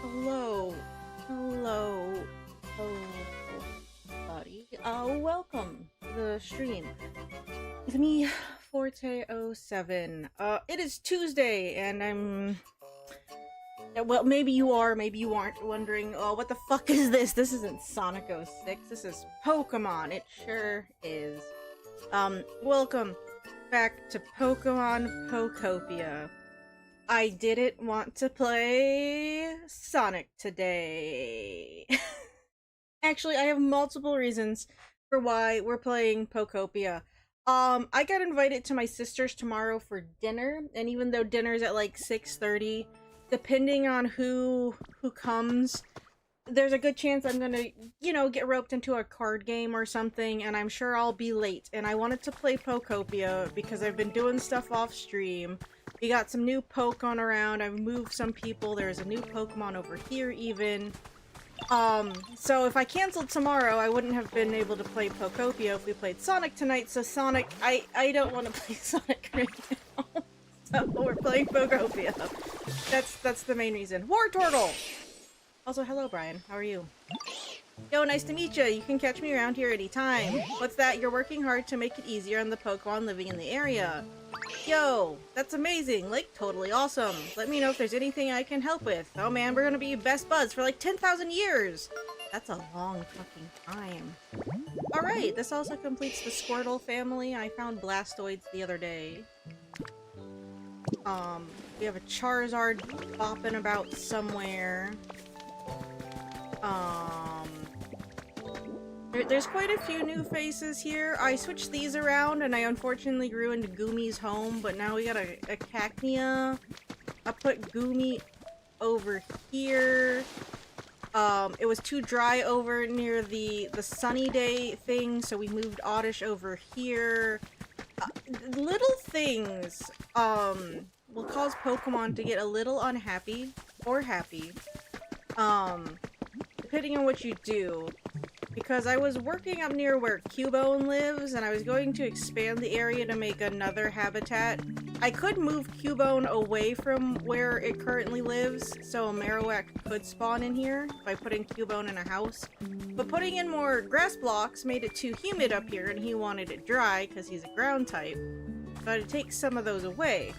Hello, hello, hello, buddy. Welcome to the stream. It's me, Forte07. It is Tuesday, and I'm... Well, maybe you are, maybe you aren't wondering, oh, what the fuck is this? This isn't Sonic 06, this is Pokemon. It sure is. Welcome back to Pokemon Pokopia. I didn't want to play Sonic today. Actually, I have multiple reasons for why we're playing Pokopia. I got invited to my sister's tomorrow for dinner, and even though dinner's at like 6:30, depending on who comes, there's a good chance I'm gonna, you know, get roped into a card game or something, and I'm sure I'll be late. And I wanted to play Pokopia because I've been doing stuff off stream. We got some new Pokemon around, I've moved some people, there's a new Pokemon over here even. So if I canceled tomorrow, I wouldn't have been able to play Pokopia if we played Sonic tonight, so Sonic, I don't want to play Sonic right now. So we're playing Pokopia. That's the main reason. Wartortle! Also, hello Brian, how are you? Yo, nice to meet you. You can catch me around here anytime. What's that? You're working hard to make it easier on the Pokemon living in the area. Yo, that's amazing. Like, totally awesome. Let me know if there's anything I can help with. Oh man, we're gonna be best buds for like 10,000 years. That's a long fucking time. Alright, this also completes the Squirtle family. I found Blastoids the other day. We have a Charizard bopping about somewhere. There's quite a few new faces here. I switched these around and I unfortunately grew into Gumi's home, but now we got a Cacnea. I put Gumi over here. It was too dry over near the sunny day thing, so we moved Oddish over here. Little things, will cause Pokemon to get a little unhappy or happy, depending on what you do. Because I was working up near where Cubone lives, and I was going to expand the area to make another habitat I could move Cubone away from where it currently lives, so Marowak could spawn in here by putting Cubone in a house. But putting in more grass blocks made it too humid up here, and he wanted it dry because he's a ground type. So I had to take some of those away.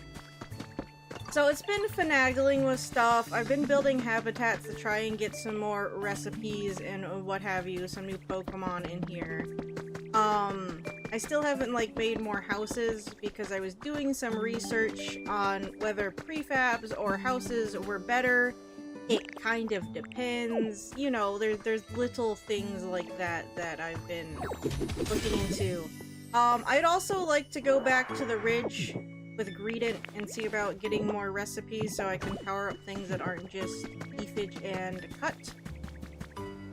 So it's been finagling with stuff. I've been building habitats to try and get some more recipes and what have you, some new Pokemon in here. I still haven't like made more houses because I was doing some research on whether prefabs or houses were better. It kind of depends. You know, there's little things like that that I've been looking into. I'd also like to go back to the ridge with Greedent and see about getting more recipes so I can power up things that aren't just leafage and cut.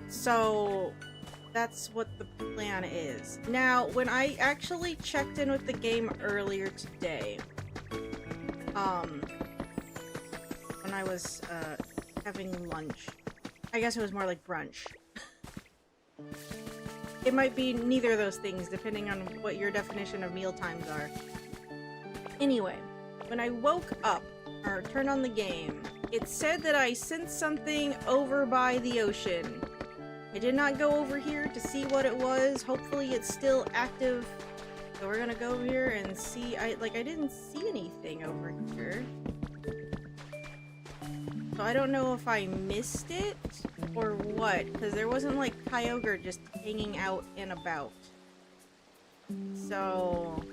So that's what the plan is. Now, when I actually checked in with the game earlier today, when I was having lunch, I guess it was more like brunch. It might be neither of those things, depending on what your definition of meal times are. Anyway, when I woke up, or turned on the game, it said that I sensed something over by the ocean. I did not go over here to see what it was. Hopefully it's still active. So we're gonna go over here and see. I didn't see anything over here. So I don't know if I missed it or what, because there wasn't like Kyogre just hanging out and about. So,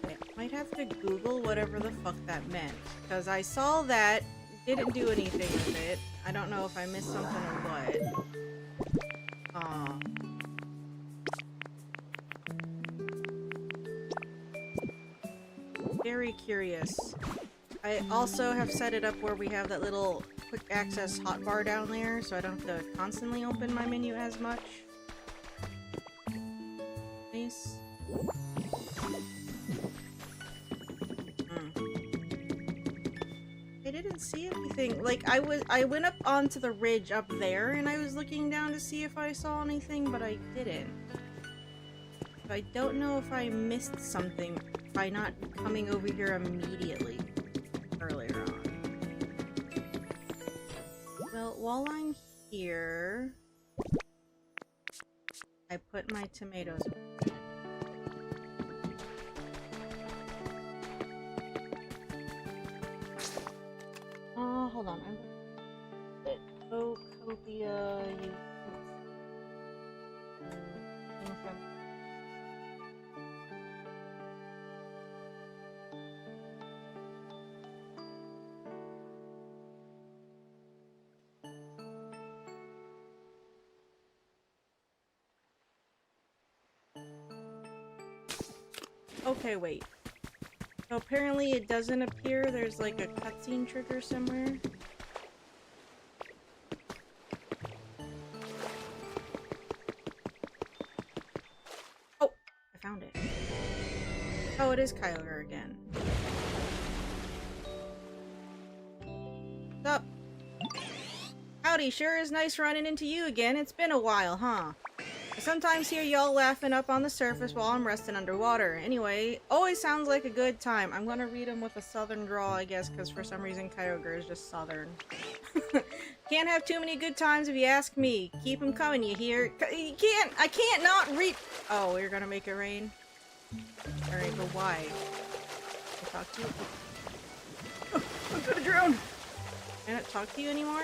okay, I might have to Google whatever the fuck that meant, because I saw that, didn't do anything with it. I don't know if I missed something or what. Very curious. I also have set it up where we have that little quick access hotbar down there, so I don't have to constantly open my menu as much. Nice. I didn't see anything. Like, I went up onto the ridge up there, and I was looking down to see if I saw anything, but I didn't. So I don't know if I missed something by not coming over here immediately earlier on. Well, while I'm here, I put my tomatoes away. Hold on. Pokopia, you okay, wait. So apparently it doesn't appear. There's like a cutscene trigger somewhere. Oh! I found it. Oh, it is Kyogre again. What's up? Howdy, sure is nice running into you again. It's been a while, huh? I sometimes hear y'all laughing up on the surface while I'm resting underwater. Anyway, always sounds like a good time. I'm gonna read them with a southern drawl, I guess, because for some reason Kyogre is just southern. Can't have too many good times if you ask me. Keep them coming, you hear? I can't not read. Oh, you're gonna make it rain? Alright, but why? Can I talk to you? Oh, I'm gonna drown! Can I not talk to you anymore?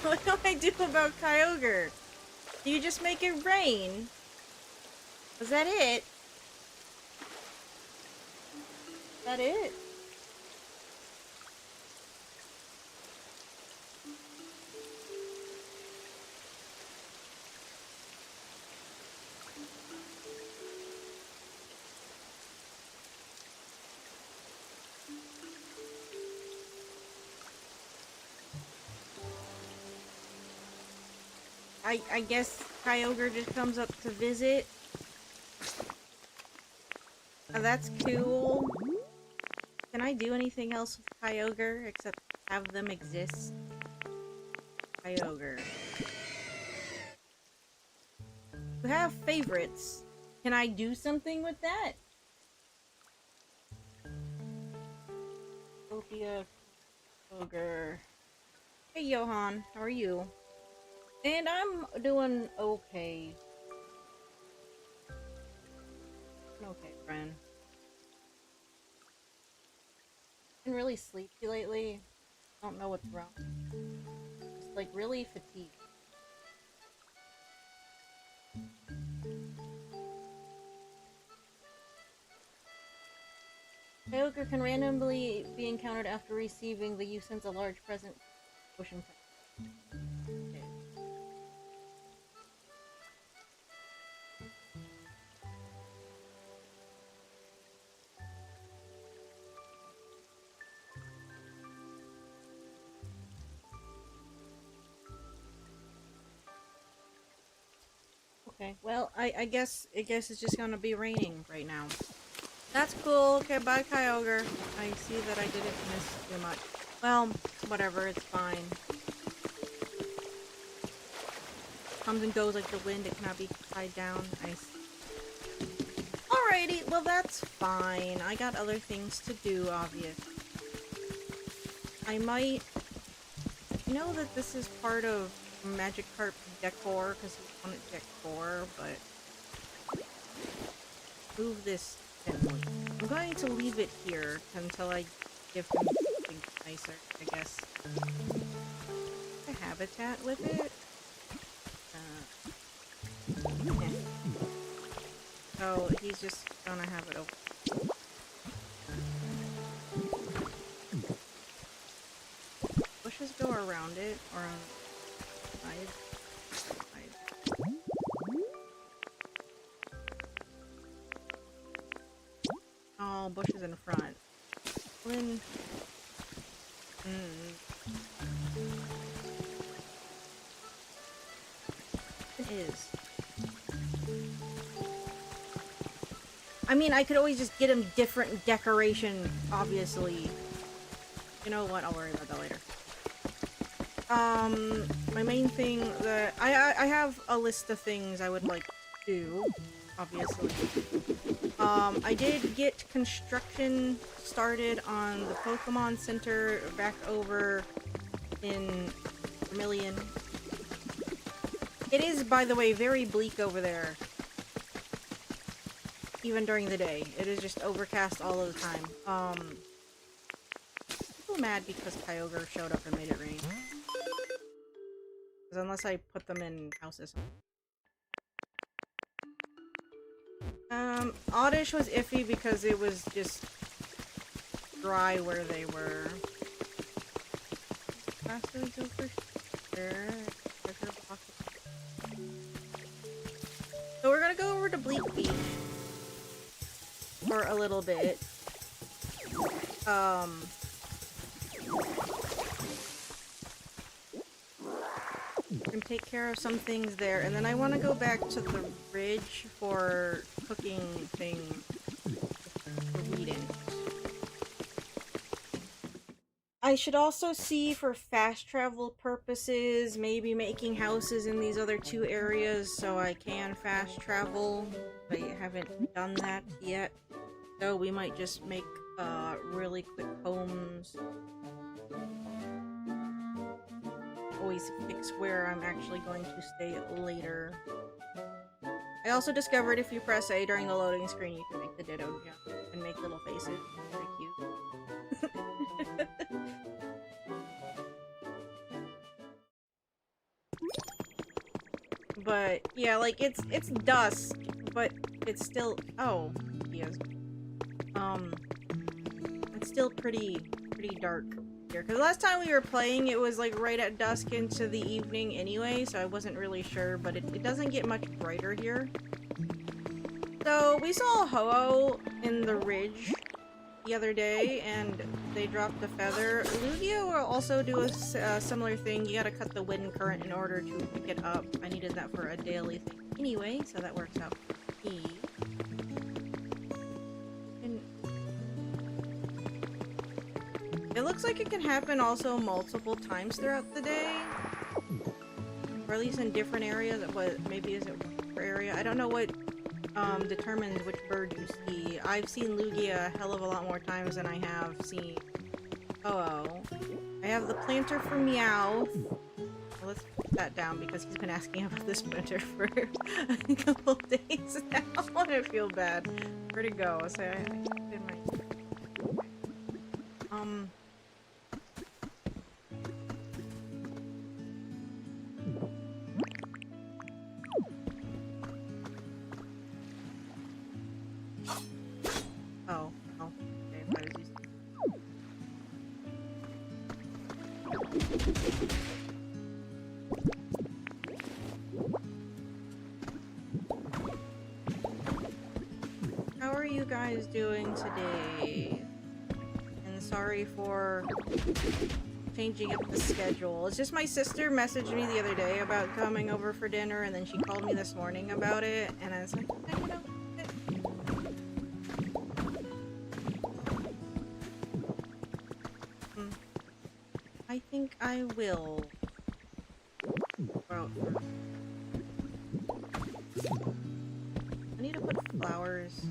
What do I do about Kyogre? Do you just make it rain? Was that it? Is that it? I guess Kyogre just comes up to visit. Oh, that's cool. Can I do anything else with Kyogre except have them exist? Kyogre. You have favorites. Can I do something with that? Pokopia, Ogre. Hey Johan, how are you? And I'm doing okay. Okay, friend. Been really sleepy lately. Don't know what's wrong. Just like really fatigued. Kyogre can randomly be encountered after receiving the you sends a large present ocean. Okay. Okay, well, I guess it's just gonna be raining right now. That's cool. Okay, bye, Kyogre. I see that I didn't miss too much. Well, whatever, it's fine. Comes and goes like the wind, it cannot be tied down. I see. Alrighty, well that's fine. I got other things to do, obviously. I might... I know that this is part of Magikarp decor, because he wanted decor, but... Move this gently. I'm going to leave it here until I give him something nicer, I guess. A habitat with it? Yeah. So he's just gonna have it open. Bushes go around it, or on the side. Oh, bushes in front. When... It is. I mean, I could always just get him different decoration, obviously. You know what? I'll worry about that later. My main thing that... I have a list of things I would like to do, obviously. I did get construction started on the Pokemon Center back over in Vermilion. It is, by the way, very bleak over there. Even during the day. It is just overcast all of the time. I'm mad because Kyogre showed up and made it rain. Because unless I put them in houses. Oddish was iffy because it was just dry where they were. Faster over there. So we're gonna go over to Bleak Beach for a little bit. And take care of some things there, and then I want to go back to the ridge for cooking thing for Whedon. I should also see for fast travel purposes, maybe making houses in these other two areas so I can fast travel. I haven't done that yet, so we might just make really quick homes. Always fix where I'm actually going to stay later. I also discovered if you press A during the loading screen, you can make the Ditto jump and make little faces. Very cute. But yeah, like it's dusk, but it's still yes. It's still pretty dark here. Because last time we were playing, it was like right at dusk into the evening anyway, so I wasn't really sure, but it doesn't get much brighter here. So we saw a Ho-Oh in the ridge the other day, and they dropped a feather. Lugia will also do a similar thing. You gotta cut the wind current in order to pick it up. I needed that for a daily thing anyway, so that works out for me. It looks like it can happen also multiple times throughout the day. or at least in different areas. But maybe is it per area? I don't know what determines which bird you see. I've seen Lugia a hell of a lot more times than I have seen Oh. I have the planter for Meow. Well, let's put that down because he's been asking about this planter for a couple days now. I feel bad. Where'd it go? So I did my Oh, oh. Okay, if I was using How are you guys doing today? And sorry for changing up the schedule. It's just my sister messaged me the other day about coming over for dinner, and then she called me this morning about it, and I was like, you know, I think I will. Well, I need to put flowers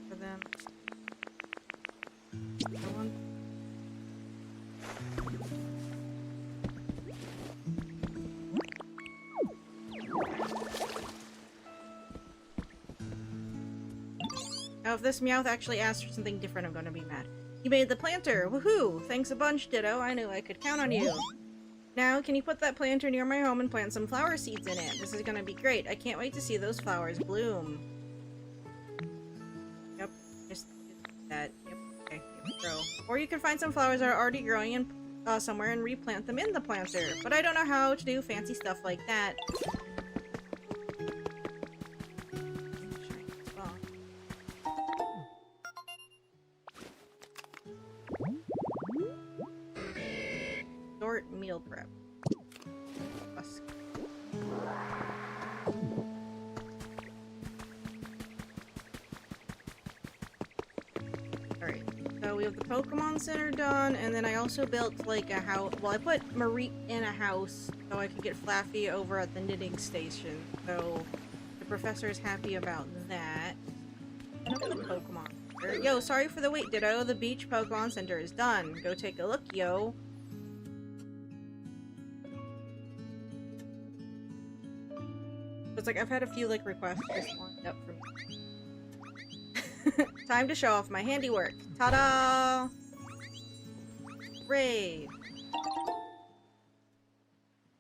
for them. Now, if this Meowth actually asks for something different, I'm gonna be mad. You made the planter! Woohoo! Thanks a bunch, Ditto. I knew I could count on you. Now, can you put that planter near my home and plant some flower seeds in it? This is gonna be great. I can't wait to see those flowers bloom. Yep, just that. Yep, okay, yep, grow. Or you can find some flowers that are already growing in, somewhere and replant them in the planter. But I don't know how to do fancy stuff like that. Meal prep. Alright, so we have the Pokemon Center done, and then I also built like a house. Well, I put Marie in a house so I could get Flaffy over at the knitting station. So the professor is happy about that. And up to the Pokemon Center. Yo, sorry for the wait, Ditto. The Beach Pokemon Center is done. Go take a look, yo. It's like I've had a few like requests just lined up for me. Time to show off my handiwork. Ta-da! Hooray!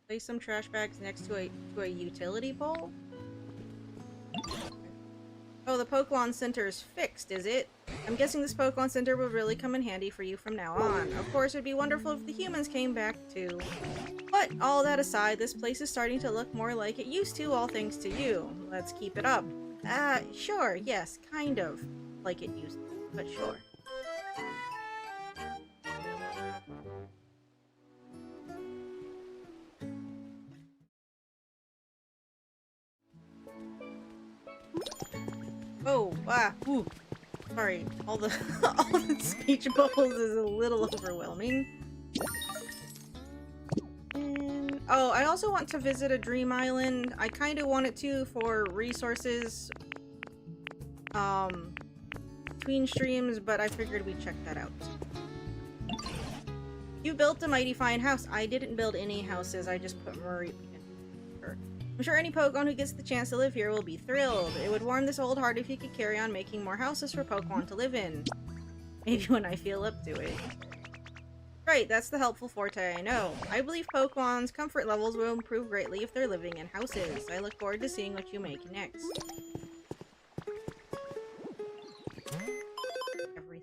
Place some trash bags next to a utility pole. Oh, the Pokemon Center is fixed, is it? I'm guessing this Pokemon Center will really come in handy for you from now on. Of course, it'd be wonderful if the humans came back too. But all that aside, this place is starting to look more like it used to, all thanks to you. Let's keep it up. Sure, yes, kind of like it used to, but sure. Oh, ooh. Sorry, all the all the speech bubbles is a little overwhelming. And, oh, I also want to visit a dream island. I kind of wanted to for resources between streams, but I figured we'd check that out. You built a mighty fine house. I didn't build any houses. I just put Marie in her. I'm sure any Pokemon who gets the chance to live here will be thrilled. It would warm this old heart if you could carry on making more houses for Pokemon to live in. Maybe when I feel up to it. Right, that's the helpful forte, I know. I believe Pokemon's comfort levels will improve greatly if they're living in houses. I look forward to seeing what you make next. Everything.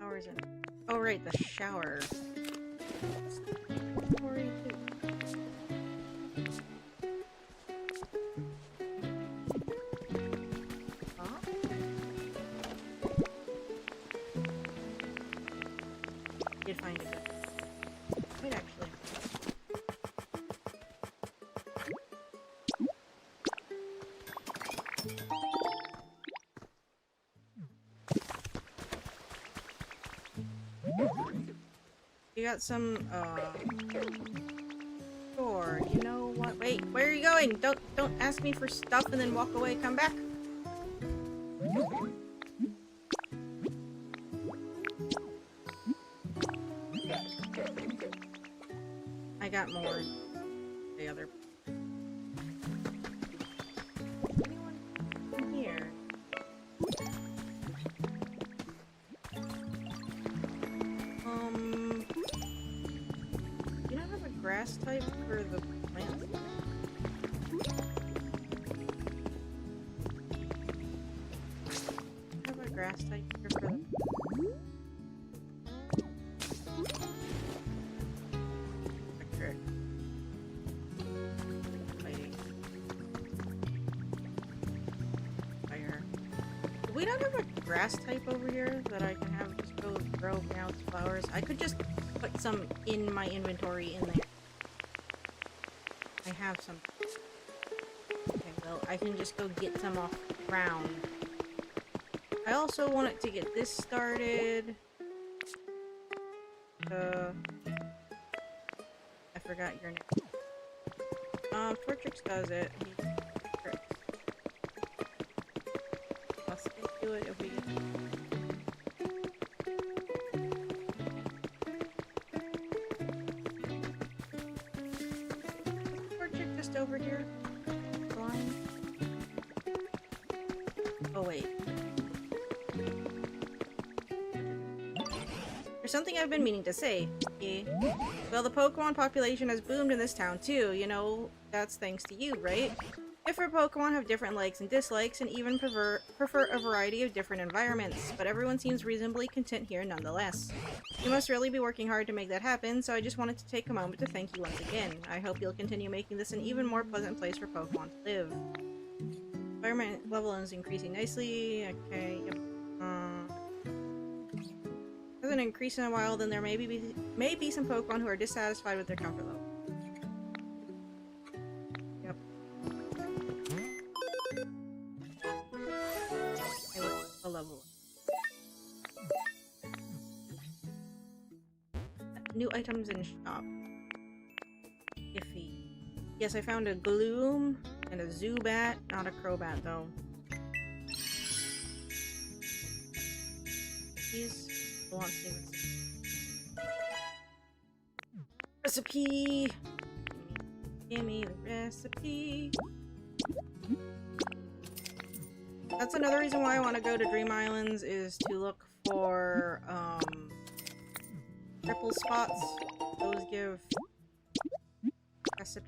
Hours in. Oh right, the shower. Did find it. You got some, sure, you know what? Wait, where are you going? Don't ask me for stuff and then walk away, come back. I got more. The other. Anyone in here? You don't have a grass type for the plants? I have a grass type here for the we don't have a grass type over here that I can have just go grow out flowers. I could just put some in my inventory in there. I have some. Okay, well, I can just go get some off the ground. I also wanted to get this started. I forgot your name. Tortrix does it. Do it if we Torchic just over here. Blind. Oh wait. There's something I've been meaning to say. Yeah. Well, the Pokemon population has boomed in this town too. You know, that's thanks to you, right? Different Pokemon have different likes and dislikes, and even prefer a variety of different environments, but everyone seems reasonably content here nonetheless. You must really be working hard to make that happen, so I just wanted to take a moment to thank you once again. I hope you'll continue making this an even more pleasant place for Pokemon to live. Environment level is increasing nicely. Okay, yep. Hasn't increased in a while, then there may be some Pokemon who are dissatisfied with their comfort level. New items in shop. Iffy. Yes, I found a Gloom and a Zubat, not a Crobat though. These recipe. Give me the recipe. That's another reason why I want to go to Dream Islands, is to look for triple spots. Those give recipe.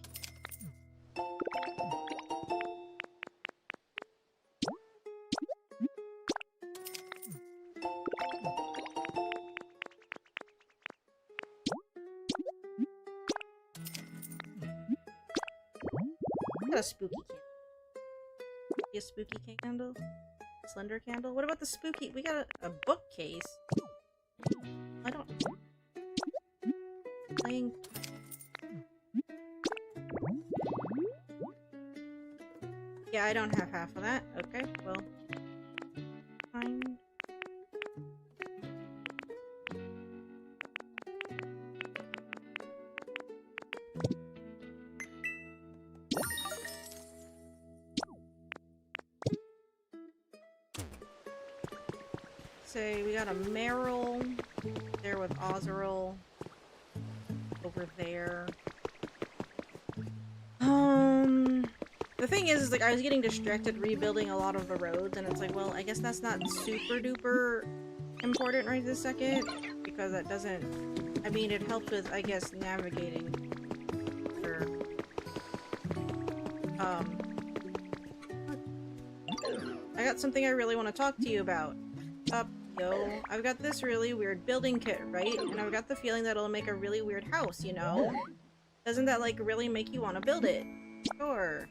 Got a spooky candle. A spooky candle? Slender candle? What about the spooky? We got a bookcase. I don't. Playing. Yeah, I don't have half of that. Okay, well. Fine. Say we got a Meryl there with Ozeril over there. The thing is like I was getting distracted rebuilding a lot of the roads, and it's like, well, I guess that's not super duper important right this second, because that doesn't, I mean, it helps with, I guess, navigating. Sure. I got something I really want to talk to you about. Yo, I've got this really weird building kit, right? And I've got the feeling that it'll make a really weird house, you know? Doesn't that, like, really make you want to build it? Sure.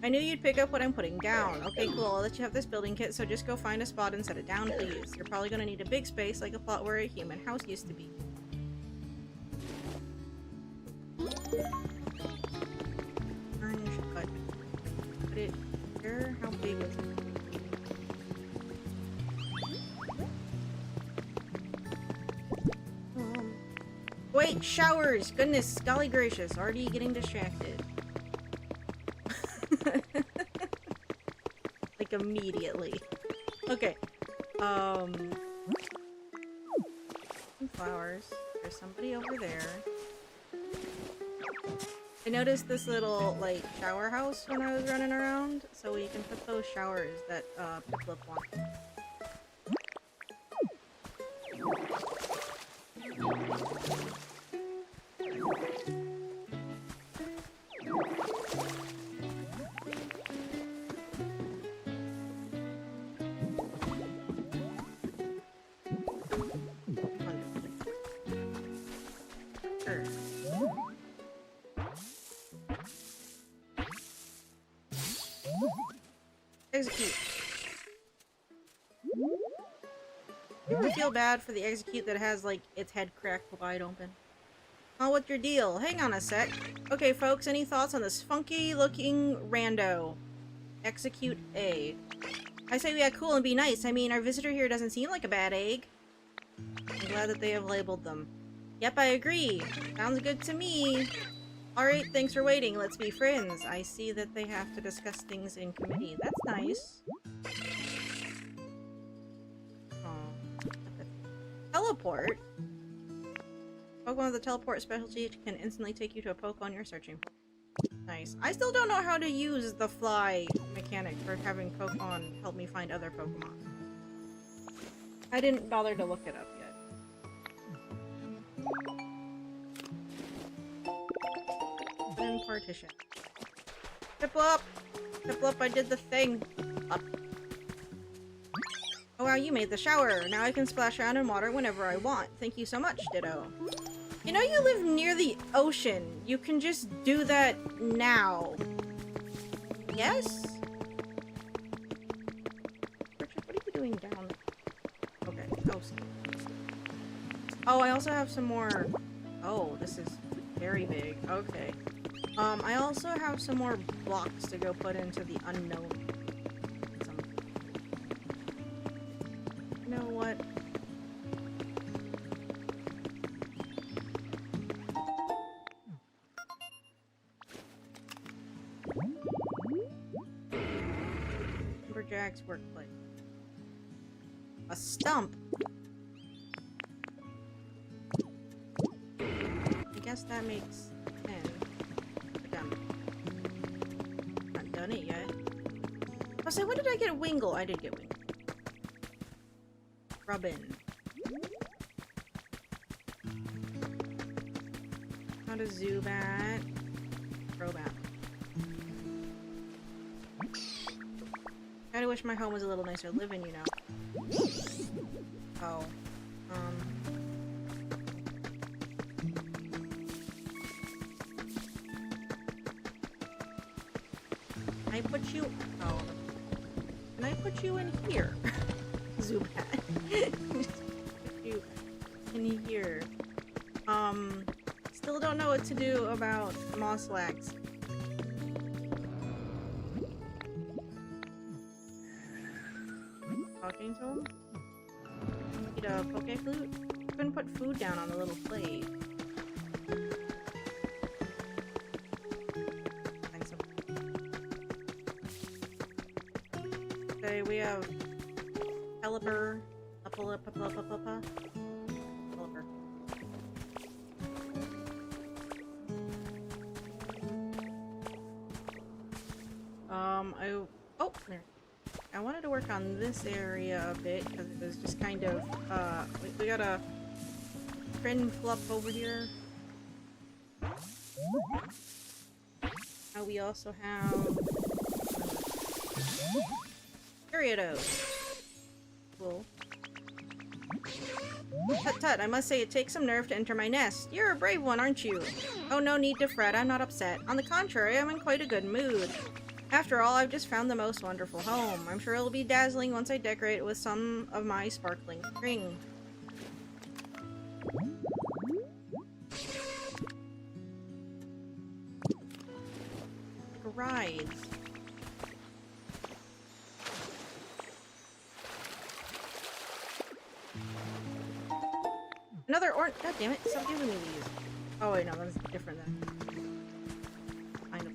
I knew you'd pick up what I'm putting down. Okay, cool, I'll let you have this building kit, so just go find a spot and set it down, please. You're probably gonna need a big space, like a plot where a human house used to be. Orange cut. Put it here? How big is it? right, showers. Goodness, golly gracious, already getting distracted. Like immediately. Okay. Some flowers. There's somebody over there. I noticed this little, like, shower house when I was running around, so we can put those showers that, Piplup wants. Execute. You ever feel bad for the execute that has, like, its head cracked wide open? Oh, what's your deal? Hang on a sec. Okay, folks, any thoughts on this funky-looking rando? Execute A. I say we act cool and be nice. I mean, our visitor here doesn't seem like a bad egg. I'm glad that they have labeled them. Yep, I agree. Sounds good to me. Alright, thanks for waiting. Let's be friends. I see that they have to discuss things in committee. That's nice. Oh. Teleport? Pokemon with the teleport specialty can instantly take you to a Pokemon you're searching for. Nice. I still don't know how to use the fly mechanic for having Pokemon help me find other Pokemon. I didn't bother to look it up yet. In partition. Piplup! Piplup, I did the thing! Up. Oh wow, you made the shower! Now I can splash around in water whenever I want. Thank you so much, Ditto. You know you live near the ocean. You can just do that now. Yes? Richard, what are you doing down there? Okay. Oh, oh, I also have some more... Oh, this is very big. Okay. I also have some more blocks to go put into the unknown. You know what? Lumberjack's workplace. A stump! I guess that makes 10. Not done it yet. Oh, so when did I get a Wingle? I did get Wingle. Rubbin. Not a Zubat. Crobat. Kinda wish my home was a little nicer living, you know. Oh. Can I put you... Oh. Can I put you in here? Zubat. Just put you in here. Still don't know what to do about Mosslax. Talking to him? Need a Poke Flute? Couldn't put food down on the little plate. Okay, we have Pelipper. Pelipper. Oh, there. I wanted to work on this area a bit because it was just kind of, we got a friend fluff over here. We also have Gyarados. Cool. Tut tut, I must say it takes some nerve to enter my nest. You're a brave one, aren't you? Oh, no need to fret, I'm not upset. On the contrary, I'm in quite a good mood. After all, I've just found the most wonderful home. I'm sure it'll be dazzling once I decorate it with some of my sparkling string. Like rides. another orange. God damn it! Stop giving me these. Oh wait, no, that's different then. Kind of.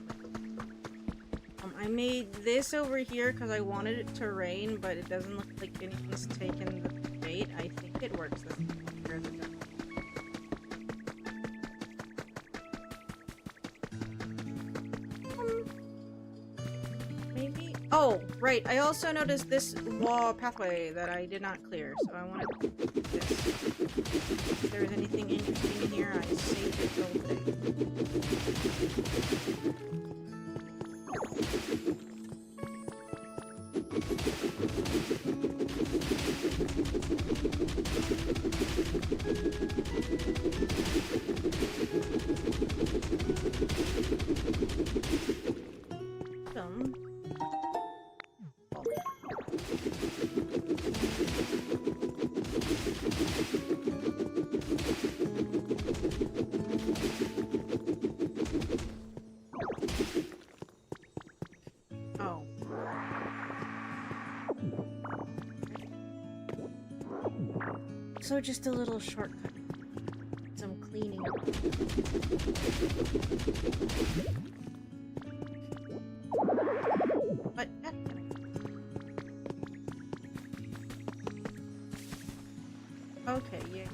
I made this over here because I wanted it to rain, but it doesn't look like anything's taken the bait. I think it works this time. Maybe. Oh, right. I also noticed this wall pathway that I did not clear, so I wanted to do this. If there's anything interesting in here, I saved it for later. Oh. So just a little shortcut. Some cleaning. But okay, yeah.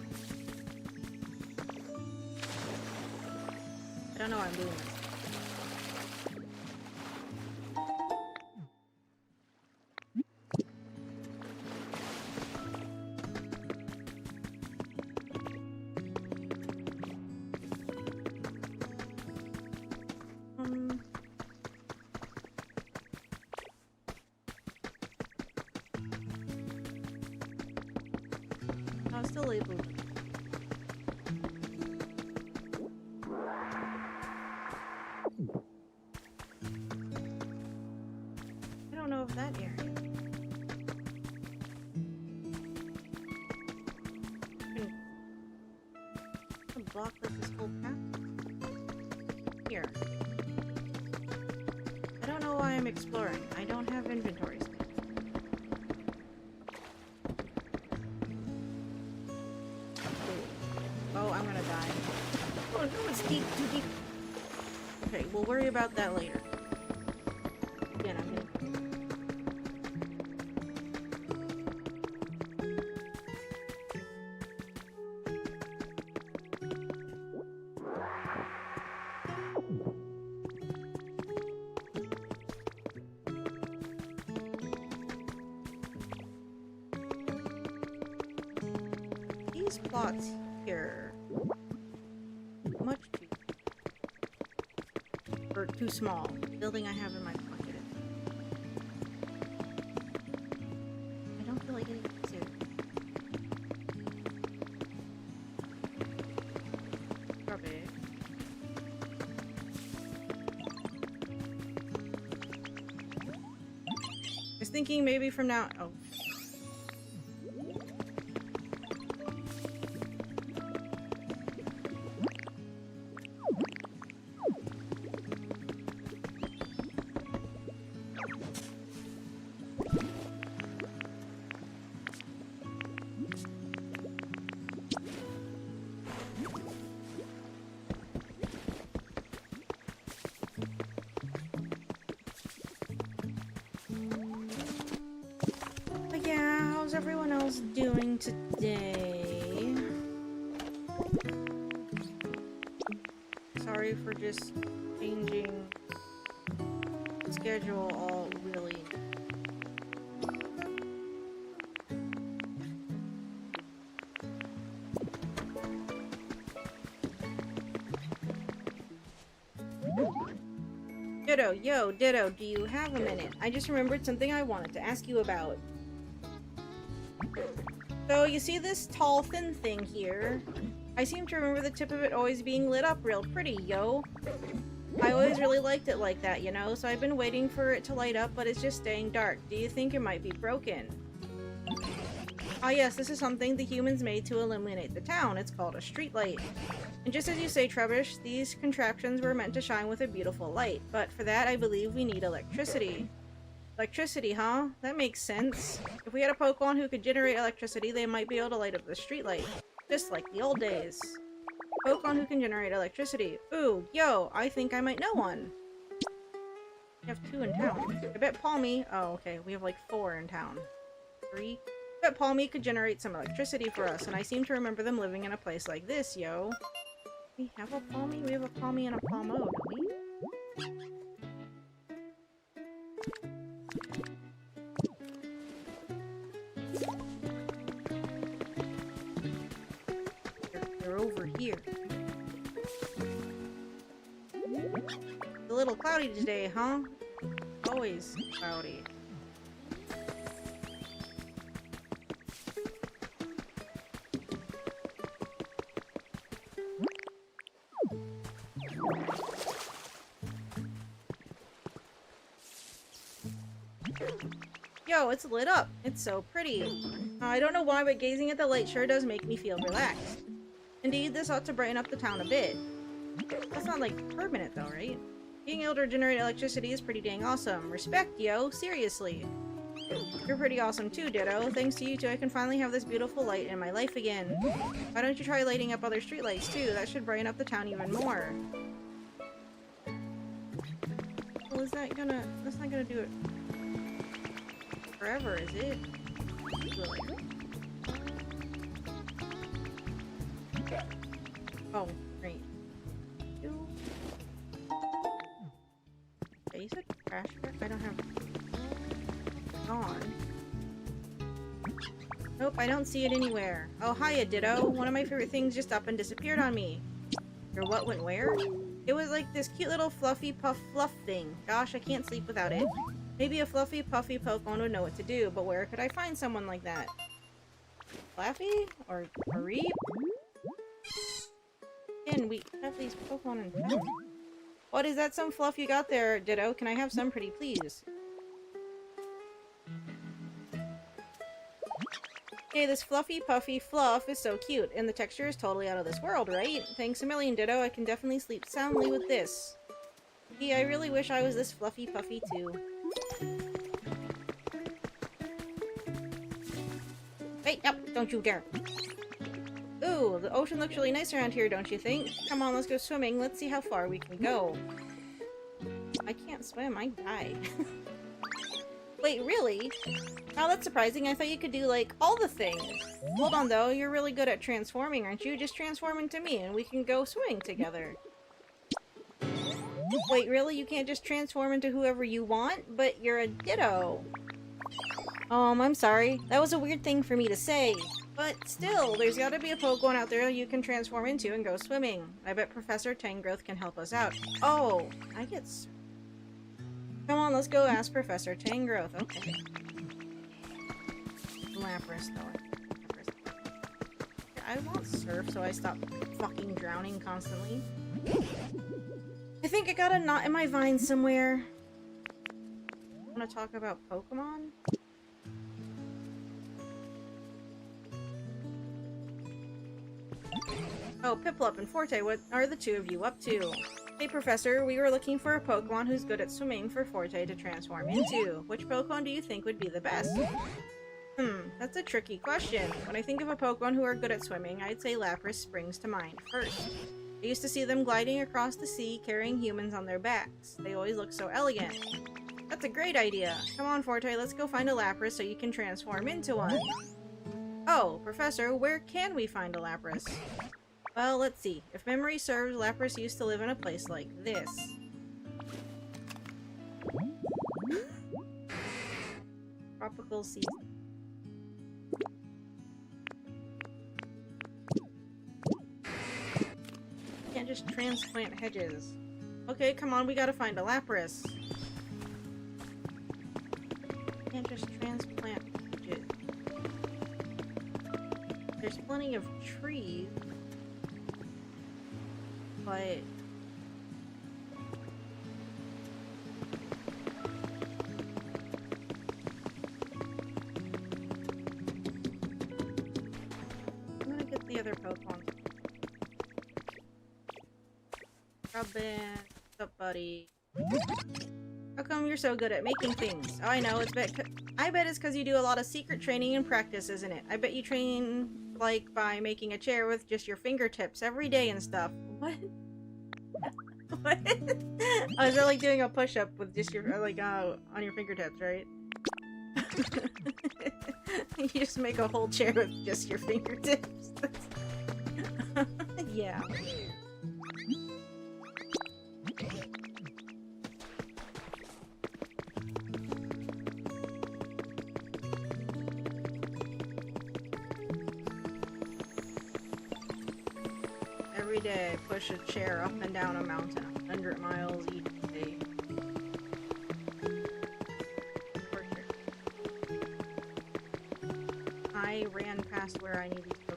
I don't know why I'm doing this. I was still labeled. I don't know if that area can block like this whole path. Here. I don't know why I'm exploring. I don't have inventory space. Oh, I'm gonna die. Oh no, it's deep, too deep. Okay, we'll worry about that later. Again, I'm gonna... These plots here... much too... or too small. The building I have in my pocket. I don't feel like anything's here. Rubbish. I was thinking maybe from now... oh. Yeah, how's everyone else doing today? Sorry for just changing the schedule all really. Ditto, yo, Ditto, do you have a minute? I just remembered something I wanted to ask you about. So, you see this tall, thin thing here? I seem to remember the tip of it always being lit up real pretty, yo. I always really liked it like that, you know? So I've been waiting for it to light up, but it's just staying dark. Do you think it might be broken? Ah yes, this is something the humans made to illuminate the town. It's called a streetlight. And just as you say, Trubbish, these contraptions were meant to shine with a beautiful light. But for that, I believe we need electricity. Electricity, huh? That makes sense. If we had a Pokemon who could generate electricity, they might be able to light up the streetlight. Just like the old days. Pokemon who can generate electricity. Ooh, yo, I think I might know one. We have 2 in town. I bet Palmy... Oh, okay, we have like 4 in town. 3? I bet Palmy could generate some electricity for us, and I seem to remember them living in a place like this, yo. We have a Palmy? We have a Palmy and a Palmo, don't we? They're over here. It's a little cloudy today, huh? Always cloudy. Yo, it's lit up. It's so pretty. I don't know why, but gazing at the light sure does make me feel relaxed. Indeed, this ought to brighten up the town a bit. That's not, like, permanent, though, right? Being able to generate electricity is pretty dang awesome. Respect, yo. Seriously. You're pretty awesome, too, Ditto. Thanks to you two, I can finally have this beautiful light in my life again. Why don't you try lighting up other streetlights, too? That should brighten up the town even more. Well, is that gonna... That's not gonna do it forever, is it? Really? Oh, great. Basic trash bag? I don't have... Gone. Nope, I don't see it anywhere. Oh, hiya, Ditto. One of my favorite things just up and disappeared on me. Or what went where? It was like this cute little fluffy puff fluff thing. Gosh, I can't sleep without it. Maybe a fluffy puffy Pokemon would know what to do, but where could I find someone like that? Flaffy? Or Reap? Again, we have these Pokemon in town. What is that, some fluff you got there, Ditto? Can I have some, pretty please? Okay, this fluffy puffy fluff is so cute, and the texture is totally out of this world, right? Thanks a million, Ditto. I can definitely sleep soundly with this. Gee, I really wish I was this fluffy puffy too. Hey, up! Don't you dare! Ooh, the ocean looks really nice around here, don't you think? Come on, let's go swimming. Let's see how far we can go. I can't swim, I die. Wait, really? Oh, that's surprising. I thought you could do, like, all the things. Hold on, though. You're really good at transforming, aren't you? Just transform into me, and we can go swimming together. Wait, really? You can't just transform into whoever you want? But you're a Ditto. I'm sorry. That was a weird thing for me to say. But still, there's gotta be a Pokemon out there you can transform into and go swimming. I bet Professor Tangrowth can help us out. Oh, I get... Come on, let's go ask Professor Tangrowth. Okay. Lapras, though. I want Surf, so I stop fucking drowning constantly. I think I got a knot in my vine somewhere. Want to talk about Pokemon? Oh, Piplup and Forte, what are the two of you up to? Hey, Professor, we were looking for a Pokemon who's good at swimming for Forte to transform into. Which Pokemon do you think would be the best? That's a tricky question. When I think of a Pokemon who are good at swimming, I'd say Lapras springs to mind first. I used to see them gliding across the sea, carrying humans on their backs. They always look so elegant. That's a great idea. Come on, Forte, let's go find a Lapras so you can transform into one. Oh, Professor, where can we find a Lapras? Well, let's see. If memory serves, Lapras used to live in a place like this. Tropical season. Can't just transplant hedges. Okay, come on, we gotta find a Lapras. Can't just transplant hedges. There's plenty of trees. But... I'm gonna get the other Pokemon. Robin, what's up, buddy? How come you're so good at making things? Oh, I know, I bet it's because you do a lot of secret training and practice, isn't it? I bet you train like by making a chair with just your fingertips every day and stuff. What? What? Oh, is that like doing a push-up with just your, like, on your fingertips, right? You just make a whole chair with just your fingertips. Yeah. Every day, push a chair up and down a mountain 100 miles each day. Torture. I ran past where I needed to go.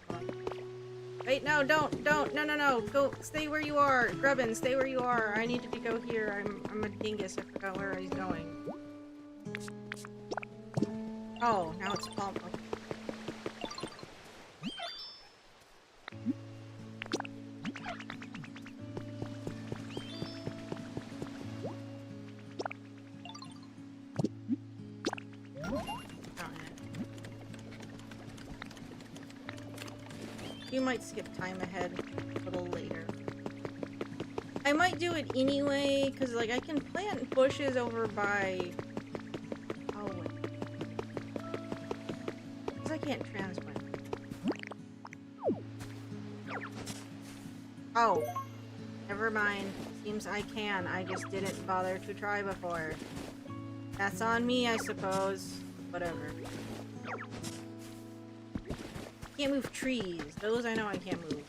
Wait, no, don't, no, go, stay where you are, Grubbin, stay where you are. I needed to go here. I'm a dingus. I forgot where he's going. Oh, now it's palm. Okay. You might skip time ahead a little later. I might do it anyway, because, like, I can plant bushes over by... Oh, wait. Because I can't transplant. Oh. Never mind. Seems I can. I just didn't bother to try before. That's on me, I suppose. Whatever. Can't move trees. Those I know I can't move.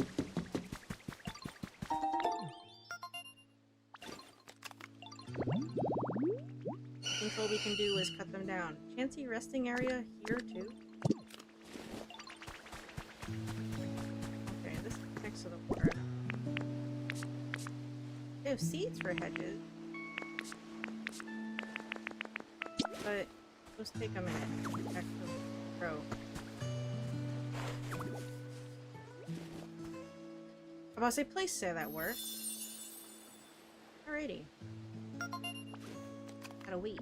I think all we can do is cut them down. Chancy resting area here too? Okay, this is next to the water. They have seeds for hedges. But those take a minute to actually grow. I was about to say, please say that works. Alrighty. Gotta wait.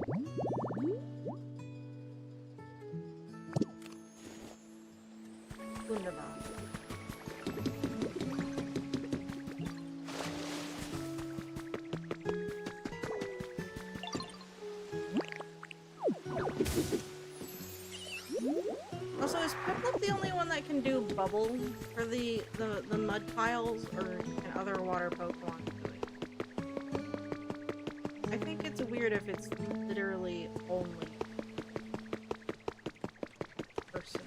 Wunderbar. Also, is Piplup the only one that can do bubble for the mud piles, or can other water Pokemon do it? I think it's weird if it's literally only person.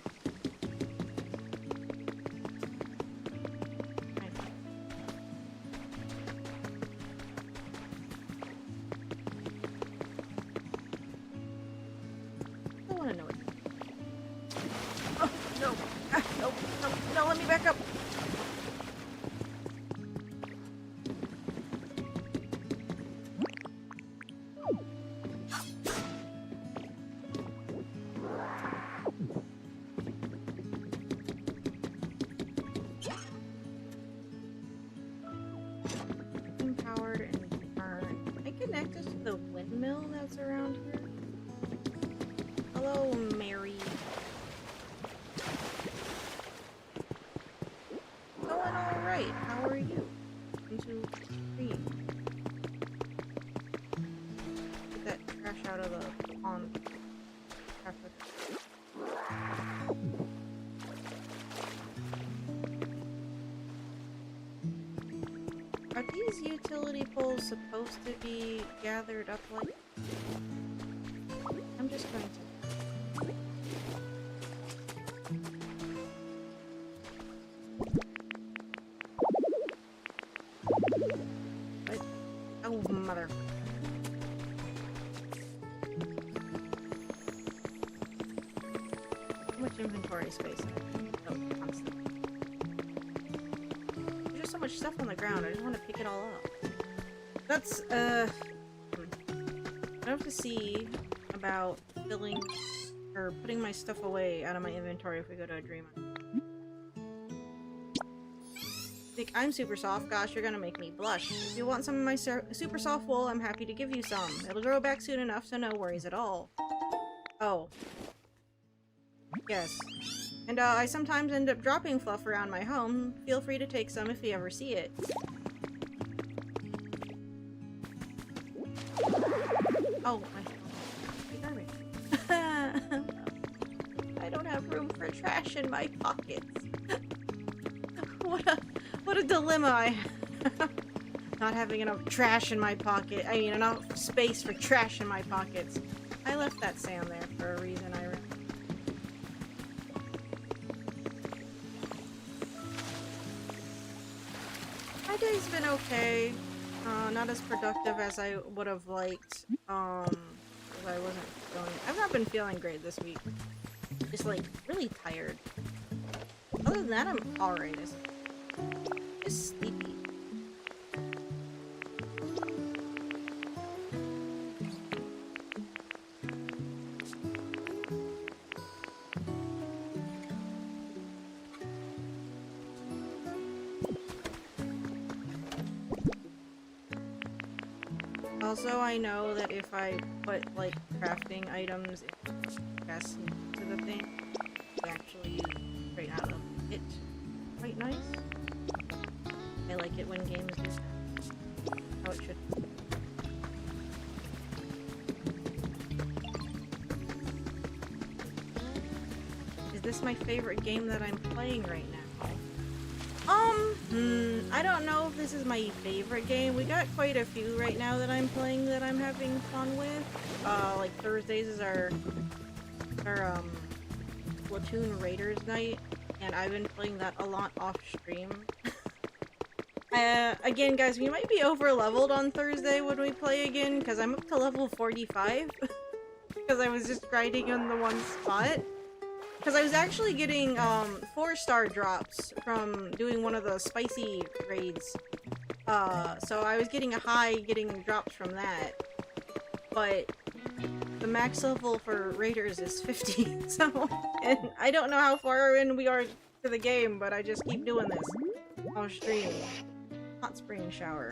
I want to know it. No. Ah, no, no, let me back up. Powered and burned. Can I connect us to the windmill that's around here? Hello, Mary. Going alright. How are you? Into green. Get that trash out of the pond. Are these utility poles supposed to be gathered up like? I'm just going to. What? Oh, mother. How much inventory space? Oh, constant. There's just so much stuff on the ground. I just want to pick it all up. That's, I have to see about filling or putting my stuff away out of my inventory if we go to a dream. Think I'm super soft? Gosh, you're gonna make me blush. If you want some of my super soft wool, I'm happy to give you some. It'll grow back soon enough, so no worries at all. Oh. Yes. And I sometimes end up dropping fluff around my home. Feel free to take some if you ever see it. Oh, my garbage. I don't have room for trash in my pockets. What a dilemma I have. Not having enough trash in my pocket. I mean, enough space for trash in my pockets. I left that sand there for a reason, I remember. My day's been okay. Not as productive as I would have liked. Because I wasn't feeling. I've not been feeling great this week. Just like really tired. Other than that, I'm alright. Just sleepy. Also, I know that if I put, like, crafting items into the thing, I actually use right out of it. Quite nice. I like it when games do that. How it should. Is this my favorite game that I'm playing right now? I don't know if this is my favorite game. We got quite a few right now that I'm playing that I'm having fun with. Like Thursdays is our Splatoon Raiders night, and I've been playing that a lot off stream. Again, guys, we might be over leveled on Thursday when we play again, because I'm up to level 45. Because I was just grinding in the one spot. Because I was actually getting 4-star drops from doing one of the spicy raids. So I was getting getting drops from that. But the max level for raiders is 50. So, and I don't know how far in we are to the game, but I just keep doing this. I'll stream. Hot spring shower.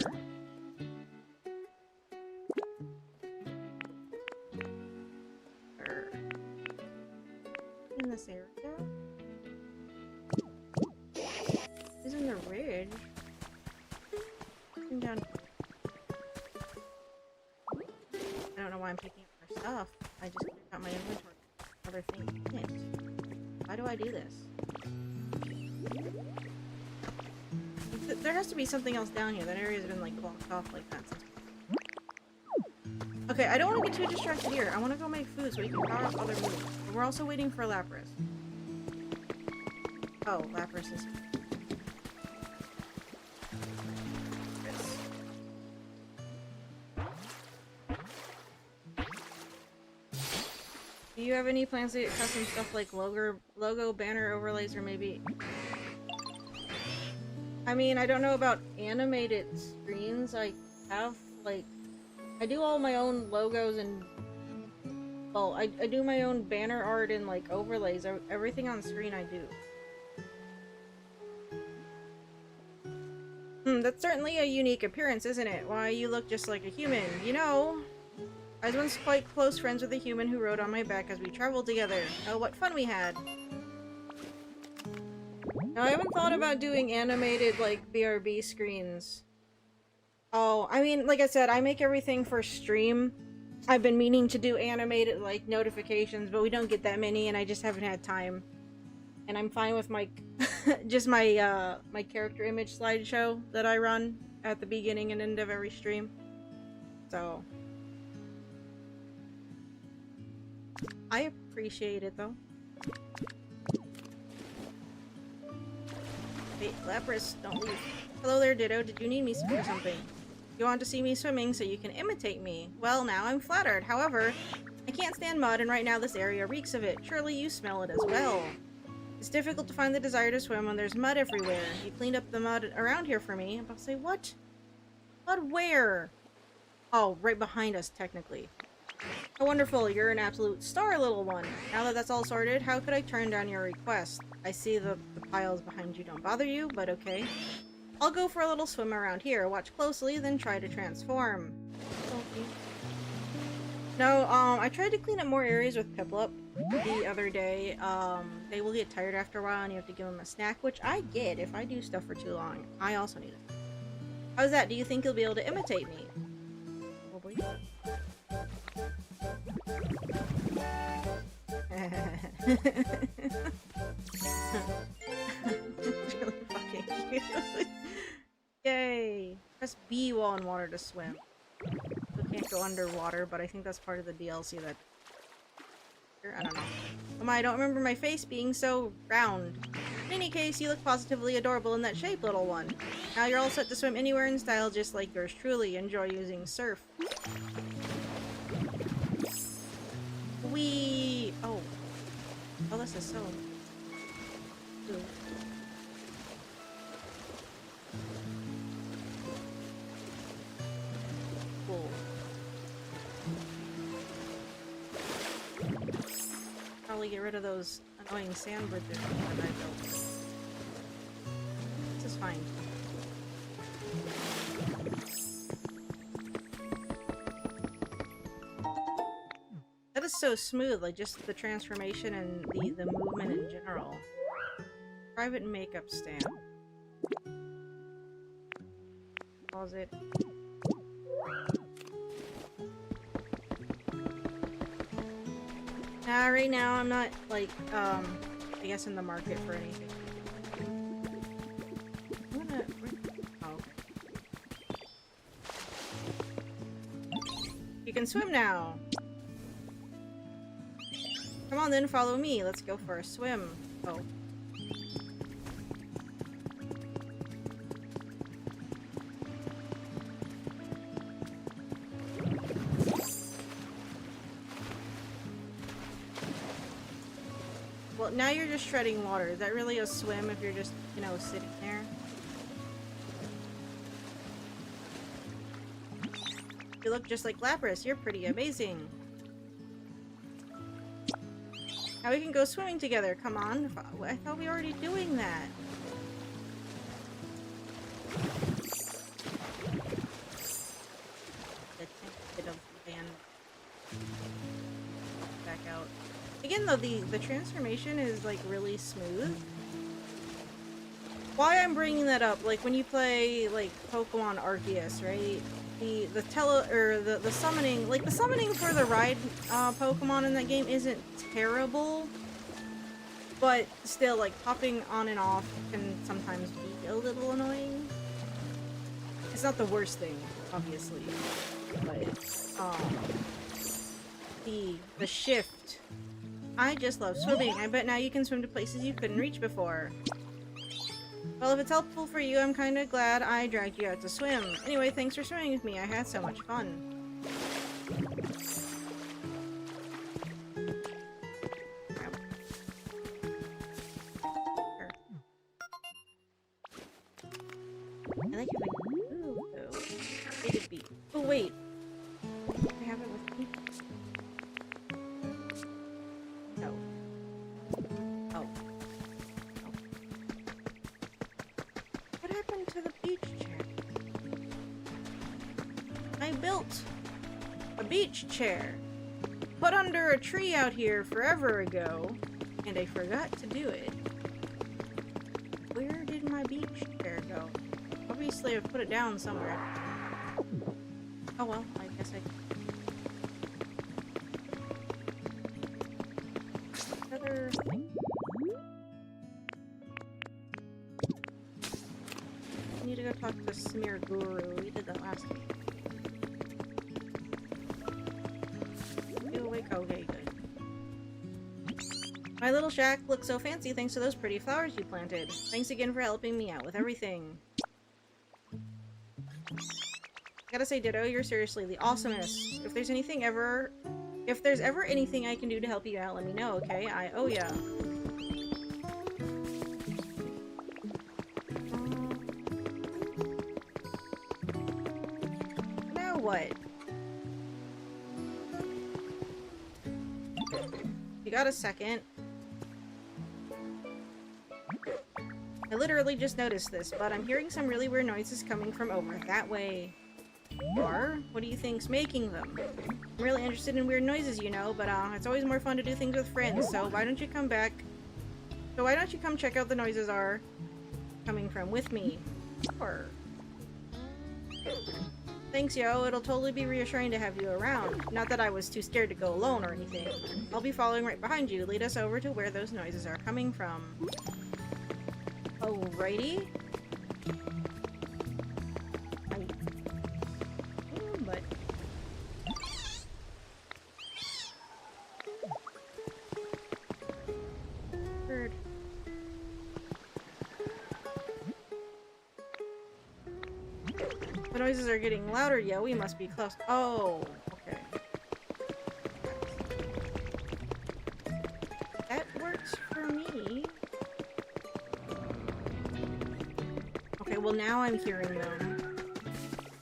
In this area? Is in the ridge. I'm down. I don't know why I'm picking up more stuff. I just cleared out my inventory. Other things in it. Why do I do this? There has to be something else down here. That area's been like blocked off like that since. Okay, I don't want to get too distracted here. I want to go make food so we can power up other moves. But we're also waiting for Lapras. Oh, Lapras is... Do you have any plans to get custom stuff like logo, banner overlays, or maybe... I mean, I don't know about animated screens. I have, like... I do all my own logos and... Well, I do my own banner art and, like, overlays. Everything on screen I do. That's certainly a unique appearance, isn't it? Why, you look just like a human. You know, I was once quite close friends with a human who rode on my back as we traveled together. Oh, what fun we had. Now, I haven't thought about doing animated, like, BRB screens. Oh, I mean, like I said, I make everything for stream. I've been meaning to do animated, like, notifications, but we don't get that many, and I just haven't had time. And I'm fine with my, just my, my character image slideshow that I run at the beginning and end of every stream. So. I appreciate it, though. Wait, Lapras, don't leave. Hello there, Ditto. Did you need me for something? You want to see me swimming so you can imitate me? Well, now I'm flattered. However, I can't stand mud, and right now this area reeks of it. Surely you smell it as well. It's difficult to find the desire to swim when there's mud everywhere. You cleaned up the mud around here for me. I'll say, what? Mud where? Oh, right behind us, technically. Oh, wonderful. You're an absolute star, little one. Now that that's all sorted, how could I turn down your request? I see the piles behind you don't bother you, but okay. I'll go for a little swim around here. Watch closely, then try to transform. Okay. No, I tried to clean up more areas with Piplup the other day. They will get tired after a while and you have to give them a snack, which I get. If I do stuff for too long, I also need it. How's that? Do you think you'll be able to imitate me? Probably. It's really fucking cute. Yay! Press B while in water to swim. You can't go underwater, but I think that's part of the DLC that... I don't know. I don't remember my face being so round. In any case, you look positively adorable in that shape, little one. Now you're all set to swim anywhere in style just like yours truly. Enjoy using surf. Whee! Oh. Oh, this is so... Ooh. Cool. Probably get rid of those annoying sand bridges that I built. This is fine. That is so smooth, like just the transformation and the movement in general. Private makeup stand. Pause it. Right now I'm not, like, I guess in the market for anything. I'm gonna... Oh. You can swim now! Come on then, follow me. Let's go for a swim. Oh. Well, now you're just treading water. Is that really a swim if you're just, you know, sitting there? You look just like Lapras. You're pretty amazing. Now we can go swimming together. Come on. I thought we were already doing that. Back out. Again, though, the transformation is like really smooth. Why I'm bringing that up, like when you play like Pokemon Arceus, right? The summoning, like the summoning for the ride Pokemon in that game isn't terrible, but still, like popping on and off can sometimes be a little annoying. It's not the worst thing, obviously, but the shift. I just love swimming. I bet now you can swim to places you couldn't reach before. Well, if it's helpful for you, I'm kinda glad I dragged you out to swim. Anyway, thanks for swimming with me. I had so much fun. I like how oh, wait. I have it with me. No. Oh. What happened to the beach chair? I built a beach chair put under a tree out here forever ago, and I forgot to do it. Where did my beach chair go? Obviously, I've put it down somewhere. Oh well, I guess I... Another thing. I need to go talk to Smear Guru. We did that last week. You awake? Okay, good. My little shack looks so fancy thanks to those pretty flowers you planted. Thanks again for helping me out with everything. I gotta say, Ditto, you're seriously the awesomest. If there's ever anything I can do to help you out, let me know, okay? I owe ya. Now what? You got a second? I literally just noticed this, but I'm hearing some really weird noises coming from over that way. Are? What do you think's making them? I'm really interested in weird noises, you know, but it's always more fun to do things with friends, so why don't you come back? So why don't you come check out the noises are coming from with me? Sure. Thanks, yo. It'll totally be reassuring to have you around. Not that I was too scared to go alone or anything. I'll be following right behind you. Lead us over to where those noises are coming from. Alrighty. But heard. The noises are getting louder, yo. We must be close. Oh, okay. That works for me. Okay, well now I'm hearing them.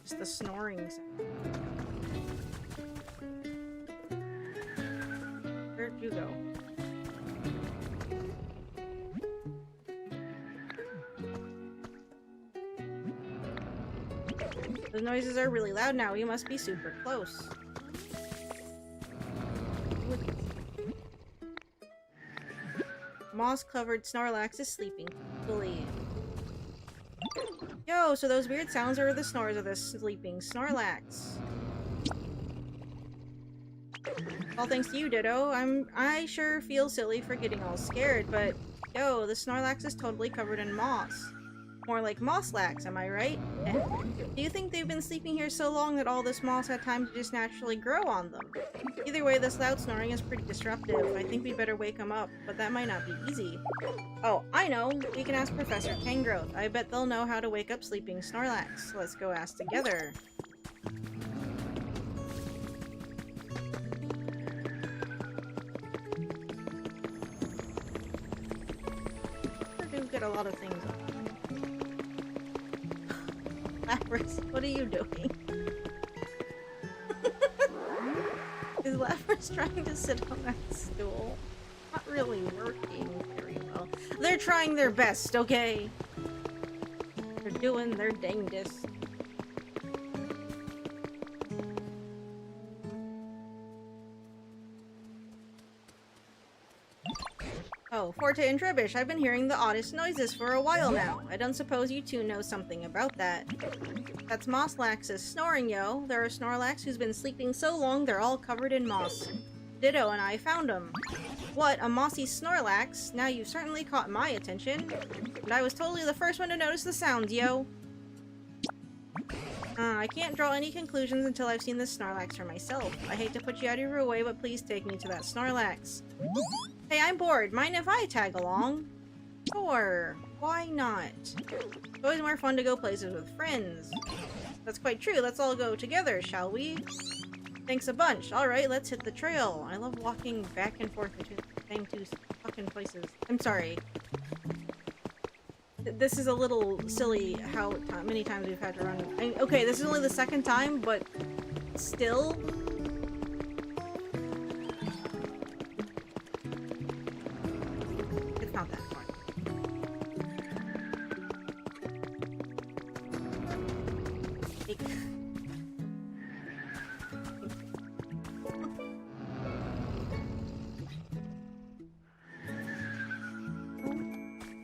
Just the snoring sound. Where'd you go? The noises are really loud now. We must be super close. Moss-covered Snorlax is sleeping peacefully. Yo, so those weird sounds are the snores of the sleeping Snorlax. All thanks to you, Ditto. I sure feel silly for getting all scared, but yo, the Snorlax is totally covered in moss. More like Mosslax, am I right? Do you think they've been sleeping here so long that all this moss had time to just naturally grow on them? Either way, this loud snoring is pretty disruptive. I think we better wake them up, but that might not be easy. Oh, I know! We can ask Professor Tangrowth. I bet they'll know how to wake up sleeping Snorlax. Let's go ask together. I do get a lot of things up. Lapras, what are you doing? Is Lapras trying to sit on that stool? Not really working very well. They're trying their best, okay? They're doing their dangdest. Oh, Forte and Trebush, I've been hearing the oddest noises for a while now. I don't suppose you two know something about that. That's Mosslax's snoring, yo. There are Snorlax who's been sleeping so long they're all covered in moss. Ditto and I found them. What, a mossy Snorlax? Now you've certainly caught my attention. And I was totally the first one to notice the sounds, yo. I can't draw any conclusions until I've seen this Snorlax for myself. I hate to put you out of your way, but please take me to that Snorlax. Hey, I'm bored. Mind if I tag along? Sure. Why not? It's always more fun to go places with friends. That's quite true. Let's all go together, shall we? Thanks a bunch. Alright, let's hit the trail. I love walking back and forth between the same two fucking places. I'm sorry. This is a little silly how many times we've had to run. I mean, okay, this is only the second time, but still... It's not that fun.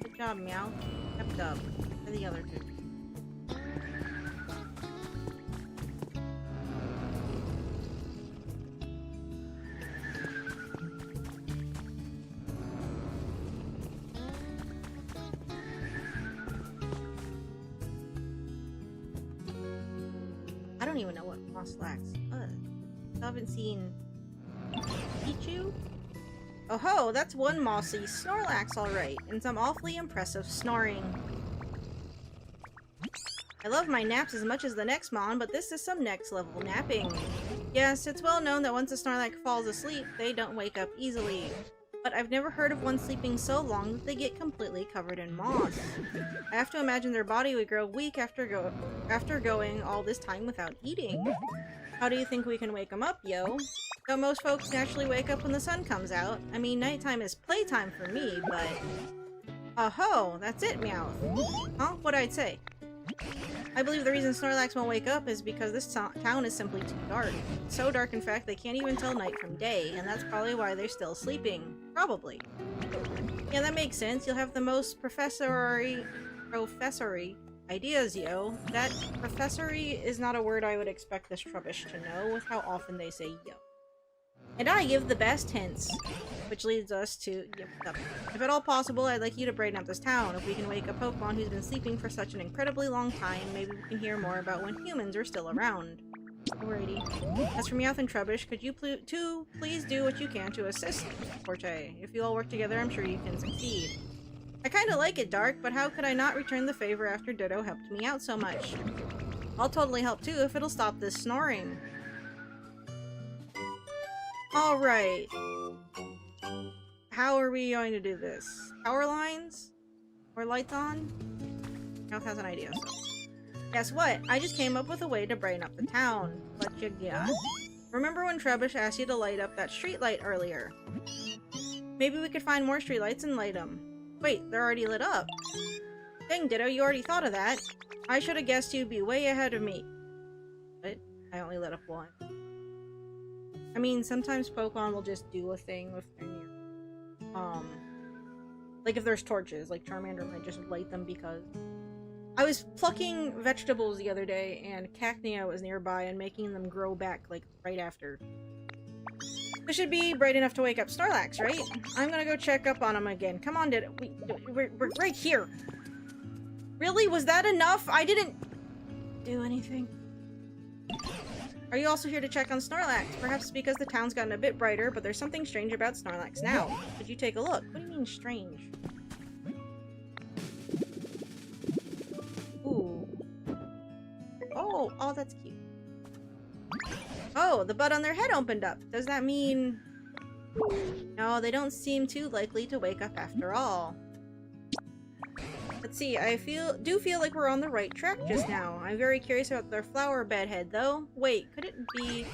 Good job, Meow. Kept up for the other two. I don't even know what Mosslax was. I haven't seen Pichu? Oh ho, that's one mossy Snorlax alright, and some awfully impressive snoring. I love my naps as much as the next Mon, but this is some next level napping. Yes, it's well known that once a Snorlax falls asleep, they don't wake up easily. But I've never heard of one sleeping so long that they get completely covered in moss. I have to imagine their body would grow weak after going all this time without eating. How do you think we can wake them up, yo? Though most folks naturally wake up when the sun comes out. I mean, nighttime is playtime for me, but... Oh-ho! That's it, Meowth. Huh? What'd I say? I believe the reason Snorlax won't wake up is because this town is simply too dark. It's so dark, in fact, they can't even tell night from day, and that's probably why they're still sleeping. Probably. Yeah, that makes sense. You'll have the most professory ideas, yo. That professory is not a word I would expect this Trubbish to know with how often they say yo. And I give the best hints, which leads us to if at all possible, I'd like you to brighten up this town. If we can wake a Pokemon who's been sleeping for such an incredibly long time, maybe we can hear more about when humans are still around. Alrighty. As for Meowth and Trubbish, could you please do what you can to assist Forte? If you all work together, I'm sure you can succeed. I kinda like it, Dark, but how could I not return the favor after Ditto helped me out so much? I'll totally help too if it'll stop this snoring. Alright. How are we going to do this? Power lines? Or lights on? Meowth has an idea, so. Guess what? I just came up with a way to brighten up the town. What you got? Remember when Trubbish asked you to light up that street light earlier? Maybe we could find more street lights and light them. Wait, they're already lit up. Dang, Ditto, you already thought of that. I should have guessed you'd be way ahead of me. But I only lit up one. I mean, sometimes Pokemon will just do a thing with their near. Like if there's torches, like Charmander might just light them because. I was plucking vegetables the other day, and Cacnea was nearby and making them grow back, like, right after. This should be bright enough to wake up Snorlax, right? I'm gonna go check up on him again. Come on, we're right here. Really? Was that enough? I didn't do anything. Are you also here to check on Snorlax? Perhaps because the town's gotten a bit brighter, but there's something strange about Snorlax now. Could you take a look? What do you mean strange? Ooh. Oh, that's cute. Oh, the bud on their head opened up. Does that mean... No, they don't seem too likely to wake up after all. Let's see, I do feel like we're on the right track just now. I'm very curious about their flower bed head, though. Wait, could it be...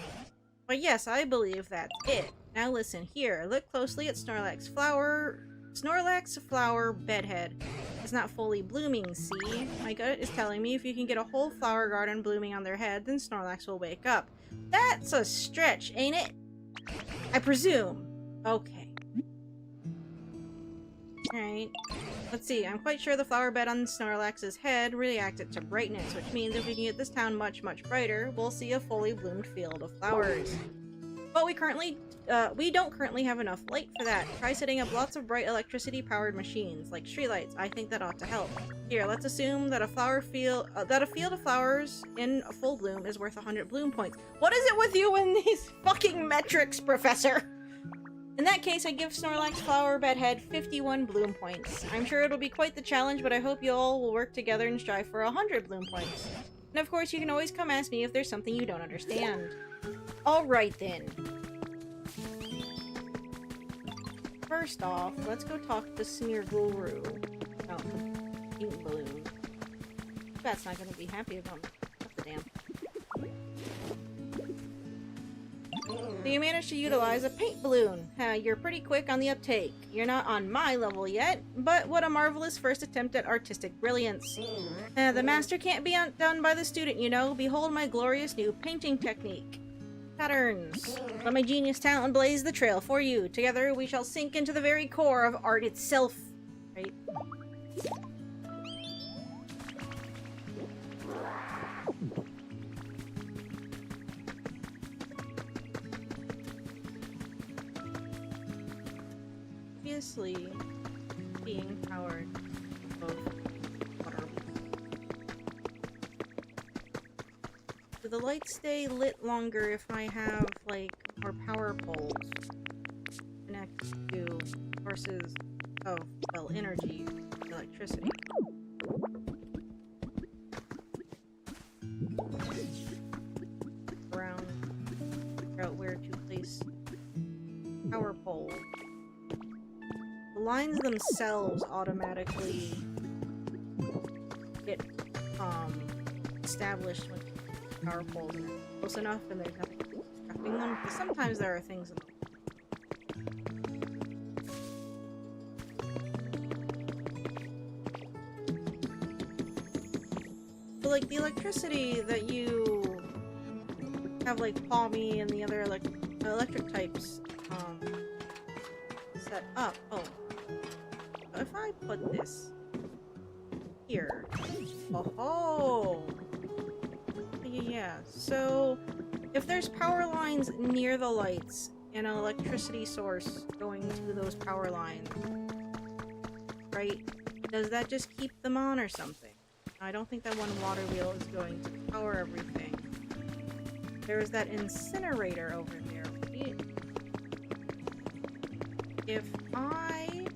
Well, yes, I believe that's it. Now listen, here, look closely at Snorlax's flower bedhead. It's not fully blooming, see? My gut is telling me if you can get a whole flower garden blooming on their head, then Snorlax will wake up. That's a stretch, ain't it? I presume. Okay. Alright. Let's see, I'm quite sure the flower bed on Snorlax's head reacted to brightness, which means if we can get this town much, much brighter, we'll see a fully bloomed field of flowers. But we don't currently have enough light for that. Try setting up lots of bright electricity-powered machines, like streetlights. I think that ought to help. Here, let's assume that a field of flowers in a full bloom is worth 100 bloom points. What is it with you and these fucking metrics, Professor? In that case, I give Snorlax flower bedhead 51 bloom points. I'm sure it'll be quite the challenge, but I hope you all will work together and strive for 100 bloom points. And of course, you can always come ask me if there's something you don't understand. Alright then. First off, let's go talk to Smearguru about the pink balloon. That's not gonna be happy about me. What the damn. So you managed to utilize a paint balloon. You're pretty quick on the uptake. You're not on my level yet, but what a marvelous first attempt at artistic brilliance. The master can't be outdone by the student, you know. Behold my glorious new painting technique. Patterns. Let my genius talent blaze the trail for you. Together we shall sink into the very core of art itself. Right? Obviously, being powered both water. Do the lights stay lit longer if I have, like, more power poles connected to sources of, well, energy, electricity? Around, figure out where to place power poles. The lines themselves automatically get established when power poles are close enough and there's nothing obstructing them, because sometimes there are things in the like the electricity that you have like Palmy and the other electric types set up. Oh. If I put this here. Oh. Yeah. So if there's power lines near the lights and an electricity source going to those power lines, right? Does that just keep them on or something? I don't think that one water wheel is going to power everything. There's that incinerator over there, right? If I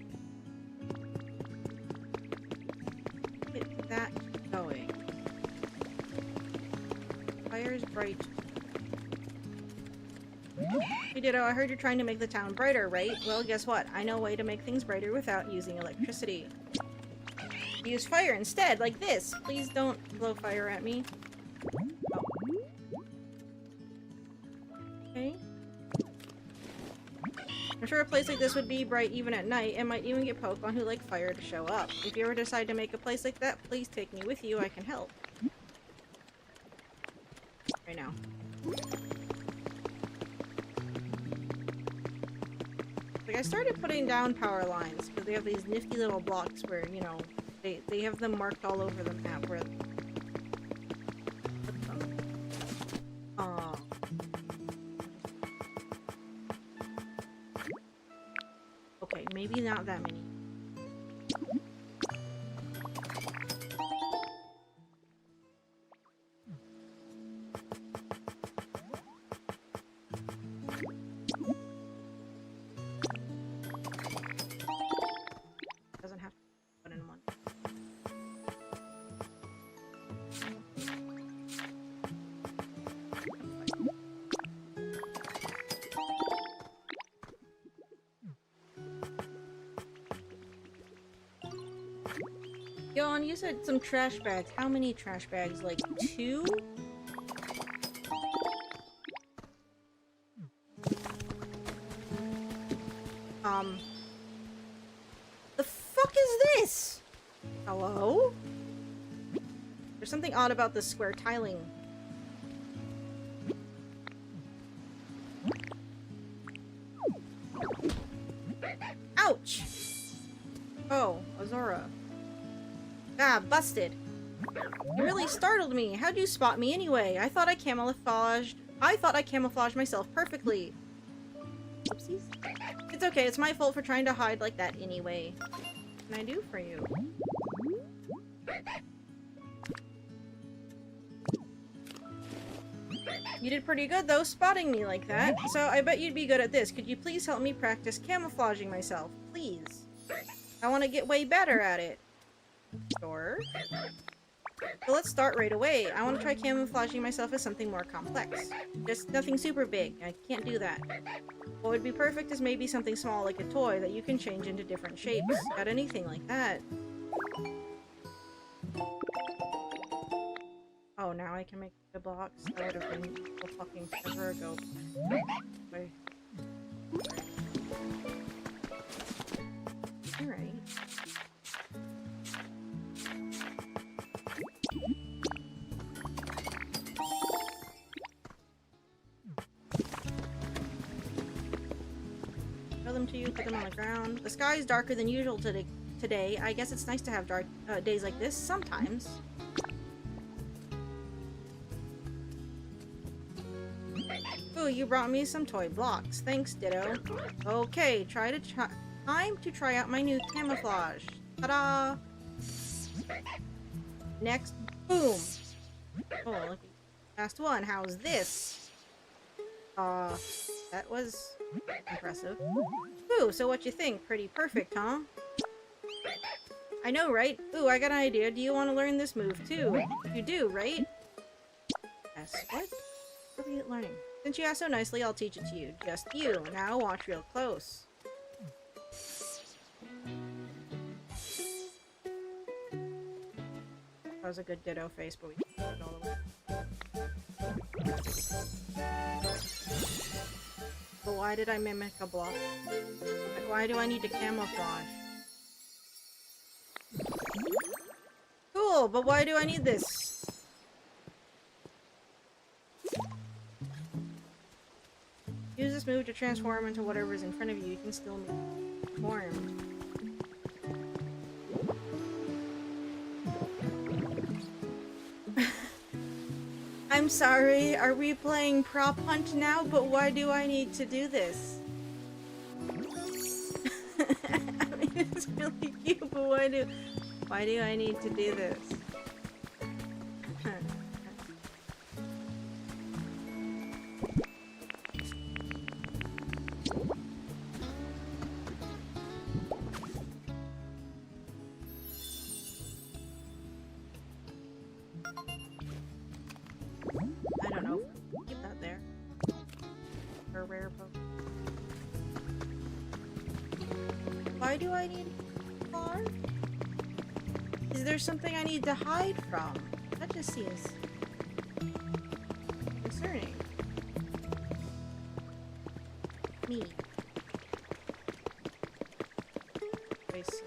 get that going, fire's bright. Hey Ditto, I heard you're trying to make the town brighter, right? Well, guess what? I know a way to make things brighter without using electricity. Use fire instead, like this. Please don't blow fire at me. Oh. Okay. I'm sure a place like this would be bright even at night, and might even get Pokemon who like fire to show up. If you ever decide to make a place like that, please take me with you. I can help. Right now. Like, I started putting down power lines because they have these nifty little blocks where, you know, they have them marked all over the map where okay, maybe not that many. Doesn't have to put in one. Yon, you said some trash bags. How many trash bags? Like 2? The fuck is this? Hello? There's something odd about this square tiling. Ouch! Oh, Azora. Ah, busted. You really startled me. How'd you spot me anyway? I thought I camouflaged myself perfectly. Oopsies. It's okay, it's my fault for trying to hide like that anyway. What can I do for you? You did pretty good though, spotting me like that. So I bet you'd be good at this. Could you please help me practice camouflaging myself? Please. I want to get way better at it. Sure. So let's start right away. I want to try camouflaging myself as something more complex. Just nothing super big. I can't do that. What would be perfect is maybe something small like a toy that you can change into different shapes. Got anything like that? Oh, now I can make the blocks? That would have been a fucking forever ago. Wait. Alright. Throw them to you, put them on the ground. The sky is darker than usual today. I guess it's nice to have dark days like this sometimes. Ooh, you brought me some toy blocks. Thanks, Ditto. Okay, time to try out my new camouflage. Ta-da! Next, boom! Oh, look. Last one, how's this? That was impressive. Ooh, so what you think? Pretty perfect, huh? I know, right? Ooh, I got an idea. Do you want to learn this move, too? You do, right? Yes, what? What are we learning? Since you asked so nicely, I'll teach it to you. Just you. Now watch real close. That was a good Ditto face, but we can put it all the way. But why did I mimic a block? Why do I need to camouflage? Cool, but why do I need this? Use this move to transform into whatever's in front of you. You can still be formed. I'm sorry, are we playing prop hunt now? But why do I need to do this? I mean, it's really cute, but why do I need to do this? I don't know. Keep that there. For a rare Pokemon. Why do I need a car? Is there something I need to hide from? That just seems concerning. Me. I see.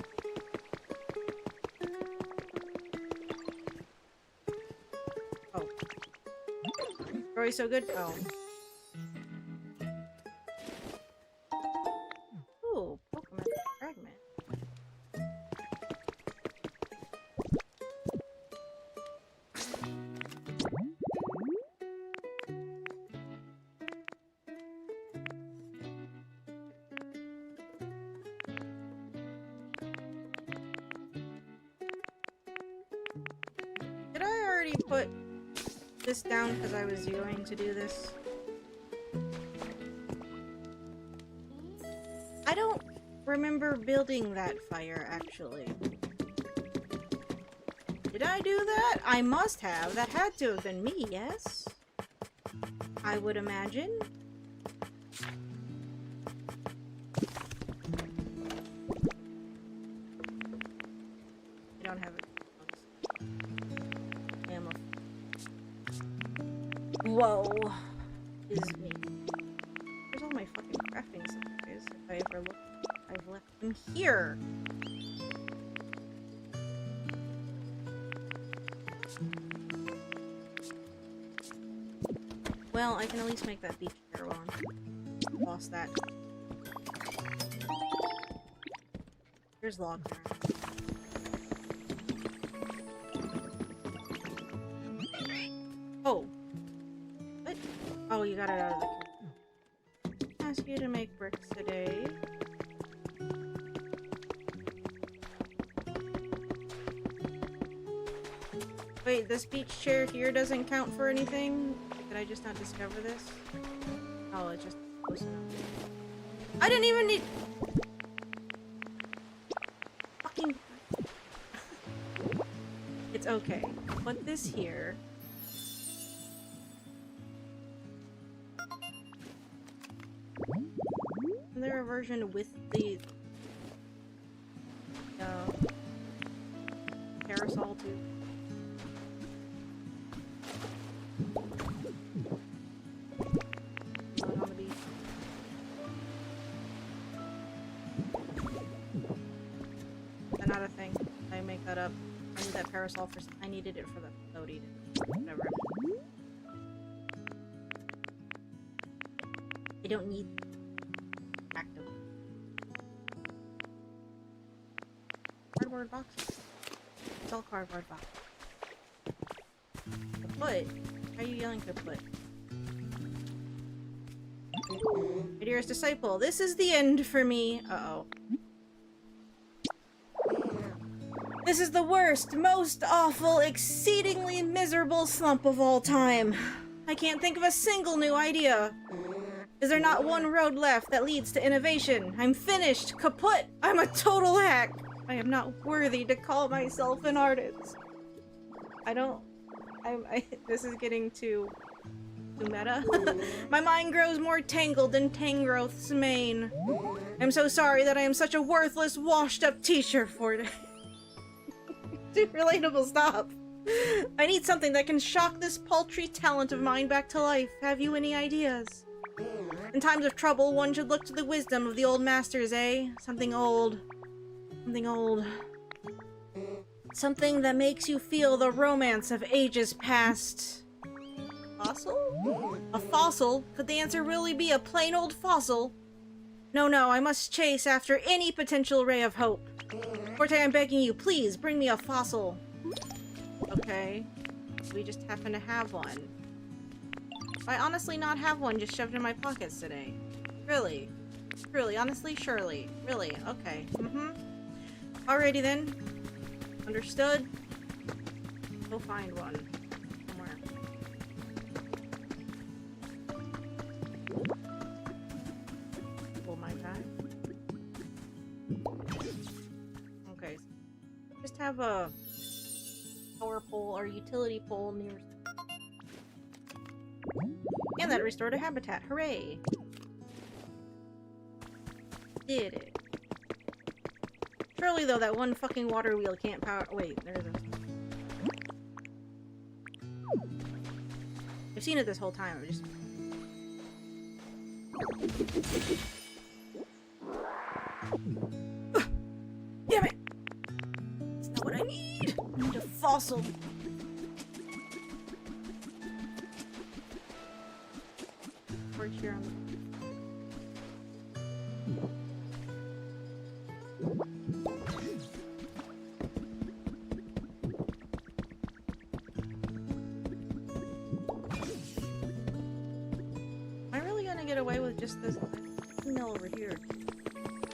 Oh. Rory's so good? Oh. Ooh, Pokemon fragment. Did I already put this down because I was going to do this? I don't remember building that fire, actually. Did I do that? I must have. That had to have been me, yes? I would imagine. I don't have it. Ammo. Whoa. Is me. Where's all my fucking crafting supplies? If I ever look, I've left them here. Well, I can at least make that beach chair on. Lost that. There's log ground. Oh. What? Oh, you got it out of the cave. Ask you to make bricks today. Wait, this beach chair here doesn't count for anything? Did I just not discover this? Oh, it's just close enough. I didn't even need... Fucking... It's okay. Put this here. Is there a version with the... parasol too? On the beach. That's not a thing. I make that up. I need that parasol for... I needed it for the floaty. Whatever. I don't need... active. Cardboard boxes. It's all cardboard boxes. Kaput? How are you yelling kaput? My dearest disciple, this is the end for me. Uh-oh. This is the worst, most awful, exceedingly miserable slump of all time. I can't think of a single new idea. Is there not one road left that leads to innovation? I'm finished, kaput! I'm a total hack! I am not worthy to call myself an artist. This is getting too meta. My mind grows more tangled than Tangrowth's mane. I'm so sorry that I am such a worthless, washed-up teacher for it. Too relatable, stop. I need something that can shock this paltry talent of mine back to life. Have you any ideas? In times of trouble, one should look to the wisdom of the old masters, eh? Something old. Something old. Something that makes you feel the romance of ages past. Fossil? A fossil? Could the answer really be a plain old fossil? No, no, I must chase after any potential ray of hope. Forte, I'm begging you, please, bring me a fossil. Okay. We just happen to have one. I honestly not have one just shoved in my pockets today. Really? Truly, honestly, surely. Really? Okay. Alrighty then. Understood. Go find one. Somewhere. Oh my god. Okay. Just have a power pole or utility pole near. And that restored a habitat. Hooray! Did it. Surely, though, that one fucking water wheel can't power- wait, there's a- I've seen it this whole time, I just- Damn it! That's not what I need! I need a fossil! Right here on the- get away with just this mill over here.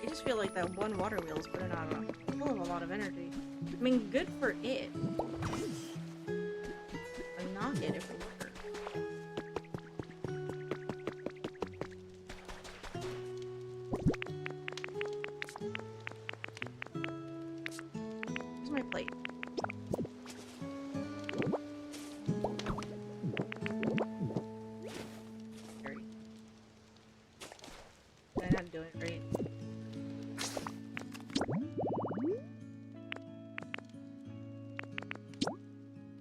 I just feel like that one water wheel is putting out a hell of a lot of energy. I mean, good for it. But not it if it were. Where's my plate? I'm not doing it right.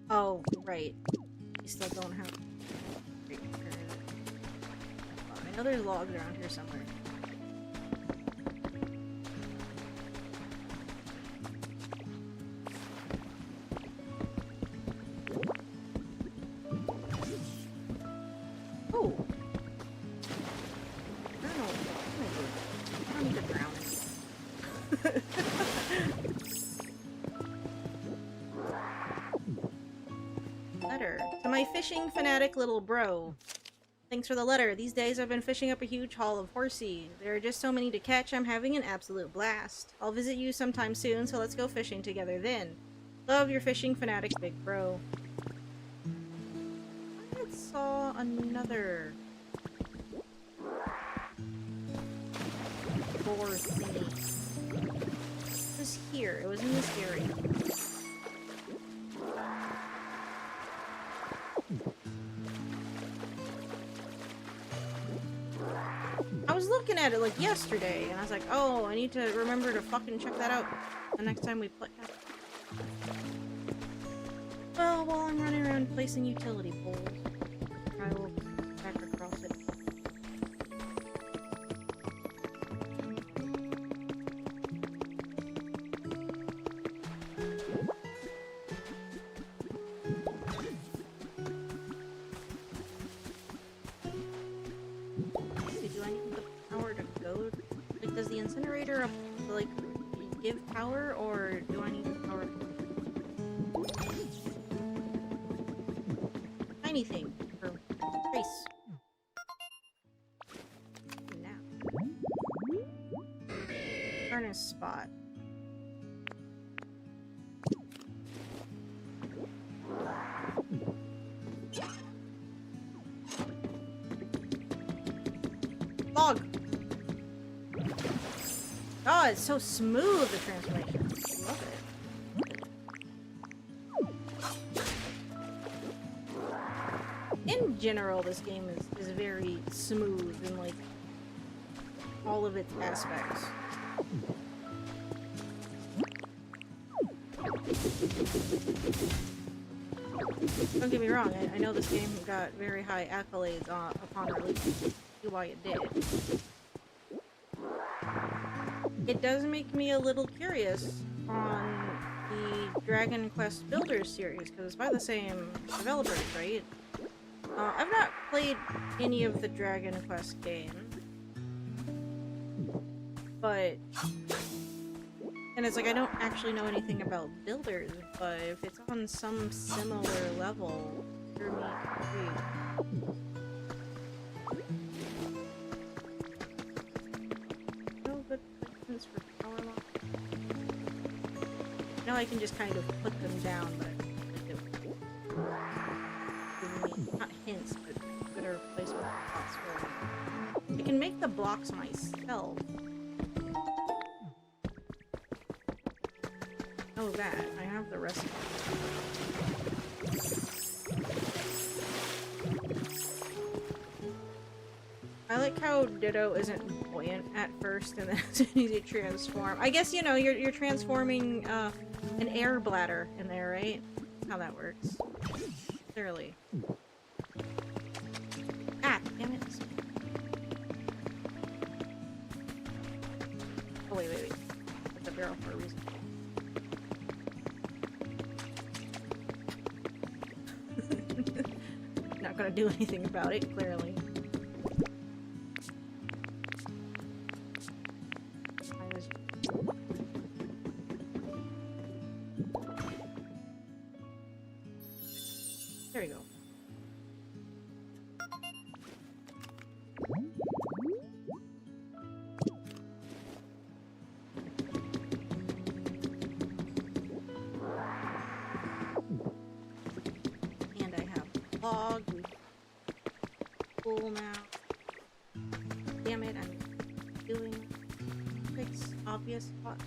Oh, right. You still don't have. I know there's logs around here somewhere. Oh! I don't know what am I doing? I don't need to drown it. Letter. To my fishing fanatic little bro. Thanks for the letter. These days I've been fishing up a huge haul of horsey. There are just so many to catch, I'm having an absolute blast. I'll visit you sometime soon, so let's go fishing together then. Love your fishing fanatic big bro. I saw another boar thingy. It was here. It was in this area. I was looking at it like yesterday, and I was like, oh, I need to remember to fucking check that out the next time we play. Well, while I'm running around placing utility poles, I will back across it. Do I need the power to go? Like, does the incinerator, like, give power, or do I need the power to... anything for trace. Now. Furnace spot. Log! Oh, it's so smooth, the transformation. I love it. In general, this game is very smooth in, like, all of its aspects. Don't get me wrong, I know this game got very high accolades upon release. See why it did. It does make me a little curious on the Dragon Quest Builders series, because it's by the same developers, right? I've not played any of the Dragon Quest games, but... And it's like, I don't actually know anything about builders, but if it's on some similar level, sure me intrigued. No good placements for power lines. Now I can just kind of put them down, but not hints, but better placement blocks for them. I can make the blocks myself. Oh, that. I have the recipe. I like how Ditto isn't buoyant at first and then it's an easy transform. I guess, you know, you're transforming an air bladder in there, right? That's how that works. Clearly. Ah, damn it. Oh, wait. That's a barrel for a reason. Not gonna do anything about it, clearly. There you go. And I have a log. Cool now. Damn it, I'm doing fix obvious spot.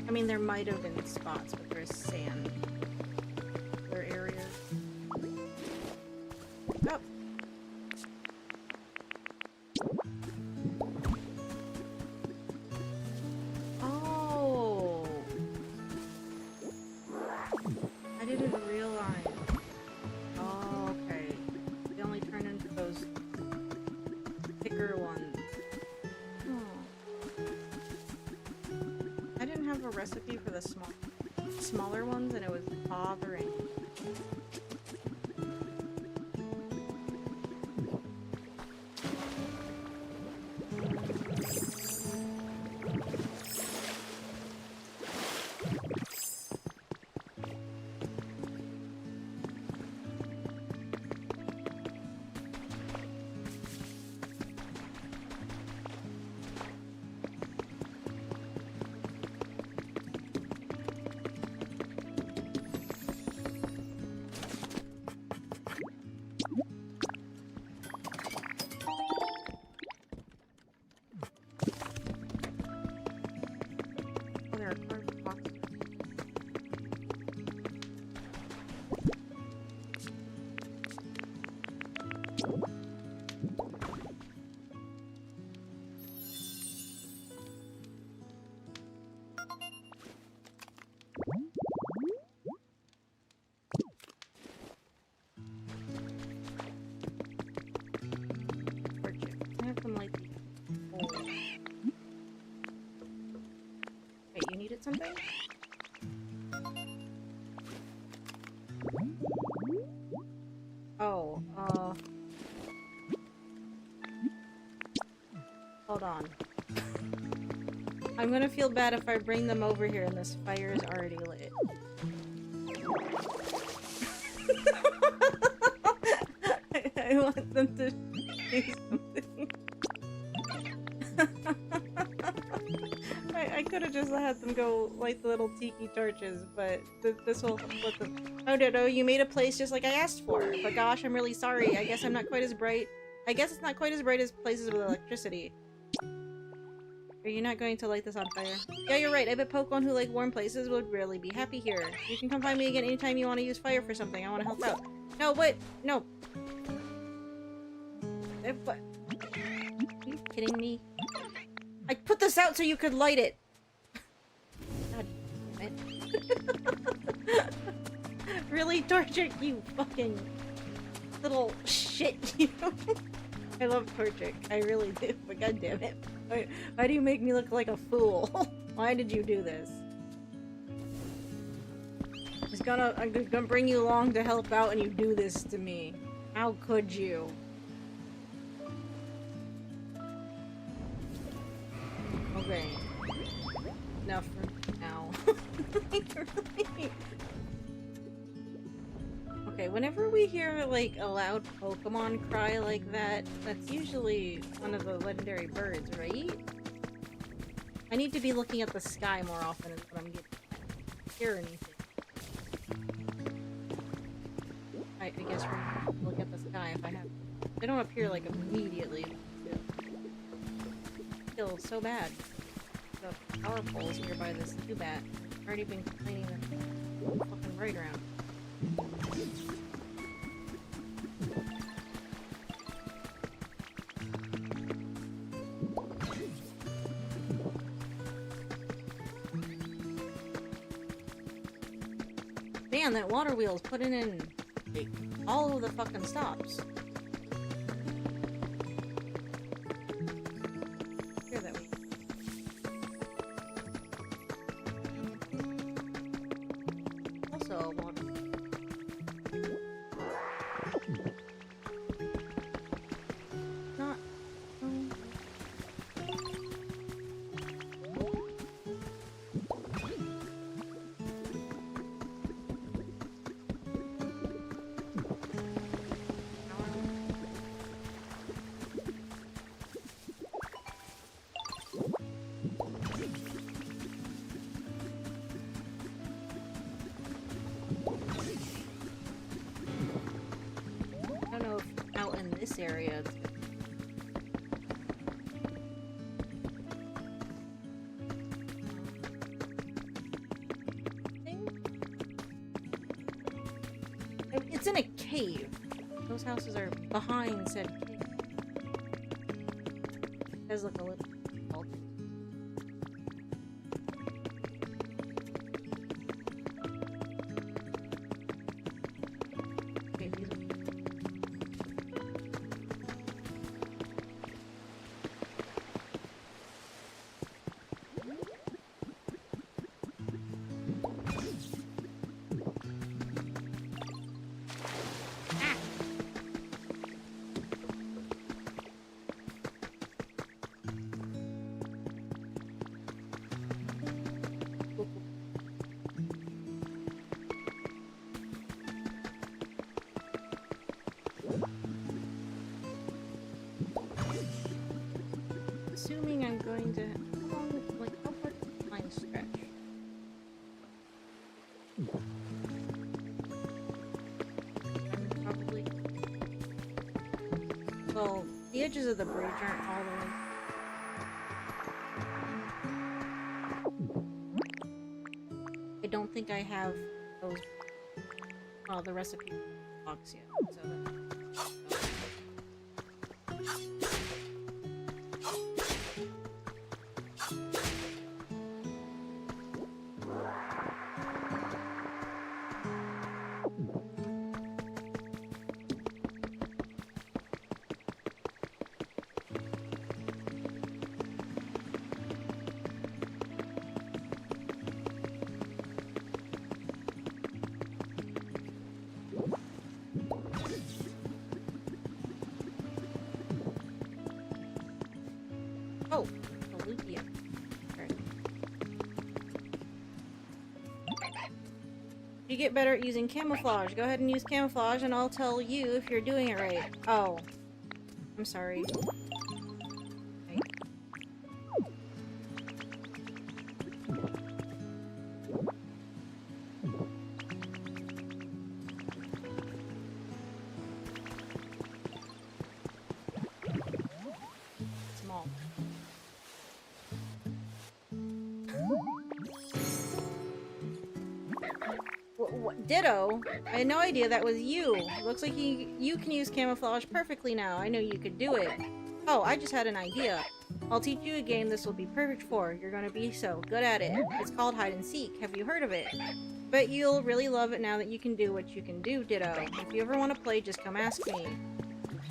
I mean, there might have been spots, but there's sand. Other areas. Oh. Oh. I didn't realize. Oh, okay. They only turn into those thicker ones. Oh. I didn't have a recipe for the smaller ones, and it was bothering. Wait, you needed something? Oh, hold on. I'm gonna feel bad if I bring them over here and this fire is already lit. I want them to say something. I could have just had them go light the little tiki torches, but this will flip them. Oh, Dodo, you made a place just like I asked for. But gosh, I'm really sorry. I guess I'm not quite as bright. I guess it's not quite as bright as places with electricity. Are you not going to light this on fire? Yeah, you're right. I bet Pokemon who like warm places would really be happy here. You can come find me again anytime you want to use fire for something. I want to help out. No, what? No. What? Are you kidding me? I put this out so you could light it. God damn it. Really, Torchic, you fucking little shit, you. I love Torchic. I really do, but god damn it. Why do you make me look like a fool? Why did you do this? I'm gonna bring you along to help out and you do this to me. How could you? Okay. Enough for now. Okay, whenever we hear, like, a loud Pokemon cry like that, that's usually one of the legendary birds, right? I need to be looking at the sky more often is what I'm getting. Hear anything. I guess we're gonna look at the sky if I have. They don't appear, like, immediately. Still so bad. The power poles nearby this Zubat. I've already been complaining the fucking right around. Man, that water wheel's putting in like, all of the fucking stops. Here that we. Also a water. Not. I don't know if out in this area it's It's in a cave. Those houses are behind said cave. It does look a little bulky. Okay, these are... Assuming I'm going to how far does the line stretch? Probably. Well, the edges of the bridge aren't all the way. I don't think I have those. The recipe box yet. So that. Oh, Pokopia. Right. You get better at using camouflage. Go ahead and use camouflage and I'll tell you if you're doing it right. Oh. I'm sorry. Okay. Small. Ditto? I had no idea that was you. Looks like you can use camouflage perfectly now. I know you could do it. Oh, I just had an idea. I'll teach you a game this will be perfect for. You're gonna be so good at it. It's called hide and seek. Have you heard of it? Bet you'll really love it now that you can do what you can do, Ditto. If you ever want to play, just come ask me.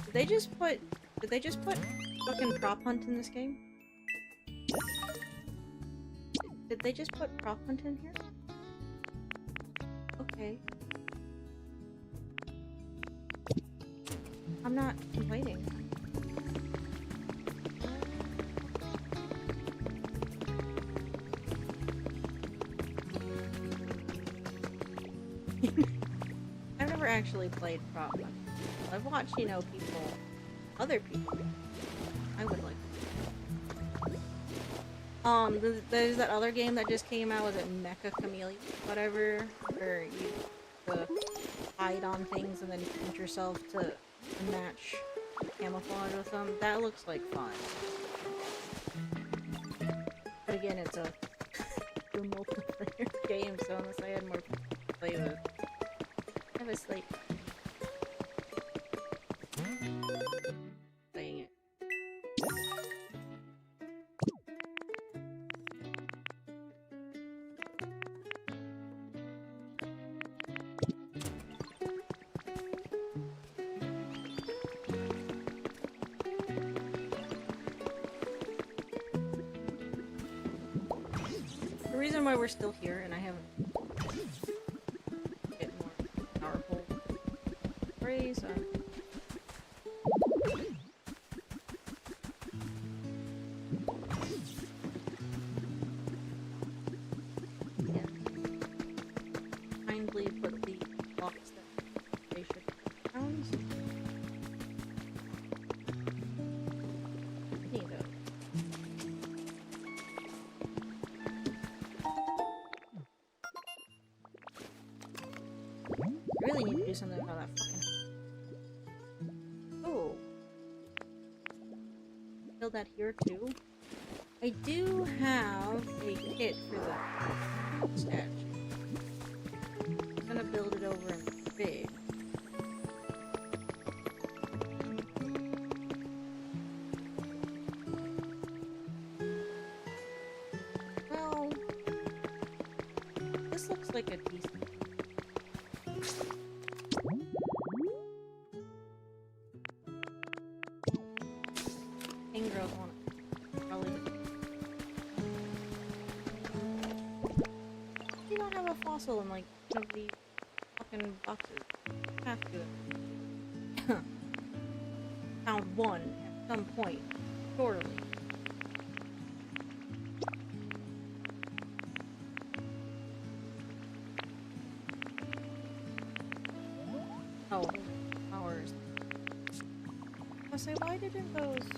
Did they just put fucking prop hunt in this game? Did they just put prop hunt in here? Okay. I'm not complaining. I've never actually played prop hunt. I've watched, you know, other people. I would like to. There's that other game that just came out, was it Mecha Chameleon? Whatever, where you hide on things and then paint yourself to match camouflage with them. That looks like fun. But again, it's a multiplayer game, so unless I had more people to play with, I have a slight playing it. The reason why we're still here, and I haven't get more powerful sprays, yeah. Kindly put the blocks that they should pounds. Neato. I really need to do something about that fucking... Oh. Build that here too. I do have a kit for the statue. I'm gonna build it over in big. Well, this looks like a decent... Girls want it. Probably. You don't have a fossil in like one of the fucking boxes. You have to. Found one at some point. Surely. Oh, flowers. I say, why didn't those...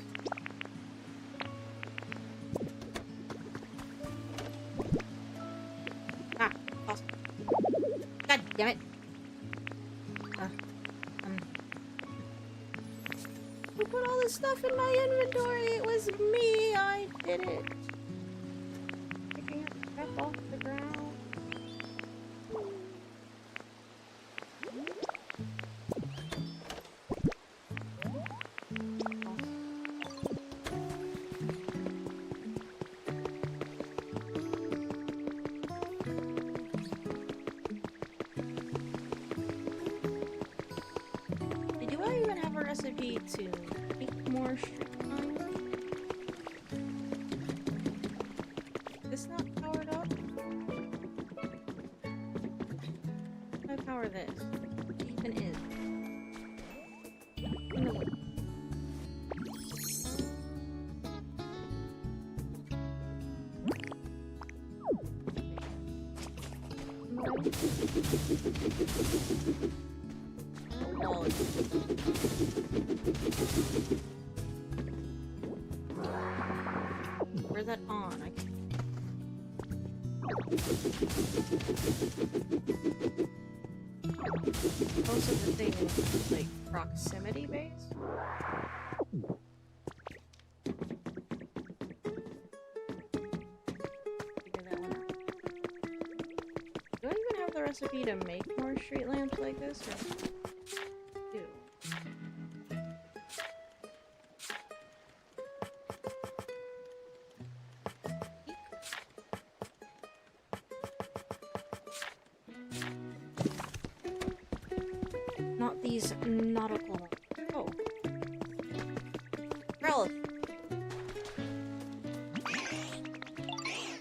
God damn it! Who put all this stuff in my inventory? It was me! I did it! Picking up stuff off the ground. Recipe to make more streamline. Is this not powered up? How do I power this? What even is? Where's that on? I can't. Most of the thing is like proximity based. Figure that one out. Do I even have the recipe to make more street lamps like this? Or do? these nautical... Oh. Relic.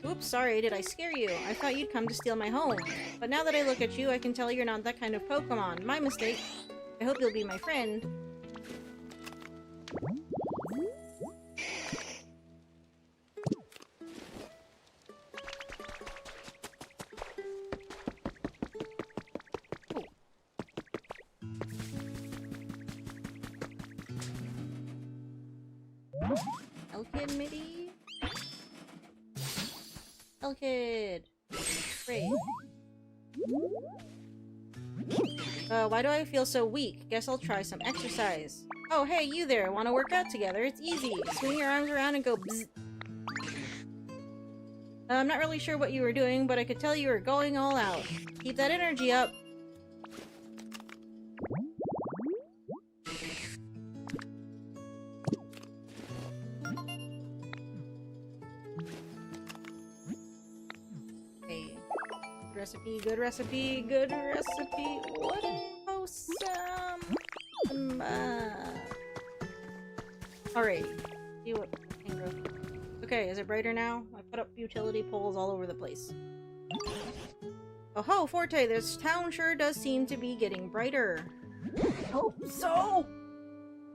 Oops, sorry, did I scare you? I thought you'd come to steal my home. But now that I look at you, I can tell you're not that kind of Pokemon. My mistake. I hope you'll be my friend. Elkid, maybe? Elkid! Great. Why do I feel so weak? Guess I'll try some exercise. Oh, hey, you there! Wanna work out together? It's easy. Swing your arms around and go bzz. I'm not really sure what you were doing, but I could tell you were going all out. Keep that energy up. Recipe, good recipe, good recipe. What wholesome? Alrighty. See what can grow. Okay, is it brighter now? I put up utility poles all over the place. Oh ho, Forte, this town sure does seem to be getting brighter. Hope so!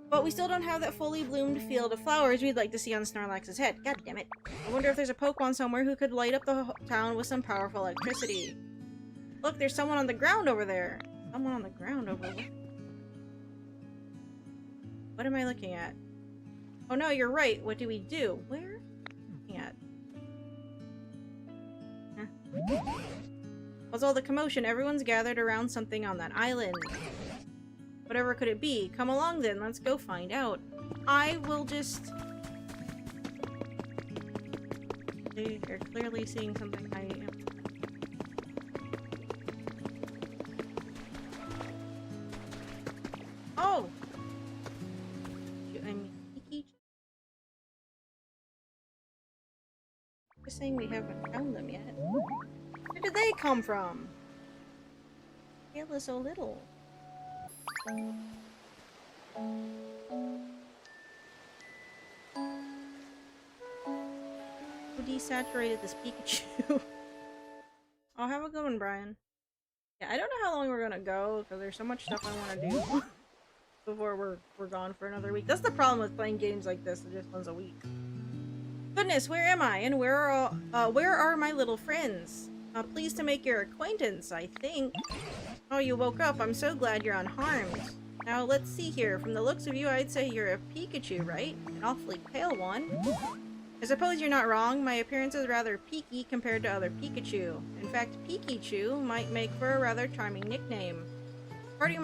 But we still don't have that fully bloomed field of flowers we'd like to see on Snorlax's head. God damn it. I wonder if there's a Pokemon somewhere who could light up the town with some powerful electricity. Look, there's someone on the ground over there. Someone on the ground over there. What am I looking at? Oh no, you're right. What do we do? Where? Looking at? Huh? What's all the commotion? Everyone's gathered around something on that island. Whatever could it be? Come along then, let's go find out. I will just... They're clearly seeing something I am. Oh! I mean, just saying we haven't found them yet. Where did they come from? Scale is so little. Who desaturated this Pikachu? I'll have a good one, Brian. Yeah, I don't know how long we're gonna go because there's so much stuff I want to do before we're gone for another week. That's the problem with playing games like this, just once a week. Goodness, where am I? And where are my little friends? Pleased to make your acquaintance, I think. Oh, you woke up. I'm so glad you're unharmed. Now, let's see here. From the looks of you, I'd say you're a Pikachu, right? An awfully pale one. I suppose you're not wrong. My appearance is rather peaky compared to other Pikachu. In fact, Pikachu might make for a rather charming nickname. Pardon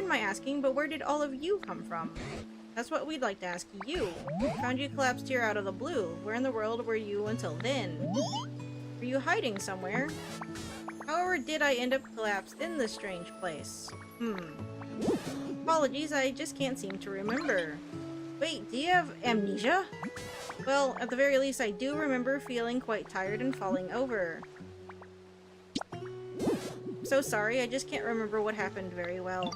my asking, but where did all of you come from? That's what we'd like to ask you. We found you collapsed here out of the blue. Where in the world were you until then? Were you hiding somewhere? However did I end up collapsed in this strange place? Apologies, I just can't seem to remember. Wait, do you have amnesia? Well, at the very least, I do remember feeling quite tired and falling over. So sorry, I just can't remember what happened very well.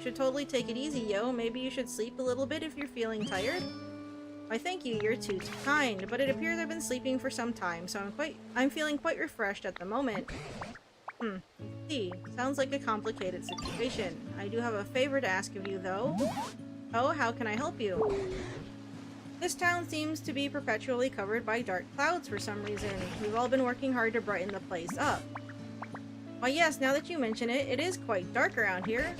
Should totally take it easy, yo. Maybe you should sleep a little bit if you're feeling tired? Why, thank you, you're too kind, but it appears I've been sleeping for some time, so I'm feeling quite refreshed at the moment. See, sounds like a complicated situation. I do have a favor to ask of you, though. Oh, how can I help you? This town seems to be perpetually covered by dark clouds for some reason. We've all been working hard to brighten the place up. Why yes, now that you mention it, it is quite dark around here.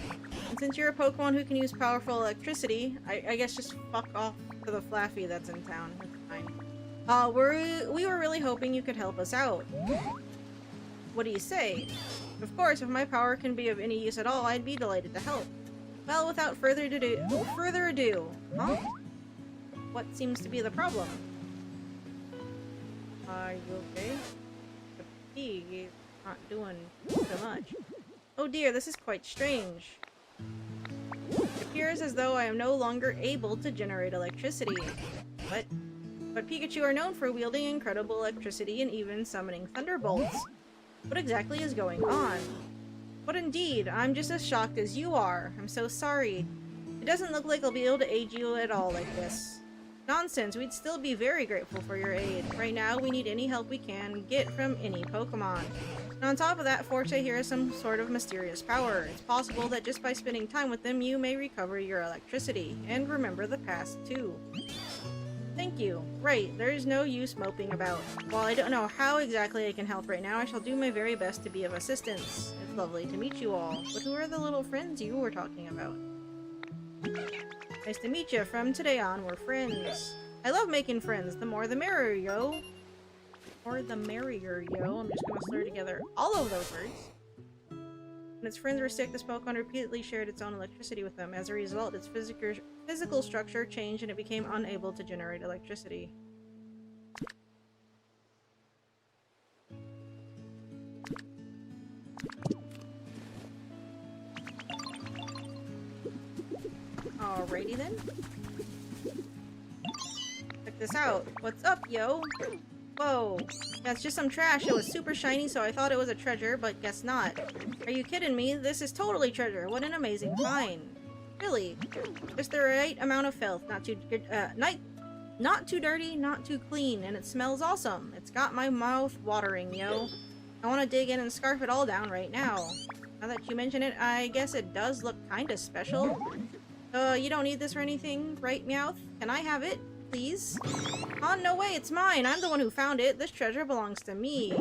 And since you're a Pokemon who can use powerful electricity, I guess just fuck off to the Flaffy that's in town. That's fine. We were really hoping you could help us out. What do you say? Of course, if my power can be of any use at all, I'd be delighted to help. Well, without further ado, huh? What seems to be the problem? Are you okay? The pig is not doing so much. Oh dear, this is quite strange. It appears as though I am no longer able to generate electricity. But Pikachu are known for wielding incredible electricity and even summoning thunderbolts. What exactly is going on? But indeed, I'm just as shocked as you are. I'm so sorry. It doesn't look like I'll be able to aid you at all like this. Nonsense, we'd still be very grateful for your aid. Right now, we need any help we can get from any Pokemon. And on top of that, Forte here has some sort of mysterious power. It's possible that just by spending time with them, you may recover your electricity. And remember the past, too. Thank you. Right, there is no use moping about. While I don't know how exactly I can help right now, I shall do my very best to be of assistance. It's lovely to meet you all. But who are the little friends you were talking about? Nice to meet you. From today on, we're friends. I love making friends. The more the merrier, yo. Or the merrier, yo. I'm just gonna slur together all of those words. When its friends were sick, this Pokemon repeatedly shared its own electricity with them. As a result, its physical structure changed and it became unable to generate electricity. Alrighty then. Check this out. What's up, yo? Whoa. Yeah, it's just some trash. It was super shiny, so I thought it was a treasure, but guess not. Are you kidding me? This is totally treasure. What an amazing find. Really. Just the right amount of filth. Not too dirty, not too clean, and it smells awesome. It's got my mouth watering, yo. I want to dig in and scarf it all down right now. Now that you mention it, I guess it does look kinda special. You don't need this or anything, right, Meowth? Can I have it, please? Aw, no way, it's mine! I'm the one who found it! This treasure belongs to me!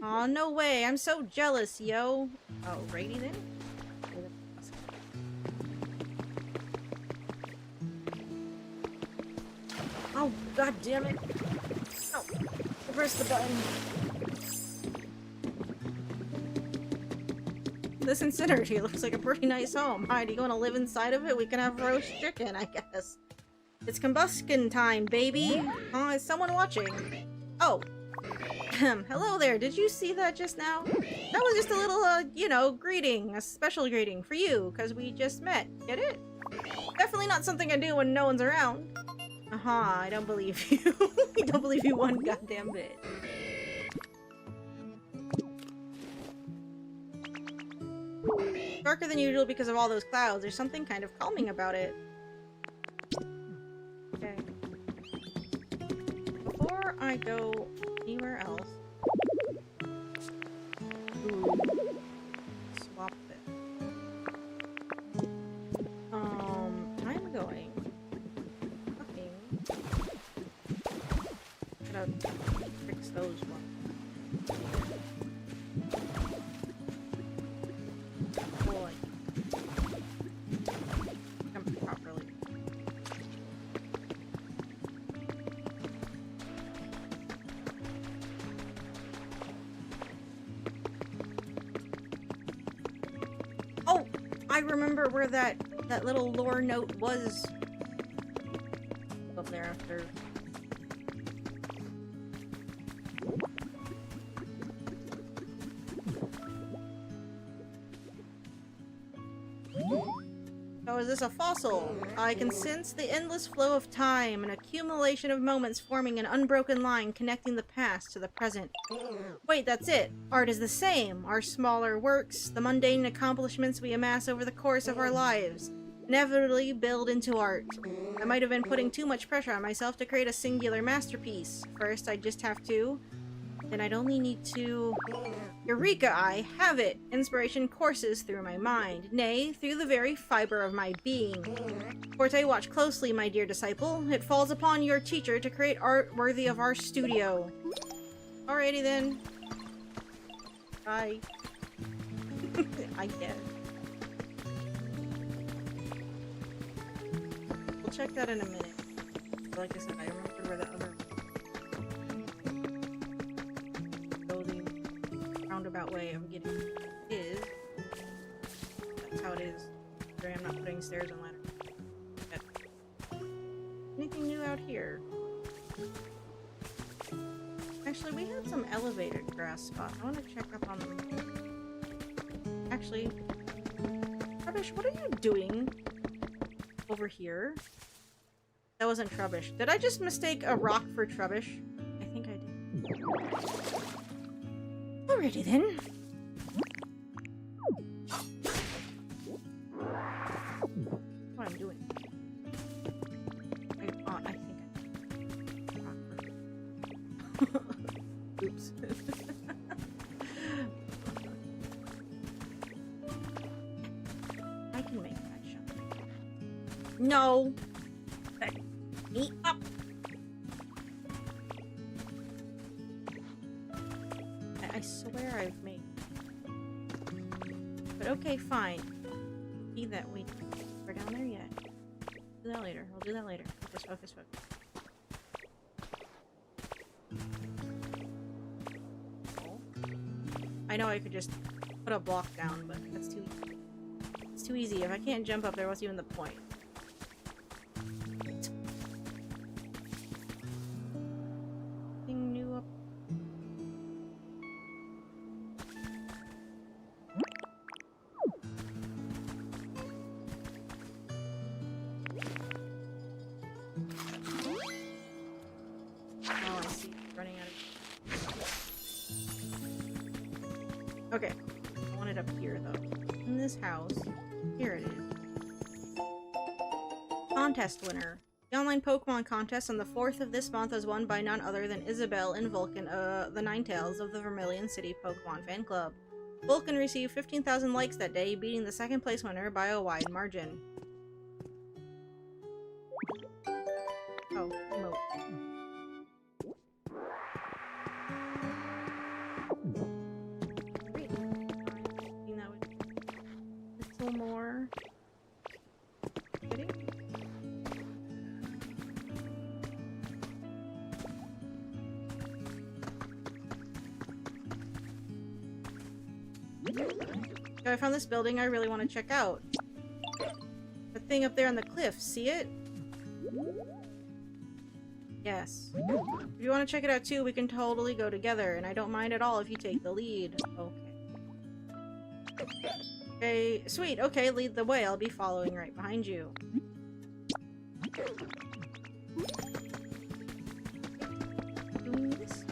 Aw, no way, I'm so jealous, yo! Alrighty then. Oh, god damn it! Oh, I pressed the button. This incinerator looks like a pretty nice home. Alright, you gonna live inside of it? We can have roast chicken, I guess. It's combustion time, baby! Is someone watching? Oh. Hello there, did you see that just now? That was just a little, you know, greeting. A special greeting for you, because we just met. Get it? Definitely not something I do when no one's around. I don't believe you. I don't believe you one goddamn bit. Darker than usual because of all those clouds. There's something kind of calming about it. Okay. Before I go anywhere else... Ooh. Swap it. I'm going... Gotta fix those ones. Boy. Jump properly. Oh! I remember where that little lore note was. Up there after. Oh, is this a fossil? I can sense the endless flow of time, an accumulation of moments forming an unbroken line connecting the past to the present. Wait, that's it. Art is the same. Our smaller works, the mundane accomplishments we amass over the course of our lives, inevitably build into art. I might have been putting too much pressure on myself to create a singular masterpiece. First, I just have to... Then I'd only need to... Eureka! I have it! Inspiration courses through my mind, nay, through the very fiber of my being. Forte, watch closely, my dear disciple. It falls upon your teacher to create art worthy of our studio. Alrighty then. Bye. I guess. We'll check that in a minute. Like I said, I remember where the other... roundabout way of getting is. That's how it is. Sorry, I'm not putting stairs and ladders. But anything new out here? Actually, we had some elevated grass spots. I want to check up on them. Actually, Trubbish, what are you doing over here? That wasn't Trubbish. Did I just mistake a rock for Trubbish? I think I did. Alrighty then. Oops. I can make that shot. No! Back me up! I swear I've made... But okay, fine. See that we're down there yet. Do that later. We'll do that later. Focus, focus, focus. I know I could just put a block down, but that's too easy. It's too easy. If I can't jump up there, what's even the point? Anything new up? Oh, I see. Running out of... Okay. I want it up here, though. In this house. Here it is. Contest winner. The online Pokemon contest on the 4th of this month was won by none other than Isabelle and Vulcan, the Ninetales of the Vermilion City Pokemon Fan Club. Vulcan received 15,000 likes that day, beating the second place winner by a wide margin. Oh, emote. Great. I think that would a little more. Kidding? So I found this building I really want to check out. The thing up there on the cliff, see it? Yes. If you want to check it out too, we can totally go together, and I don't mind at all if you take the lead. Okay. Okay, sweet. Okay, lead the way. I'll be following right behind you. Doing this?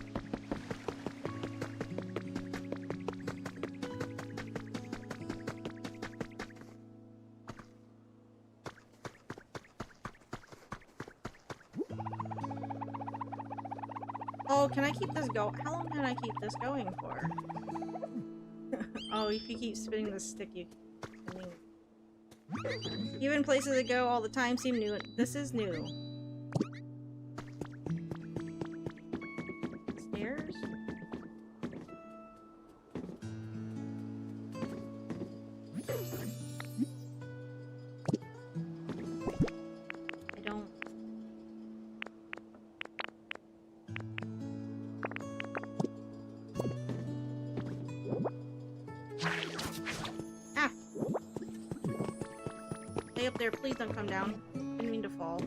Oh, can I keep this going? How long can I keep this going for? Oh, if you keep spinning the stick, you keep spinning. Even places that go all the time seem new. This is new. Stairs? I don't... Ah! Stay up there, please don't come down. Didn't mean to fall.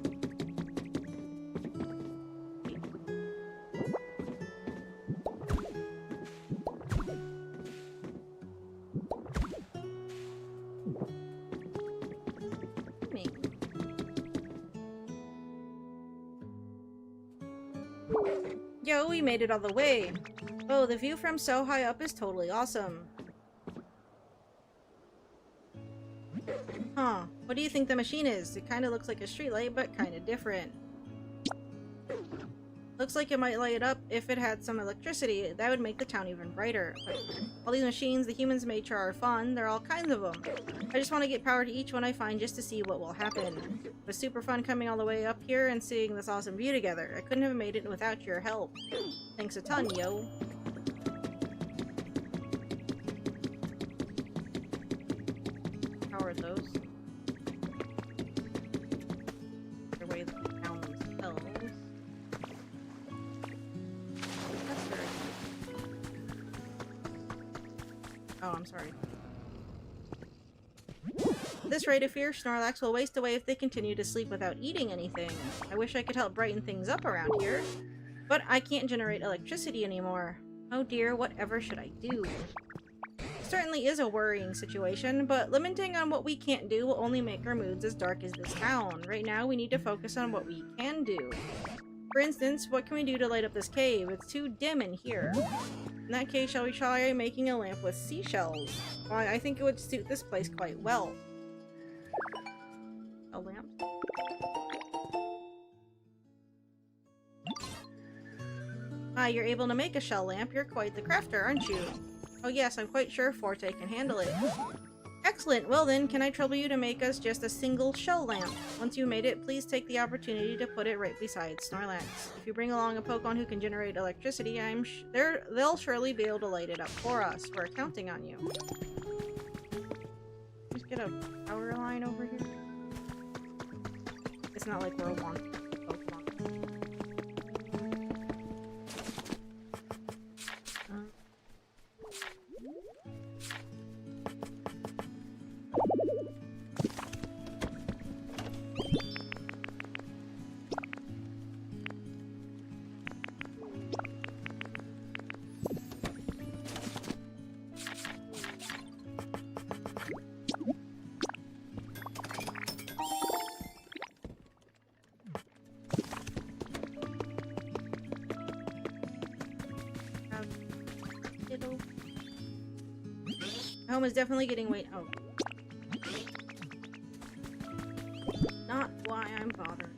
Me. Yo, we made it all the way. Oh, the view from so high up is totally awesome. Huh. What do you think the machine is? It kind of looks like a streetlight, but kind of different. Looks like it might light up if it had some electricity. That would make the town even brighter. But all these machines the humans made sure are fun. There are all kinds of them. I just want to get power to each one I find just to see what will happen. It was super fun coming all the way up here and seeing this awesome view together. I couldn't have made it without your help. Thanks a ton, yo. Power those. Their way down themselves. That's very Oh, I'm sorry. At this rate of fear, Snorlax will waste away if they continue to sleep without eating anything. I wish I could help brighten things up around here, but I can't generate electricity anymore. Oh dear, whatever should I do? Certainly is a worrying situation, but limiting on what we can't do will only make our moods as dark as this town. Right now, we need to focus on what we can do. For instance, what can we do to light up this cave? It's too dim in here. In that case, shall we try making a lamp with seashells? Why, I think it would suit this place quite well. A lamp? Ah, you're able to make a shell lamp. You're quite the crafter, aren't you? Oh yes, I'm quite sure Forte can handle it. Excellent. Well then, can I trouble you to make us just a single shell lamp? Once you made it, please take the opportunity to put it right beside Snorlax. If you bring along a Pokemon who can generate electricity, they'll surely be able to light it up for us. We're counting on you. Just get a power line over here. It's not like we're one Pokemon. Home is definitely getting weight. Oh. Not why I'm bothered.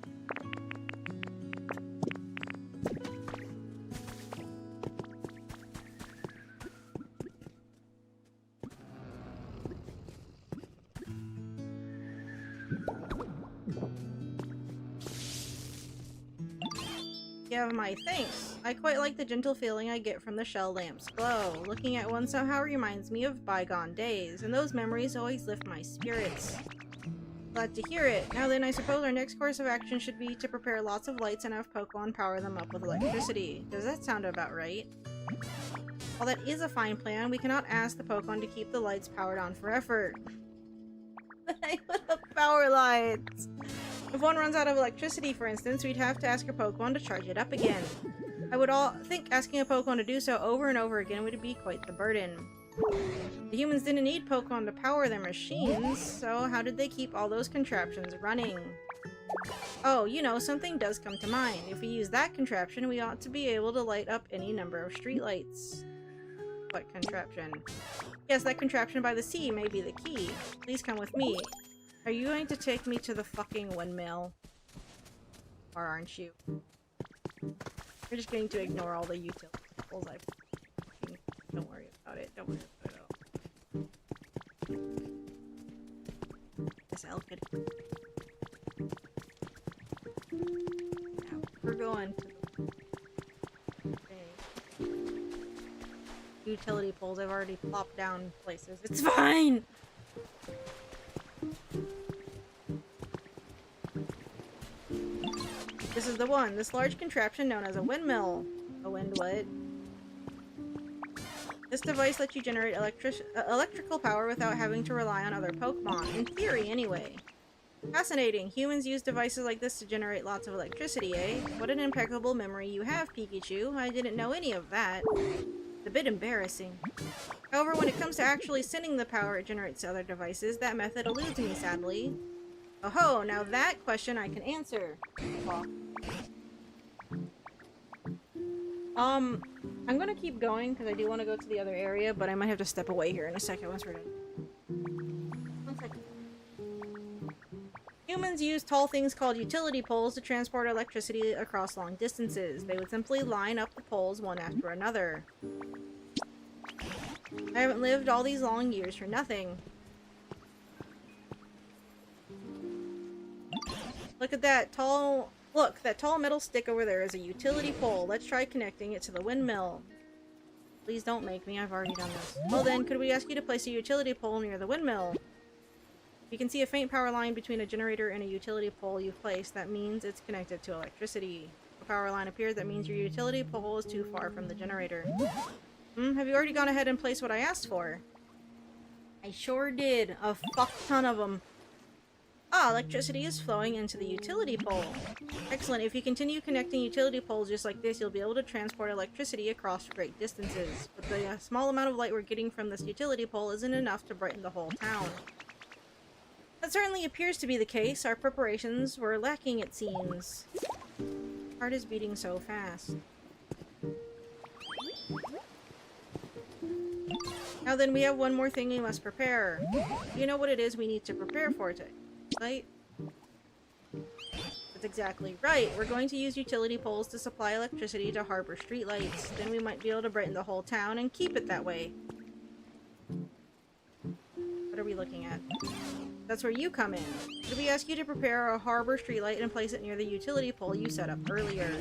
Yeah, my thanks. I quite like the gentle feeling I get from the shell lamp's glow. Looking at one somehow reminds me of bygone days, and those memories always lift my spirits. Glad to hear it. Now then, I suppose our next course of action should be to prepare lots of lights and have Pokemon power them up with electricity. Does that sound about right? While that is a fine plan, we cannot ask the Pokemon to keep the lights powered on forever. I put up power lights! If one runs out of electricity, for instance, we'd have to ask a Pokemon to charge it up again. I would think asking a Pokemon to do so over and over again would be quite the burden. The humans didn't need Pokemon to power their machines, so how did they keep all those contraptions running? Oh, you know, something does come to mind. If we use that contraption, we ought to be able to light up any number of streetlights. What contraption? Yes, that contraption by the sea may be the key. Please come with me. Are you going to take me to the fucking windmill? Or aren't you? You're just going to ignore all the utility poles I've... Don't worry about it. Don't worry about it at all. This elk could... Now, we're going to the... Okay. Utility poles I've already plopped down places. It's fine! This is the one. This large contraption known as a windmill. A wind what? This device lets you generate electrical power without having to rely on other Pokemon. In theory, anyway. Fascinating. Humans use devices like this to generate lots of electricity, eh? What an impeccable memory you have, Pikachu. I didn't know any of that. It's a bit embarrassing. However, when it comes to actually sending the power it generates to other devices, that method eludes me, sadly. Oh ho, now that question I can answer. Well, I'm gonna keep going because I do want to go to the other area, but I might have to step away here in a second once we're done. 1 second. Humans use tall things called utility poles to transport electricity across long distances. They would simply line up the poles one after another. I haven't lived all these long years for nothing. Look at that tall... Look, that tall metal stick over there is a utility pole. Let's try connecting it to the windmill. Please don't make me. I've already done this. Well then, could we ask you to place a utility pole near the windmill? You can see a faint power line between a generator and a utility pole you've placed. That means it's connected to electricity. If a power line appears, that means your utility pole is too far from the generator. Have you already gone ahead and placed what I asked for? I sure did. A fuck ton of them. Ah, electricity is flowing into the utility pole. Excellent. If you continue connecting utility poles just like this, you'll be able to transport electricity across great distances. But the small amount of light we're getting from this utility pole isn't enough to brighten the whole town. That certainly appears to be the case. Our preparations were lacking, it seems. Heart is beating so fast. Now then, we have one more thing we must prepare. Do you know what it is we need to prepare for today? Light. That's exactly right. We're going to use utility poles to supply electricity to harbor streetlights. Then we might be able to brighten the whole town and keep it that way. What are we looking at? That's where you come in. Did we ask you to prepare a harbor streetlight and place it near the utility pole you set up earlier?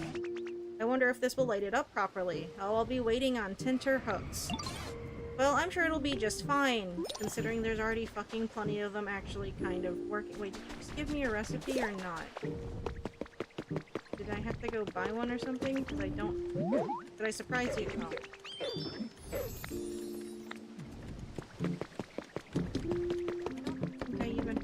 I wonder if this will light it up properly. I'll be waiting on tinter hooks. Well, I'm sure it'll be just fine, considering there's already fucking plenty of them actually kind of working. Wait, did you just give me a recipe or not? Did I have to go buy one or something? Because I don't... Did I surprise you? Oh. Okay, even...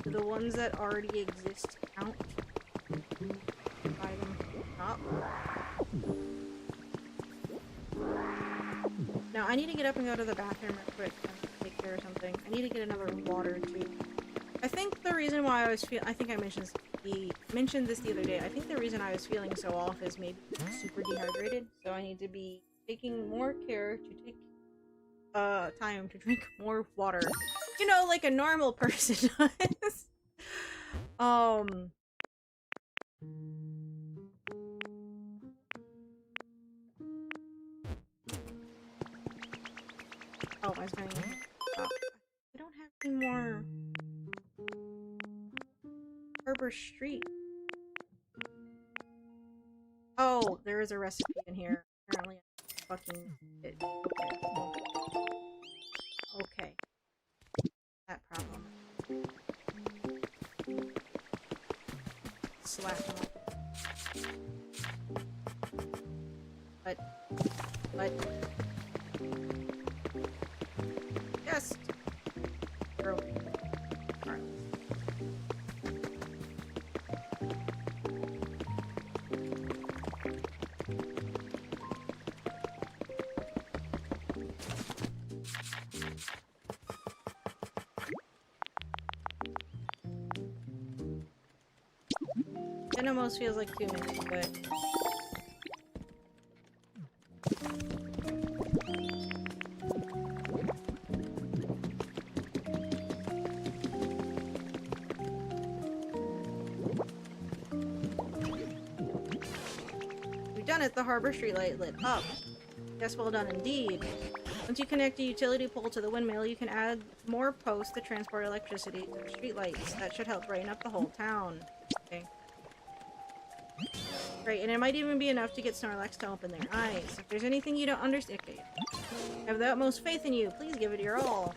The ones that already exist count. Buy them up. Now I need to get up and go to the bathroom real quick and take care of something. I need to get another water too. I think the reason why I was I think I mentioned this the other day. I think the reason I was feeling so off is maybe super dehydrated. So I need to be taking more care to take time to drink more water. You know, like a normal person does. Oh, I was going up. I don't have any more Harbor Street. Oh, there is a recipe in here. Apparently I fucking it. Okay. That problem. Slap him up. But... Just... Throw it. Alright. It almost feels like 2 minutes, but... We've done it! The harbor streetlight lit up. Yes, well done indeed. Once you connect a utility pole to the windmill, you can add more posts to transport electricity to the streetlights. That should help brighten up the whole town. Okay. Great, and it might even be enough to get Snorlax to open their eyes. If there's anything you don't understand, okay. I have the utmost faith in you. Please give it your all.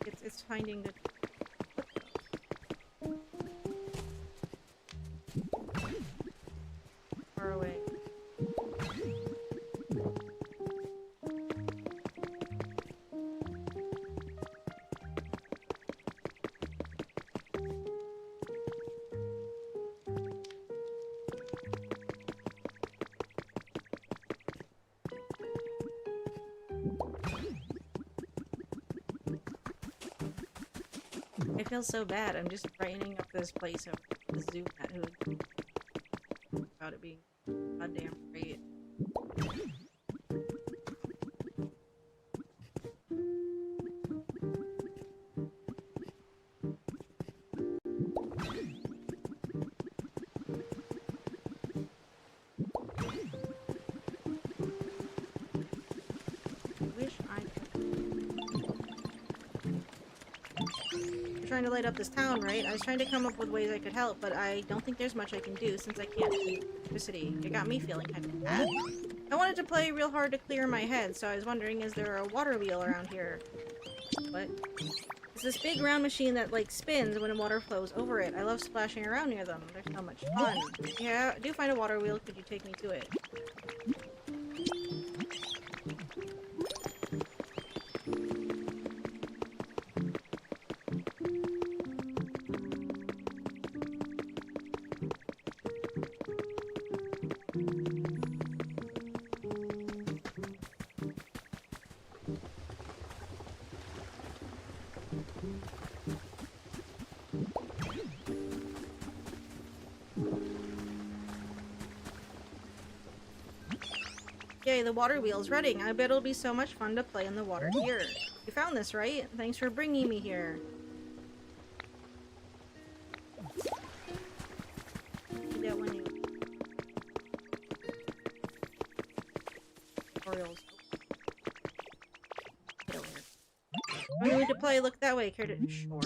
It's finding the... Far away. I feel so bad. I'm just brightening up this place over the zoo cat who about it being goddamn great. Trying to light up this town, right? I was trying to come up with ways I could help, but I don't think there's much I can do since I can't see electricity. It got me feeling kind of bad. I wanted to play real hard to clear my head, so I was wondering, is there a water wheel around here? What? It's this big round machine that, like, spins when water flows over it. I love splashing around near them. They're so much fun. Yeah, do find a water wheel. Could you take me to it? Yay, the water wheel's running. I bet it'll be so much fun to play in the water here. You found this, right? Thanks for bringing me here. Do that when you... Tutorials. Get over here. When you need to play, look that way. Care to... Sure.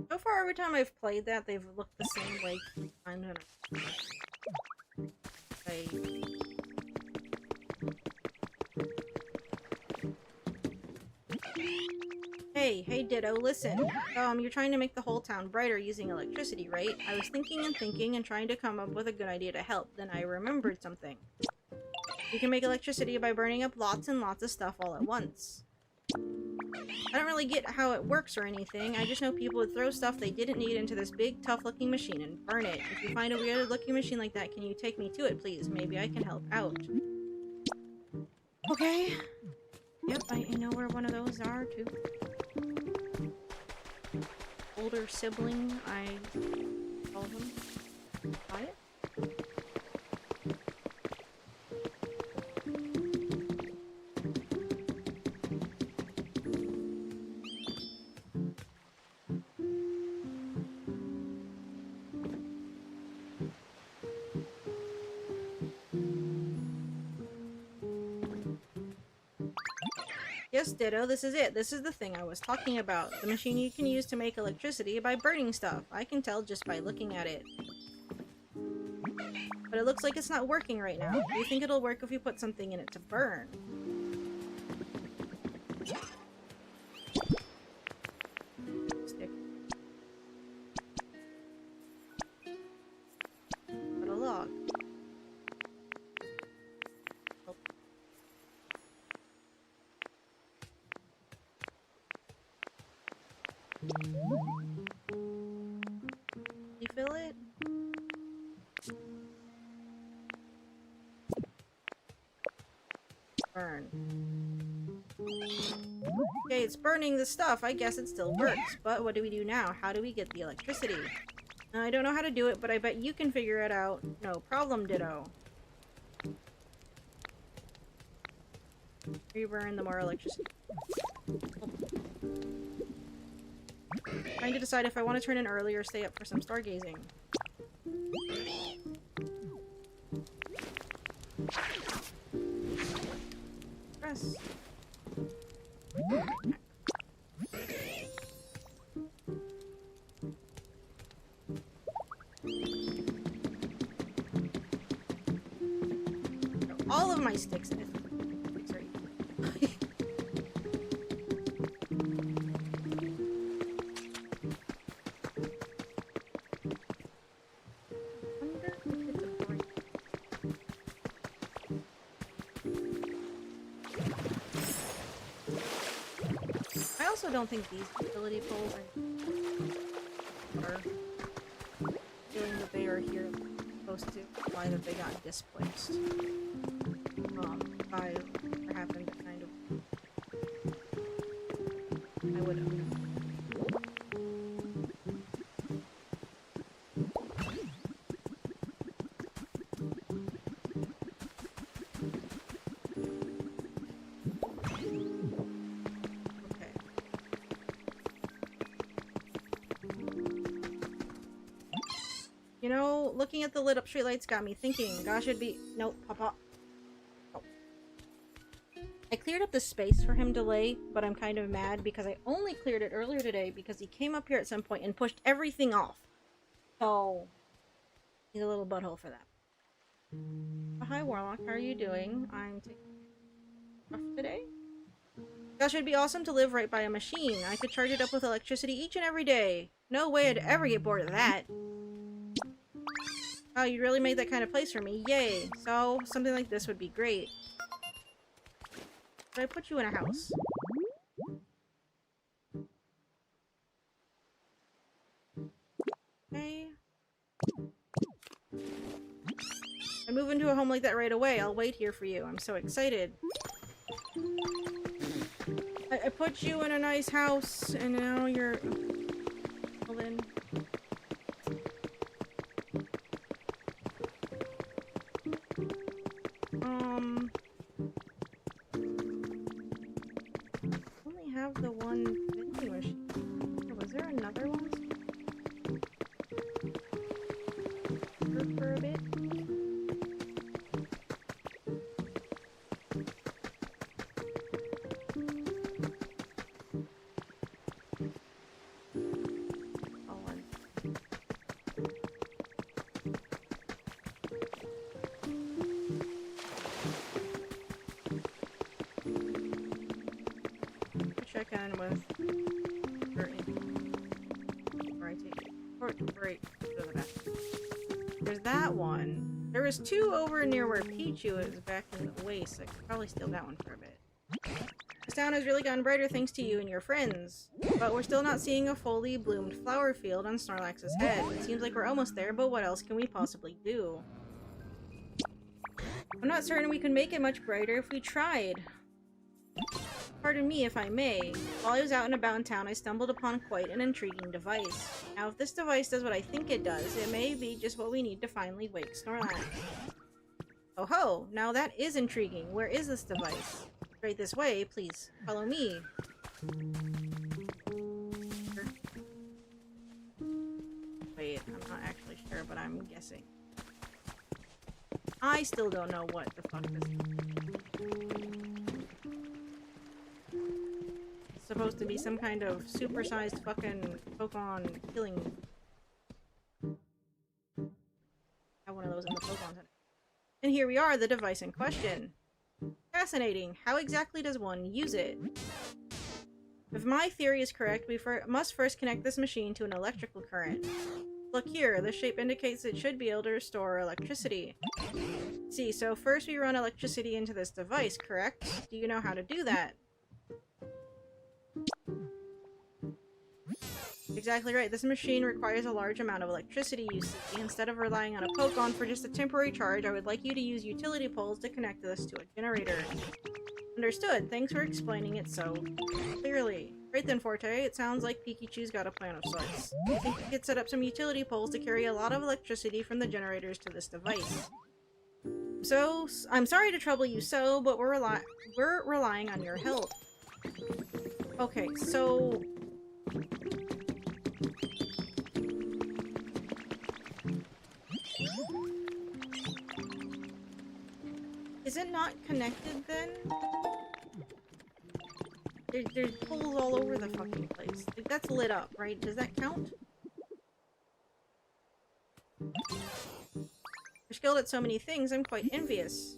So far, every time I've played that, they've looked the same like 3 times. Hey, Ditto, listen. You're trying to make the whole town brighter using electricity, right? I was thinking and thinking and trying to come up with a good idea to help. Then I remembered something. You can make electricity by burning up lots and lots of stuff all at once. I don't really get how it works or anything. I just know people would throw stuff they didn't need into this big, tough-looking machine and burn it. If you find a weird-looking machine like that, can you take me to it, please? Maybe I can help out. Okay. Yep, I know where one of those are, too. Older sibling, I call them. Buy it? Yes, Ditto, this is it. This is the thing I was talking about. The machine you can use to make electricity by burning stuff. I can tell just by looking at it. But it looks like it's not working right now. Do you think it'll work if you put something in it to burn? Stick. Put a log. Refill it? Burn. Okay, it's burning the stuff. I guess it still works. But what do we do now? How do we get the electricity? I don't know how to do it, but I bet you can figure it out. No problem, Ditto. You burn, the more electricity. Trying to decide if I want to turn in early or stay up for some stargazing. Press. All of my sticks. Sorry. I also don't think these utility poles are feeling that they are here supposed to imply that they got displaced. By what happened kind of I would You know, looking at the lit up streetlights got me thinking, gosh, it'd be... Nope, Papa. Oh. I cleared up the space for him to lay, but I'm kind of mad because I only cleared it earlier today because he came up here at some point and pushed everything off. So, he's a little butthole for that. Oh, hi, Warlock. How are you doing? I'm taking off today. Gosh, it'd be awesome to live right by a machine. I could charge it up with electricity each and every day. No way I'd ever get bored of that. Oh, you really made that kind of place for me. Yay. So, something like this would be great. But I put you in a house. Okay. move into a home like that right away. I'll wait here for you. I'm so excited. I put you in a nice house, and now you're... Well then... only have the one vending machine. Was there another one? For a bit? Check in with or I take it. Or right. There's that one. There was two over near where Pichu is back in the waste. I could probably steal that one for a bit. This town has really gotten brighter thanks to you and your friends. But we're still not seeing a fully bloomed flower field on Snorlax's head. It seems like we're almost there, but what else can we possibly do? I'm not certain we can make it much brighter if we tried. Pardon me if I may. While I was out and about in town, I stumbled upon quite an intriguing device. Now, if this device does what I think it does, it may be just what we need to finally wake Snorlax. Oh ho! Now that is intriguing. Where is this device? Straight this way, please. Follow me. Wait, I'm not actually sure, but I'm guessing. I still don't know what the fuck this is. Supposed to be some kind of supersized fucking Pokemon killing. Have one of those in the Pokemon Center. And here we are, the device in question. Fascinating. How exactly does one use it? If my theory is correct, we must first connect this machine to an electrical current. Look here, the shape indicates it should be able to store electricity. See, so first we run electricity into this device, correct? Do you know how to do that? Exactly right. This machine requires a large amount of electricity, you see. Instead of relying on a Pokemon for just a temporary charge, I would like you to use utility poles to connect this to a generator. Understood. Thanks for explaining it so clearly. Right then, Forte. It sounds like Pikachu's got a plan of sorts. I think we could set up some utility poles to carry a lot of electricity from the generators to this device. So, I'm sorry to trouble you so, but we're relying on your help. Okay, so... Is it not connected then? There's holes all over the fucking place. Like, that's lit up, right? Does that count? You're skilled at so many things, I'm quite envious.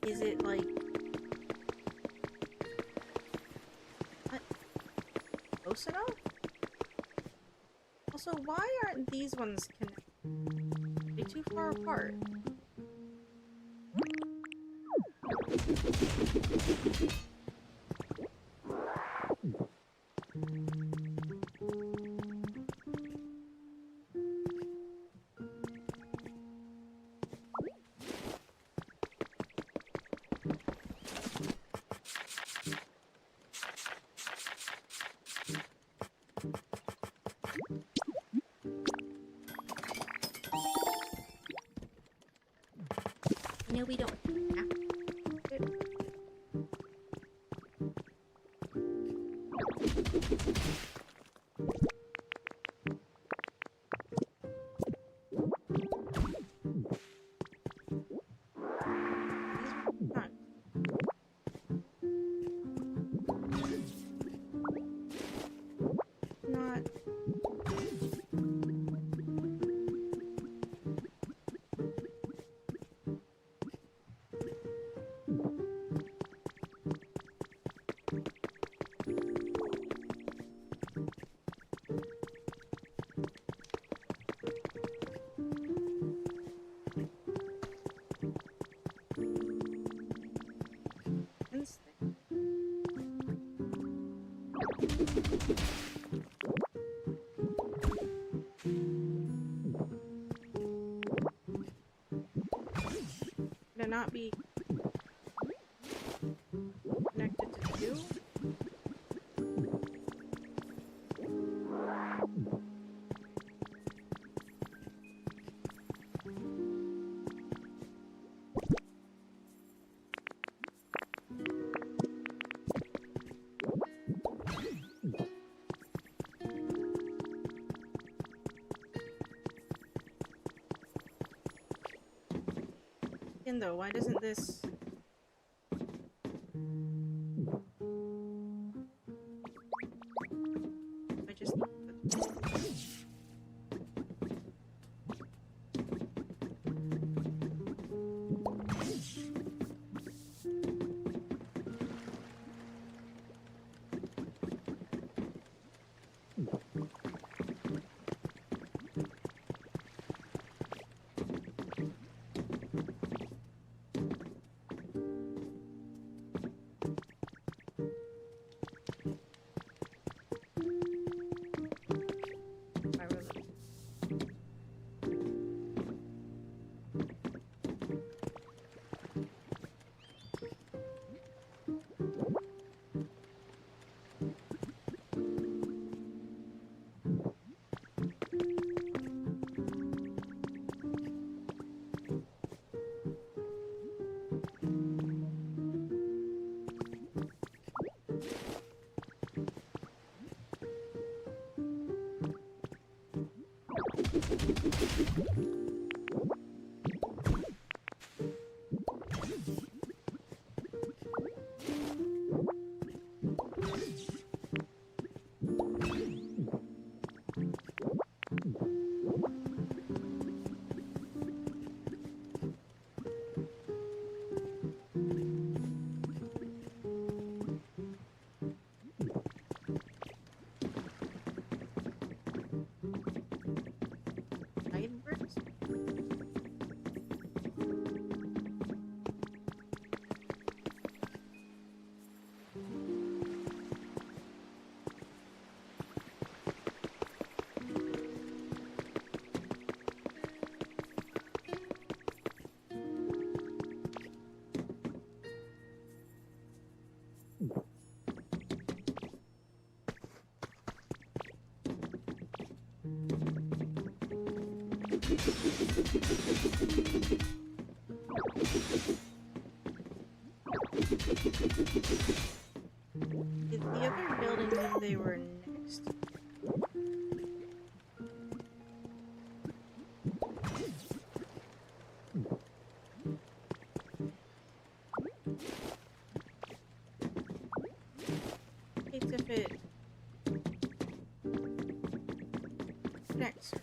Is it like... What? Close enough? Also, why aren't these ones connected? Are they too far apart? No, we don't. Not. not be connected to 2? Though, why doesn't this... I just need to put... Did the other buildings, if they were next? It's if it next.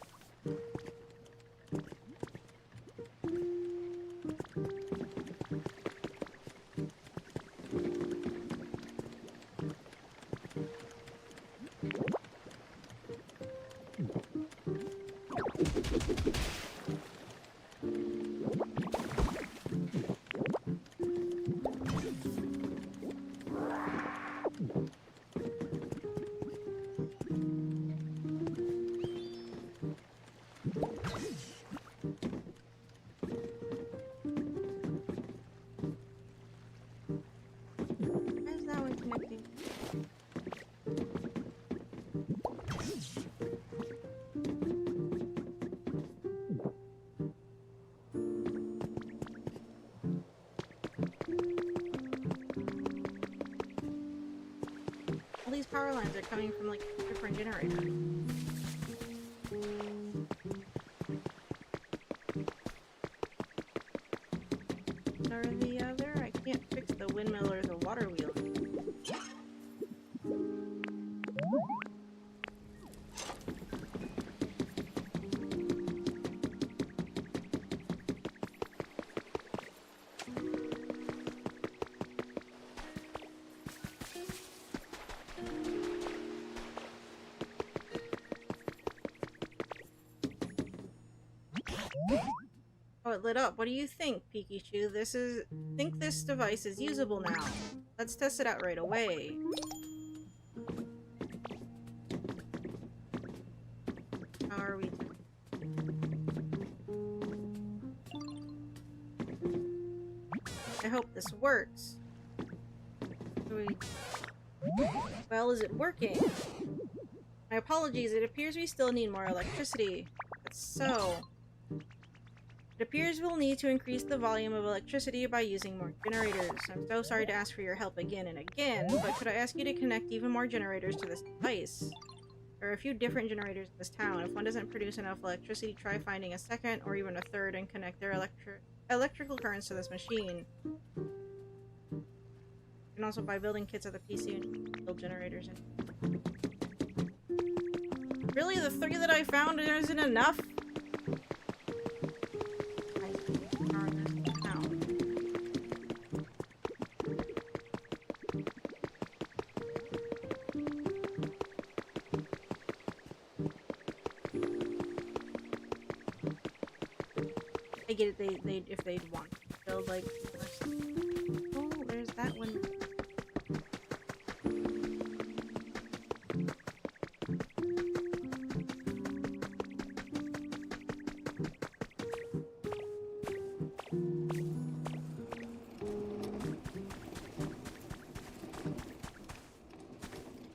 These power lines are coming from like a different generator. Or the other? I can't fix the windmill or the water wheel. Oh, it lit up. What do you think, Pikachu? Think this device is usable now. Let's test it out right away. How are we doing? I hope this works. Well, is it working? My apologies, it appears we still need more electricity. That's so. It appears we'll need to increase the volume of electricity by using more generators. I'm so sorry to ask for your help again and again, but could I ask you to connect even more generators to this device? There are a few different generators in this town. If one doesn't produce enough electricity, try finding a second or even a third and connect their electrical currents to this machine. You can also buy building kits at the PC and build generators in. Really? The 3 that I found isn't enough? I get it, they if they'd want to build like oh, there's that one.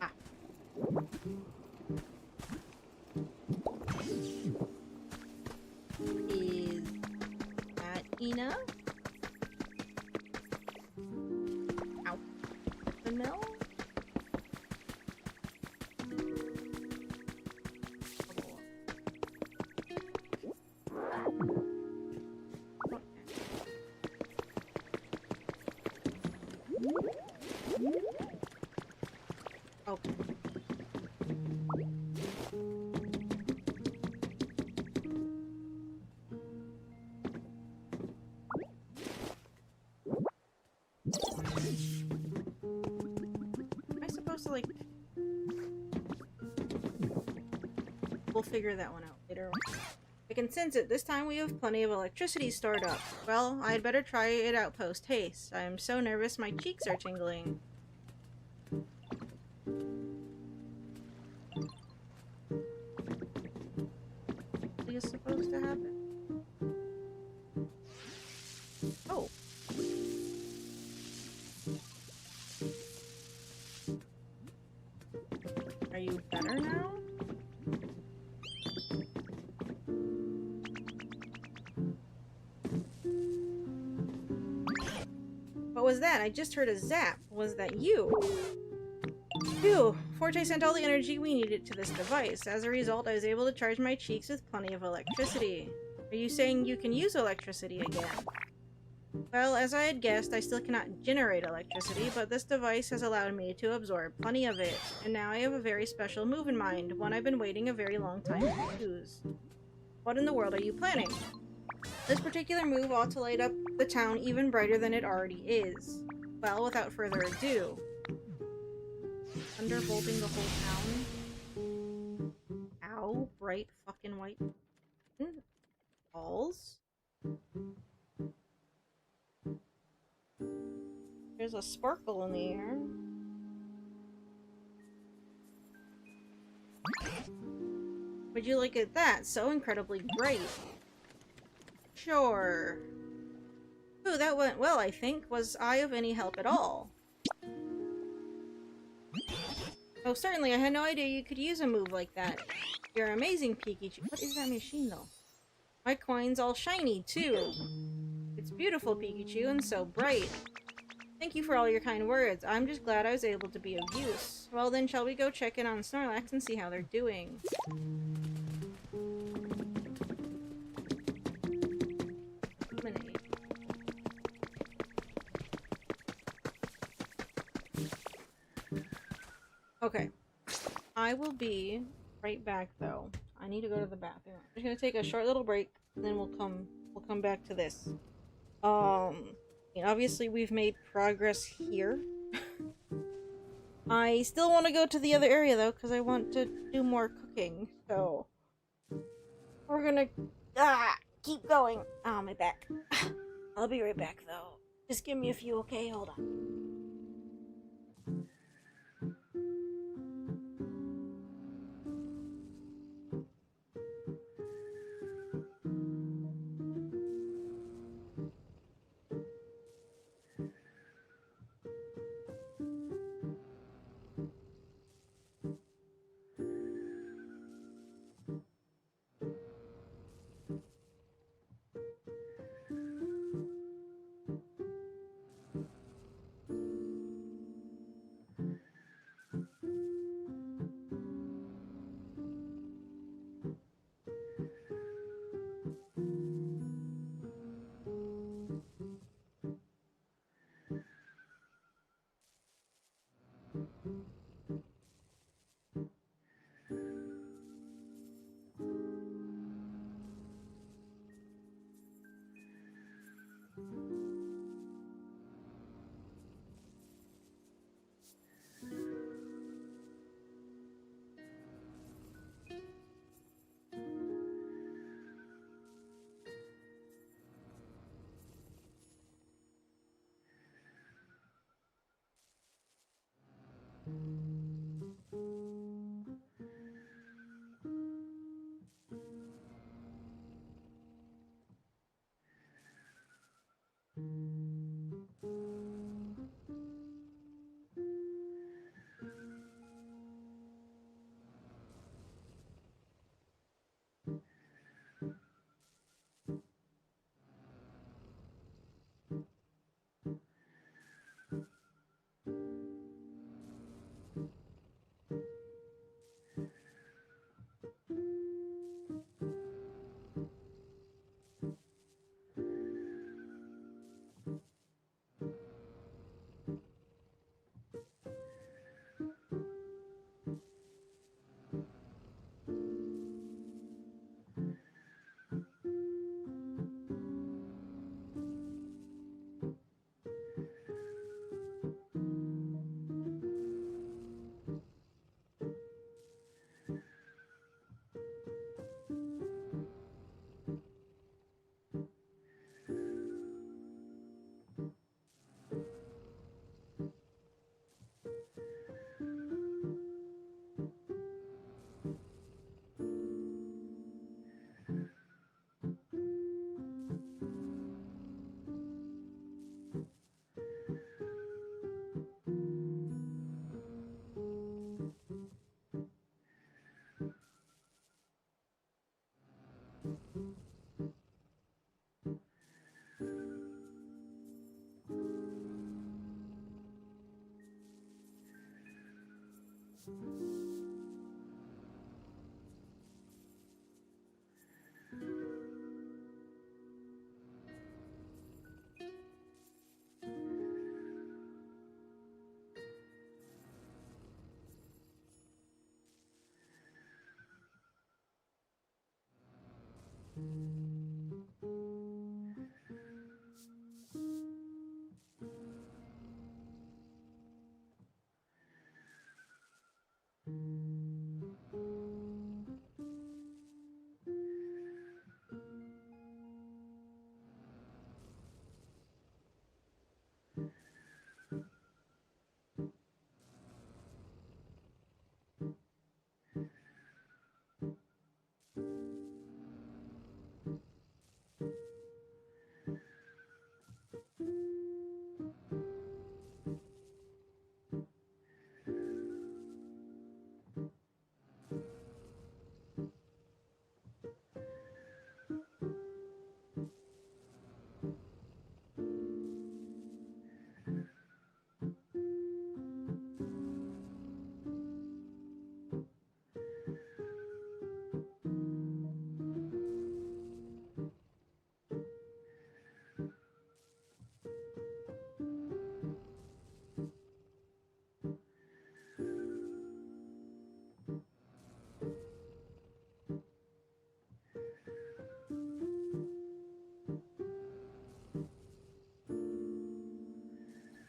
Ah. Is that enough? Ow. The mill? Okay. Am I supposed to like... We'll figure that one out later. I can sense it. This time we have plenty of electricity stored up. Well, I'd better try it out post-haste. I am so nervous my cheeks are tingling. What is supposed to happen? Oh. Are you better now? What was that? I just heard a zap. Was that you? Phew! Forte sent all the energy we needed to this device. As a result, I was able to charge my cheeks with plenty of electricity. Are you saying you can use electricity again? Well, as I had guessed, I still cannot generate electricity, but this device has allowed me to absorb plenty of it, and now I have a very special move in mind, one I've been waiting a very long time to use. What in the world are you planning? This particular move ought to light up the town even brighter than it already is. Well, without further ado... Thunderbolting the whole town? Ow, bright fucking white balls? There's a sparkle in the air. Would you look at that? So incredibly bright. Sure. Ooh, that went well, I think. Was I of any help at all? Oh, certainly. I had no idea you could use a move like that. You're amazing, Pikachu. What is that machine, though? My coin's all shiny, too. It's beautiful, Pikachu, and so bright. Thank you for all your kind words. I'm just glad I was able to be of use. Well then, shall we go check in on Snorlax and see how they're doing? Lemonade. Okay. I will be right back though. I need to go to the bathroom. I'm just gonna take a short little break, and then we'll come back to this. Obviously we've made progress here. I still want to go to the other area though, because I want to do more cooking, so we're gonna keep going. Oh, my back. I'll be right back though. Just give me a few, okay? Hold on.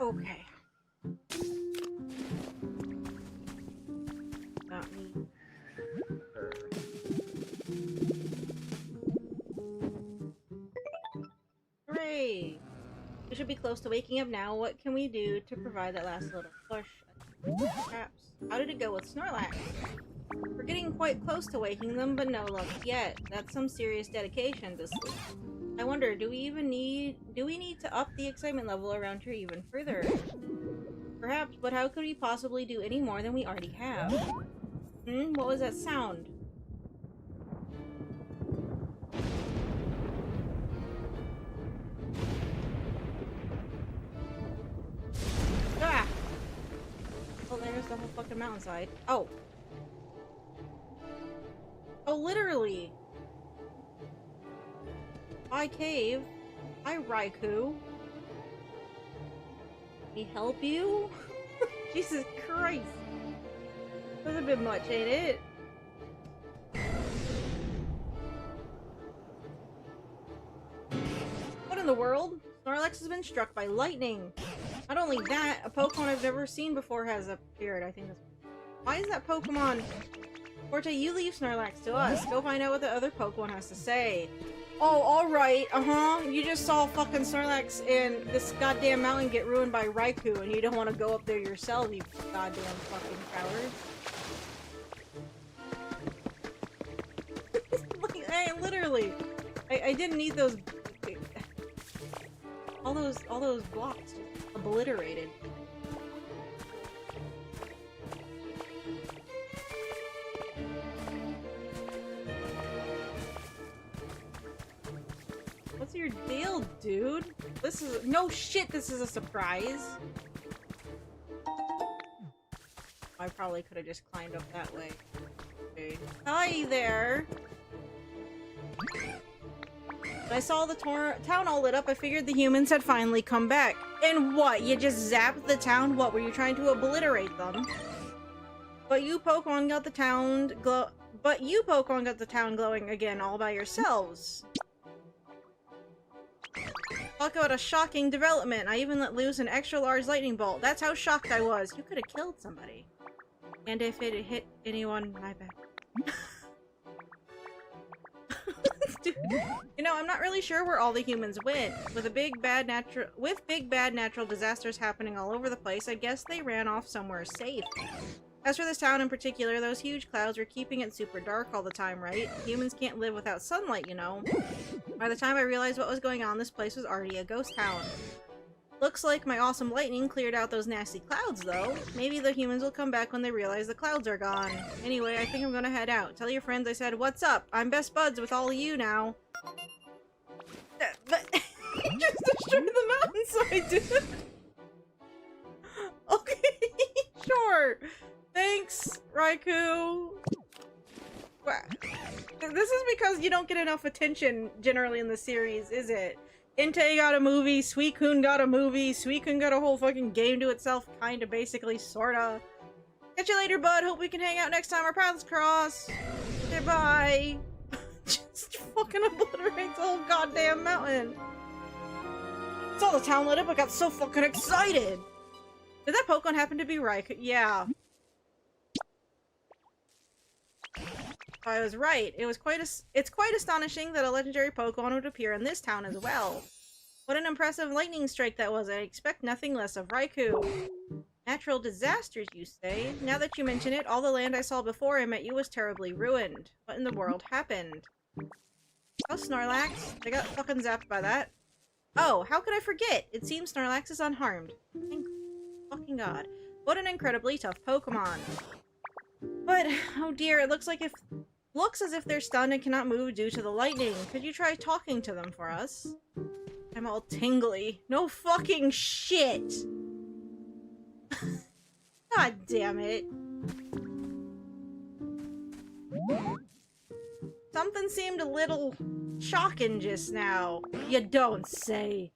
Okay. Got me. Hooray! We should be close to waking up now. What can we do to provide that last little push? Perhaps. How did it go with Snorlax? We're getting quite close to waking them, but no luck yet. That's some serious dedication to sleep. I wonder, do we need to up the excitement level around here even further? Perhaps, but how could we possibly do any more than we already have? What was that sound? Ah! Oh, there's the whole fucking mountainside. Oh. Oh, literally! Hi, Cave. Hi, Raikou. Let me help you? Jesus Christ. That's a bit much, ain't it? What in the world? Snorlax has been struck by lightning. Not only that, a Pokemon I've never seen before has appeared. I think that's... Why is that Pokemon? Forte, you leave Snorlax to us. Go find out what the other Pokemon has to say. Oh, alright, You just saw fucking Snorlax and this goddamn mountain get ruined by Raikou, and you don't want to go up there yourself, you goddamn fucking cowards. Like, hey, literally. I didn't need those... All those blocks just obliterated. What's your deal, dude? This is- no shit, this is a surprise! I probably could have just climbed up that way. Okay. Hi there! When I saw the town all lit up, I figured the humans had finally come back. And what? You just zapped the town? What, were you trying to obliterate them? But you Pokemon got the town glowing again all by yourselves. Talk about a shocking development. I even let loose an extra large lightning bolt. That's how shocked I was. You could have killed somebody. And if it hit anyone, my bad. Dude, you know, I'm not really sure where all the humans went. With big bad natural disasters happening all over the place, I guess they ran off somewhere safe. As for this town in particular, those huge clouds were keeping it super dark all the time, right? Humans can't live without sunlight, you know. By the time I realized what was going on, this place was already a ghost town. Looks like my awesome lightning cleared out those nasty clouds, though. Maybe the humans will come back when they realize the clouds are gone. Anyway, I think I'm gonna head out. Tell your friends I said, what's up? I'm best buds with all of you now. But you just destroyed the mountainside, dude. Okay, sure. Thanks, Raikou. This is because you don't get enough attention generally in the series, is it? Entei got a movie, Suicune got a movie, Suicune got a whole fucking game to itself, kinda, basically, sorta. Catch you later, bud. Hope we can hang out next time our paths cross. Goodbye. Just fucking obliterates the whole goddamn mountain. Saw the town lit up, I got so fucking excited. Did that Pokemon happen to be Raikou? Yeah. I was right. It's quite astonishing that a legendary Pokemon would appear in this town as well. What an impressive lightning strike that was. I expect nothing less of Raikou. Natural disasters, you say? Now that you mention it, all the land I saw before I met you was terribly ruined. What in the world happened? Oh, Snorlax. I got fucking zapped by that. Oh, how could I forget? It seems Snorlax is unharmed. Thank fucking God. What an incredibly tough Pokemon. But, oh dear, it looks as if they're stunned and cannot move due to the lightning. Could you try talking to them for us? I'm all tingly. No fucking shit! God damn it. Something seemed a little shocking just now. You don't say.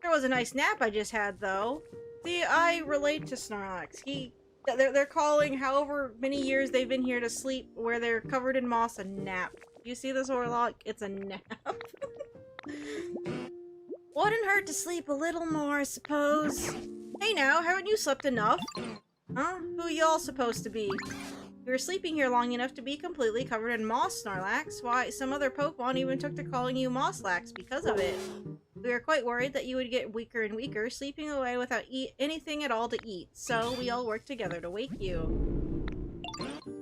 There was a nice nap I just had, though. See, I relate to Snorlax. They're calling however many years they've been here to sleep where they're covered in moss a nap. You see this Orlock? It's a nap. Wouldn't hurt to sleep a little more, I suppose. Hey now, haven't you slept enough? Huh? Who y'all supposed to be? You were sleeping here long enough to be completely covered in moss, Snorlax. Why, some other Pokemon even took to calling you Mosslax because of it. We were quite worried that you would get weaker and weaker, sleeping away without anything at all to eat, so we all worked together to wake you.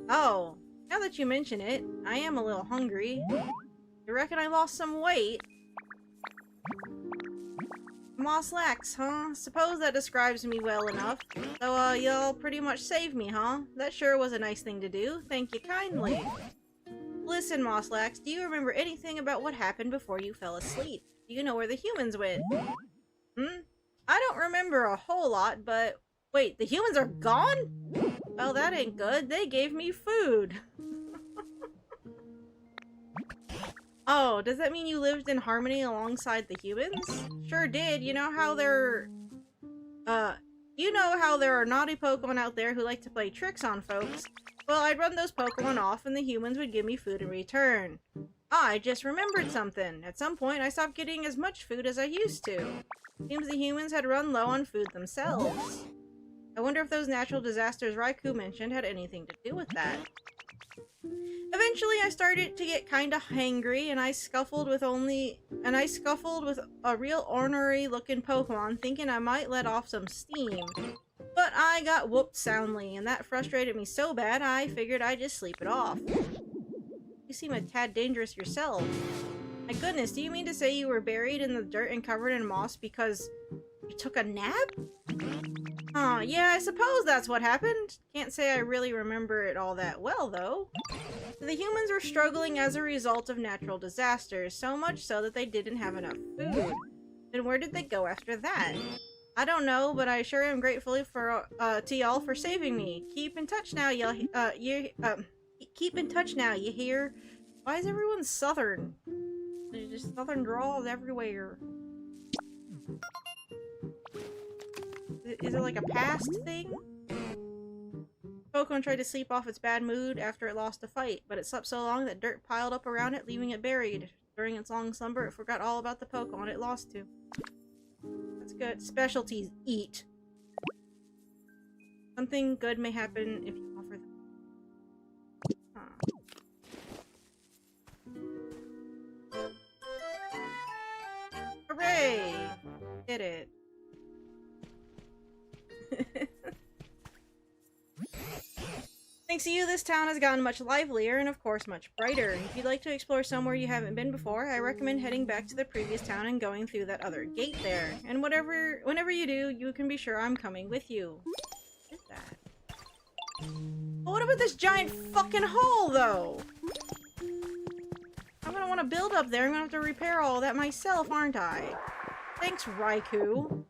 Oh, now that you mention it, I am a little hungry. You reckon I lost some weight? Mosslax, huh? Suppose that describes me well enough. So, y'all pretty much saved me, huh? That sure was a nice thing to do. Thank you kindly. Listen, Mosslax, do you remember anything about what happened before you fell asleep? Do you know where the humans went? I don't remember a whole lot, but... Wait, the humans are gone? Well, that ain't good. They gave me food. Oh, does that mean you lived in harmony alongside the humans? Sure did. You know how there are naughty Pokemon out there who like to play tricks on folks? Well, I'd run those Pokemon off and the humans would give me food in return. I just remembered something. At some point, I stopped getting as much food as I used to. Seems the humans had run low on food themselves. I wonder if those natural disasters Raikou mentioned had anything to do with that. Eventually, I started to get kinda hangry, and I scuffled with a real ornery-looking Pokemon, thinking I might let off some steam. But I got whooped soundly, and that frustrated me so bad, I figured I'd just sleep it off. You seem a tad dangerous yourself. My goodness, do you mean to say you were buried in the dirt and covered in moss because you took a nap? Huh, yeah, I suppose that's what happened. Can't say I really remember it all that well, though. The humans were struggling as a result of natural disasters, so much so that they didn't have enough food. Then where did they go after that? I don't know, but I sure am grateful to y'all for saving me. Keep in touch now, keep in touch now, you hear? Why is everyone southern? There's just southern drawls everywhere. Is it like a past thing? Pokemon tried to sleep off its bad mood after it lost a fight, but it slept so long that dirt piled up around it, leaving it buried. During its long slumber, it forgot all about the Pokemon it lost to. That's good. Specialties. Eat. Something good may happen if you offer them. Huh. Hooray! Did it. Thanks to you, this town has gotten much livelier and, of course, much brighter. If you'd like to explore somewhere you haven't been before, I recommend heading back to the previous town and going through that other gate there. And whenever you do, you can be sure I'm coming with you. What is that? Well, what about this giant fucking hole, though? I'm gonna want to build up there. I'm gonna have to repair all that myself, aren't I? Thanks, Raikou.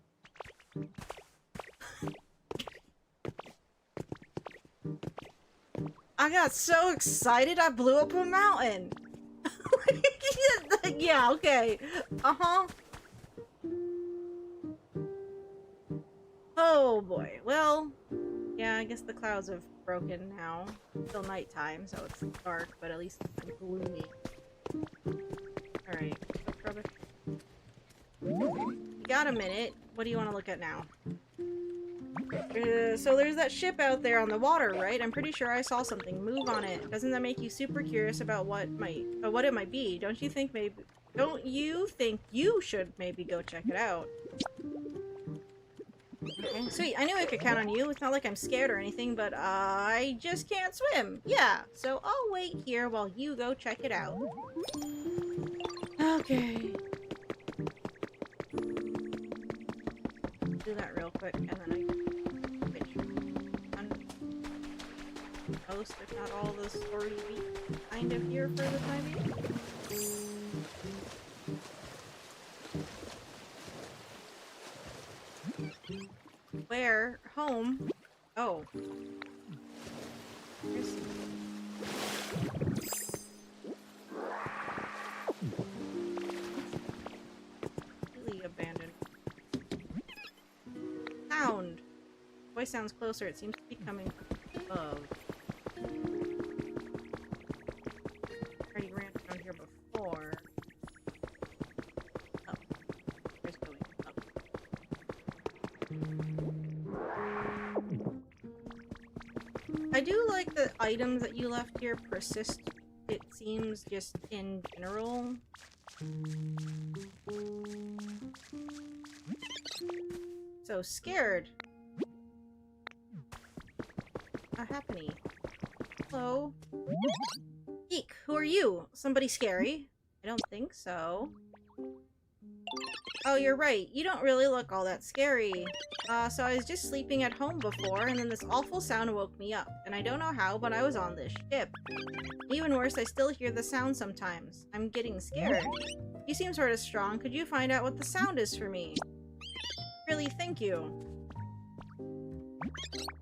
I got so excited I blew up a mountain. Yeah, okay. Uh-huh. Oh boy. Well, yeah, I guess the clouds have broken now. It's still nighttime, so it's dark, but at least it's gloomy. Alright. You got a minute. What do you want to look at now? So there's that ship out there on the water, right? I'm pretty sure I saw something move on it. Doesn't that make you super curious about what it might be? Don't you think you should maybe go check it out? Okay, sweet. I knew I could count on you. It's not like I'm scared or anything, but I just can't swim. Yeah, so I'll wait here while you go check it out. Okay. Do that real quick, and then I most, if not all, the story beat kind of here for the time being. Where? Home? Oh. Here's... Completely abandoned. Sound! Voice sounds closer. It seems to be coming from above. Already ran around here before. Oh. There's going up. I do like the items that you left here persist, it seems, just in general. So scared. Not happening. Hello? Eek, who are you? Somebody scary? I don't think so. Oh, you're right. You don't really look all that scary. So I was just sleeping at home before, and then this awful sound woke me up. And I don't know how, but I was on this ship. Even worse, I still hear the sound sometimes. I'm getting scared. You seem sort of strong. Could you find out what the sound is for me? Really, thank you.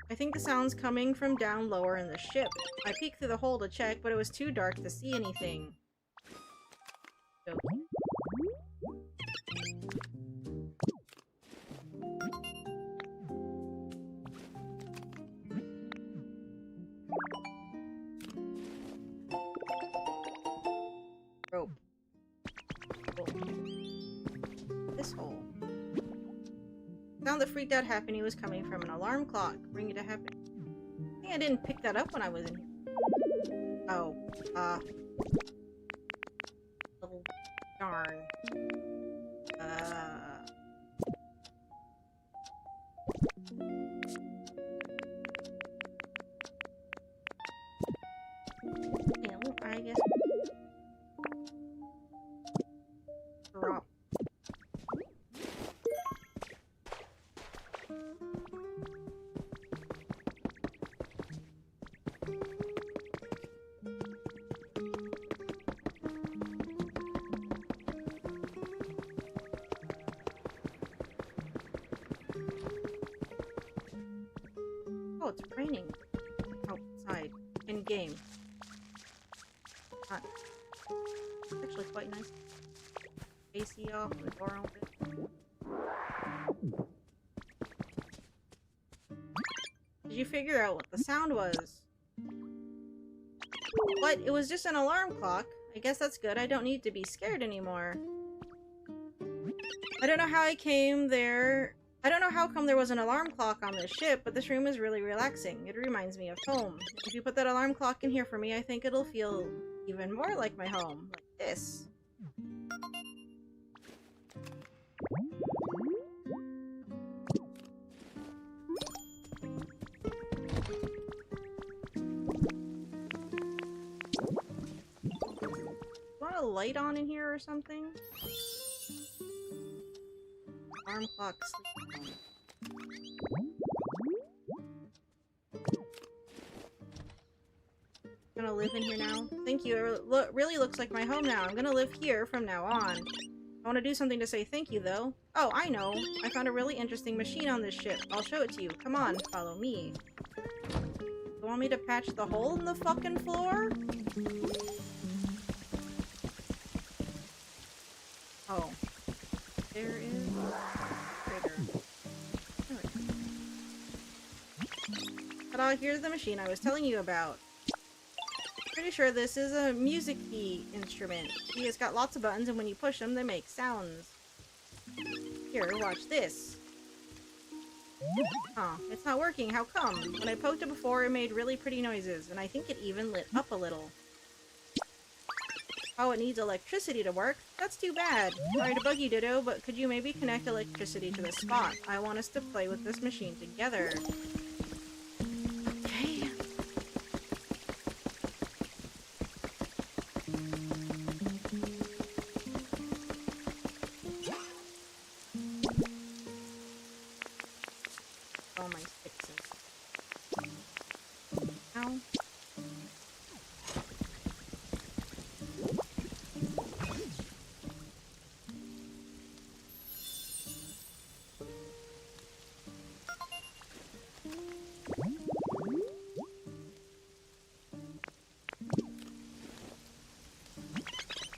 I think the sound's coming from down lower in the ship. I peeked through the hole to check, but it was too dark to see anything. Okay. Rope. Cool. This hole. The sound that freaked out Happiny was coming from an alarm clock. Ring it to happen. I think I didn't pick that up when I was in here. Oh. Oh, darn. Well, I guess. Drop. Oh, it's raining outside in game. It's actually quite nice. AC off, the door open. Did you figure out what the sound was? What? It was just an alarm clock. I guess that's good. I don't need to be scared anymore. I don't know how I came there. I don't know how come there was an alarm clock on this ship, but this room is really relaxing. It reminds me of home. If you put that alarm clock in here for me, I think it'll feel even more like my home. Like this. light on in here or something? Alarm clock sleep mode. Gonna live in here now? Thank you. It really looks like my home now. I'm gonna live here from now on. I want to do something to say thank you, though. Oh, I know. I found a really interesting machine on this ship. I'll show it to you. Come on, follow me. You want me to patch the hole in the fucking floor? Oh. There is... Critter. Ta-da, here's the machine I was telling you about. Pretty sure this is a music key instrument. It's got lots of buttons, and when you push them, they make sounds. Here, watch this. Huh, it's not working. How come? When I poked it before, it made really pretty noises, and I think it even lit up a little. Oh, it needs electricity to work? That's too bad. Sorry to bug you, Ditto, but could you maybe connect electricity to this spot? I want us to play with this machine together. Okay. Oh, my fixes. Ow.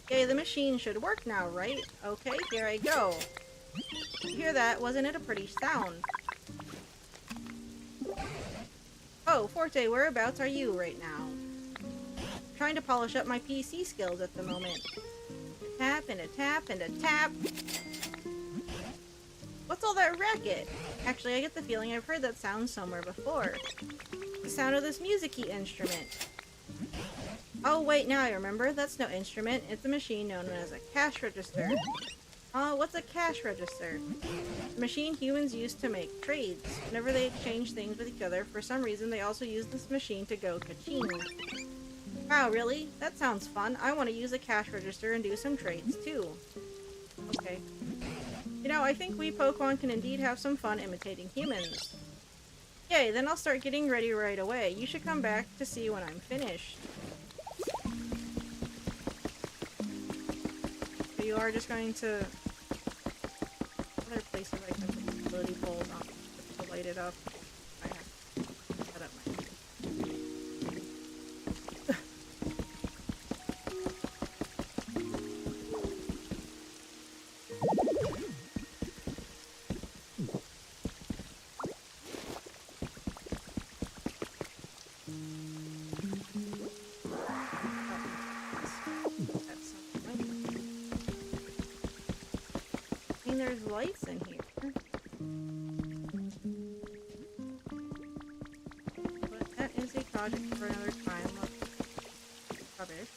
Okay, the machine should work now, right? Okay, here I go. You hear that? Wasn't it a pretty sound? Oh, Forte, whereabouts are you right now? I'm trying to polish up my PC skills at the moment. A tap and a tap and a tap. What's all that racket? Actually, I get the feeling I've heard that sound somewhere before. The sound of this music key instrument. Oh, wait, now I remember. That's no instrument. It's a machine known as a cash register. What's a cash register? The machine humans use to make trades. Whenever they exchange things with each other, for some reason they also use this machine to go ka-ching. Wow, really? That sounds fun. I want to use a cash register and do some trades, too. Okay. You know, I think we Pokemon can indeed have some fun imitating humans. Yay, then I'll start getting ready right away. You should come back to see when I'm finished. So you are just going to... Other places I can put utility poles on to light it up. I have to set up my... There's lights in here. But that is a project for another time. Rubbish.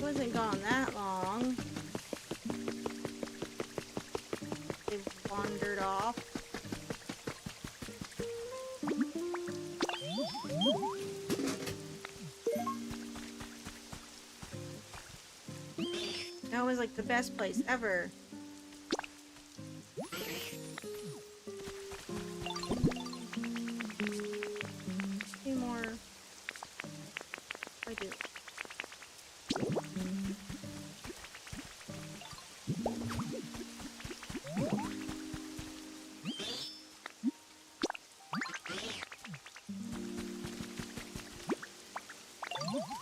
Wasn't gone that long. They wandered off. That was like the best place ever. Any more? I do.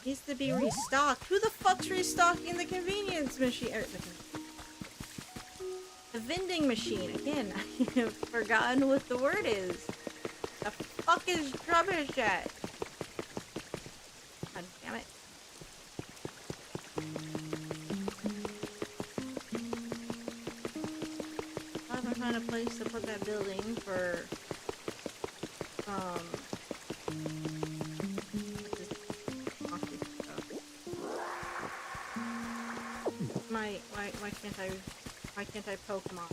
These to be restocked. Who the fuck's restocking the convenience machine? The vending machine. Again, I have forgotten what the word is. The fuck is rubbish at? God damn it. I haven't found a place to put that building for, why can't I Pokemon?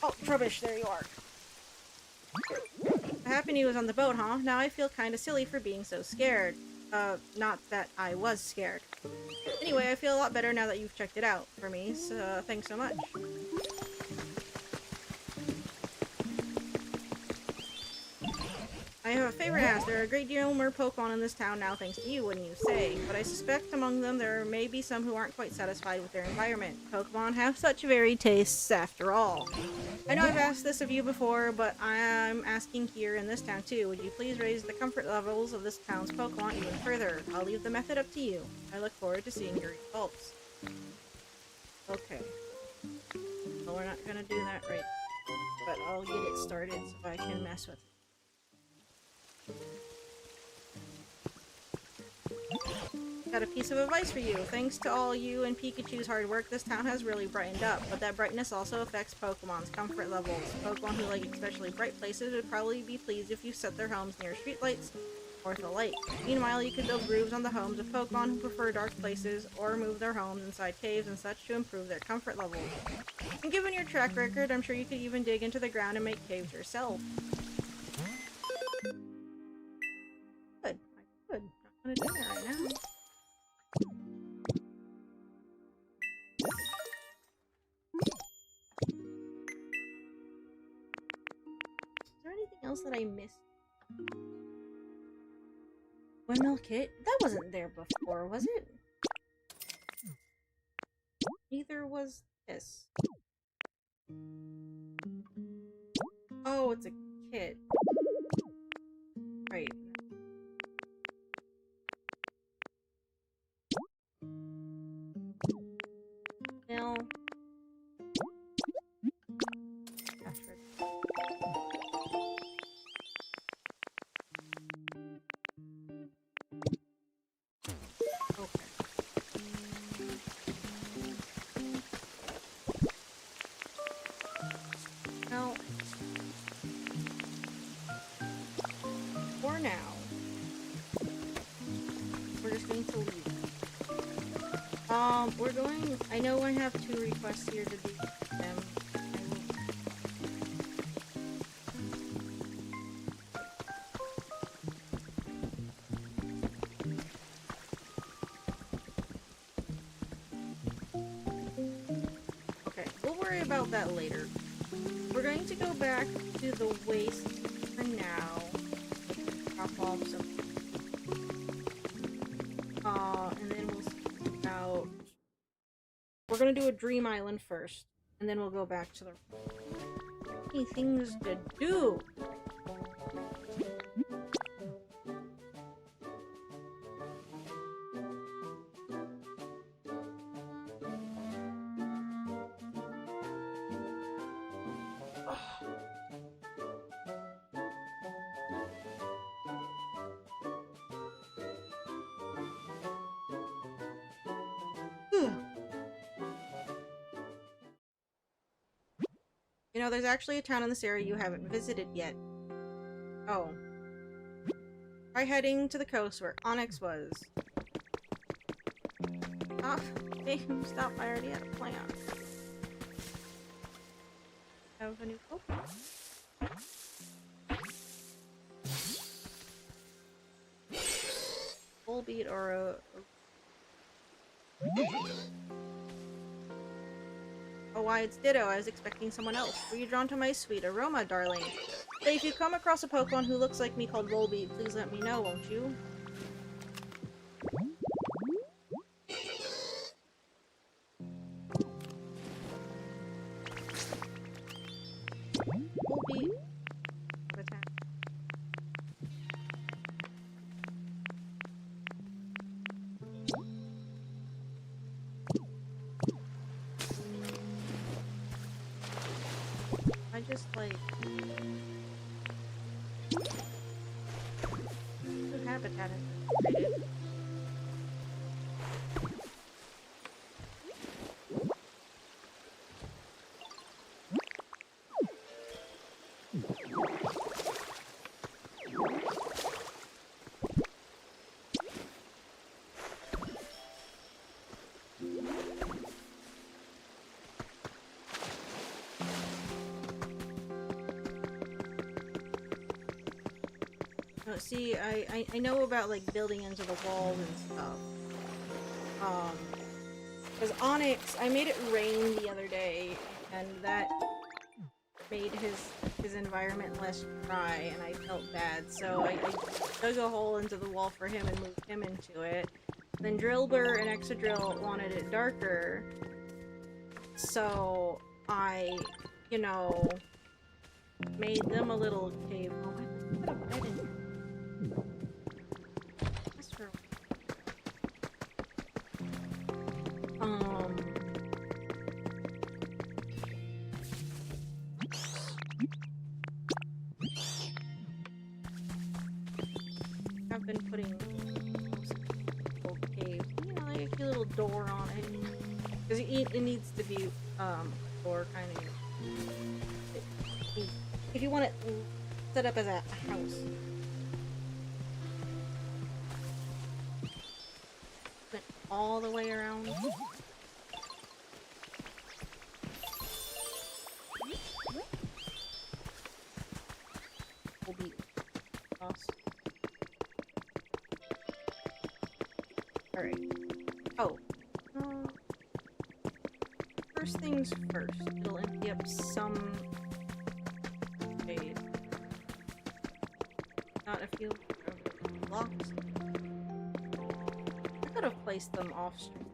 Oh, Trubbish, there you are. The Happy New was on the boat, huh? Now I feel kinda silly for being so scared. Not that I was scared. Anyway, I feel a lot better now that you've checked it out for me, so thanks so much. I have a favor to ask. There are a great deal more Pokemon in this town now thanks to you, wouldn't you say? But I suspect among them there may be some who aren't quite satisfied with their environment. Pokemon have such varied tastes after all. I know I've asked this of you before, but I'm asking here in this town too. Would you please raise the comfort levels of this town's Pokemon even further? I'll leave the method up to you. I look forward to seeing your results. Okay. Well, we're not gonna do that right, but I'll get it started so I can mess with it. Got a piece of advice for you. Thanks to all you and Pikachu's hard work, this town has really brightened up, but that brightness also affects Pokemon's comfort levels. Pokemon who like especially bright places would probably be pleased if you set their homes near streetlights or the lake. Meanwhile, you could build roofs on the homes of Pokemon who prefer dark places, or move their homes inside caves and such to improve their comfort levels. And given your track record, I'm sure you could even dig into the ground and make caves yourself. Good. I could. Not gonna do that right now. Is there anything else that I missed? Windmill Kit? That wasn't there before, was it? Neither was this. Oh, it's a kit. Right. Well. We're going. I know I have 2 requests here to do them. Okay, we'll worry about that later. We're going to go back to the waste for now. Drop off some. And then we'll see about. We're gonna do a Dream Island first, and then we'll go back to the many things to do. You know, there's actually a town in this area you haven't visited yet. Oh. Try heading to the coast where Onyx was. Ah, hey, stop, I already had a plan. Have a new Pokemon. Full beat or a... Oh, why, it's Ditto. I was expecting someone else. Were you drawn to my sweet aroma, darling? Say, if you come across a Pokemon who looks like me called Volbeat, please let me know, won't you? Volbeat. hadn't upgraded. See, I know about like building into the walls and stuff. Because Onyx, I made it rain the other day, and that made his environment less dry, and I felt bad. So I dug a hole into the wall for him and moved him into it. Then Drillbur and Exadrill wanted it darker, so I, you know, made them a little cave. Oh, I put a bed in. I've been putting a little cave, you know, like a little door on it, because it needs to be door kind of. If you want it set up as a house. Went all the way around. Will be awesome. Alright. Oh. First things first. It'll empty up some shade. Not a few blocks. I could have placed them off stream.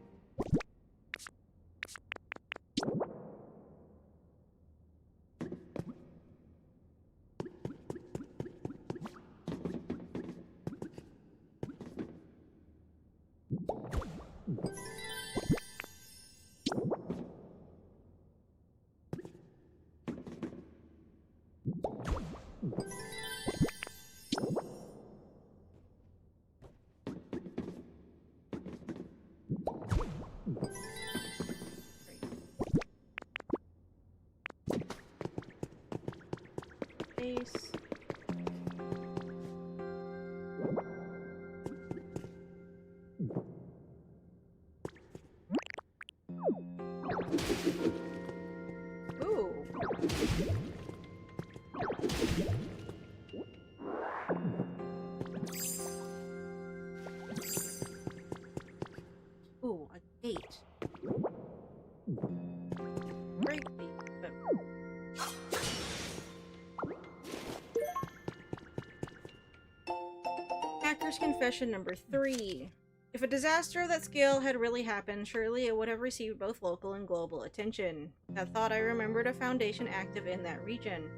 Base. Ooh. Ooh, a gate. Great gate, but Hacker's Confession number 3. If a disaster of that scale had really happened, surely it would have received both local and global attention. That thought, I remembered a foundation active in that region.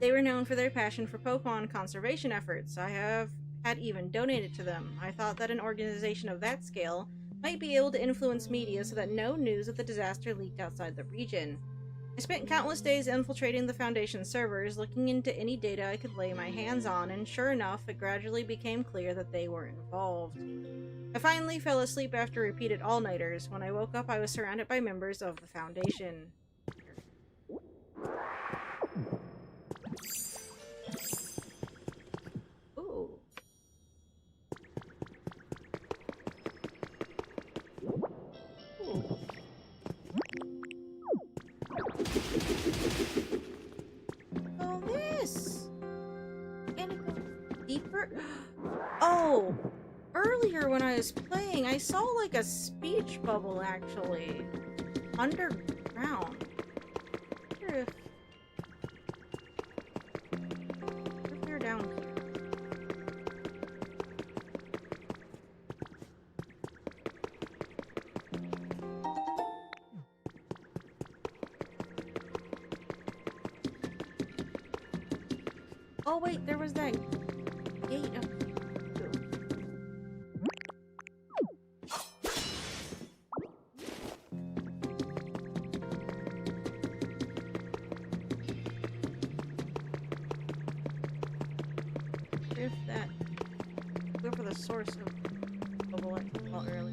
They were known for their passion for Pokemon conservation efforts. I had even donated to them. I thought that an organization of that scale might be able to influence media so that no news of the disaster leaked outside the region. I spent countless days infiltrating the Foundation servers, looking into any data I could lay my hands on, and sure enough, it gradually became clear that they were involved. I finally fell asleep after repeated all-nighters. When I woke up, I was surrounded by members of the Foundation. Ooh. Ooh. Oh, this! Can it go deeper? Oh! Earlier when I was playing, I saw like a speech bubble actually. Underground. I wonder if they're down here. Oh wait, there was that gate up here. If that, go for the the source of trouble well early.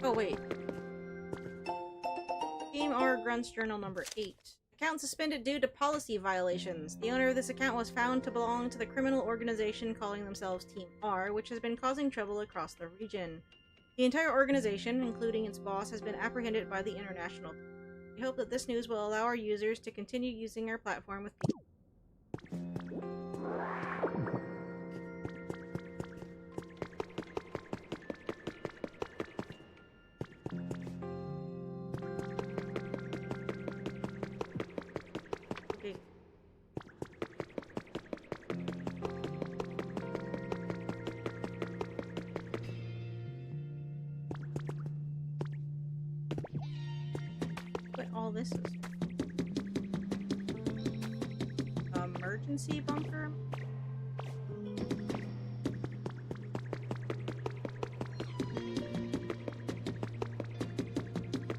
Oh, wait. Game R Grunts Journal number 8. Account suspended due to policy violations. The owner of this account was found to belong to the criminal organization calling themselves Team R, which has been causing trouble across the region. The entire organization, including its boss, has been apprehended by the international. We hope that this news will allow our users to continue using our platform with peace. All this is emergency bunker.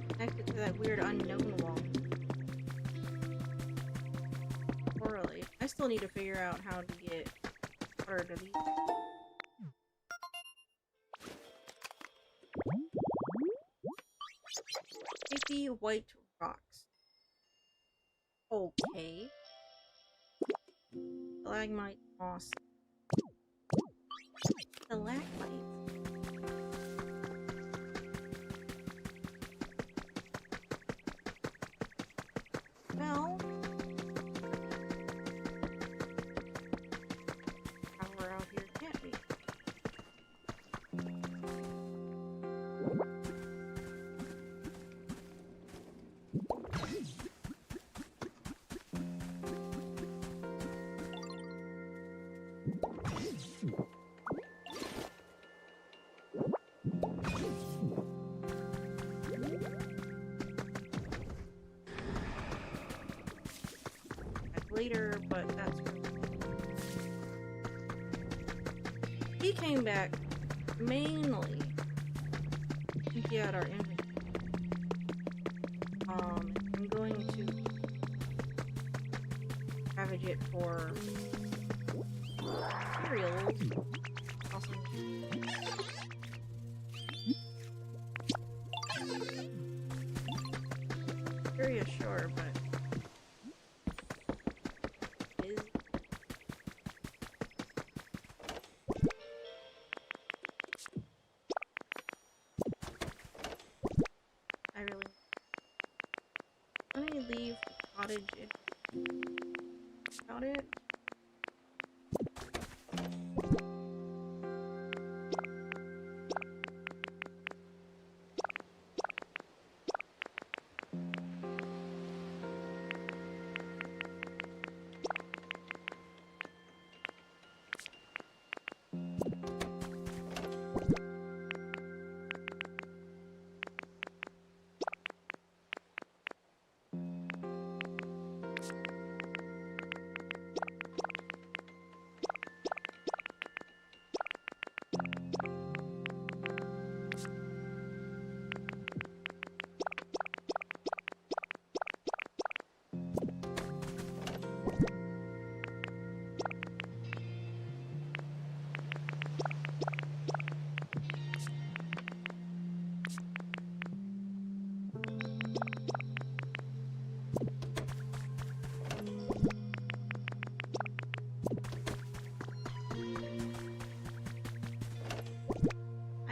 Connected to that weird unknown wall. Poorly. I still need to figure out how to get water to these. Sticky white rocks. Okay. Stalagmite moss. Stalagmite. Well, power out here can't be. Later, but that's he came back mainly empty out our inventory. I'm going to ravage it for materials. Awesome. Curious, sure, but leave the cottage about it.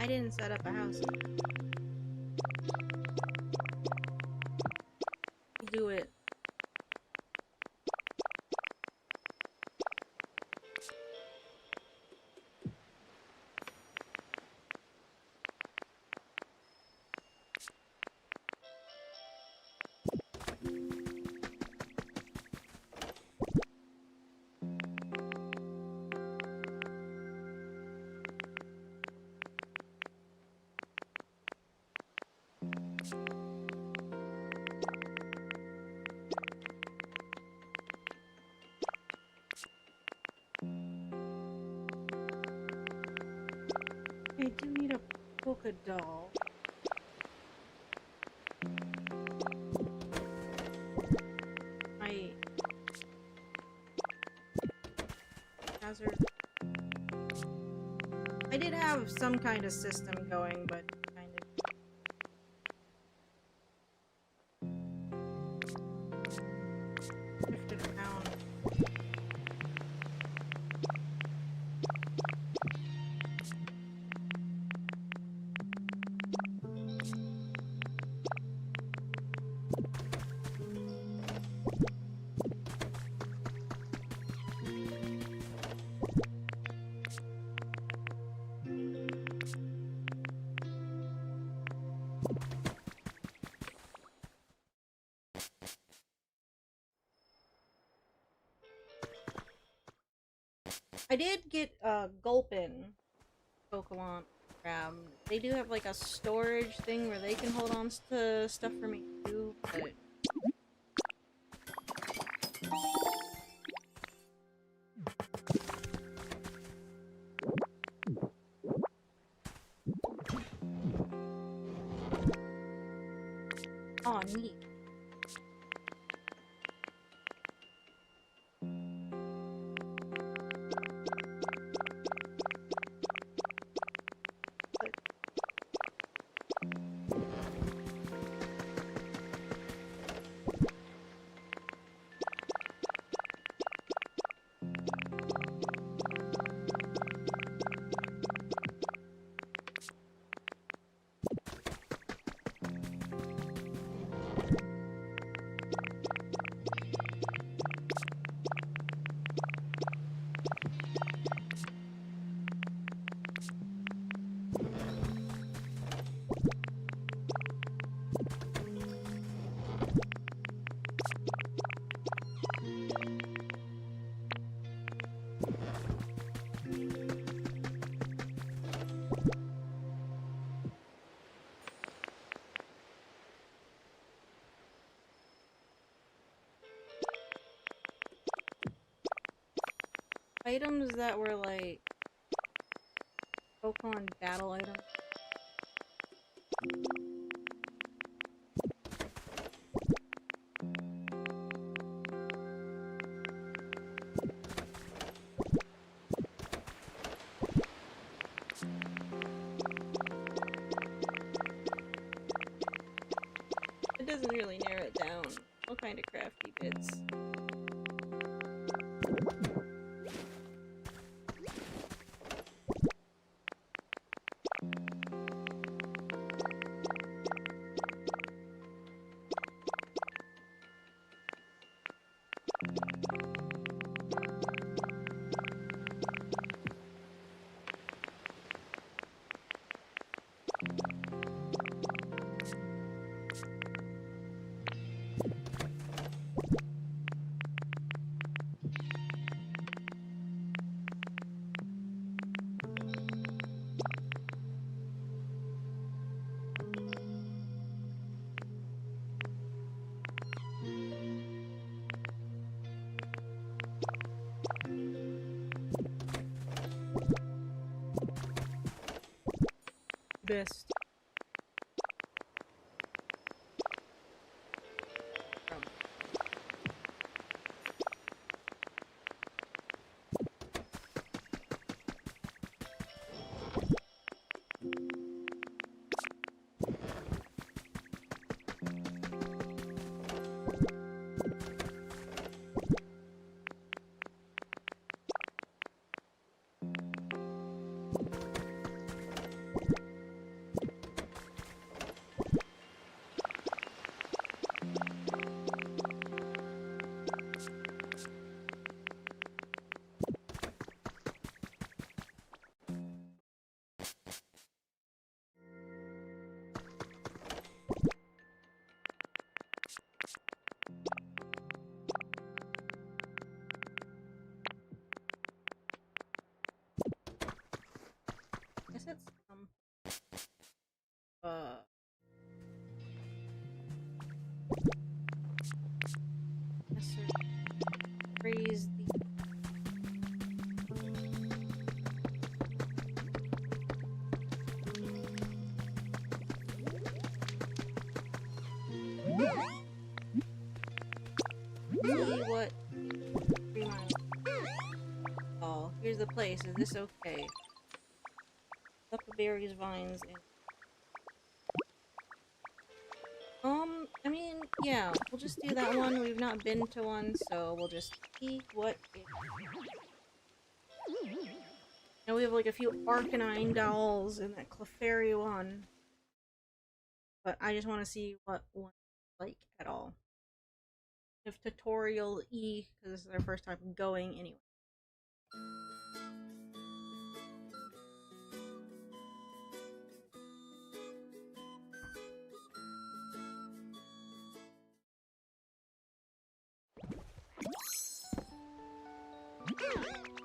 I didn't set up a house. Do it. I do need a polka doll. My hazard. I did have some kind of system going, but kind of shifted around. I did get Gulpin Pokemon Crab. They do have like a storage thing where they can hold on to stuff for me too, but oh neat. Items that were like Pokemon battle items. It doesn't really narrow it down. All kind of crafty bits. Best. I guess it's raise the the place. Is this okay? Up berries, vines, and I mean, yeah, we'll just do that one. We've not been to one, so we'll just see what it... Now we have like a few Arcanine dolls in that Clefairy one. But I just want to see what one's like at all. If tutorial E, because this is their first time going anyway.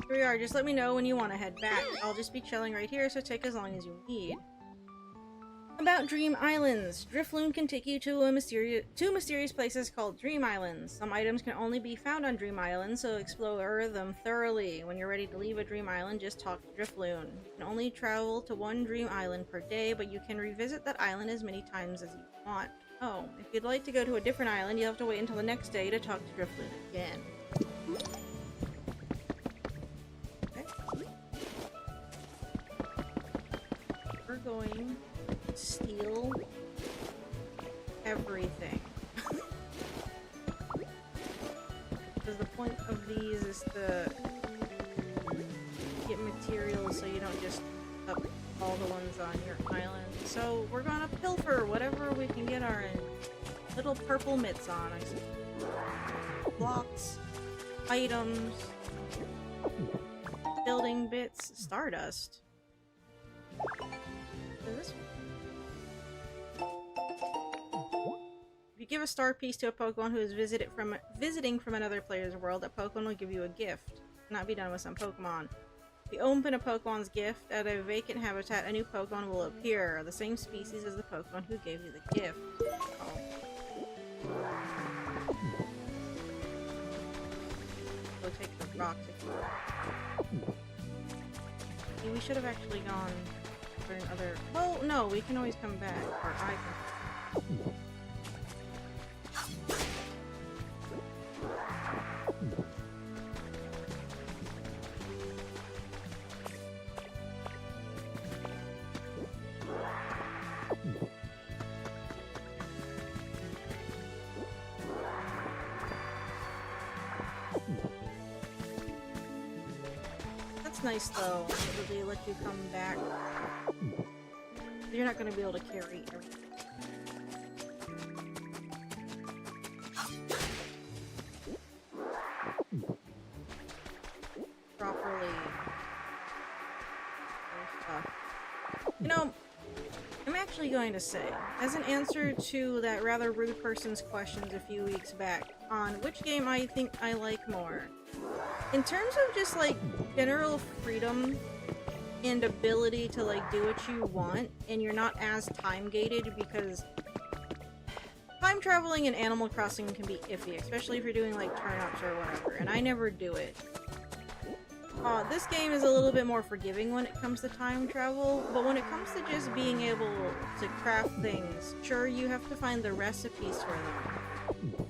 Here we are, just let me know when you want to head back. I'll just be chilling right here, so take as long as you need. About Dream Islands. Drifloon can take you to two mysterious places called Dream Islands. Some items can only be found on Dream Island, so explore them thoroughly. When you're ready to leave a Dream Island, just talk to Drifloon. You can only travel to one Dream Island per day, but you can revisit that island as many times as you want. Oh, if you'd like to go to a different island, you'll have to wait until the next day to talk to Drifloon again. We're going to steal everything. Because the point of these is to get materials so you don't just up all the ones on your island. So we're gonna pilfer whatever we can get our little purple mitts on. I see blocks, items, building bits, stardust. This one. If you give a star piece to a Pokemon who is visiting from another player's world, that Pokemon will give you a gift. Not be done with some Pokemon. If you open a Pokemon's gift at a vacant habitat, a new Pokemon will appear, the same species as the Pokemon who gave you the gift. Oh. Go take the rocks if you want. We should have actually gone for another... Well, no, we can always come back. Or I can... That's nice though, that they let you come back. You're not going to be able to carry everything. Properly. You know, I'm actually going to say, as an answer to that rather rude person's questions a few weeks back on which game I think I like more, in terms of just like general freedom and ability to like do what you want, and you're not as time gated, because time traveling in Animal Crossing can be iffy, especially if you're doing like turn-ups or whatever, and I never do it. This game is a little bit more forgiving when it comes to time travel, but when it comes to just being able to craft things, sure, you have to find the recipes for them.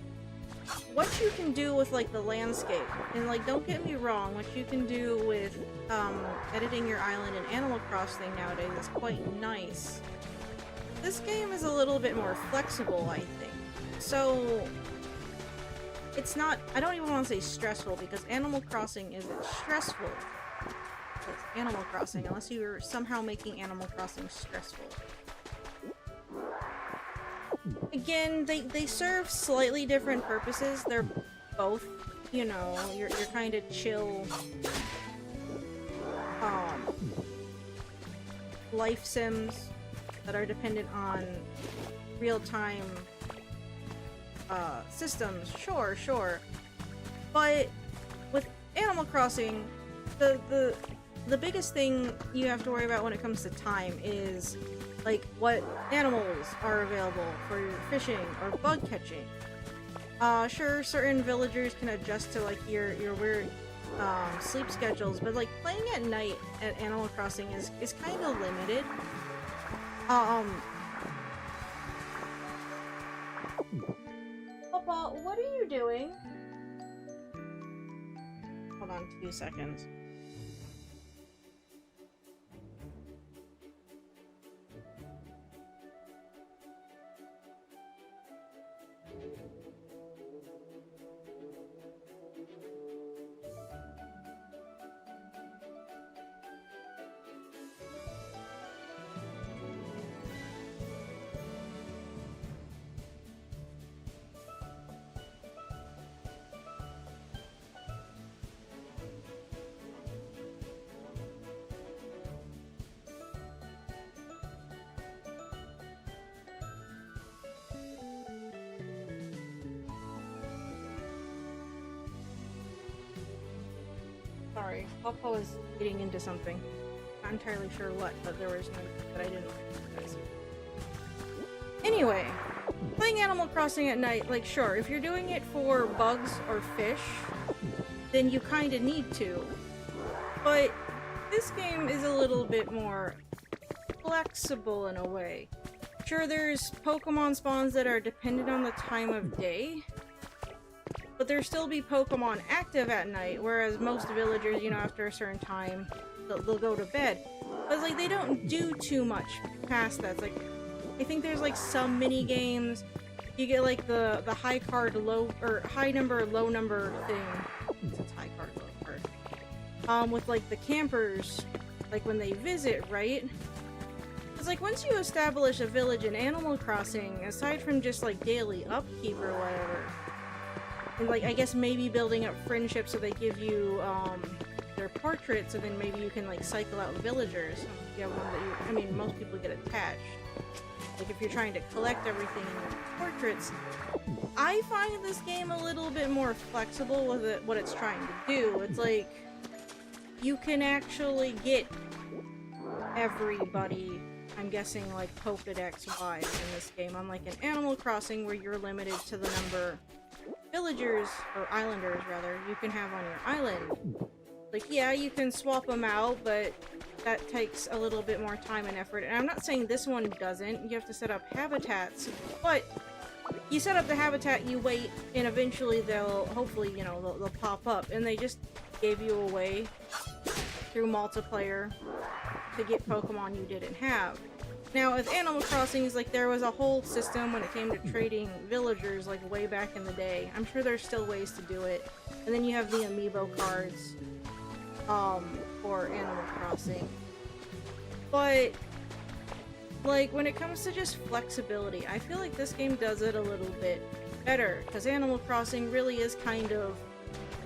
What you can do with like the landscape, and like don't get me wrong, what you can do with editing your island in Animal Crossing nowadays is quite nice. This game is a little bit more flexible, I think. So it's not, I don't even want to say stressful, because Animal Crossing isn't stressful. It's Animal Crossing, unless you're somehow making Animal Crossing stressful. Again, they serve slightly different purposes. They're both, you know, your kind of chill life sims that are dependent on real-time systems. Sure. But with Animal Crossing, the biggest thing you have to worry about when it comes to time is like what animals are available for your fishing or bug catching. Sure, certain villagers can adjust to like your weird sleep schedules, but like playing at night at Animal Crossing is kind of limited. Papa, what are you doing? Hold on 2 seconds. Sorry, Papa was getting into something. Not entirely sure what, but there was no that I didn't recognize. Anyway, playing Animal Crossing at night, like, sure, if you're doing it for bugs or fish, then you kinda need to. But this game is a little bit more flexible in a way. Sure, there's Pokemon spawns that are dependent on the time of day, but there still be Pokemon active at night, whereas most villagers, you know, after a certain time, they'll go to bed. But, like, they don't do too much past that. It's like, I think there's, like, some mini-games. You get, like, the high card, low, or high number, low number thing. It's high card, low card. With, like, the campers, like, when they visit, right? It's like, once you establish a village in Animal Crossing, aside from just, like, daily upkeep or whatever, and, like, I guess maybe building up friendships so they give you, their portraits, and then maybe you can, like, cycle out villagers. You have one that you, I mean, most people get attached. Like, if you're trying to collect everything in your portraits, I find this game a little bit more flexible with it, what it's trying to do. It's like, you can actually get everybody, I'm guessing, like, Pokedex-wise in this game, unlike in Animal Crossing, where you're limited to the number villagers, or islanders rather, you can have on your island. Like, yeah, you can swap them out, but that takes a little bit more time and effort. And I'm not saying this one doesn't. You have to set up habitats, but you set up the habitat, you wait, and eventually they'll, hopefully, you know, they'll pop up. And they just gave you a way through multiplayer to get Pokemon you didn't have. Now, with Animal Crossing, like, there was a whole system when it came to trading villagers, like, way back in the day. I'm sure there's still ways to do it. And then you have the amiibo cards, for Animal Crossing. But, like, when it comes to just flexibility, I feel like this game does it a little bit better, because Animal Crossing really is kind of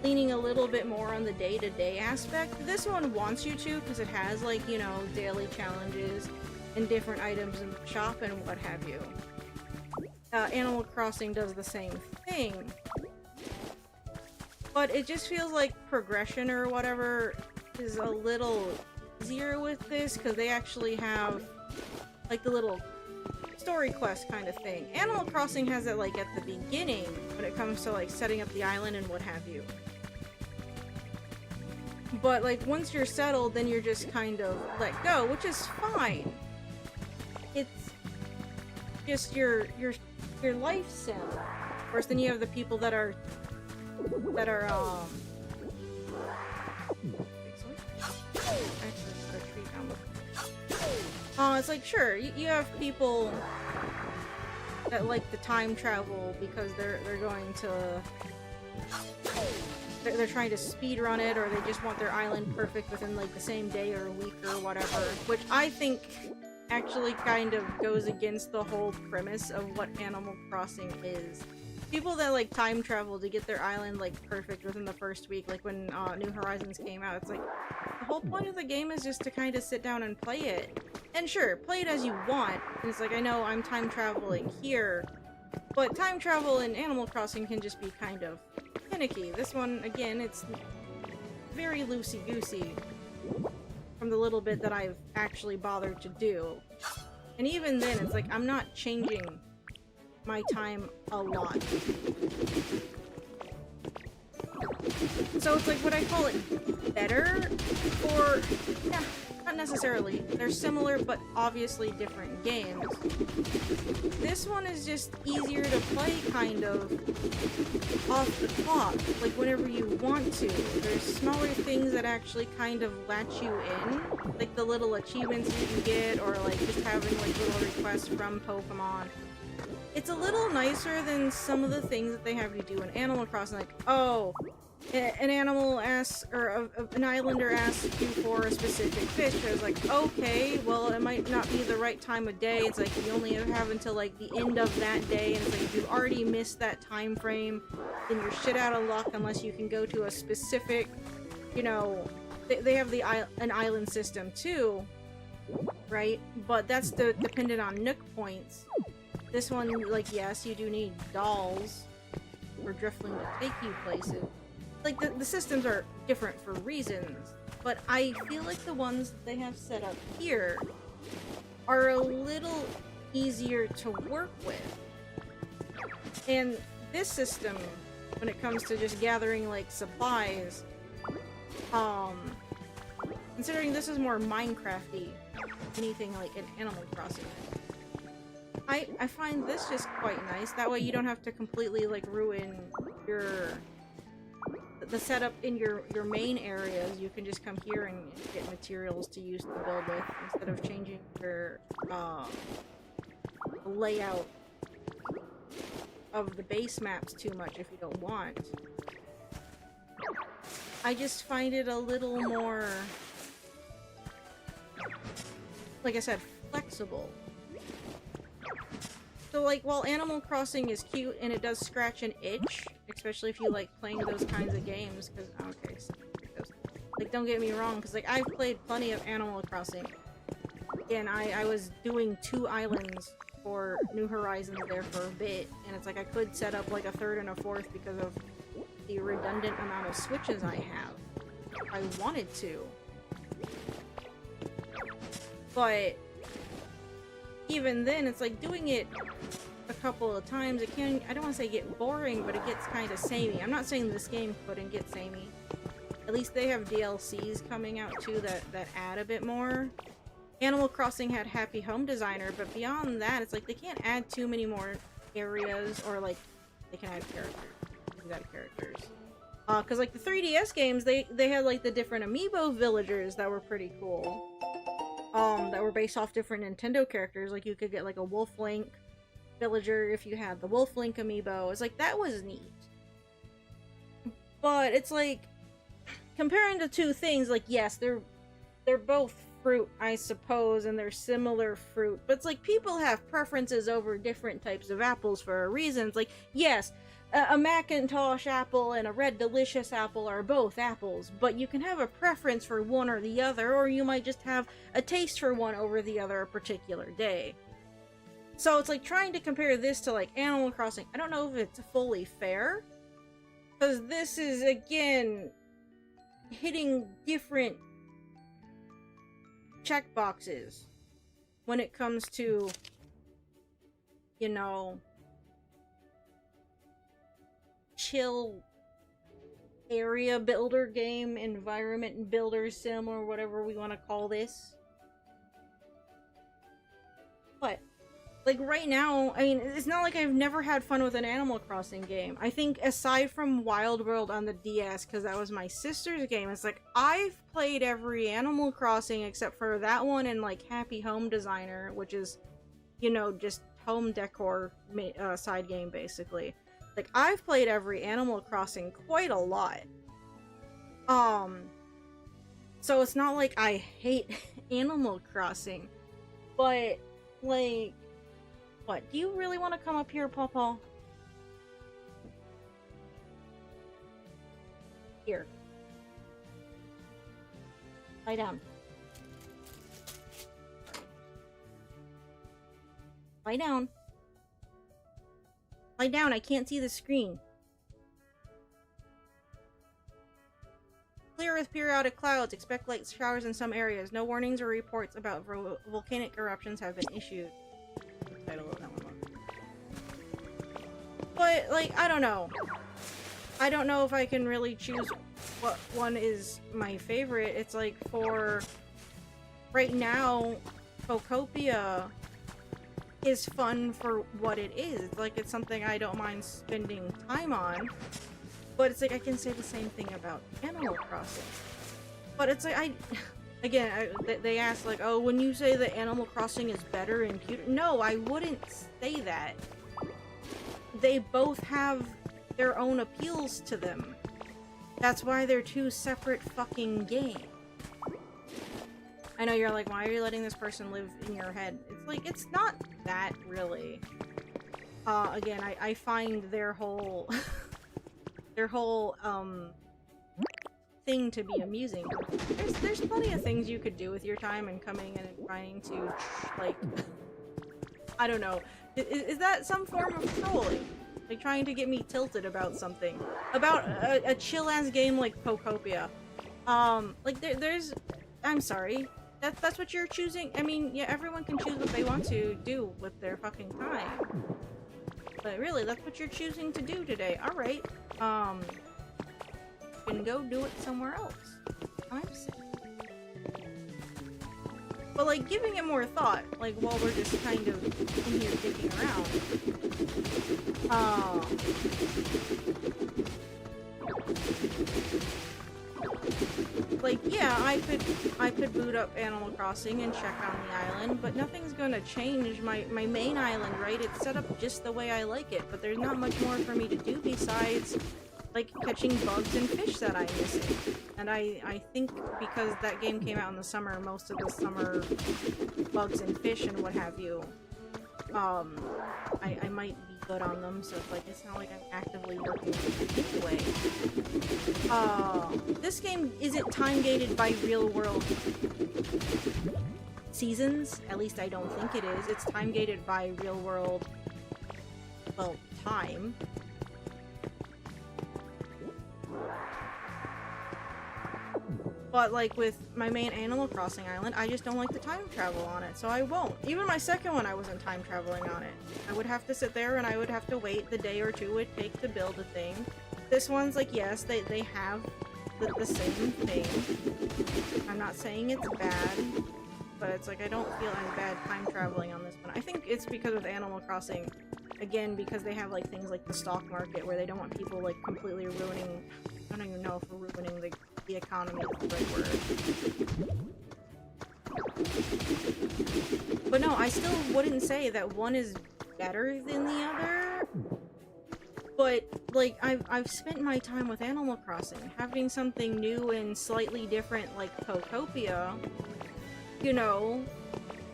leaning a little bit more on the day-to-day aspect. This one wants you to, because it has, like, you know, daily challenges and different items in the shop and what have you. Animal Crossing does the same thing. But it just feels like progression or whatever is a little easier with this, because they actually have, like, the little story quest kind of thing. Animal Crossing has it, like, at the beginning, when it comes to, like, setting up the island and what have you. But, like, once you're settled, then you're just kind of let go, which is fine. It's just your life sim. Of course, then you have the people that are it's like, sure, you have people that like to time travel because they're going to, they're trying to speed run it, or they just want their island perfect within, like, the same day or week or whatever, which I think actually kind of goes against the whole premise of what Animal Crossing is. People that, like, time travel to get their island, like, perfect within the first week, like when New Horizons came out, it's like, the whole point of the game is just to kind of sit down and play it. And sure, play it as you want. And it's like, I know I'm time traveling here, but time travel in Animal Crossing can just be kind of finicky. This one, again, it's very loosey-goosey from the little bit that I've actually bothered to do. And even then, it's like, I'm not changing my time a lot. So it's like, would I call it better? Or, yeah, not necessarily. They're similar, but obviously different games. This one is just easier to play, kind of, off the clock, like whenever you want to. There's smaller things that actually kind of latch you in, like the little achievements you can get, or like just having, like, little requests from Pokemon. It's a little nicer than some of the things that they have you do in Animal Crossing, like, oh, an animal asks, or an islander asks you for a specific fish. I was like, okay, well, it might not be the right time of day. It's like, you only have until, like, the end of that day, and it's like, if you've already missed that time frame, then you're shit out of luck unless you can go to a specific, you know, they have an island system too, right? But that's dependent on Nook points. This one, like, yes, you do need dolls or Driftling to take you places. like, the systems are different for reasons, but I feel like the ones that they have set up here are a little easier to work with. And this system, when it comes to just gathering, like, supplies, considering this is more Minecraft-y, anything like an Animal Crossing, I find this just quite nice. That way you don't have to completely, like, ruin the setup in your main areas. You can just come here and get materials to use to build with, instead of changing your layout of the base maps too much if you don't want. I just find it a little more, like I said, flexible. So, like, while Animal Crossing is cute and it does scratch an itch, especially if you like playing those kinds of games, because, okay, so, like, don't get me wrong, because, like, I've played plenty of Animal Crossing, and I was doing 2 islands for New Horizons there for a bit, and it's like I could set up, like, a 3rd and a 4th because of the redundant amount of switches I have. I wanted to. But even then, it's like doing it a couple of times, it can, I don't want to say get boring, but it gets kind of samey. I'm not saying this game couldn't get samey. At least they have DLCs coming out too that add a bit more. Animal Crossing had Happy Home Designer, but beyond that, it's like they can't add too many more areas, or like they can add characters. Cause like the 3DS games, they had like the different amiibo villagers that were pretty cool. That were based off different Nintendo characters. Like you could get like a Wolf Link villager if you had the Wolf Link amiibo. It's like, that was neat. But it's like, comparing the two things, like, yes, they're both fruit, I suppose, and they're similar fruit, but it's like people have preferences over different types of apples for a reason. It's like, yes, a Macintosh apple and a Red Delicious apple are both apples, but you can have a preference for one or the other, or you might just have a taste for one over the other a particular day. So it's like trying to compare this to like Animal Crossing. I don't know if it's fully fair, because this is, again, hitting different checkboxes when it comes to, you know, chill area builder game, environment builder sim, or whatever we want to call this. But like right now, I mean, it's not like I've never had fun with an Animal Crossing game. I think aside from Wild World on the DS, because that was my sister's game, it's like I've played every Animal Crossing except for that one and like Happy Home Designer, which is, you know, just home decor side game basically. Like I've played every Animal Crossing quite a lot. So it's not like I hate Animal Crossing, but like, what? Do you really want to come up here, Pawpaw? Here. Lie down. Lie down. Lie down, I can't see the screen. Clear with periodic clouds. Expect light showers in some areas. No warnings or reports about volcanic eruptions have been issued. Title of that one. But, like, I don't know. I don't know if I can really choose what one is my favorite. It's like, for right now, Pokopia is fun for what it is. It's like, it's something I don't mind spending time on. But it's like, I can say the same thing about Animal Crossing. But it's like, they asked, like, oh, when you say that Animal Crossing is better and cuter, no, I wouldn't say that. They both have their own appeals to them. That's why they're two separate fucking games. I know you're like, why are you letting this person live in your head? It's like, it's not that, really. Again, I find their whole... their whole, thing to be amusing. There's plenty of things you could do with your time and coming in and trying to, like... I don't know. Is that some form of trolling? Like, trying to get me tilted about something. About a chill-ass game like Pokopia. Like, there's... I'm sorry. That's what you're choosing? I mean, yeah, everyone can choose what they want to do with their fucking time. But really, that's what you're choosing to do today. Alright. You can go do it somewhere else. I'm sick. But, like, giving it more thought, like, while we're just kind of in here dicking around. Like, yeah, I could boot up Animal Crossing and check on the island, but nothing's gonna change my main island, right? It's set up just the way I like it, but there's not much more for me to do besides, like, catching bugs and fish that I'm missing. And I think because that game came out in the summer, most of the summer bugs and fish and what have you, I might be good on them, so it's like, it's not like I'm actively working anyway. This game isn't time-gated by real-world seasons. At least I don't think it is. It's time-gated by real-world, well, time. But, like, with my main Animal Crossing island, I just don't like the time travel on it, so I won't. Even my second one, I wasn't time traveling on it. I would have to sit there and I would have to wait the day or two it would take to build a thing. This one's like, yes, they have the same thing. I'm not saying it's bad, but it's like, I don't feel as bad time traveling on this one. I think it's because with Animal Crossing, again, because they have, like, things like the stock market where they don't want people, like, completely ruining... I don't even know if we're ruining the economy is the right word. But no, I still wouldn't say that one is better than the other. But, like, I've spent my time with Animal Crossing. Having something new and slightly different like Pokopia, you know,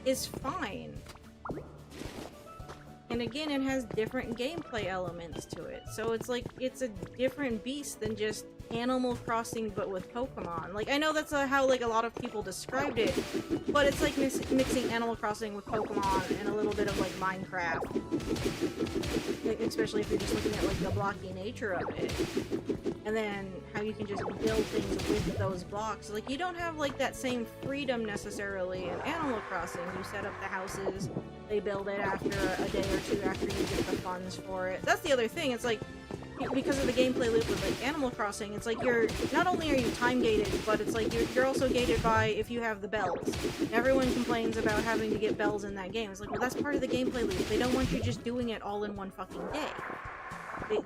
is fine. And again, it has different gameplay elements to it. So it's like, it's a different beast than just Animal Crossing but with Pokemon. Like, I know that's how, like, a lot of people described it, but it's like mixing Animal Crossing with Pokemon and a little bit of, like, Minecraft. Like, especially if you're just looking at, like, the blocky nature of it. And then how you can just build things with those blocks. Like, you don't have, like, that same freedom necessarily in Animal Crossing. You set up the houses, they build it after a day or two after you get the funds for it. That's the other thing, it's like, because of the gameplay loop with, like, Animal Crossing, it's like you're, not only are you time gated, but it's like you're also gated by if you have the bells. Everyone complains about having to get bells in that game. It's like, well, that's part of the gameplay loop. They don't want you just doing it all in one fucking day.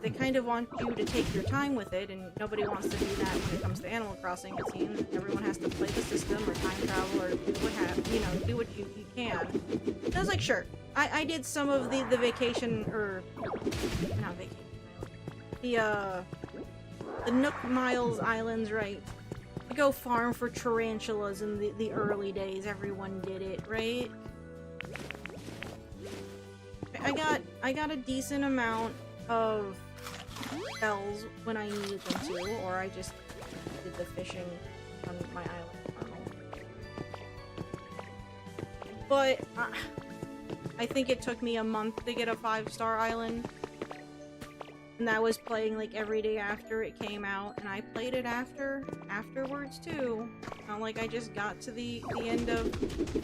They kind of want you to take your time with it, and nobody wants to do that when it comes to Animal Crossing, it seems. Everyone has to play the system, or time travel, or what have, you know, do what you can. And I was like, sure. I did some of the vacation, or, not vacation, the Nook Miles Islands, right? To go farm for tarantulas in the early days, everyone did it, right? I got a decent amount of bells when I needed them to, or I just did the fishing on my island. But I think it took me a month to get a 5-star island, and that was playing like every day after it came out, and I played it afterwards too. Not like I just got to the end of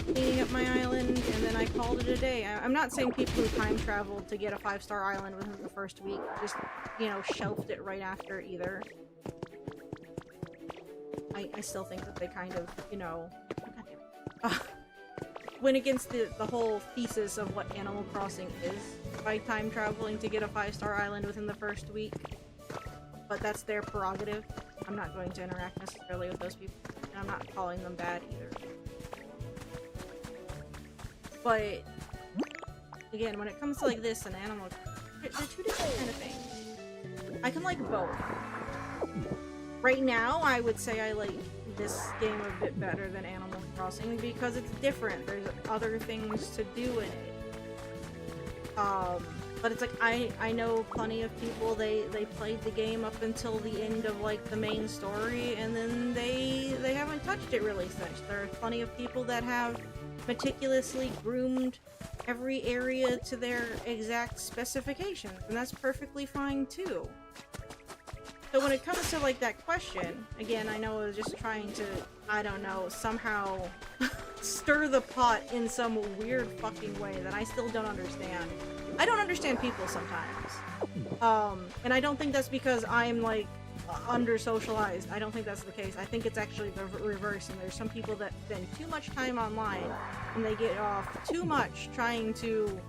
cleaning up my island and then I called it a day. I'm not saying people who time traveled to get a 5-star island within the first week just, you know, shelved it right after either. I still think that they kind of, you know, went against the whole thesis of what Animal Crossing is by time traveling to get a 5-star island within the first week. But that's their prerogative. I'm not going to interact necessarily with those people, and I'm not calling them bad either. But again, when it comes to like this and Animal Crossing, they're two different kind of things. I can like both. Right now, I would say I like this game a bit better than Animal Crossing because it's different. There's other things to do in it. But it's like, I know plenty of people, they played the game up until the end of like the main story, and then they haven't touched it really since. There are plenty of people that have meticulously groomed every area to their exact specifications, and that's perfectly fine too. So when it comes to like that question, again, I know I was just trying to, I don't know, somehow stir the pot in some weird fucking way that I still don't understand. I don't understand people sometimes. And I don't think that's because I'm like under-socialized. I don't think that's the case. I think it's actually the reverse, and there's some people that spend too much time online and they get off too much trying to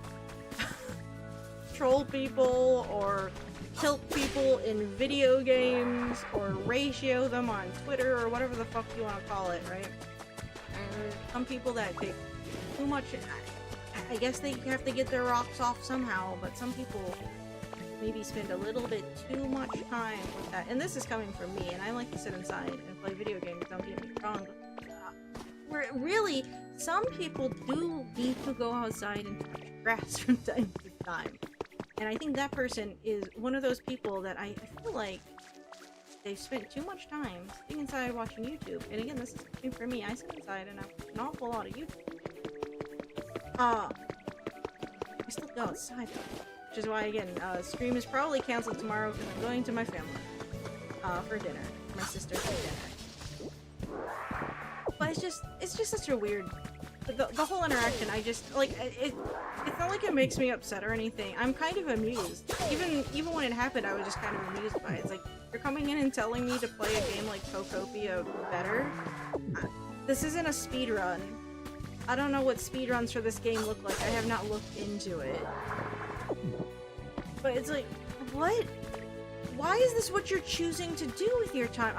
troll people or tilt people in video games or ratio them on Twitter or whatever the fuck you want to call it, right? And there's some people that take too much. I guess they have to get their rocks off somehow, but some people maybe spend a little bit too much time with that. And this is coming from me, and I like to sit inside and play video games, don't get me wrong. But really, some people do need to go outside and touch grass from time to time. And I think that person is one of those people that I feel like they've spent too much time sitting inside watching YouTube. And again, this is coming from me. I sit inside and I watch an awful lot of YouTube. I still go outside though. Which is why, again, stream is probably canceled tomorrow because I'm going to my family for dinner. My sister for dinner. But it's just such a weird... The whole interaction, I just, like, it's not like it makes me upset or anything. I'm kind of amused. Even when it happened, I was just kind of amused by it. It's like, you're coming in and telling me to play a game like Pokopia better? This isn't a speedrun. I don't know what speedruns for this game look like. I have not looked into it. But it's like, what? Why is this what you're choosing to do with your time?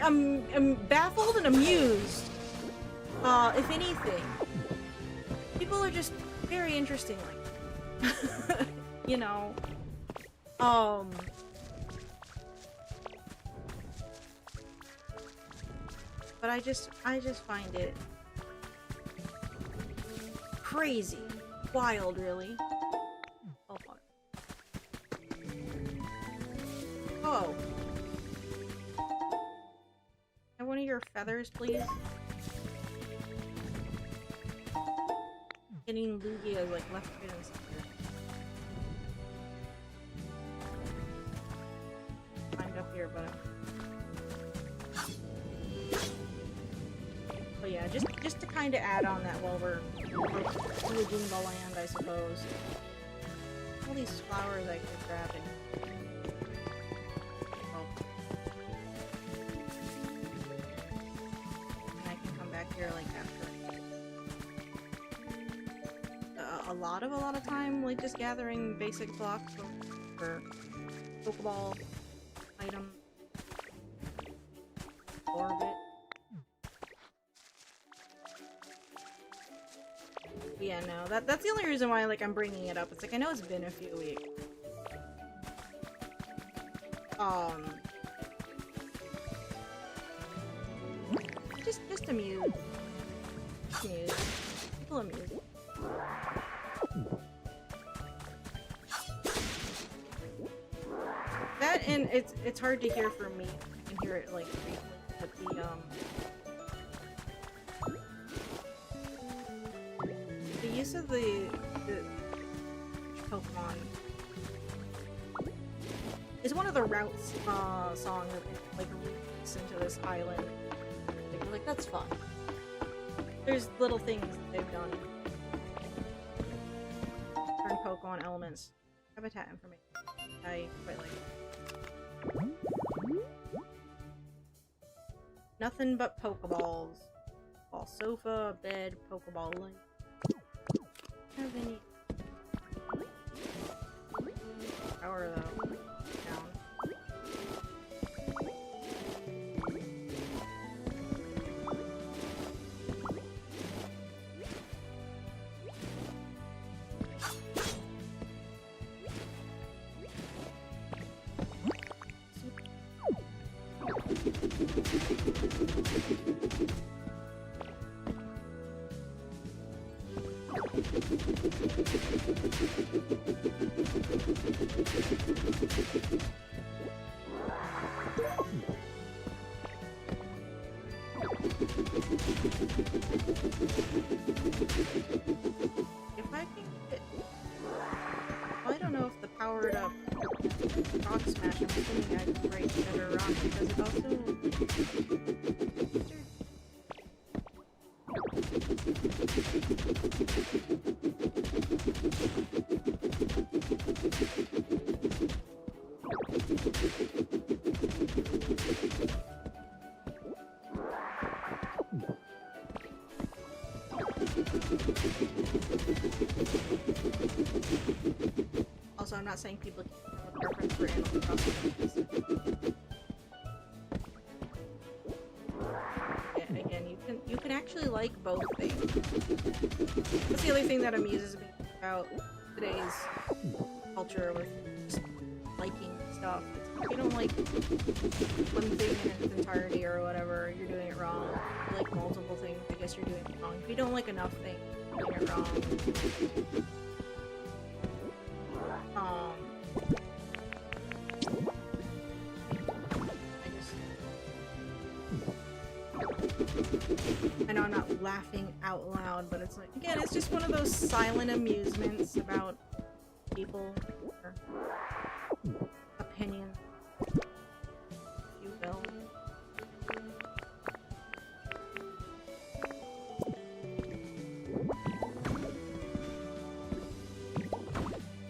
I'm baffled and amused. If anything. People are just very interesting, like, you know. But I just find it crazy. Wild, really. Hold on. Oh. Can one of your feathers, please? Getting Lugia like left, right, and center. Climbed up here, but yeah, just to kind of add on that while we're pillaging the land, I suppose. All these flowers I keep grabbing. Oh. And I can come back here like after. A lot of time, like just gathering basic blocks for Pokeball item orbit. Yeah, no, that's the only reason why like I'm bringing it up. It's like I know it's been a few weeks. Just amused. Amused. People amused. That, and it's hard to hear from me. You can hear it like briefly, but the use of the Pokemon is one of the routes song that like released into this island. Like that's fun. There's little things that they've done. Turn Pokemon elements. Habitat information. I quite like it. Nothing but Pokeballs. Ball sofa, bed, Pokeball link. Have any power though? Down. Also, I'm not saying people can't have a preference for Animal Crossing. Again, you can actually like both things. That's the other thing that amuses me about today's culture with just liking stuff. If you don't like one thing in its entirety or whatever, you're doing it wrong. If you like multiple things, I guess you're doing it wrong. If you don't like enough things, you're doing it wrong. I know I'm not laughing out loud, but it's like, again, it's just one of those silent amusements about people or opinions, if you will.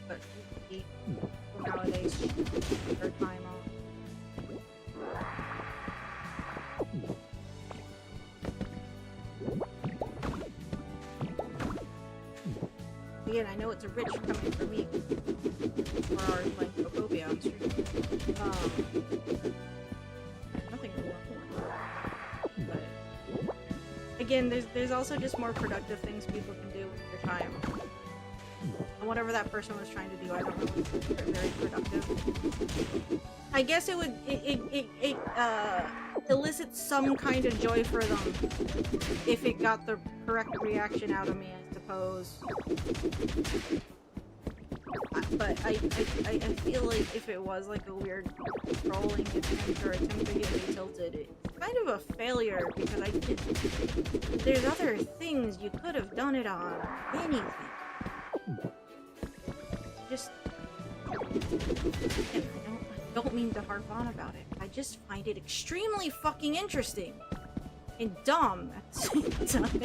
But people nowadays take their time off. Again, I know it's a rich coming from me. For our playing Pokopia on stream. Nothing wrong with it. But again, there's also just more productive things people can do with their time. And whatever that person was trying to do, I don't know if they're very productive. I guess it would elicit some kind of joy for them if it got the correct reaction out of me, I suppose. But I feel like if it was like a weird trolling attempt or attempt to get me tilted, it's kind of a failure because there's other things you could have done it on. Anything. Just, and I don't mean to harp on about it. I just find it extremely fucking interesting and dumb at the same time.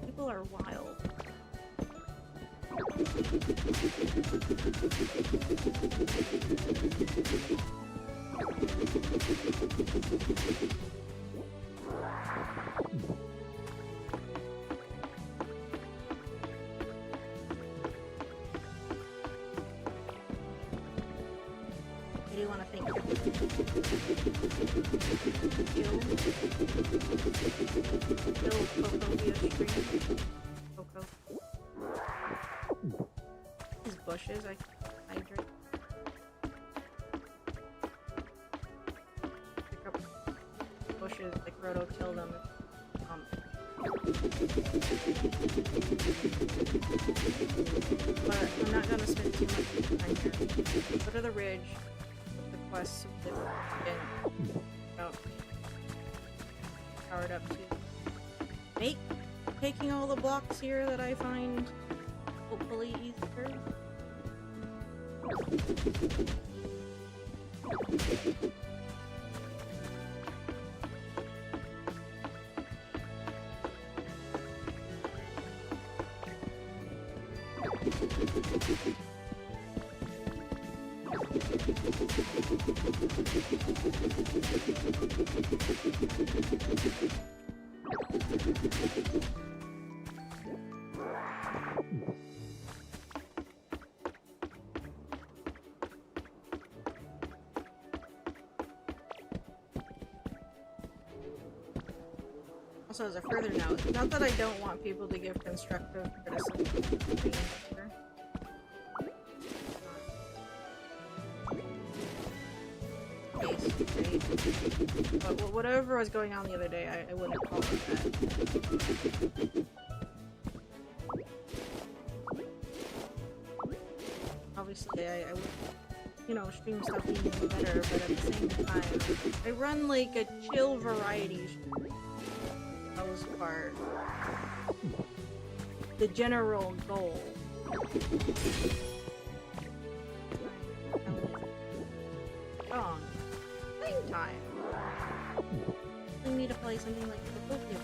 People are wild. I do want to thank Bill Pokopia stream. Coco. These bushes, I hydrate. Pick up bushes, like roto-till them. But I'm not gonna spend too much time here. Go to the ridge. The quests that again about powered up to make taking all the blocks here that I find hopefully easier. Also, as a further note, not that I don't want people to give constructive criticism. But whatever was going on the other day, I wouldn't call it that. Obviously, I would, you know, stream stuff even better, but at the same time, I run like a chill variety stream. That was part. The general goal. Oh, same time. asking me to play something like Pokopia.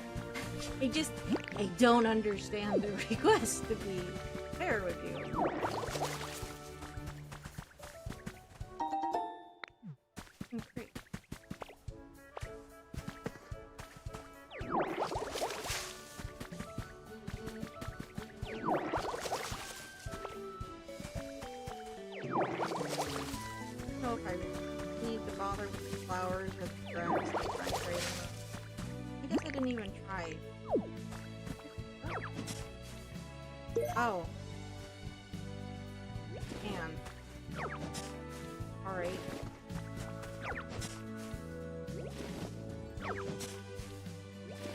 I don't understand the request to be fair with you. Great. So if I need to bother with the flowers or the grass, I guess I didn't even try. Oh. And. Alright.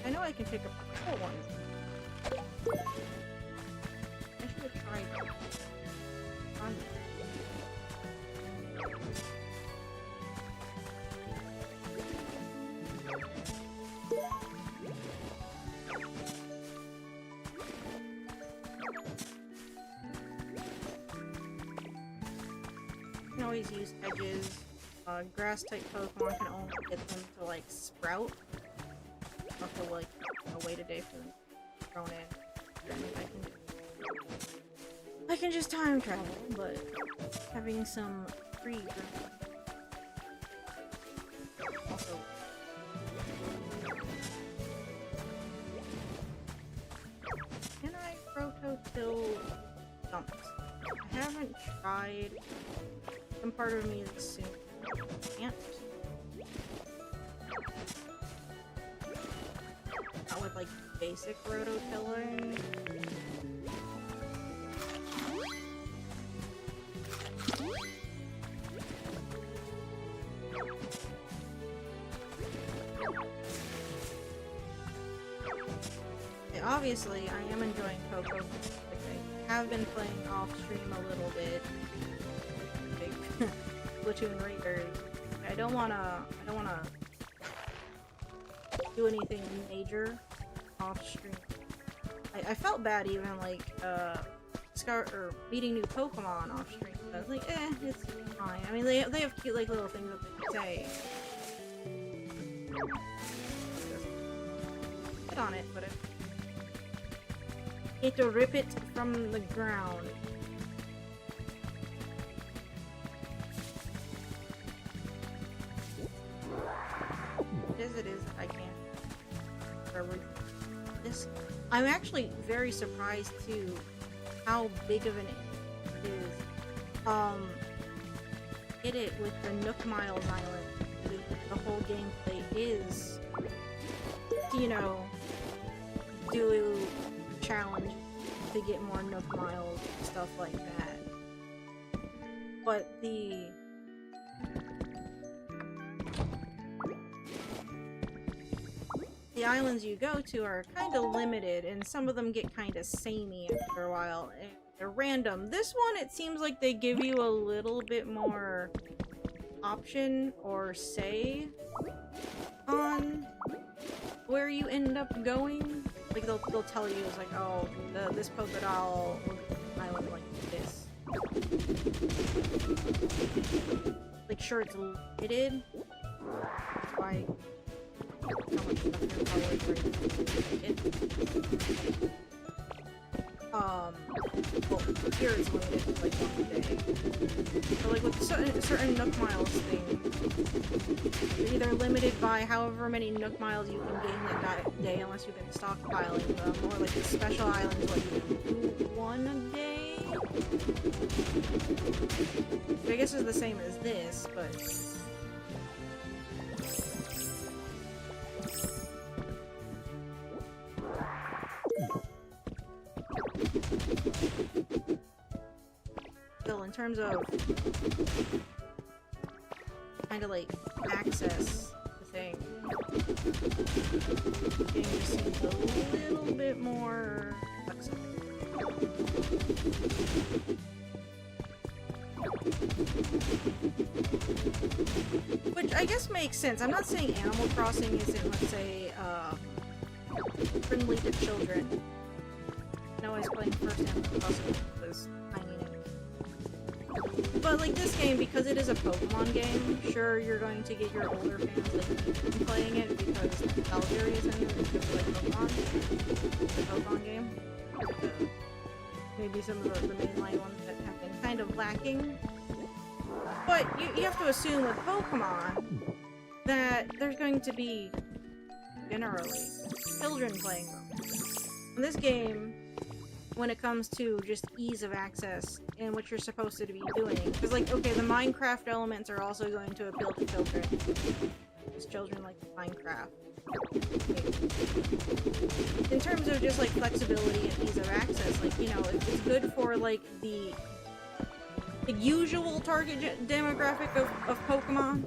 I know I can pick up the cool ones. I should have tried that. You can always use edges. Grass type Pokemon can only get them to like sprout. Also, like a wait a day for them thrown in. I can just time travel, but having some free also. Can I proto-till stumps? I haven't tried. Some part of me is soon. Can't. Not with like basic rototilling. Yeah, obviously, I am enjoying Coco. Like, I have been playing off stream a little bit. Like, Splatoon Raiders. I don't wanna do anything major off stream. I felt bad even like meeting new Pokemon off stream. I was like, it's fine. I mean, they have cute like little things that they can say. Hit on it, but it to rip it from the ground. As it is, I can't. This, I'm actually very surprised too how big of an it is. Hit it with the Nook Miles Island. The whole gameplay is, you know, do a challenge to get more Nook Miles, stuff like that. But the islands you go to are kind of limited, and some of them get kind of samey after a while. And they're random. This one, it seems like they give you a little bit more option or say on where you end up going. Like they'll tell you, it's like, oh, this Pokédoll island like this. Like, sure, it's limited. That's why. How much stuff you're probably well, here it's limited to like 1 day. So like with certain Nook Miles things, you're either limited by however many Nook Miles you can gain that day unless you've been stockpiling them, or like the special islands like you can do 1 a day. So I guess it's the same as this, but still, in terms of kind of like access to things, the game just seems a little bit more flexible. Which I guess makes sense. I'm not saying Animal Crossing isn't, let's say, friendly to children. I know I was playing first Animal Crossing, which was tiny. But like this game, because it is a Pokemon game, sure you're going to get your older fans like playing it because nostalgia reasons, because like the Pokemon game. Maybe some of the mainline ones that have been kind of lacking. But you have to assume with Pokemon that there's going to be, generally, children playing them. In this game, when it comes to just ease of access and what you're supposed to be doing, because like, okay, the Minecraft elements are also going to appeal to children. Because children like Minecraft. In terms of just like flexibility and ease of access, like, you know, it's good for like the usual target demographic of Pokemon.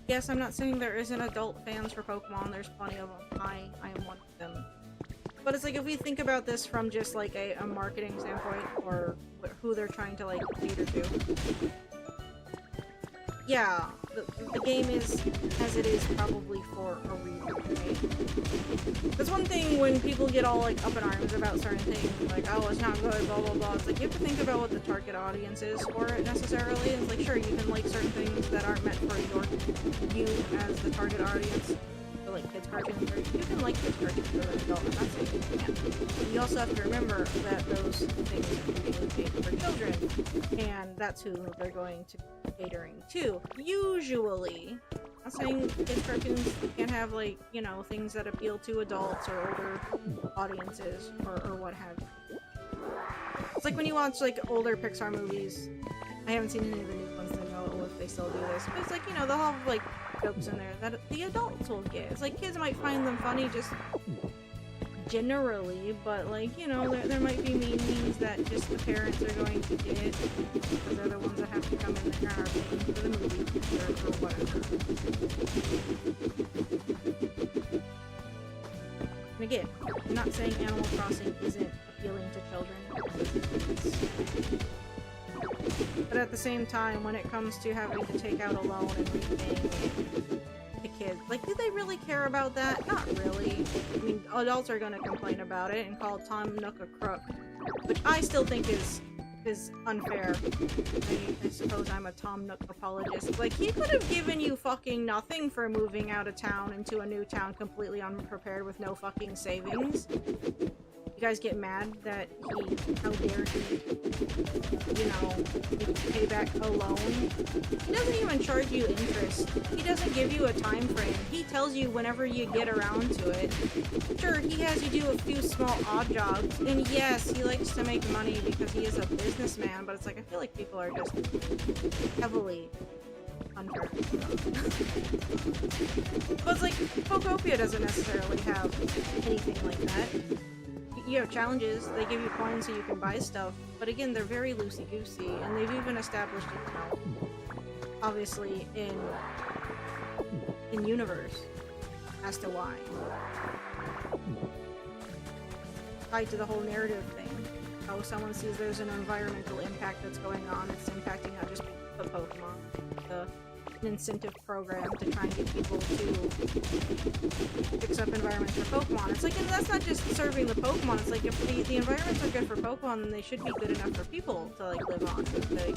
Yes, I'm not saying there isn't adult fans for Pokemon, there's plenty of them. I am one of them. But it's like, if we think about this from just like a marketing standpoint, or who they're trying to like cater to. Yeah, the game is as it is probably for a reason, right? That's one thing when people get all like up in arms about certain things, like, oh, it's not good, blah blah blah. It's like, you have to think about what the target audience is for it necessarily. It's like, sure, you can like certain things that aren't meant for you as the target audience. So like kids cartoons, or you can like kids cartoons for an adult. I'm not saying you can't. But you also have to remember that those things are being made for children, and that's who they're going to be catering to. Usually, I'm not saying kids cartoons can't have like, you know, things that appeal to adults or older audiences or what have you. It's like when you watch like older Pixar movies. I haven't seen any of the new ones to know if they still do this, but it's like, you know, they'll have like jokes in there that the adults will get. It's like kids might find them funny just generally, but like, you know, there might be meanings that just the parents are going to get because they're the ones that have to come in there and are paying for the movie or whatever. And again, I'm not saying Animal Crossing isn't appealing to children. But at the same time, when it comes to having to take out a loan and repaying the kids, like, do they really care about that? Not really. I mean, adults are gonna complain about it and call Tom Nook a crook, which I still think is unfair. I suppose I'm a Tom Nook apologist. Like, he could have given you fucking nothing for moving out of town into a new town completely unprepared with no fucking savings. You guys get mad that how dare he, you know, pay back a loan? He doesn't even charge you interest. He doesn't give you a time frame. He tells you whenever you get around to it. Sure, he has you do a few small odd jobs, and yes, he likes to make money because he is a businessman, but it's like, I feel like people are just heavily unfair. But it's like, Pokopia doesn't necessarily have anything like that. You have challenges, they give you coins so you can buy stuff, but again, they're very loosey-goosey, and they've even established it now, obviously, in universe, as to why. Tied to the whole narrative thing, how someone sees there's an environmental impact that's going on, it's impacting not just the Pokemon, an incentive program to try and get people to fix up environments for Pokemon. It's like, and that's not just serving the Pokemon, it's like, if the environments are good for Pokemon, then they should be good enough for people to like live on. Like,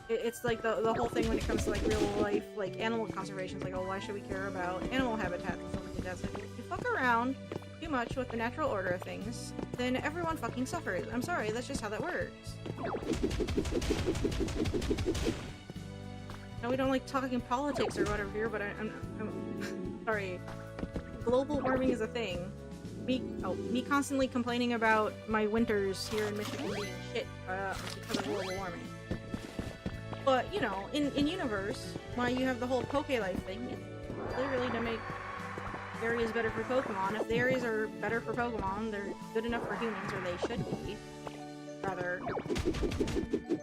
it's like the whole thing when it comes to like real life, like animal conservation. It's like, oh, why should we care about animal habitats and stuff like that? So if you fuck around too much with the natural order of things, then everyone fucking suffers. I'm sorry, that's just how that works. No, we don't like talking politics or whatever here, but I'm sorry. Global warming is a thing. Me constantly complaining about my winters here in Michigan being shit because of global warming. But, you know, in universe, why you have the whole Poke Life thing, it's literally to make areas better for Pokemon. If the areas are better for Pokemon, they're good enough for humans, or they should be. Rather,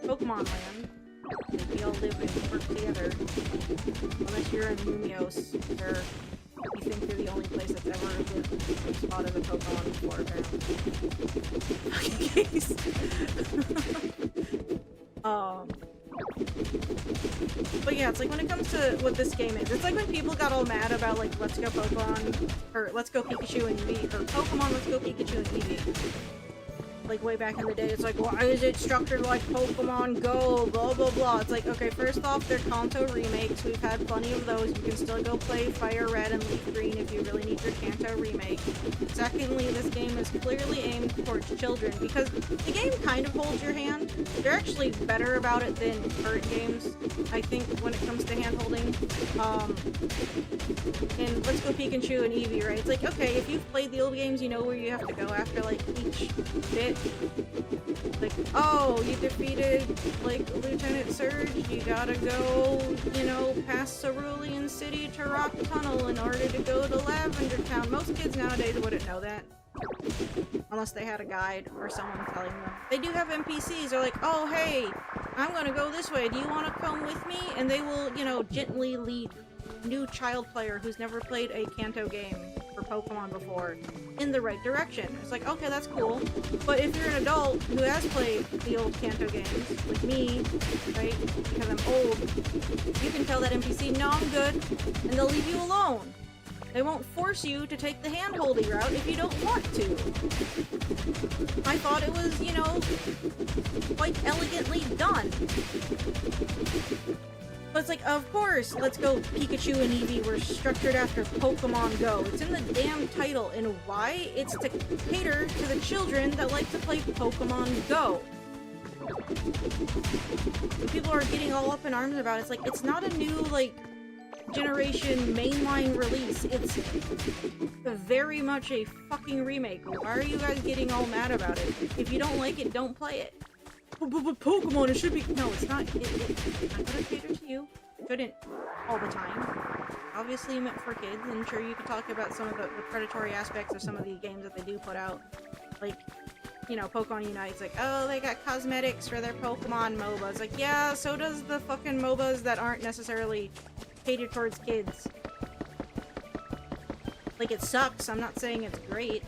Pokemon land. Like, we all live and work together. Unless you're in Mumios, where you think you're the only place that's ever lived spotted a Pokemon before, apparently. Case. But yeah, it's like when it comes to what this game is, it's like when people got all mad about like Let's Go Pokemon, or Let's Go Pikachu and Eevee, or Pokemon Let's Go Pikachu and Eevee. like way back in the day. It's like, why is it structured like Pokemon Go? Blah blah blah. It's like, okay, first off, they're Kanto remakes. We've had plenty of those. You can still go play Fire Red and Leaf Green if you really need your Kanto remake. Secondly, this game is clearly aimed towards children because the game kind of holds your hand. They're actually better about it than current games, I think, when it comes to hand holding. And Let's Go Pikachu and Eevee, right? It's like, okay, if you've played the old games, you know where you have to go after, like, each bit. Like, oh, you defeated, like, Lieutenant Surge, you gotta go, you know, past Cerulean City to Rock Tunnel in order to go to Lavender Town. Most kids nowadays wouldn't know that. Unless they had a guide or someone telling them. They do have NPCs. They're like, oh, hey, I'm gonna go this way. Do you want to come with me? And they will, you know, gently lead new child player who's never played a Kanto game for Pokemon before in the right direction. It's like, okay, that's cool. But if you're an adult who has played the old Kanto games, like me, right, because I'm old, you can tell that NPC, no, I'm good, and they'll leave you alone. They won't force you to take the hand-holding route if you don't want to. I thought it was, you know, quite elegantly done. But it's like, of course, Let's Go Pikachu and Eevee were structured after Pokemon Go. It's in the damn title, and why? It's to cater to the children that like to play Pokemon Go. And people are getting all up in arms about it. It's like, it's not a new, like, generation mainline release. It's very much a fucking remake. Why are you guys getting all mad about it? If you don't like it, don't play it. But Pokemon, it should be— no, it's not. It's not gonna cater to you. It shouldn't all the time. Obviously meant for kids, and sure, you could talk about some of the predatory aspects of some of the games that they do put out. Like, you know, Pokemon Unite's like, oh, they got cosmetics for their Pokemon MOBAs. Like, yeah, so does the fucking MOBAs that aren't necessarily catered towards kids. Like, it sucks. I'm not saying it's great.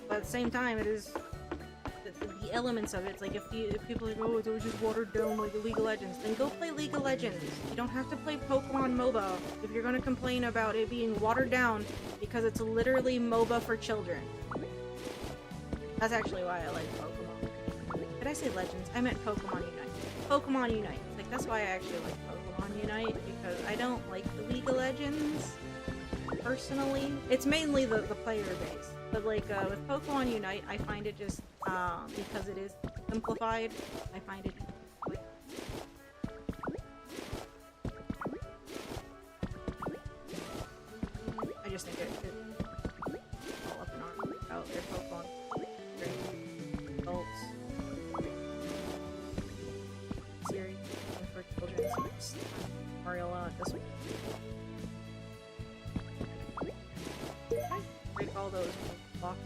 But at the same time, it is— the elements of it. It's like, if people are like, oh, it was just watered down like League of Legends, then go play League of Legends. You don't have to play Pokemon MOBA if you're gonna complain about it being watered down because it's literally MOBA for children. That's actually why I like Pokemon. Did I say Legends? I meant Pokemon Unite. Pokemon Unite. Like, that's why I actually like Pokemon Unite, because I don't like the League of Legends, personally. It's mainly the player base. But, like, with Pokemon Unite, I find it just, because it is simplified, I find it like, I just think it's all up in arms about their Pokemon. Great adults. Series for children. So it's Mario at this one. I break all those boxes.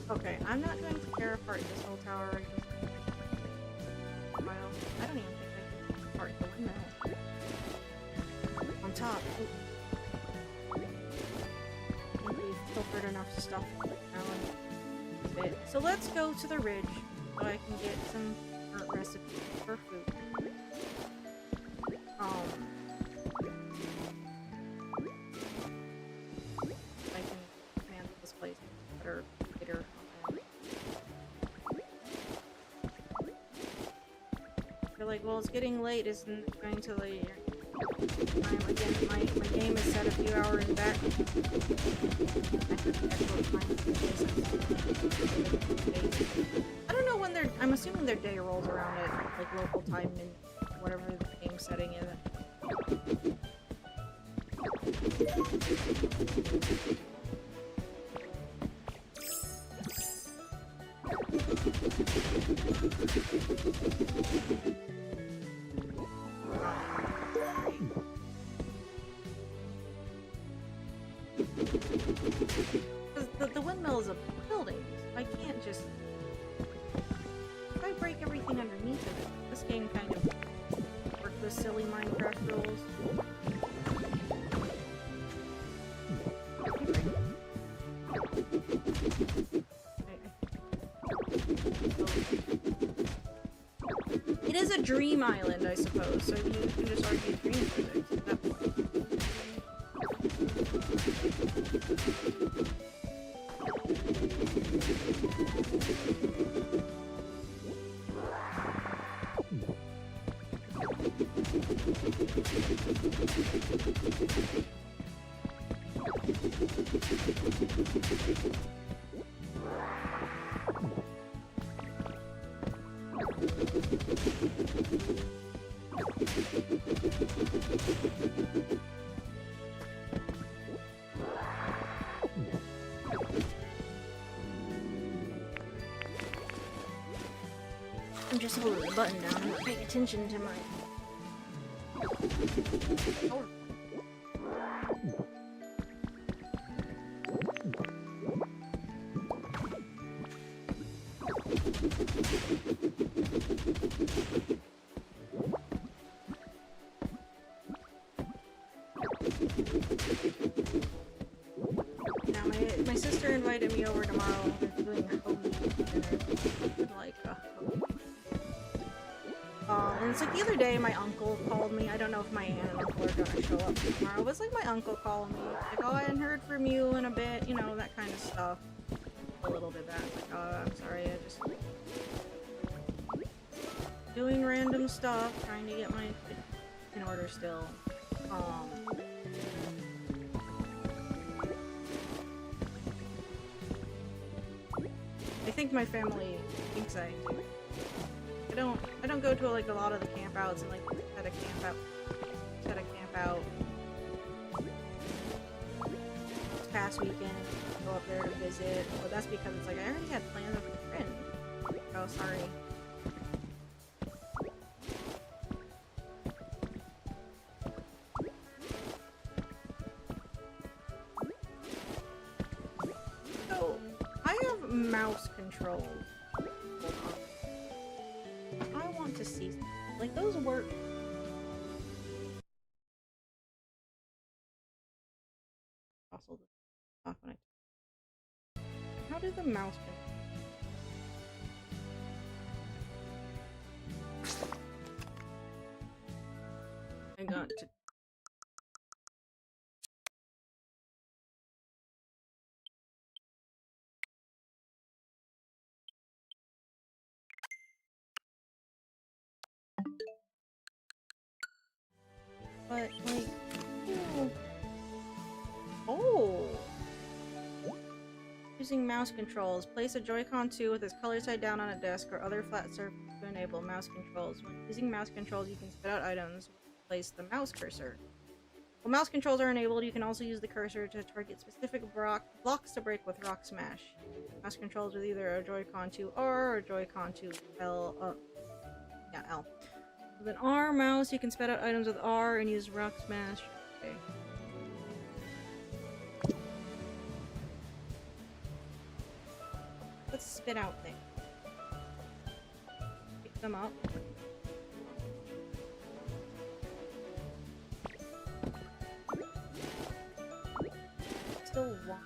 Okay, I'm not going to tear apart this whole tower right now. Well, I don't even think I can tear apart the windmill. On top. Ooh. I think we've pilfered enough stuff now in a bit. So let's go to the ridge so I can get some recipes for food. I can handle this place better later. They're like, well, it's getting late, isn't it going to late? Time again, my game is set a few hours back. I don't know when they're— I'm assuming their day rolls around at like local time in whatever the game setting is. Because the windmill is a building. I can't just— if I break everything underneath of it, this game kind of works with silly Minecraft rules. It is a dream island, I suppose, so you can just argue dream physics at that point. I'm just holding the button down. I'm not paying attention to my... Oh. Now, my sister invited me over tomorrow. They're doing a hoagie dinner. Like a hoagie. And it's like the other day my uncle called me. I don't know if my aunt and uncle are gonna show up tomorrow. It was like my uncle called me. Like, oh, I hadn't heard from you in a bit. You know, that kind of stuff. A little bit bad. Like, oh, I'm sorry. I just... doing random stuff. Trying to get my... in order still. I think my family thinks I do. I don't go to like a lot of the campouts and like at a camp out this past weekend, go up there to visit. But that's because it's like I already had plans with a friend. Oh, sorry. So I have mouse controls. To see, like, those work. Also, off when how do the mouse I got to. But, like, oh! Using mouse controls. Place a Joy-Con 2 with its color side down on a desk or other flat surface to enable mouse controls. When using mouse controls, you can spit out items. Place the mouse cursor. When mouse controls are enabled, you can also use the cursor to target specific blocks to break with Rock Smash. Mouse controls with either a Joy-Con 2R or a Joy-Con 2 L. L. With an R mouse, you can spit out items with R and use Rock Smash. Okay. Let's spit out things. Pick them up. Still one.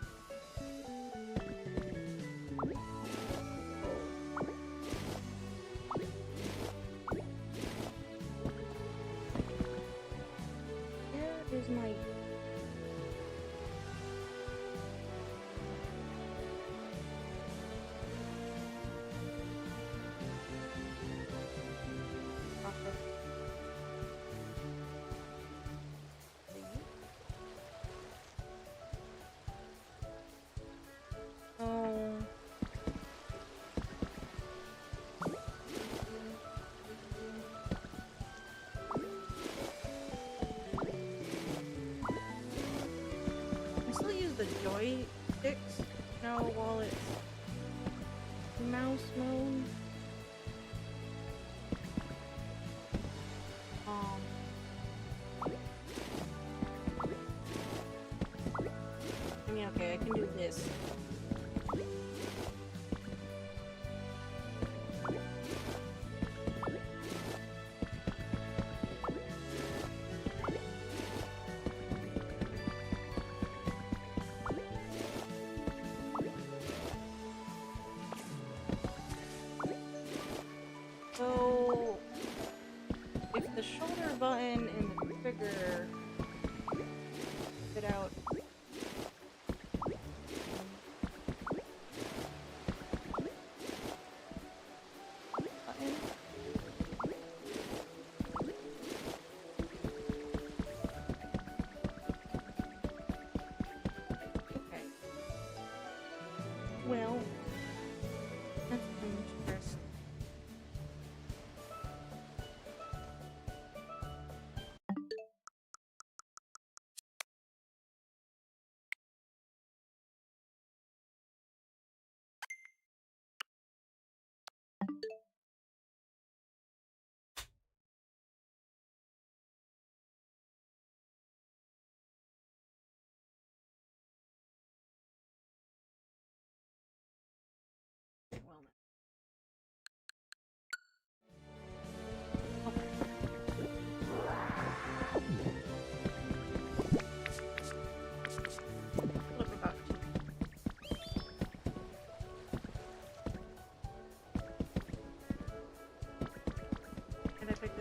Is my the joysticks now while it's mouse mode. I mean, okay, I can do this. So, if the shoulder button and the trigger spit out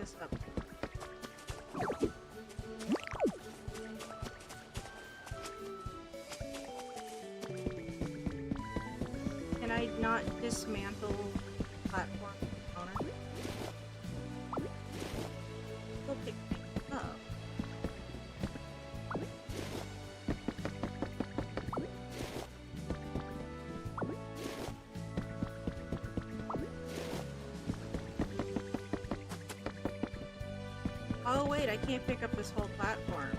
this up. Can I not dismantle the platform component? Still pick things up. Oh wait, I can't pick up this whole platform.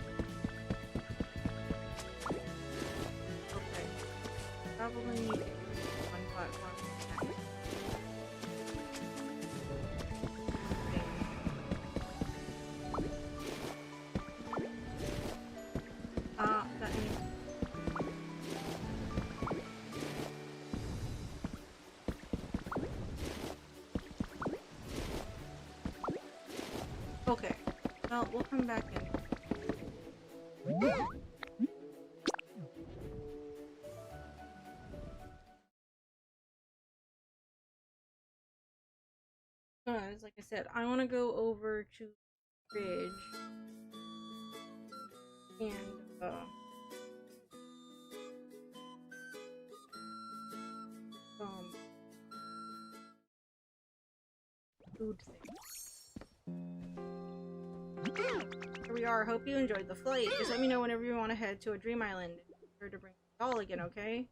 Okay. Probably need one platform. That okay. Well, we'll come back in. Guys, like I said, I want to go over to the bridge and food things. Here we are. Hope you enjoyed the flight. Just let me know whenever you want to head to a dream island. Be sure to bring the doll again, okay?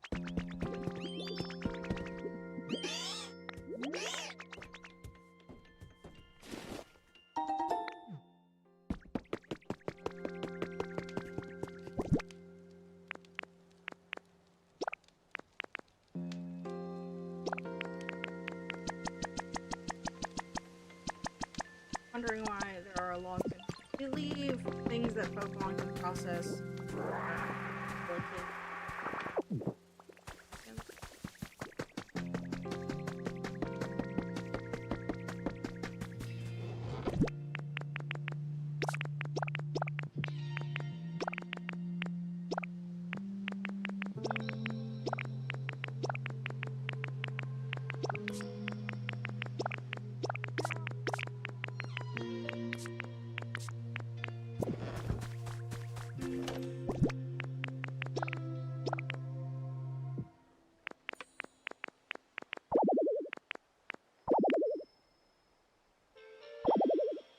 Wondering why there are logs in. We leave things that Pokemon can process.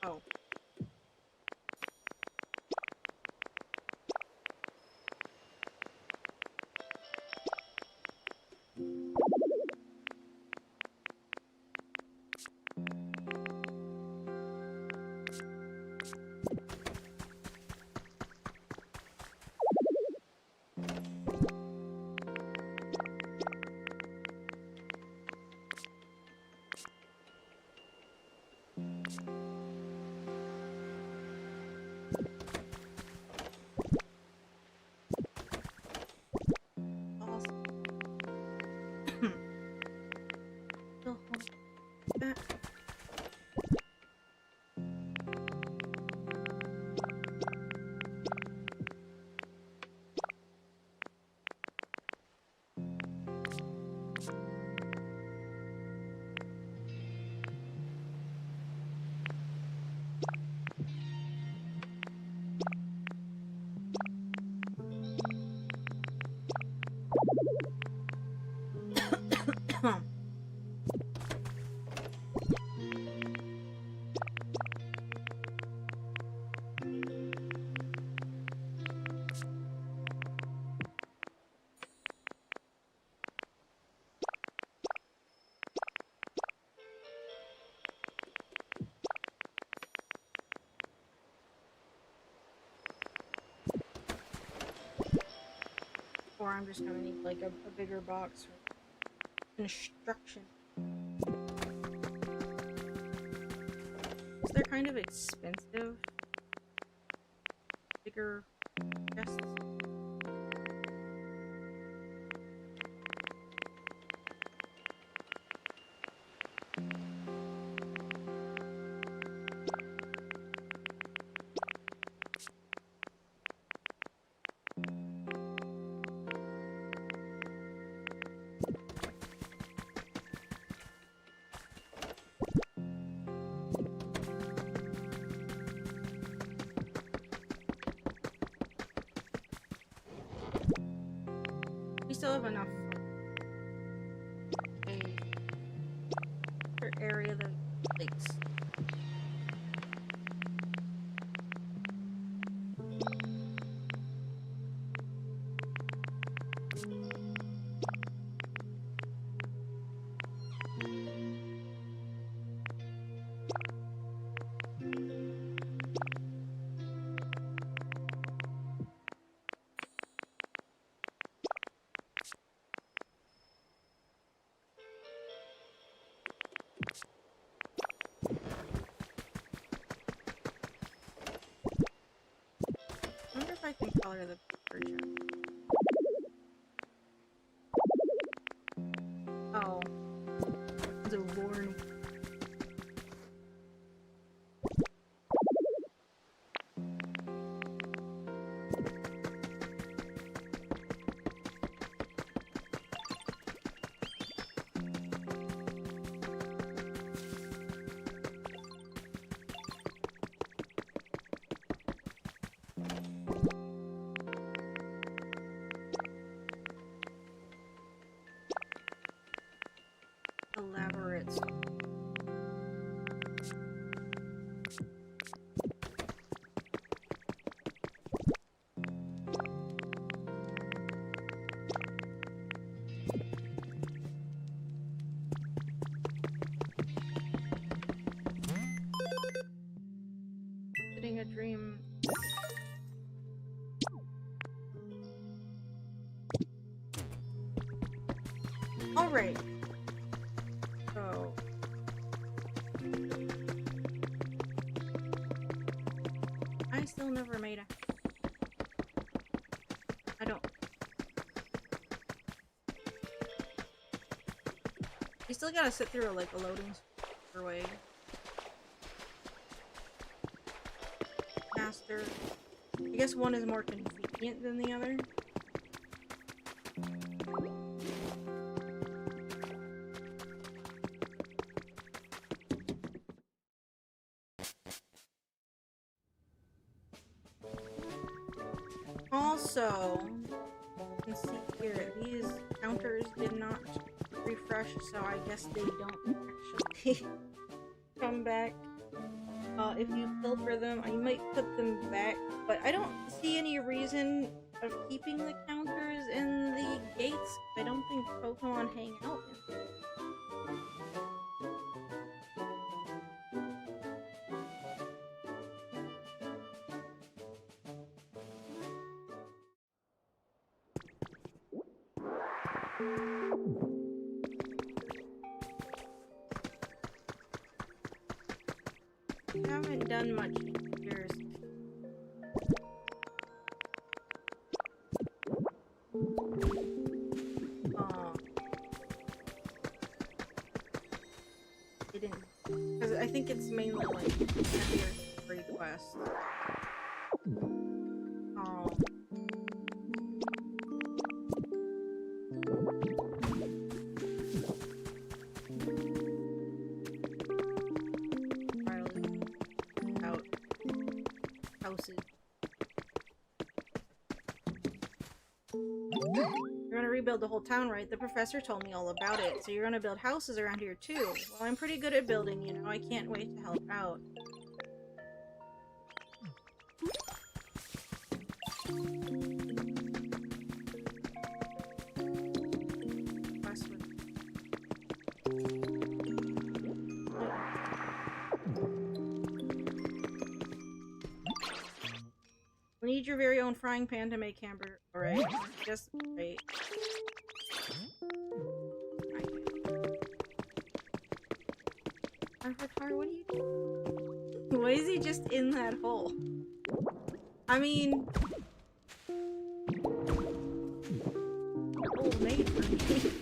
Oh. Or I'm just gonna need like a bigger box for instruction. So they're kind of expensive. Bigger chests. still have enough for area that lakes. I wonder if I can color the version. Oh. It's a worn. Elaborate. Sitting a dream. All right. So I still never made a. I don't. You still gotta sit through like a loading way. Faster. I guess one is more convenient than the other. Also, you can see here, these counters did not refresh, so I guess they don't actually come back. If you filter them, you might put them back, but I don't see any reason of keeping the counters in the gates. I don't think Pokemon hang out in them. I haven't done much in years. It didn't, because I think it's mainly like free quests. You're gonna rebuild the whole town, right? The professor told me all about it. So you're gonna build houses around here too. Well, I'm pretty good at building, you know. I can't wait to help out. We need your very own frying pan to make hamburger. Alright, just wait. Avatar, what are you doing? Why is he just in that hole? I mean... hole made for me.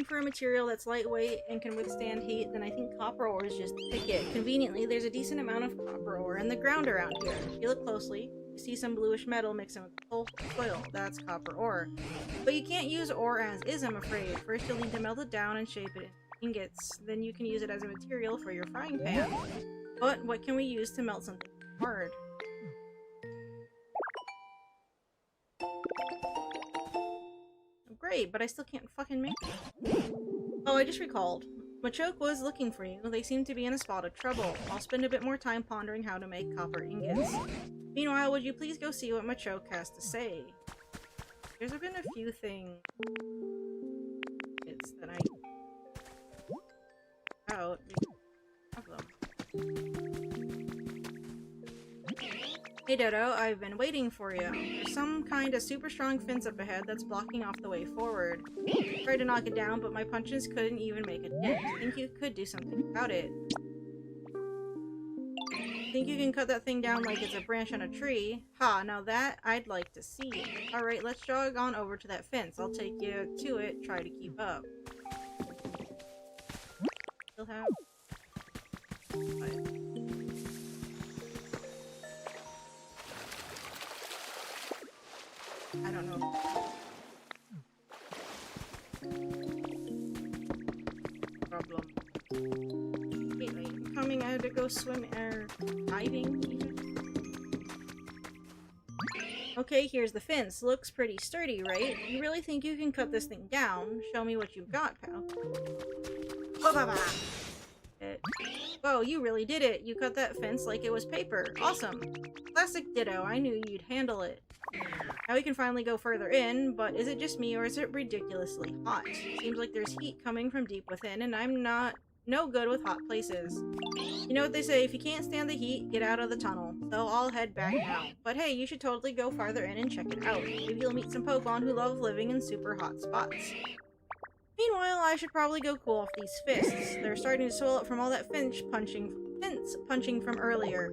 For a material that's lightweight and can withstand heat, then I think copper ore is just the ticket. Conveniently, there's a decent amount of copper ore in the ground around here. If you look closely, You see some bluish metal mixing with the soil. That's copper ore. But you can't use ore as is, I'm afraid. First you'll need to melt it down and shape it into ingots. Then you can use it as a material for your frying pan. But what can we use to melt something hard? Great, but I still can't fucking make it. Oh, I just recalled. Machoke was looking for you. They seem to be in a spot of trouble. I'll spend a bit more time pondering how to make copper ingots. Meanwhile, would you please go see what Machoke has to say? There's been a few things that I out. Have them. Hey Dodo, I've been waiting for you. There's some kind of super strong fence up ahead that's blocking off the way forward. I tried to knock it down, but my punches couldn't even make a dent. Think you could do something about it? Think you can cut that thing down like it's a branch on a tree? Ha, now that I'd like to see. Alright, let's jog on over to that fence. I'll take you to it, try to keep up. Still have... I don't know. Problem. Wait, I'm coming. I had to go swim or diving even. Okay, here's the fence. Looks pretty sturdy, right? You really think you can cut this thing down? Show me what you've got, pal. Whoa, you really did it. You cut that fence like it was paper. Awesome. Classic Ditto. I knew you'd handle it. Now we can finally go further in, but is it just me or is it ridiculously hot? Seems like there's heat coming from deep within, and I'm no good with hot places. You know what they say, if you can't stand the heat, get out of the tunnel. So I'll head back now. But hey, you should totally go farther in and check it out. Maybe you'll meet some Pokemon who love living in super hot spots. Meanwhile, I should probably go cool off these fists. They're starting to swell up from all that fence punching from earlier.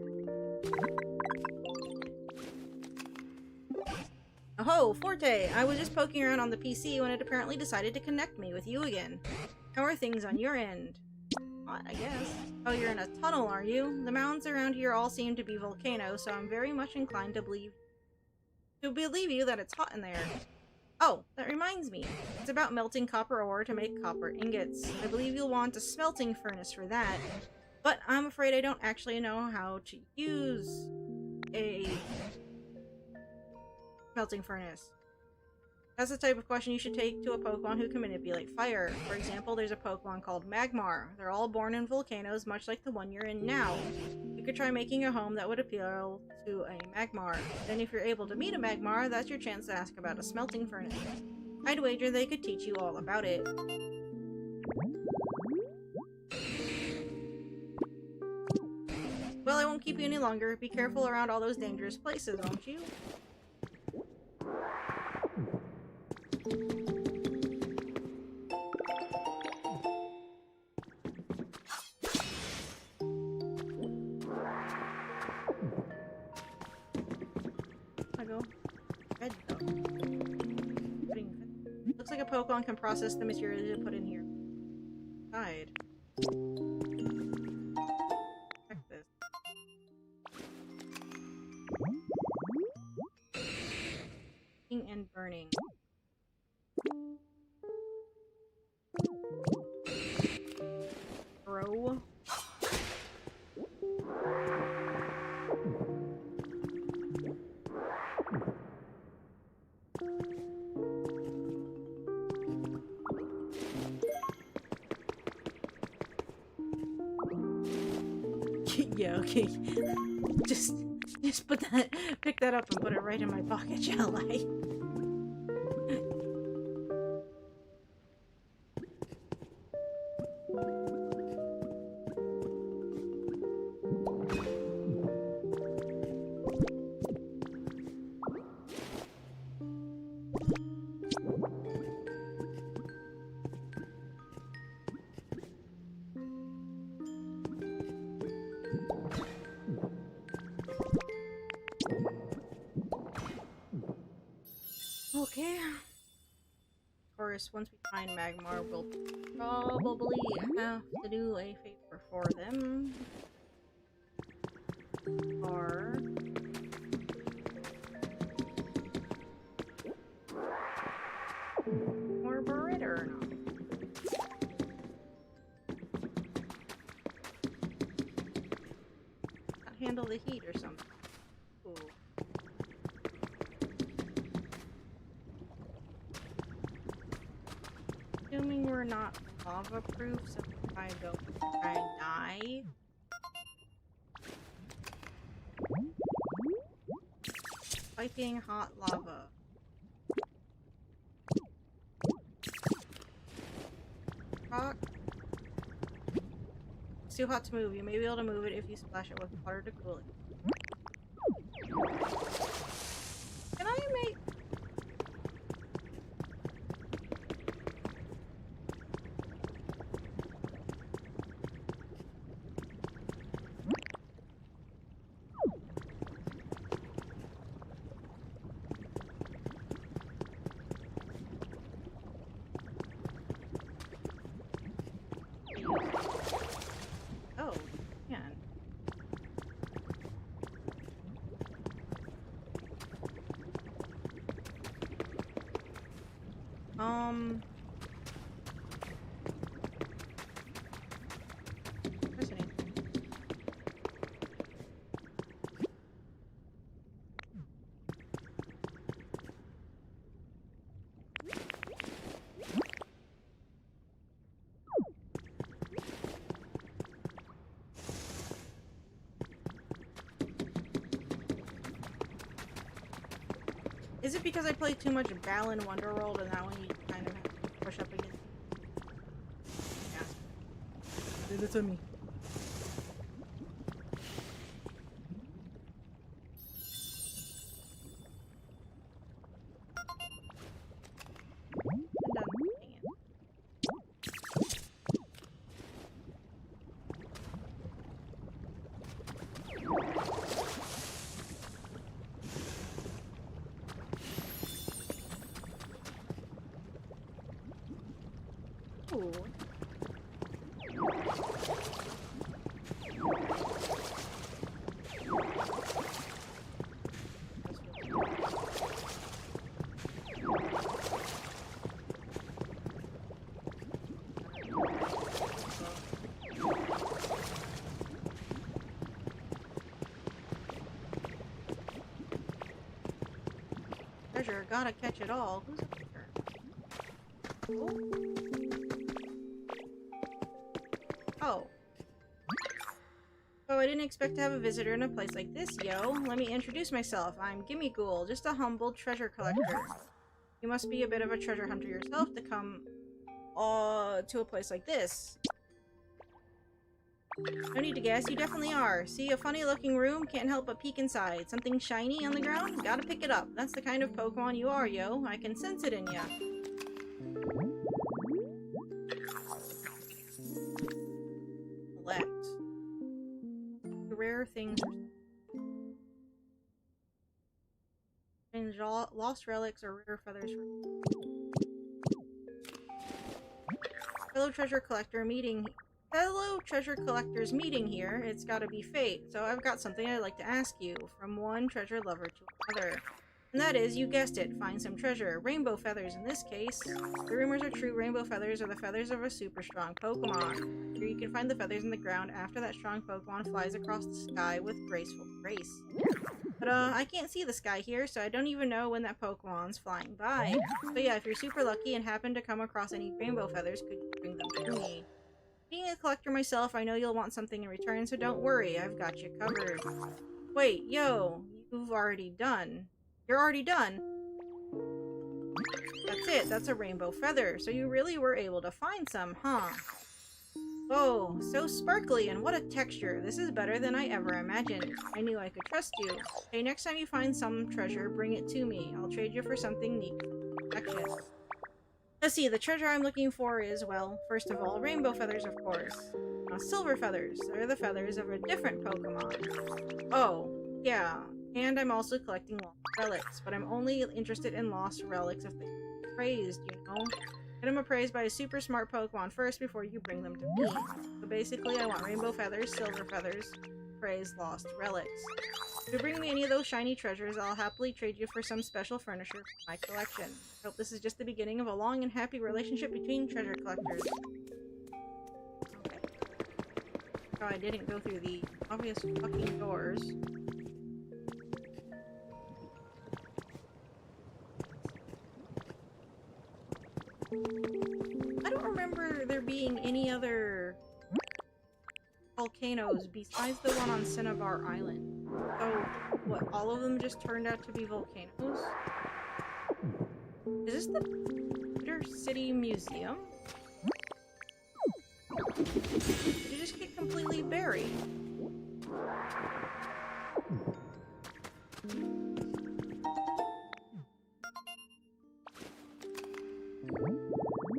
Oh, Forte! I was just poking around on the PC when it apparently decided to connect me with you again. How are things on your end? Hot, I guess. Oh, you're in a tunnel, are you? The mountains around here all seem to be volcanoes, so I'm very much inclined to believe you that it's hot in there. Oh, that reminds me. It's about melting copper ore to make copper ingots. I believe you'll want a smelting furnace for that. But I'm afraid I don't actually know how to use a smelting furnace. That's the type of question you should take to a Pokemon who can manipulate fire. For example, there's a Pokemon called Magmar. They're all born in volcanoes, much like the one you're in now. You could try making a home that would appeal to a Magmar. Then if you're able to meet a Magmar, that's your chance to ask about a smelting furnace. I'd wager they could teach you all about it. Well, I won't keep you any longer. Be careful around all those dangerous places, won't you? I go red though. Looks like a Pokemon can process the material you put in here. Side. Check this. And burning. Bro. Yeah, okay. Just pick that up and put it right in my pocket, shall I? Okay. Of course, once we find Magmar, we'll probably have to do a favor for them. Or handle the heat or something. Ooh. Assuming we're not lava proof, so if I go try and die. Piping hot lava. Rock. It's too hot to move. You may be able to move it if you splash it with water to cool it. Can I make... Oh, man. Fascinating. Is it because I play too much Balan Wonderworld and that one you kind of have to push up against? Yeah. That's on me. I'm done. Dang it. Ooh. Treasure, gotta catch it all. Who's a treasure? Oh. Oh, I didn't expect to have a visitor in a place like this, yo. Let me introduce myself. I'm Gimme Ghoul, just a humble treasure collector. You must be a bit of a treasure hunter yourself to come to a place like this. No need to guess, you definitely are. See a funny looking room? Can't help but peek inside. Something shiny on the ground? Gotta pick it up. That's the kind of Pokemon you are, yo. I can sense it in ya. Collect. Rare things. And lost relics or rare feathers. Fellow treasure collectors meeting here. It's gotta be fate. So I've got something I'd like to ask you. From one treasure lover to another. And that is, you guessed it, find some treasure. Rainbow feathers in this case. The rumors are true, rainbow feathers are the feathers of a super strong Pokemon. Here you can find the feathers in the ground after that strong Pokemon flies across the sky with graceful grace. But I can't see the sky here, so I don't even know when that Pokemon's flying by. So yeah, if you're super lucky and happen to come across any rainbow feathers, could you bring them to me? Being a collector myself, I know you'll want something in return, so don't worry, I've got you covered. Wait, yo, you're already done. That's it, that's a rainbow feather. So you really were able to find some, huh? Oh, so sparkly, and what a texture. This is better than I ever imagined. I knew I could trust you. Hey, next time you find some treasure, bring it to me. I'll trade you for something neat from the collection. Let's see, the treasure I'm looking for is, well, first of all, rainbow feathers, of course. Silver feathers. They're the feathers of a different Pokemon. Oh, yeah. And I'm also collecting lost relics, but I'm only interested in lost relics if they're praised, you know? Get them appraised by a super smart Pokemon first before you bring them to me. So basically, I want rainbow feathers, silver feathers, praise lost relics. If you bring me any of those shiny treasures, I'll happily trade you for some special furniture for my collection. I hope this is just the beginning of a long and happy relationship between treasure collectors. how I didn't go through the obvious fucking doors. I don't remember there being any other volcanoes besides the one on Cinnabar Island. So, what, all of them just turned out to be volcanoes? Is this the Peter City Museum? Did you just get completely buried?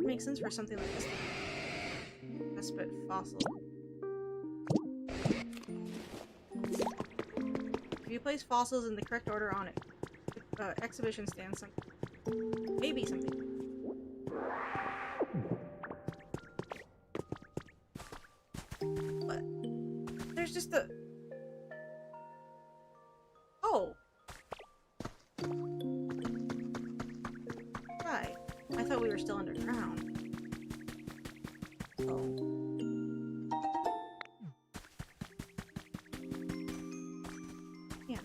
Makes sense for something like this. But fossil. If you place fossils in the correct order on it, exhibition stand something. Maybe something. What? There's just a... Oh! Right. I thought we were still underground. Oh. Yeah.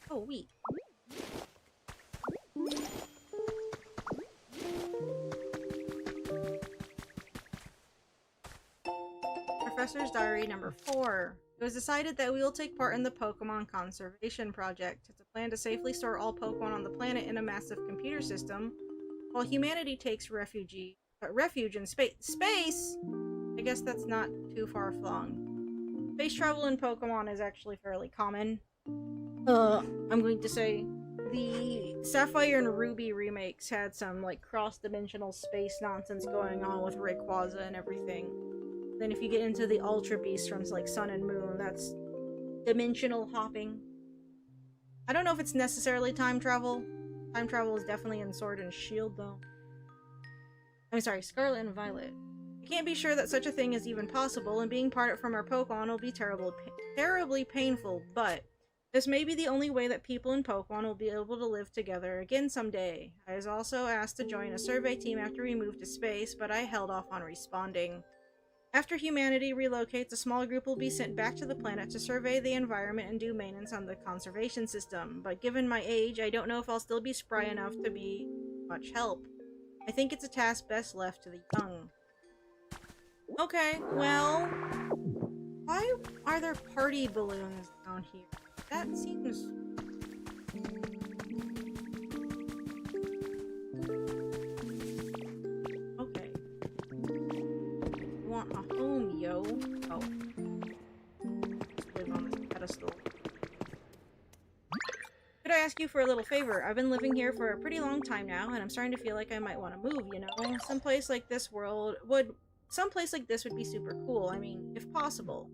Oh, wheat. Professor's Diary number 4. It was decided that we will take part in the Pokemon Conservation Project. It's a plan to safely store all Pokemon on the planet in a massive computer system, while humanity takes refuge in space? I guess that's not too far-flung. Space travel in Pokemon is actually fairly common. I'm going to say the Sapphire and Ruby remakes had some, like, cross-dimensional space nonsense going on with Rayquaza and everything. Then if you get into the Ultra Beasts from, like, Sun and Moon, that's dimensional hopping. I don't know if it's necessarily time travel. Time travel is definitely in Sword and Shield, though. I'm sorry, Scarlet and Violet. I can't be sure that such a thing is even possible, and being parted from our Pokemon will be terribly painful, but this may be the only way that people in Pokemon will be able to live together again someday. I was also asked to join a survey team after we moved to space, but I held off on responding. After humanity relocates, a small group will be sent back to the planet to survey the environment and do maintenance on the conservation system, but given my age, I don't know if I'll still be spry enough to be much help. I think it's a task best left to the young. Okay, well, why are there party balloons down here? That seems... Okay. Want a home, yo. Oh. Just live on this pedestal. Could I ask you for a little favor? I've been living here for a pretty long time now, and I'm starting to feel like I might want to move, you know? Someplace like this would be super cool. I mean, if possible.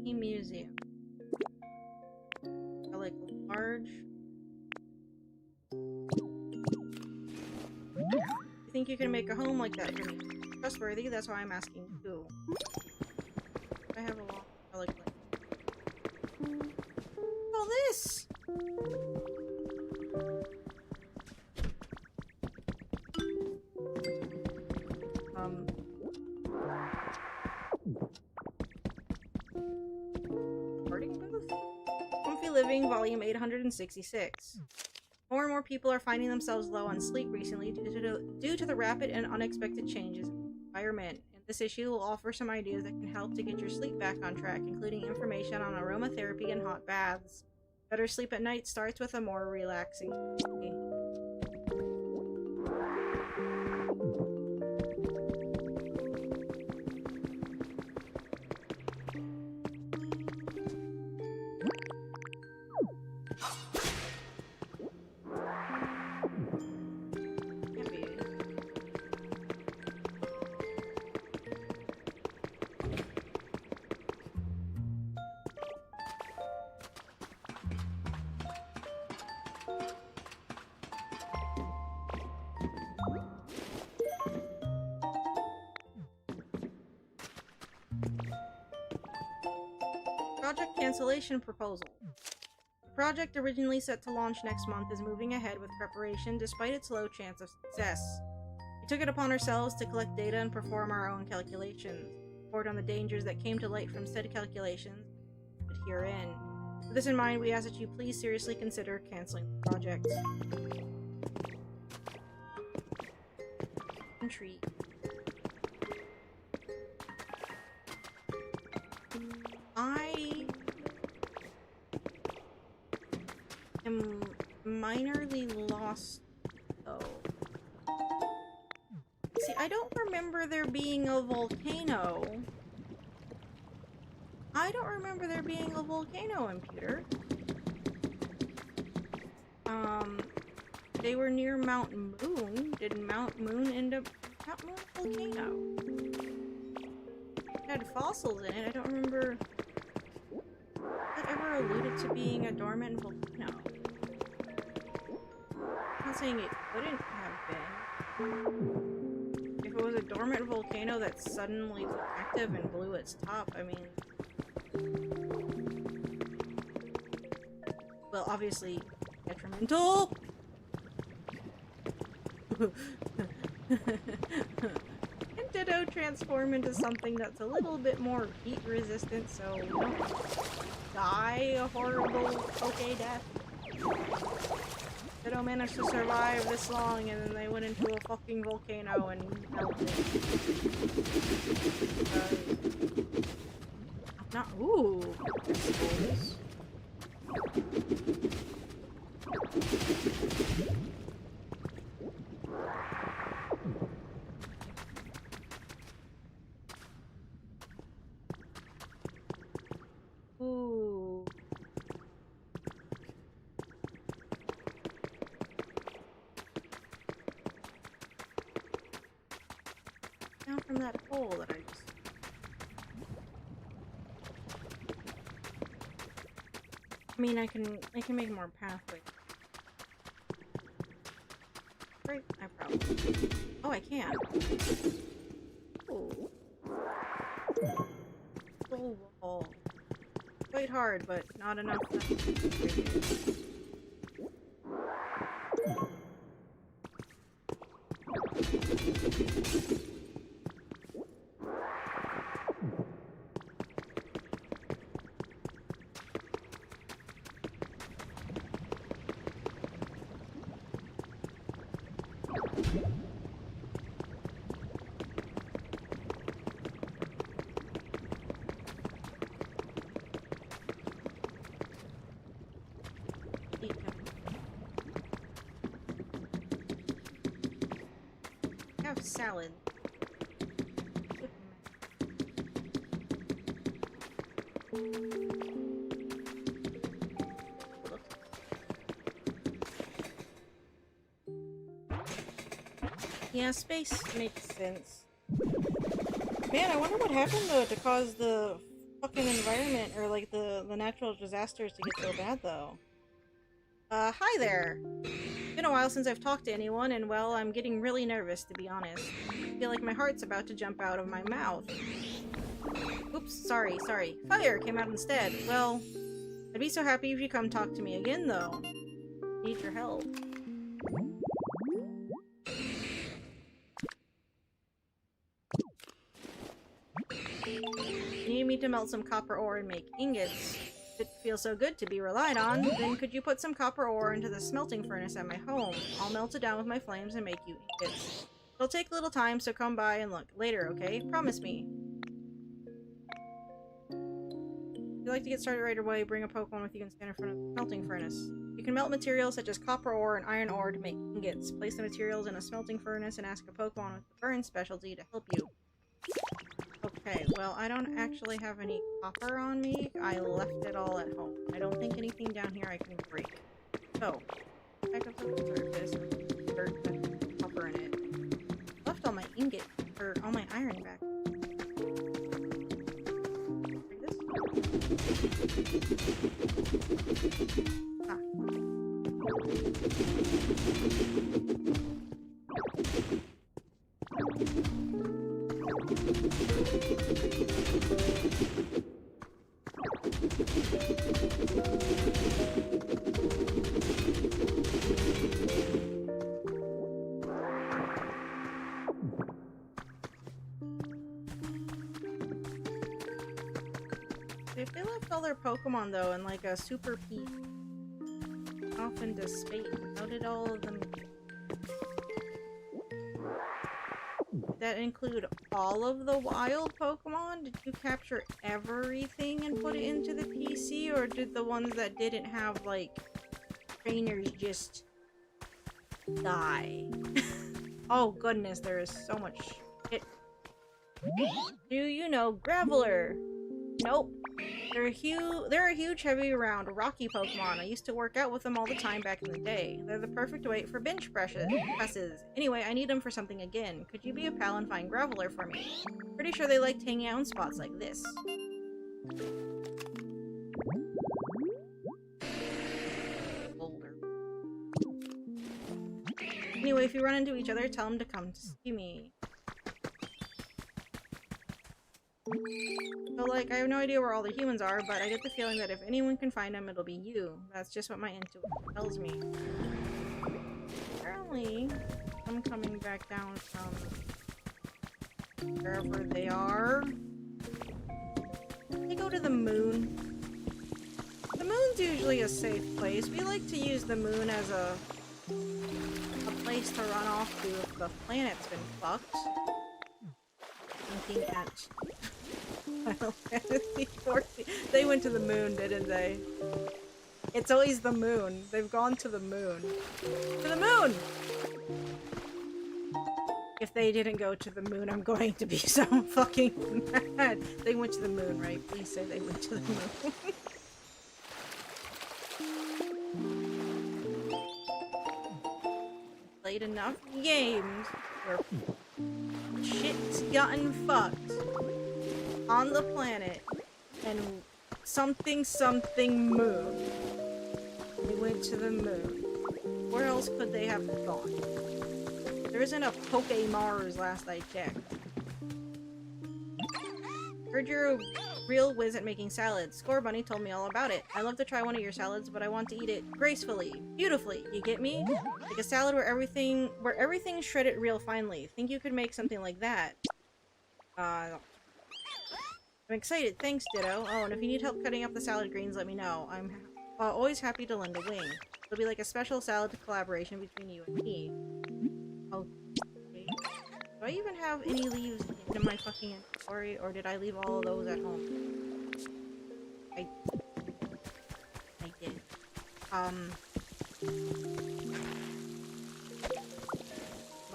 A museum. I like large. You think you can make a home like that for me? Trustworthy, that's why I'm asking you. I have a lot. I like all this. Recording booth? Comfy Living, volume 866. More and more people are finding themselves low on sleep recently due to the rapid and unexpected changes in the environment. And this issue will offer some ideas that can help to get your sleep back on track, including information on aromatherapy and hot baths. Better sleep at night starts with a more relaxing day. Project cancellation proposal. The project, originally set to launch next month, is moving ahead with preparation despite its low chance of success. We took it upon ourselves to collect data and perform our own calculations, report on the dangers that came to light from said calculations, but herein. With this in mind, we ask that you please seriously consider canceling the project. Intrigue. I am minorly lost, though. See, I don't remember there being a volcano. I don't remember there being a volcano in Pewter. They were near Mount Moon. Did Mount Moon end up Mount Moon volcano? It had fossils in it. I don't remember that ever alluded to being a dormant volcano. I'm not saying it couldn't have been. If it was a dormant volcano that suddenly was active and blew its top, I mean... Well, obviously, detrimental! And Ditto transform into something that's a little bit more heat resistant so we don't die a horrible death. Ditto managed to survive this long and then they went into a fucking volcano and melted. Not- ooh! Ooh. Down from that hole that I just... I mean, I can make more pathways. Right? I probably... Oh, I can. Ooh. Full wall. Quite hard, but not enough. Have salad. Yeah, space makes sense. Man, I wonder what happened though to cause the fucking environment or like the natural disasters to get so bad though. Hi there! Been a while since I've talked to anyone, and well, I'm getting really nervous, to be honest. I feel like my heart's about to jump out of my mouth. Oops, sorry. Fire came out instead. Well, I'd be so happy if you come talk to me again, though. Need your help. You need me to melt some copper ore and make ingots. It feels so good to be relied on. Then could you put some copper ore into the smelting furnace at my home? I'll melt it down with my flames and make you ingots. It'll take a little time, so come by and look later, okay? Promise me. If you'd like to get started right away, bring a Pokemon with you and stand in front of the smelting furnace. You can melt materials such as copper ore and iron ore to make ingots. Place the materials in a smelting furnace and ask a Pokemon with the burn specialty to help you. Okay, well, I don't actually have any copper on me. I left it all at home. I don't think anything down here I can break. So, back up to the surface. Dirt with copper in it. Left all my ingot, or all my iron back. Like this? Ah. If they left all their Pokemon though in like a super peak off into space, how did all of them... Did that include all of the wild Pokemon? Did you capture everything and put it into the PC? Or did the ones that didn't have, like, trainers just die? Oh goodness, there is so much shit. Do you know Graveler? Nope. They're a huge, heavy, round, rocky Pokemon. I used to work out with them all the time back in the day. They're the perfect weight for bench presses. Anyway, I need them for something again. Could you be a pal and find Graveler for me? Pretty sure they liked hanging out in spots like this. Boulder. Anyway, if you run into each other, tell them to come to see me. So, like, I have no idea where all the humans are, but I get the feeling that if anyone can find them, it'll be you. That's just what my intuition tells me. Apparently, I'm coming back down from wherever they are. They go to the moon. The moon's usually a safe place. We like to use the moon as a place to run off to if the planet's been fucked. Looking at Final Fantasy 14. They went to the moon, didn't they? It's always the moon. They've gone to the moon. To the moon! If they didn't go to the moon, I'm going to be so fucking mad. They went to the moon, right? Please say they went to the moon. Played enough games where shit's gotten fucked on the planet and something moon. They went to the moon. Where else could they have gone? There isn't a Poke-Mars last I checked. Heard you're a real whiz at making salads. Score Bunny told me all about it. I'd love to try one of your salads, but I want to eat it gracefully, beautifully. You get me? Like a salad where everything's shredded real finely. Think you could make something like that? I'm excited. Thanks, Ditto. Oh, and if you need help cutting up the salad greens, let me know. I'm always happy to lend a wing. It'll be like a special salad collaboration between you and me. Okay. Do I even have any leaves in my fucking inventory, or did I leave all of those at home? I did. Come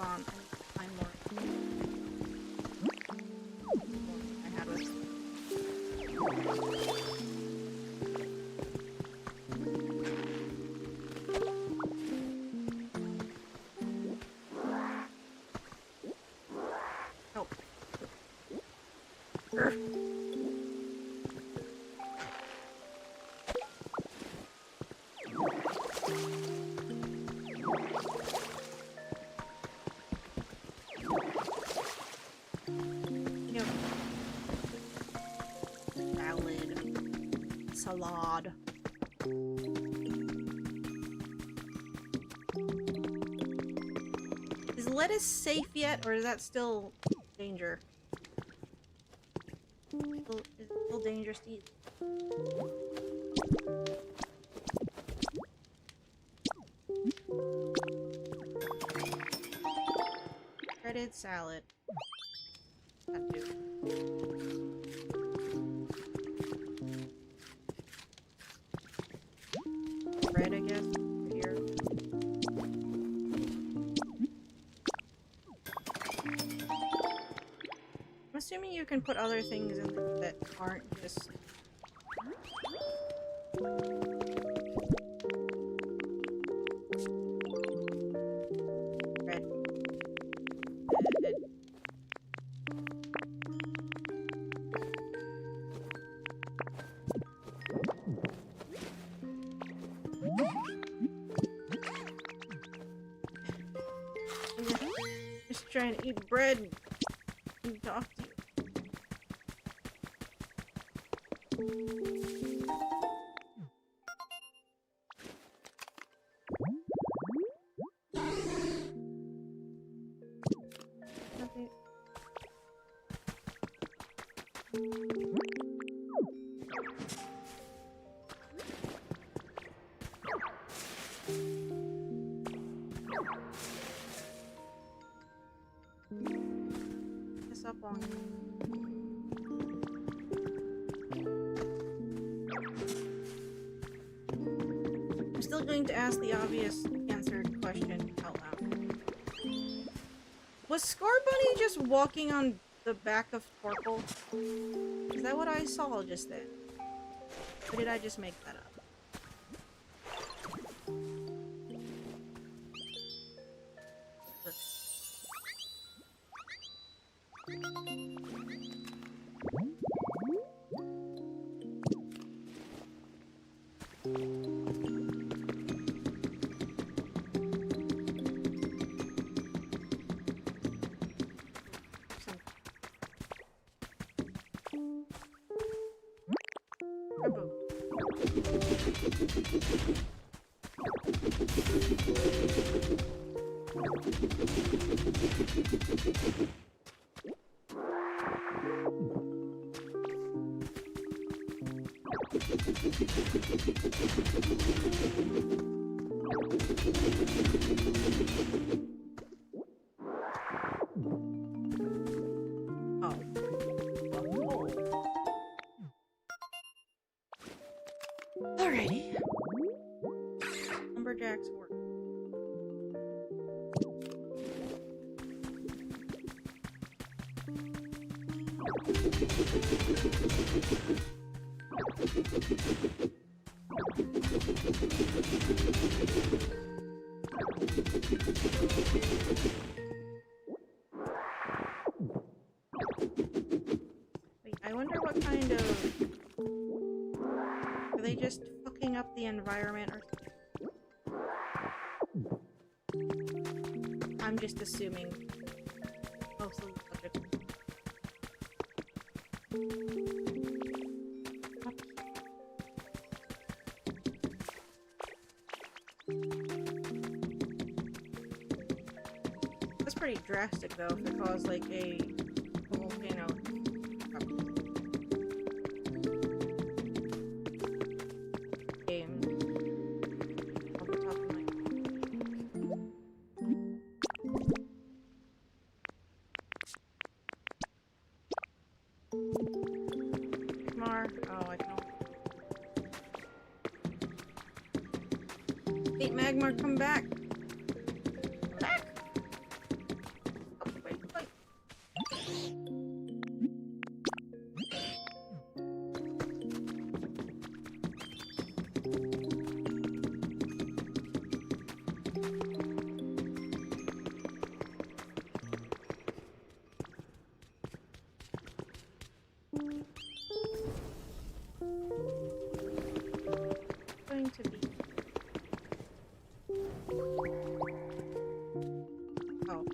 on, I need to find more. I had one. Help. Salad. Is lettuce safe yet, or is that still danger? Is it still dangerous to eat? Shredded salad. That too. Bread, I guess, here. I'm assuming you can put other things in that aren't just... bread. Just trying to eat bread and talk to you. Nothing. I'm still going to ask the obvious answered question out loud. Was Scarbunny just walking on the back of Torkoal? Is that what I saw just then? Or did I just make that up? Alrighty. Lumberjack's work. Wait, I wonder what kind of... Are they just fucking up the environment or something? I'm just assuming. Mostly logical. That's pretty drastic though, if it caused like a volcano. Magmar, come back! Come back! Oh, wait. Going to be... Oh.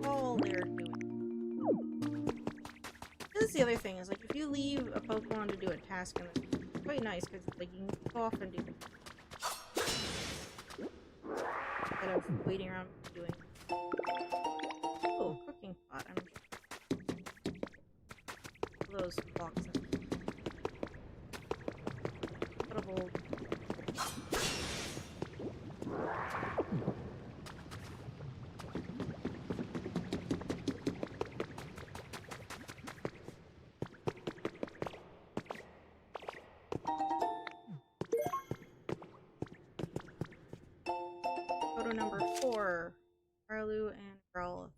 All they're doing. This is the other thing, is like if you leave a Pokemon to do a task, and it's quite nice because like you can go off and do it instead of waiting around doing. Oh, cooking pot. Those blocks. Potable. Photo number 4. Arlu and Growl.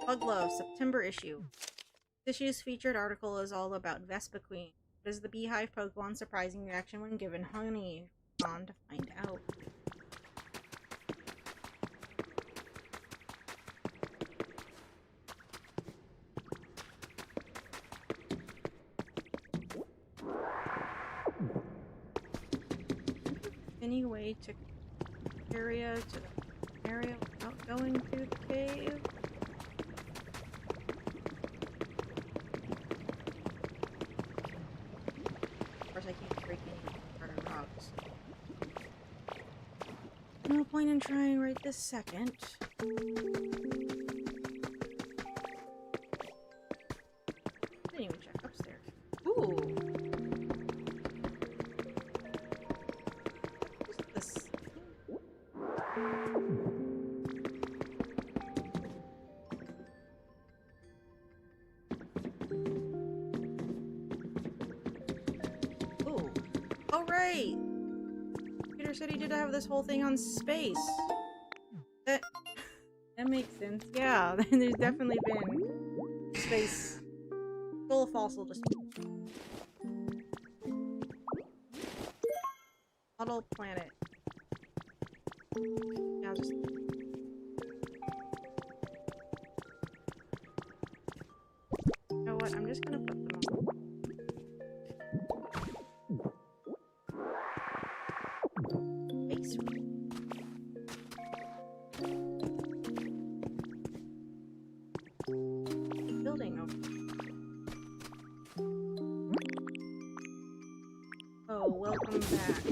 Bug Love, September issue. This issue's featured article is all about Vespa Queen. What is the Beehive Pokemon's surprising reaction when given honey? On to find out. any way to area to the area without going through the cave? Of course, I can't break any harder rocks. No point in trying right this second. Didn't even check upstairs. Ooh. What's this? Ooh. Oh, right! Peter said he did have this whole thing on space. That makes sense. Yeah, there's definitely been space. Still a fossil, just model planet. Yeah, just you know what? I'm just gonna put them on. Space. Building over. Oh, welcome back.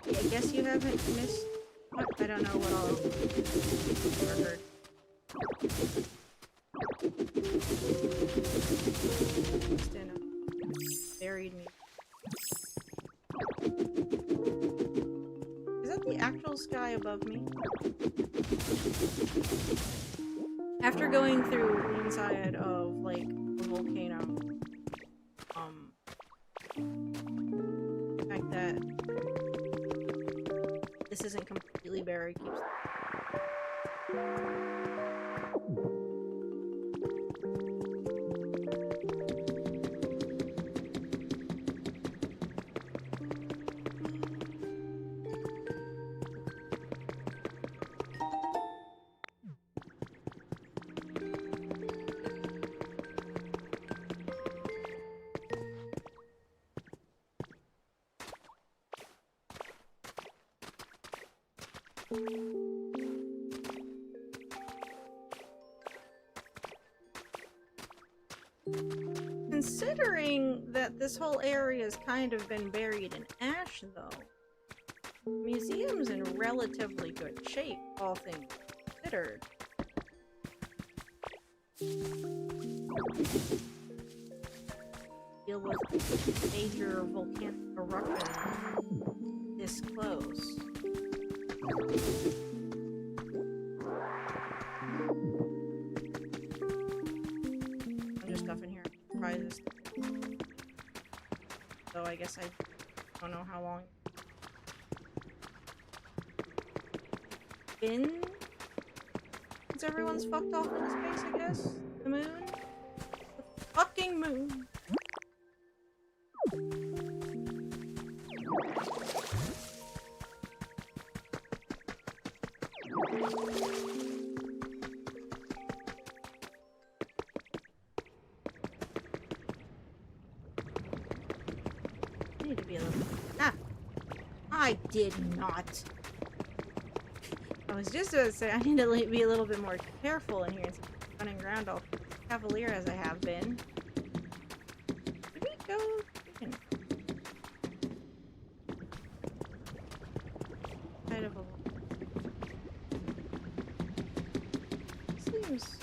I guess you haven't missed. What? I don't know what all I heard. Just in a buried me. Is that the actual sky above me? After going through the inside of, like, a volcano, the fact that this isn't completely buried keeps... Considering that this whole area has kind of been buried in ash, though, the museum's in relatively good shape, all things considered. Deal with major volcanic eruption this close. There's stuff in here. Prizes. So I guess I don't know how long it's been since everyone's fucked off into space, I guess. The moon? The fucking moon! I need to be a little... Ah! I did not! I was just about to say, I need to be a little bit more careful in here instead of running around all cavalier as I have been. Did we go? Kind of a... Seems...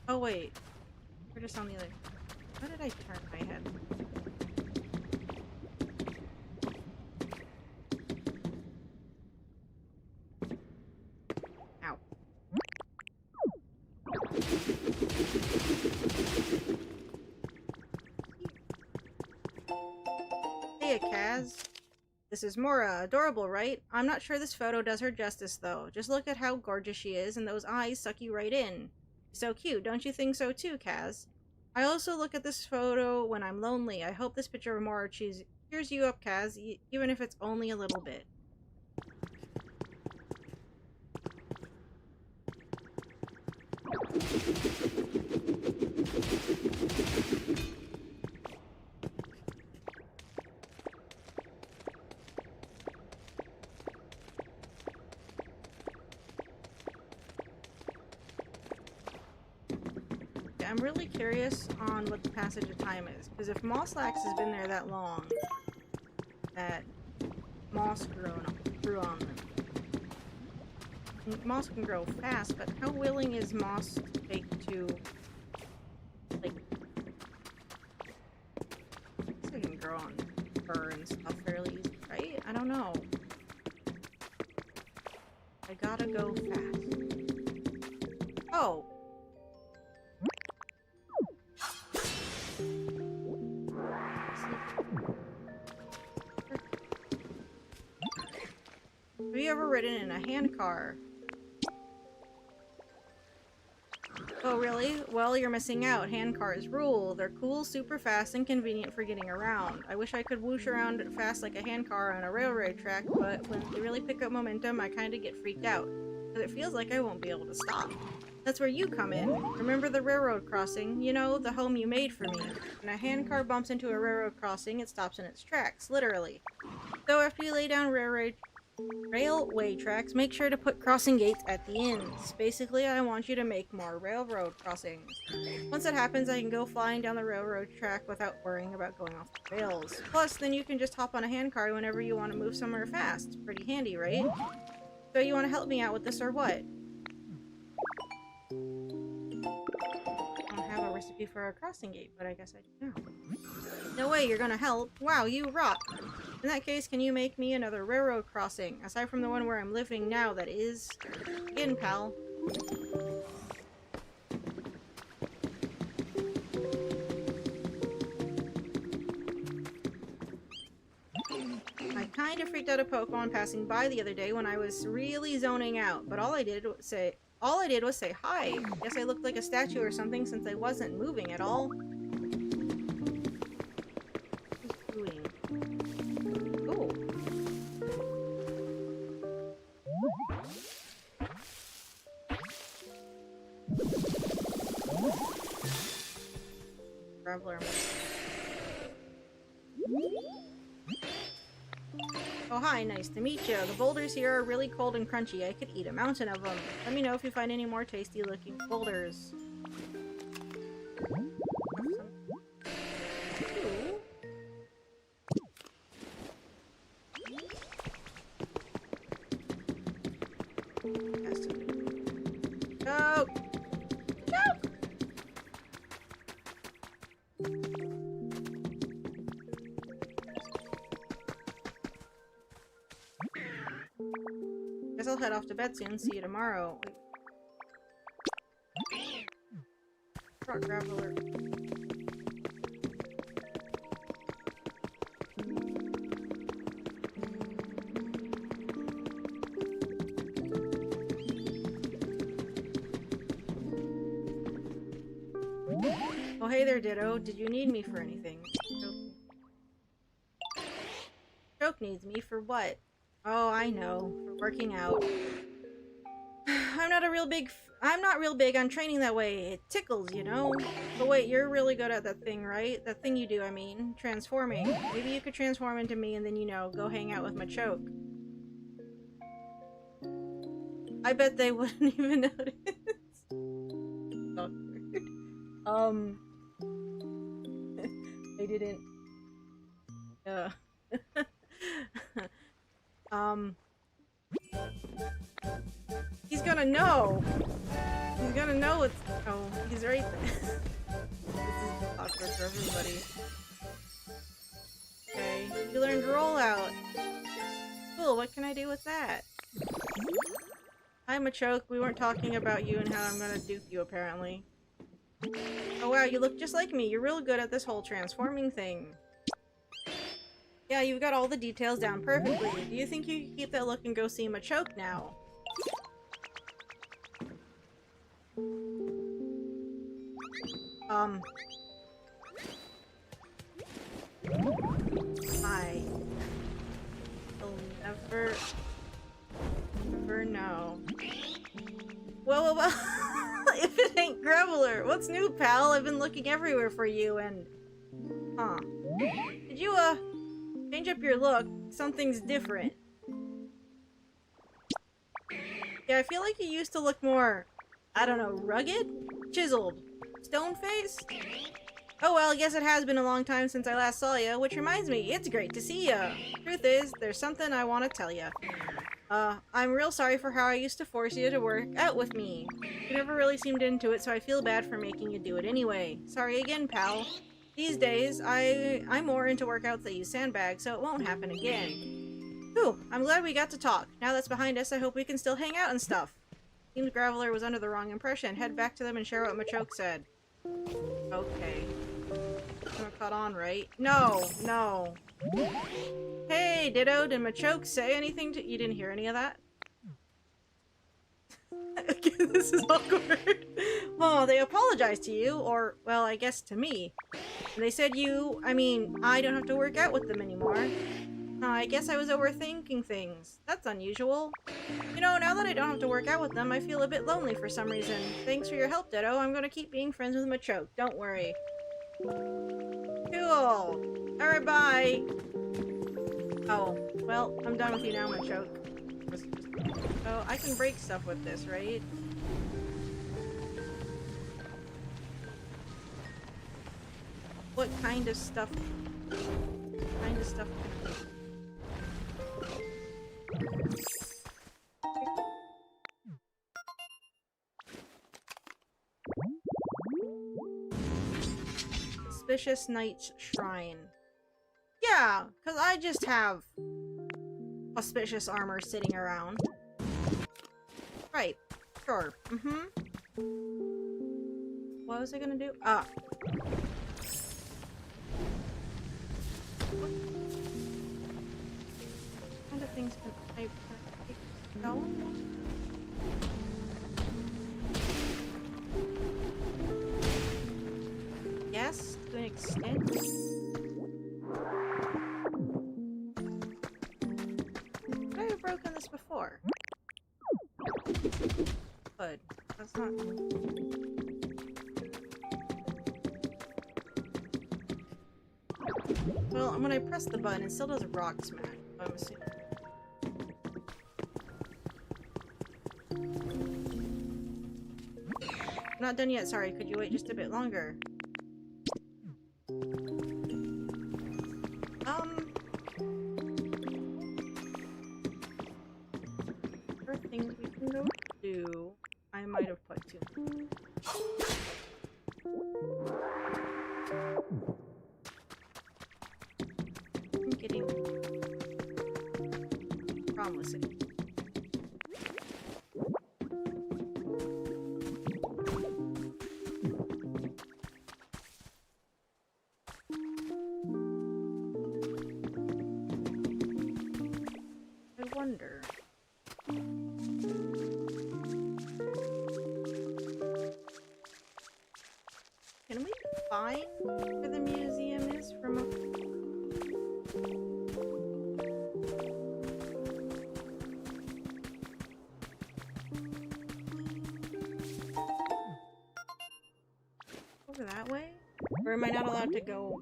Oh wait. We're just on the other... How did I turn my head? Ow. Hey, Kaz. This is Mora. Adorable, right? I'm not sure this photo does her justice, though. Just look at how gorgeous she is, and those eyes suck you right in. So cute, don't you think so too, Kaz? I also look at this photo when I'm lonely. I hope this picture of Mora cheers you up, Kaz, even if it's only a little bit. I'm really curious on what the passage of time is, because if Mosslax has been there that long, that moss grew on them. Moss can grow fast, but how willing is moss to take to, like, I guess it can grow on fur and stuff fairly easy, right? I don't know. I gotta go fast. Oh. Have you ever ridden in a handcar? Oh, really? Well, you're missing out. Handcars rule. They're cool, super fast, and convenient for getting around. I wish I could whoosh around fast like a handcar on a railroad track, but when they really pick up momentum, I kinda get freaked out. Because it feels like I won't be able to stop. That's where you come in. Remember the railroad crossing? You know, the home you made for me. When a handcar bumps into a railroad crossing, it stops in its tracks, literally. So after you lay down railway tracks, make sure to put crossing gates at the ends. Basically, I want you to make more railroad crossings. Once that happens, I can go flying down the railroad track without worrying about going off the rails. Plus, then you can just hop on a handcar whenever you want to move somewhere fast. Pretty handy, right? So you want to help me out with this or what? I don't have a recipe for a crossing gate, but I guess I do now. No way, you're gonna help. Wow, you rock. In that case, can you make me another railroad crossing? Aside from the one where I'm living now, that is. Begin, pal. I kinda freaked out a Pokemon passing by the other day when I was really zoning out, but all I did was say hi. Guess I looked like a statue or something since I wasn't moving at all. Oh hi, nice to meet you. The boulders here are really cold and crunchy. I could eat a mountain of them. Let me know if you find any more tasty looking boulders. Go! Guess I'll head off to bed soon. See you tomorrow. Rock Graveler. Oh hey there, Ditto. Did you need me for anything? Choke needs me for what? Oh, I know. For working out. I'm not real big on training that way. It tickles, you know? But wait, you're really good at that thing, right? That thing you do, I mean. Transforming. Maybe you could transform into me and then, you know, go hang out with my choke. I bet they wouldn't even notice. Awkward. They didn't. He's gonna know. He's gonna know it's. Oh, he's right there. This is awkward for everybody. Okay, you learned rollout. Cool. What can I do with that? Hi, Machoke. We weren't talking about you and how I'm gonna dupe you, apparently. Oh wow, you look just like me. You're real good at this whole transforming thing. Yeah, you've got all the details down perfectly. Do you think you can keep that look and go see Machoke now? I'll never know. Whoa. If it ain't Graveler, what's new, pal? I've been looking everywhere for you and... Huh. Did you, change up your look? Something's different. Yeah, I feel like you used to look more, I don't know, rugged? Chiseled. Stoneface? Oh well, I guess it has been a long time since I last saw you, which reminds me, it's great to see ya. Truth is, there's something I want to tell ya. I'm real sorry for how I used to force you to work out with me. You never really seemed into it, so I feel bad for making you do it anyway. Sorry again, pal. These days, I'm more into workouts that use sandbags, so it won't happen again. Whew, I'm glad we got to talk. Now that's behind us, I hope we can still hang out and stuff. Seems Graveler was under the wrong impression. Head back to them and share what Machoke said. Okay. I'm caught on, right? No, no. Hey, Ditto, did Machoke say anything to- You didn't hear any of that? Again, this is awkward. Oh, they apologized to you, or, well, I guess to me. They said I don't have to work out with them anymore. I guess I was overthinking things. That's unusual. You know, now that I don't have to work out with them, I feel a bit lonely for some reason. Thanks for your help, Ditto. I'm gonna keep being friends with Machoke. Don't worry. Cool. Alright, bye. Oh, well, I'm done with you now, Machoke. Oh, I can break stuff with this, right? What kind of stuff? What kind of stuff can I do? Suspicious Knight's Shrine. Yeah, because I just have auspicious armor sitting around. Right. Sure. What was I gonna do? Ah. What kind of things can I take? No? Yes, to an extent. Have I ever broken this before? Good. That's not... Well, when I press the button, it still does a rock smash. I'm assuming. I'm not done yet, sorry. Could you wait just a bit longer? There are things we can go do. I might have put too much. I'm getting promising. I wonder. Can we find where the museum is from up? Over that way? Or am I not allowed to go?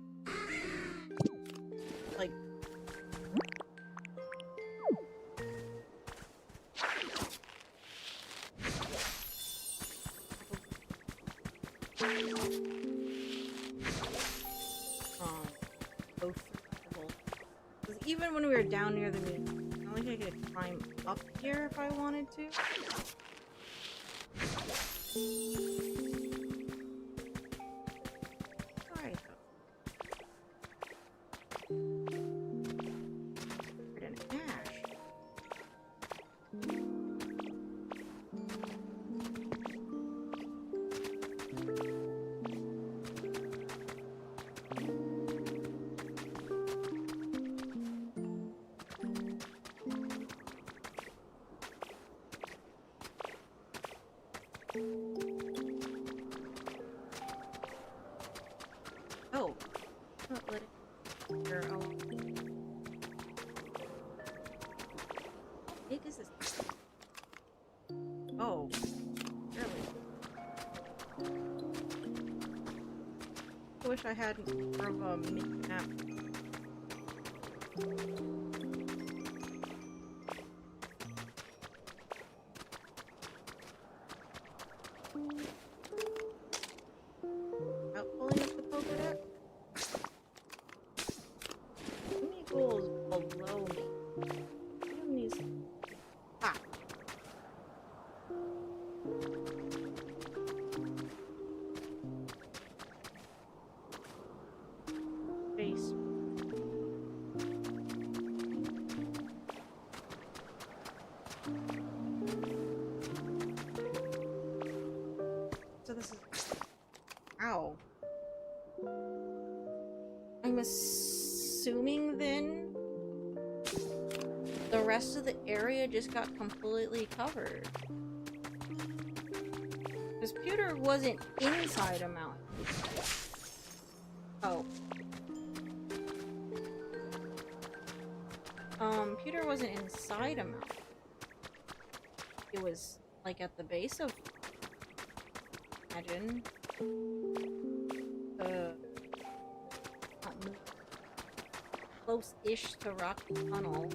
Like... Because even when we were down near the museum, I don't think I could climb up here if I wanted to. Alright though. We're an ash. Oh, not let it go along. How big is this? Oh, really? I wish I had more of a map. I'm assuming then the rest of the area just got completely covered. Because Pewter wasn't inside a mountain. Oh. Pewter wasn't inside a mountain. It was, like, at the base of... Imagine. Close-ish to Rocky Tunnel.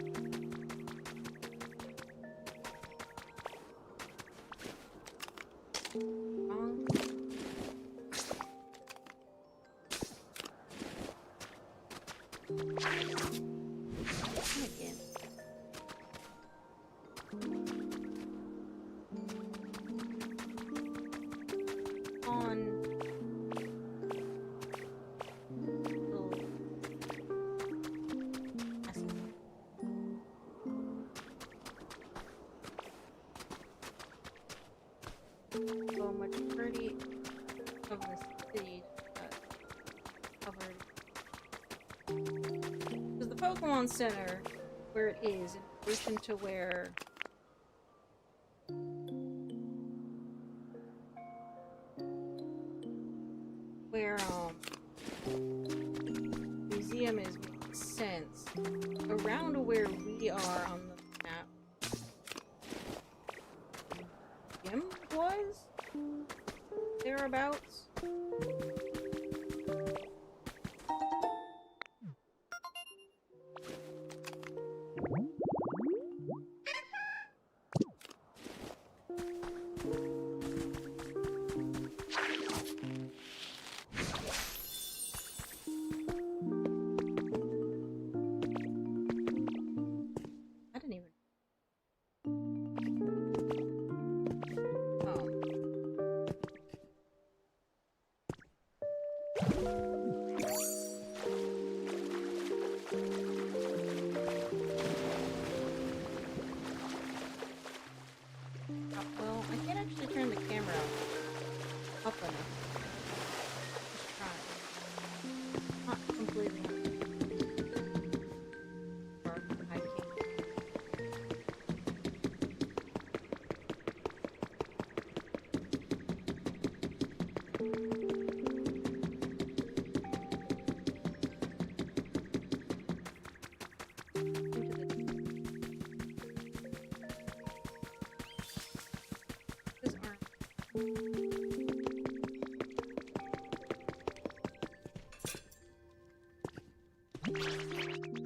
Again. On so much pretty of the city covered. Because the Pokemon Center, where it is, in addition to where museum is, makes sense. Around where we are on the map, gym was thereabouts. Well, I can't actually turn the camera up enough. Just try. Not completely. Or I can't.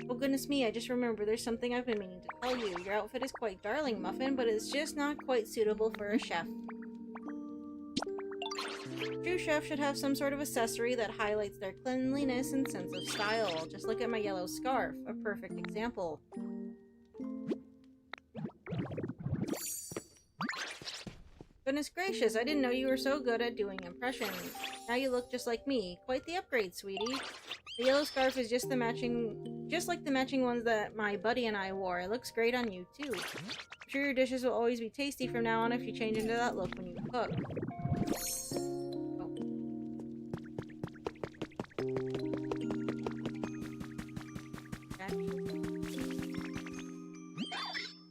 Oh goodness me, I just remembered there's something I've been meaning to tell you. Your outfit is quite darling, Muffin, but it's just not quite suitable for a chef. True chef should have some sort of accessory that highlights their cleanliness and sense of style. Just look at my yellow scarf, a perfect example. Goodness gracious, I didn't know you were so good at doing impressions. Now you look just like me. Quite the upgrade, sweetie. The yellow scarf is just like the matching ones that my buddy and I wore. It looks great on you, too. I'm sure your dishes will always be tasty from now on if you change into that look when you cook.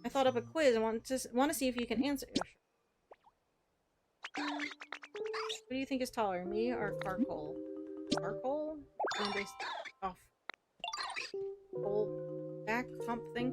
I thought up a quiz and want to see if you can answer. What do you think is taller, me or Carcoal? Carcoal? Based off whole back hump thing.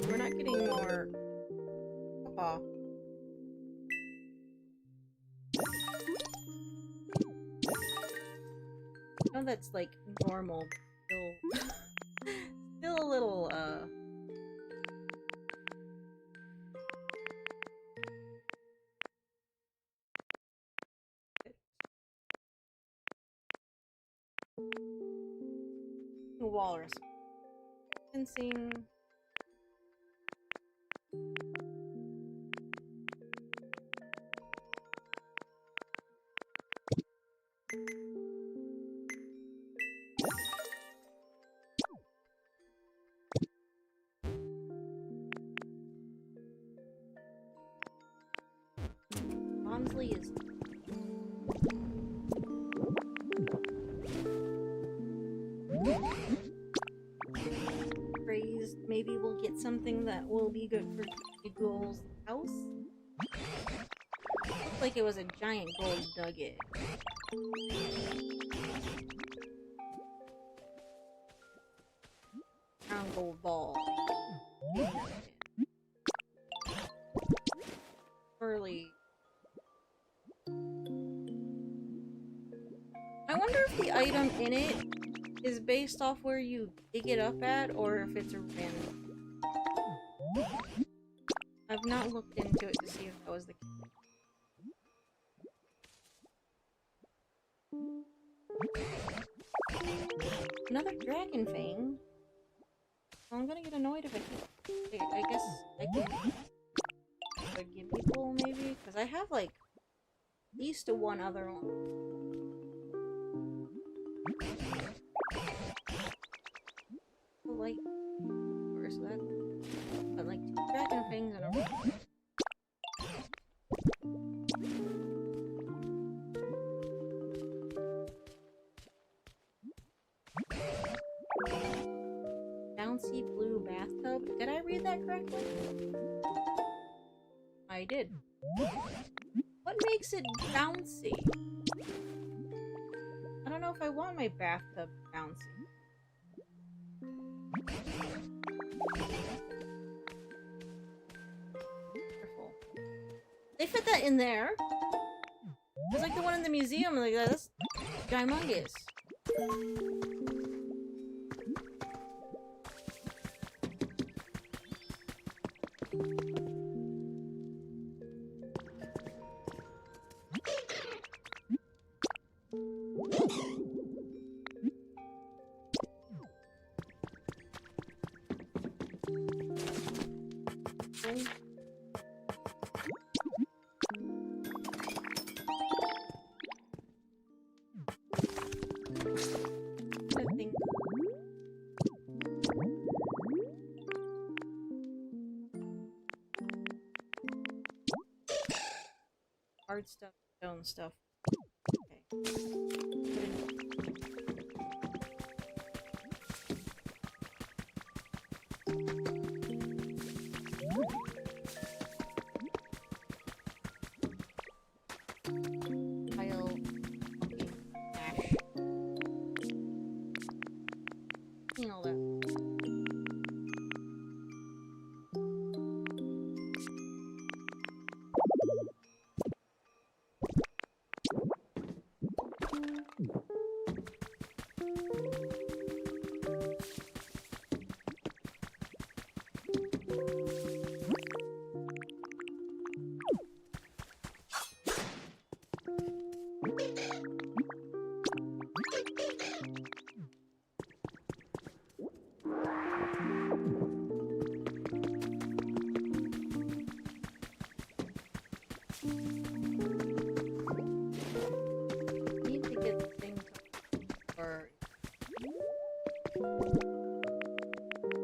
We're not getting more. Aw. I know that's like normal, but still a little walrus. Fencing. Bonsley is praised. Maybe we'll get something that will be good for Gold's house. Looked like it was a giant gold nugget. Round gold ball. Early. I wonder if the item in it is based off where you dig it up at, or if it's a random. I've not looked into it to see if that was the case. Another dragon fang. Well, I'm gonna get annoyed if I keep... I guess I can forgive people, maybe? Because I have, like, at least one other one. Like, where's that? But, like, 2 dragon fangs in a row. Bouncy blue bathtub. Did I read that correctly? I did. What makes it bouncy? I don't know if I want my bathtub bouncy. Careful. They fit that in there. It's like the one in the museum. Like that's humongous. Hard stuff, stone stuff. Pile. Okay. Ash. Clean all that.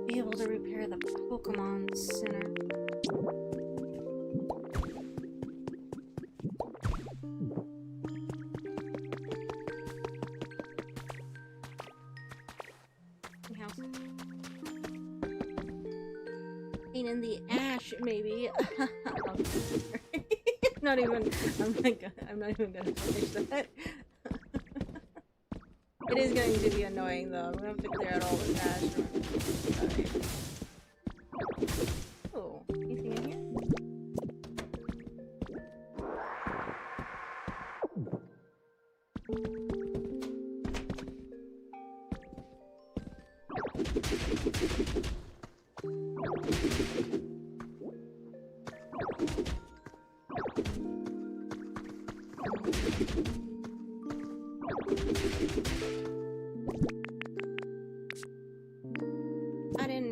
Be able to repair the Pokemon Center. House. Pain in the ash, maybe. Not even. I'm not even gonna finish that. It is going to be annoying though. I'm gonna have to clear out all the ash. Oh, anything in here? I didn't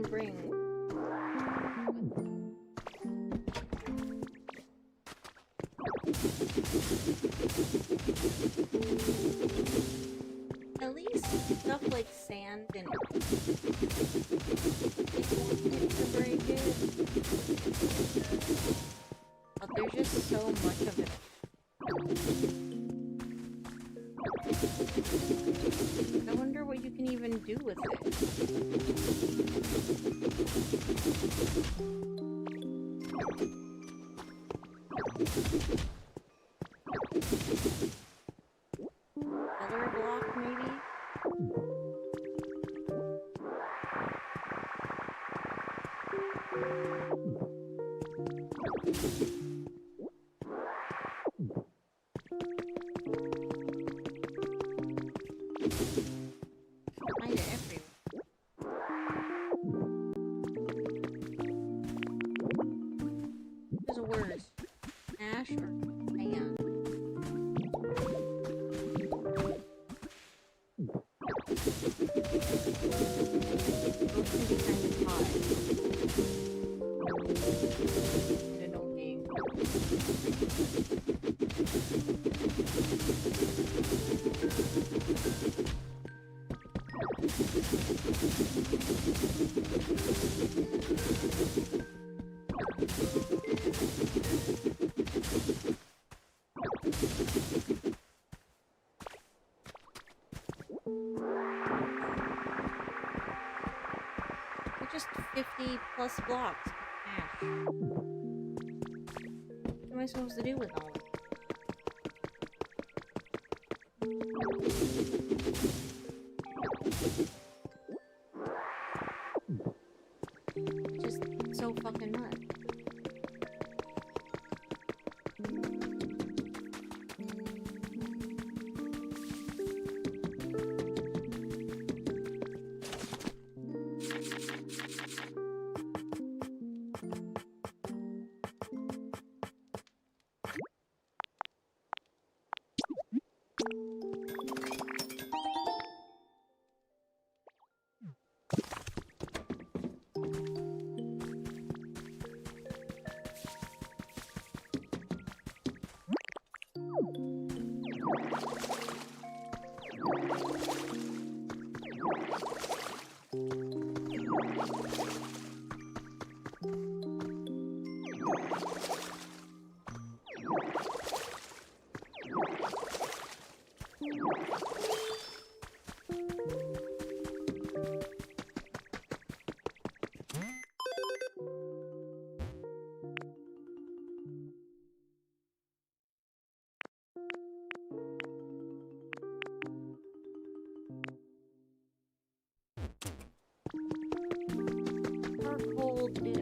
do with it? Color block, maybe? Find it everywhere. There's a word. Ash or man? Both can be kind of hot. And annoying. They're just 50 plus blocks. Ash. What am I supposed to do with all of it? Just so fucking nuts. How cold it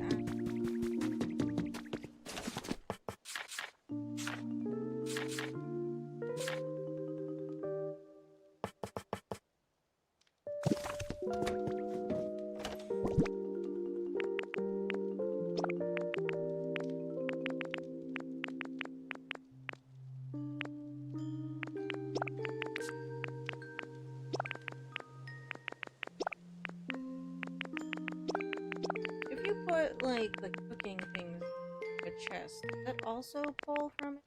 If you put, like, the cooking things in a chest, does that also pull from it?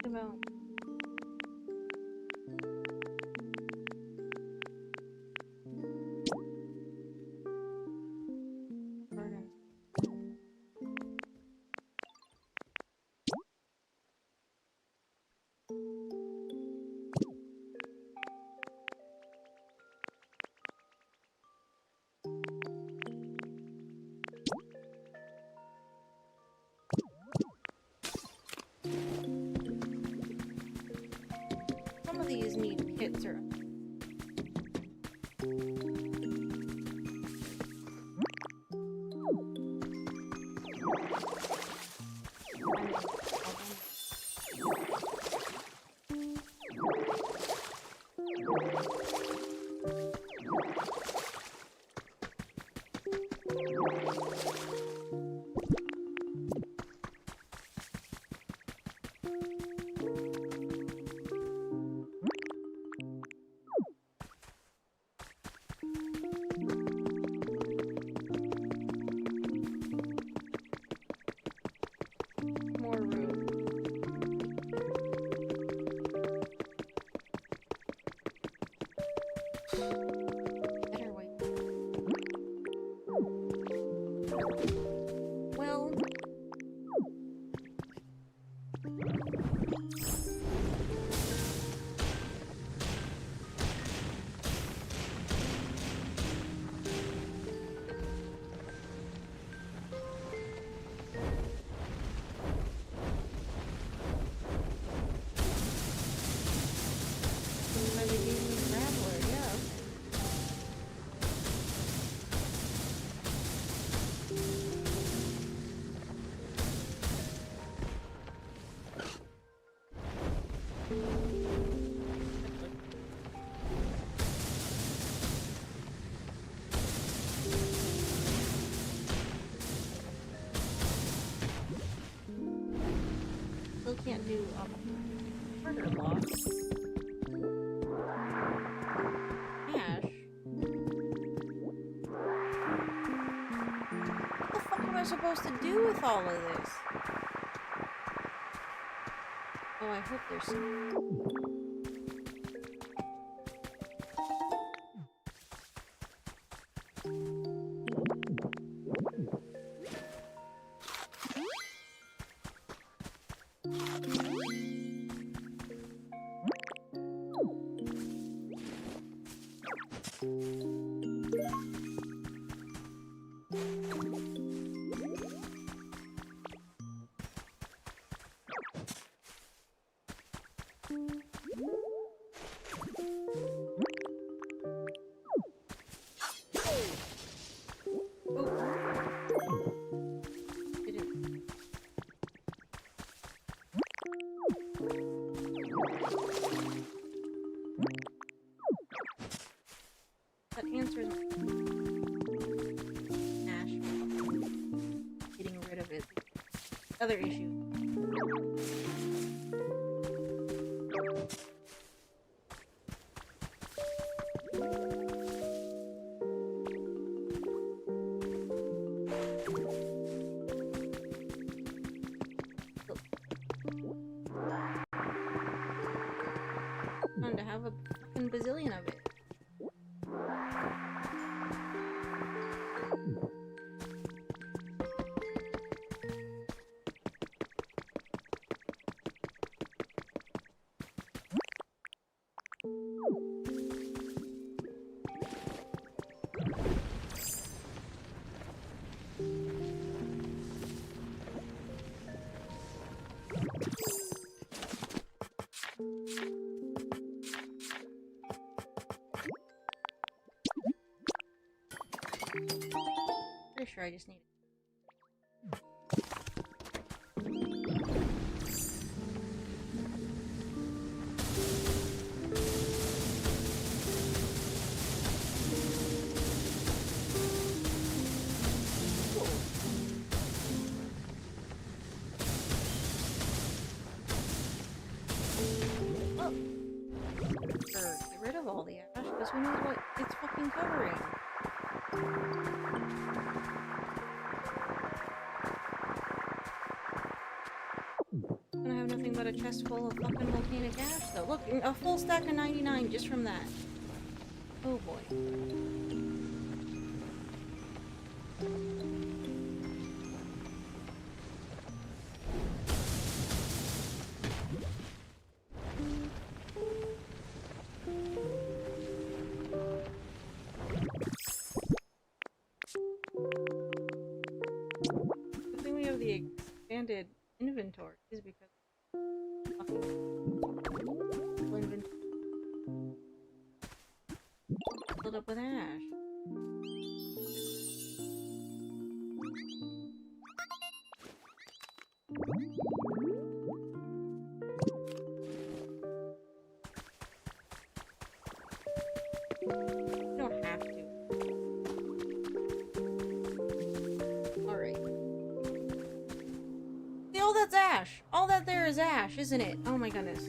About gardens. Some of these need kits or Still can't do harder blocks. Ash. What the fuck am I supposed to do with all of this? Oh, I hope there's some. That answers Ash. Getting rid of it. Other issue. Fun to have a fucking bazillion of it. Pretty sure I just need it. Get rid of all the ash, because who knows what it's fucking covering. I have nothing but a chest full of fucking volcanic ash, though. Look, a full stack of 99 just from that. Oh boy. Good thing we have the expanded inventory is because inventory filled up with ash. You don't have to. Alright. See, all that's ash. All that there is ash, isn't it? Oh my goodness.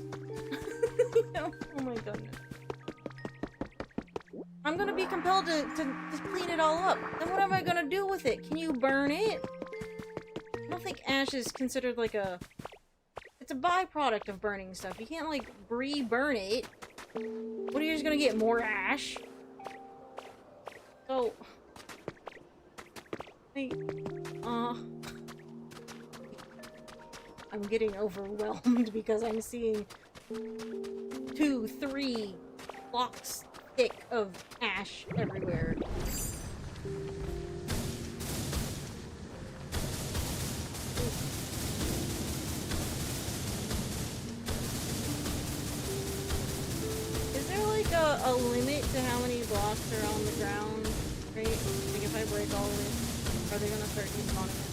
Oh my goodness. I'm gonna be compelled to clean it all up. Then what am I gonna do with it? Can you burn it? I don't think ash is considered like a... It's a byproduct of burning stuff. You can't like re-burn it. What are you just gonna get? More ash? So... I'm getting overwhelmed because I'm seeing 2, 3 blocks thick of ash everywhere. Is there like a limit to how many blocks are on the ground? Right? Like if I break all of this, are they gonna start despawning it?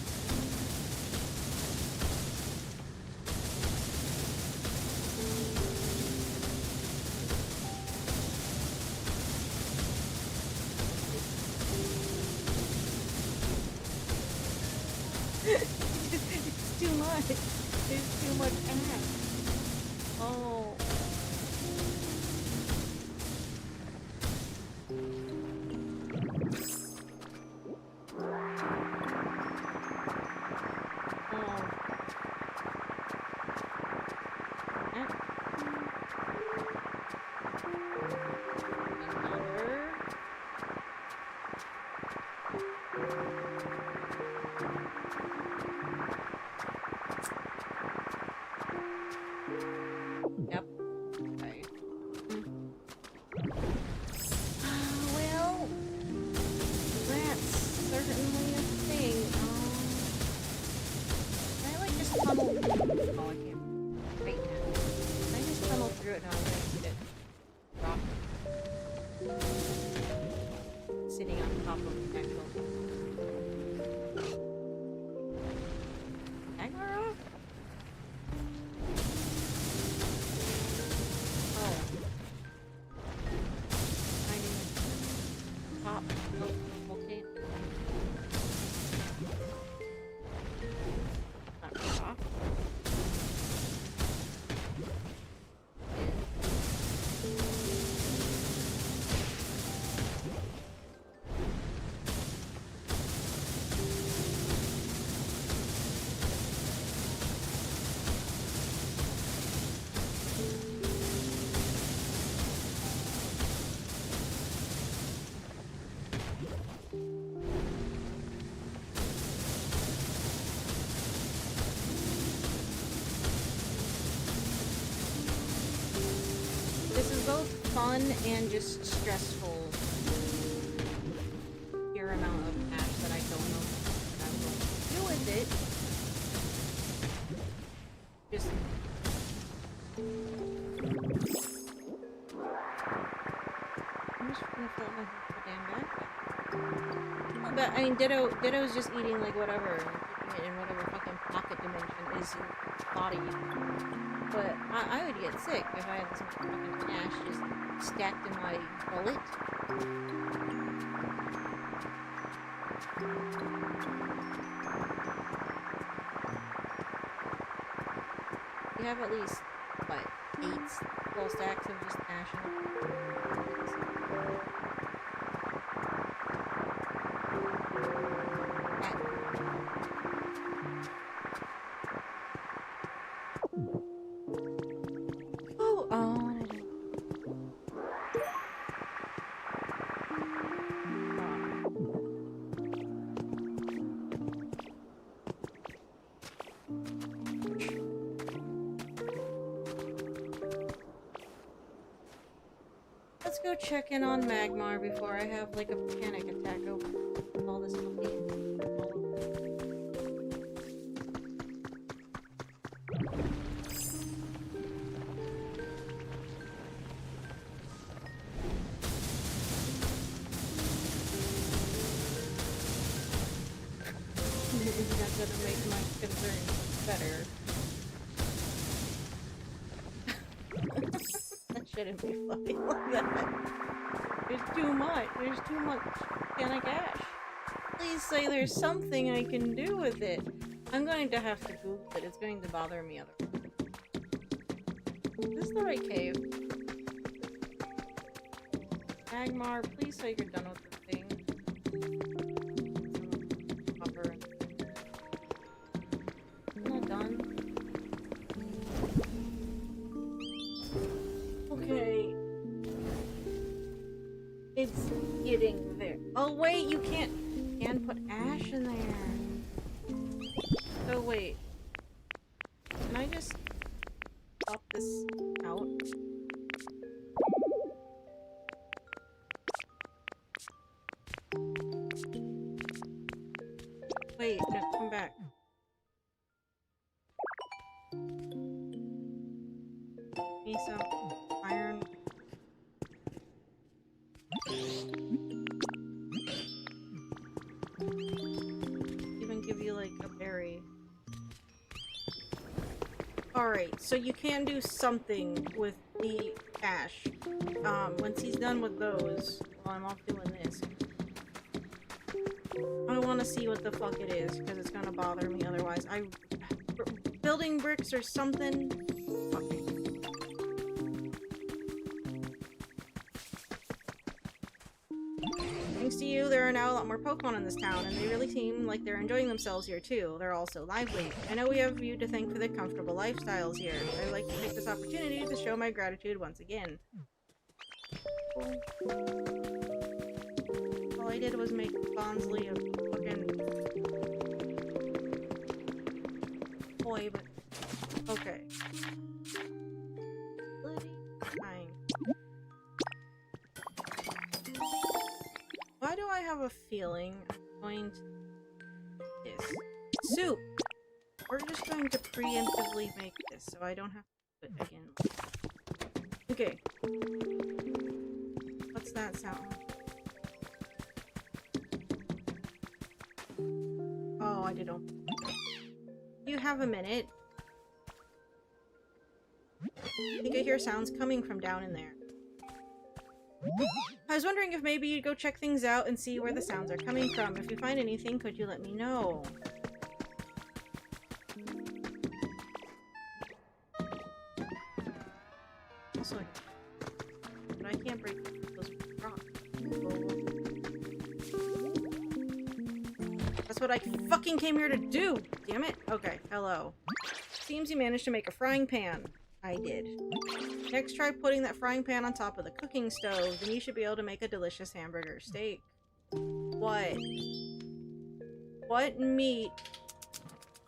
There's too much ash. Oh. Yep. Okay. Well, that's certainly a thing. Can I like just tunnel? Oh, I can't. Wait. Can I just tunnel through it now? I'm gonna get it dropped. Sitting on top of the actual. This is both fun and just stressful. Pure amount of ash that I don't know what I'm going to do with it. Just I'm just gonna fill my whole damn backpack. Oh, but I mean, Ditto's just eating like whatever, and keeping it in whatever fucking pocket dimension is his body. But I would get sick if I had some fucking ash just stacked in my gullet. You have at least, what, 8 full stacks of just ash in it? Let's go check in on Magmar before I have like a panic attack over all this healthy. That's gonna make my concerns better. Shouldn't be floating like that. There's too much. There's too much organic ash. Please say there's something I can do with it. I'm going to have to Google it. It's going to bother me otherwise. Is this the right cave? Magmar, please say you're done with the thing. Cover. I'm not done. Okay. It's getting there. Oh wait, you can't put ash in there. So wait. Can I just pop this out? Wait, no, come back. Need some iron. Even give you like a berry. Alright, so you can do something with the ash. Once he's done with those, while I'm off doing this, I want to see what the fuck it is, because it's gonna bother me otherwise. building bricks or something? Okay. Thanks to you, there are now a lot more Pokemon in this town, and they really seem like they're enjoying themselves here too. They're all so lively. I know we have you to thank for the comfortable lifestyles here. I'd like to take this opportunity to show my gratitude once again. All I did was make Bonsley a fucking toy, but okay. Fine. Why do I have a feeling I'm going to this soup? We're just going to preemptively make this so I don't have to do it again. Okay. What's that sound? Oh, I did open. You have a minute. I think I hear sounds coming from down in there. I was wondering if maybe you'd go check things out and see where the sounds are coming from. If you find anything, could you let me know? Also, but I can't break those rocks. That's what I fucking came here to do! Damn it! Okay, hello. Seems you managed to make a frying pan. I did. Next, try putting that frying pan on top of the cooking stove. Then you should be able to make a delicious hamburger steak. What? What meat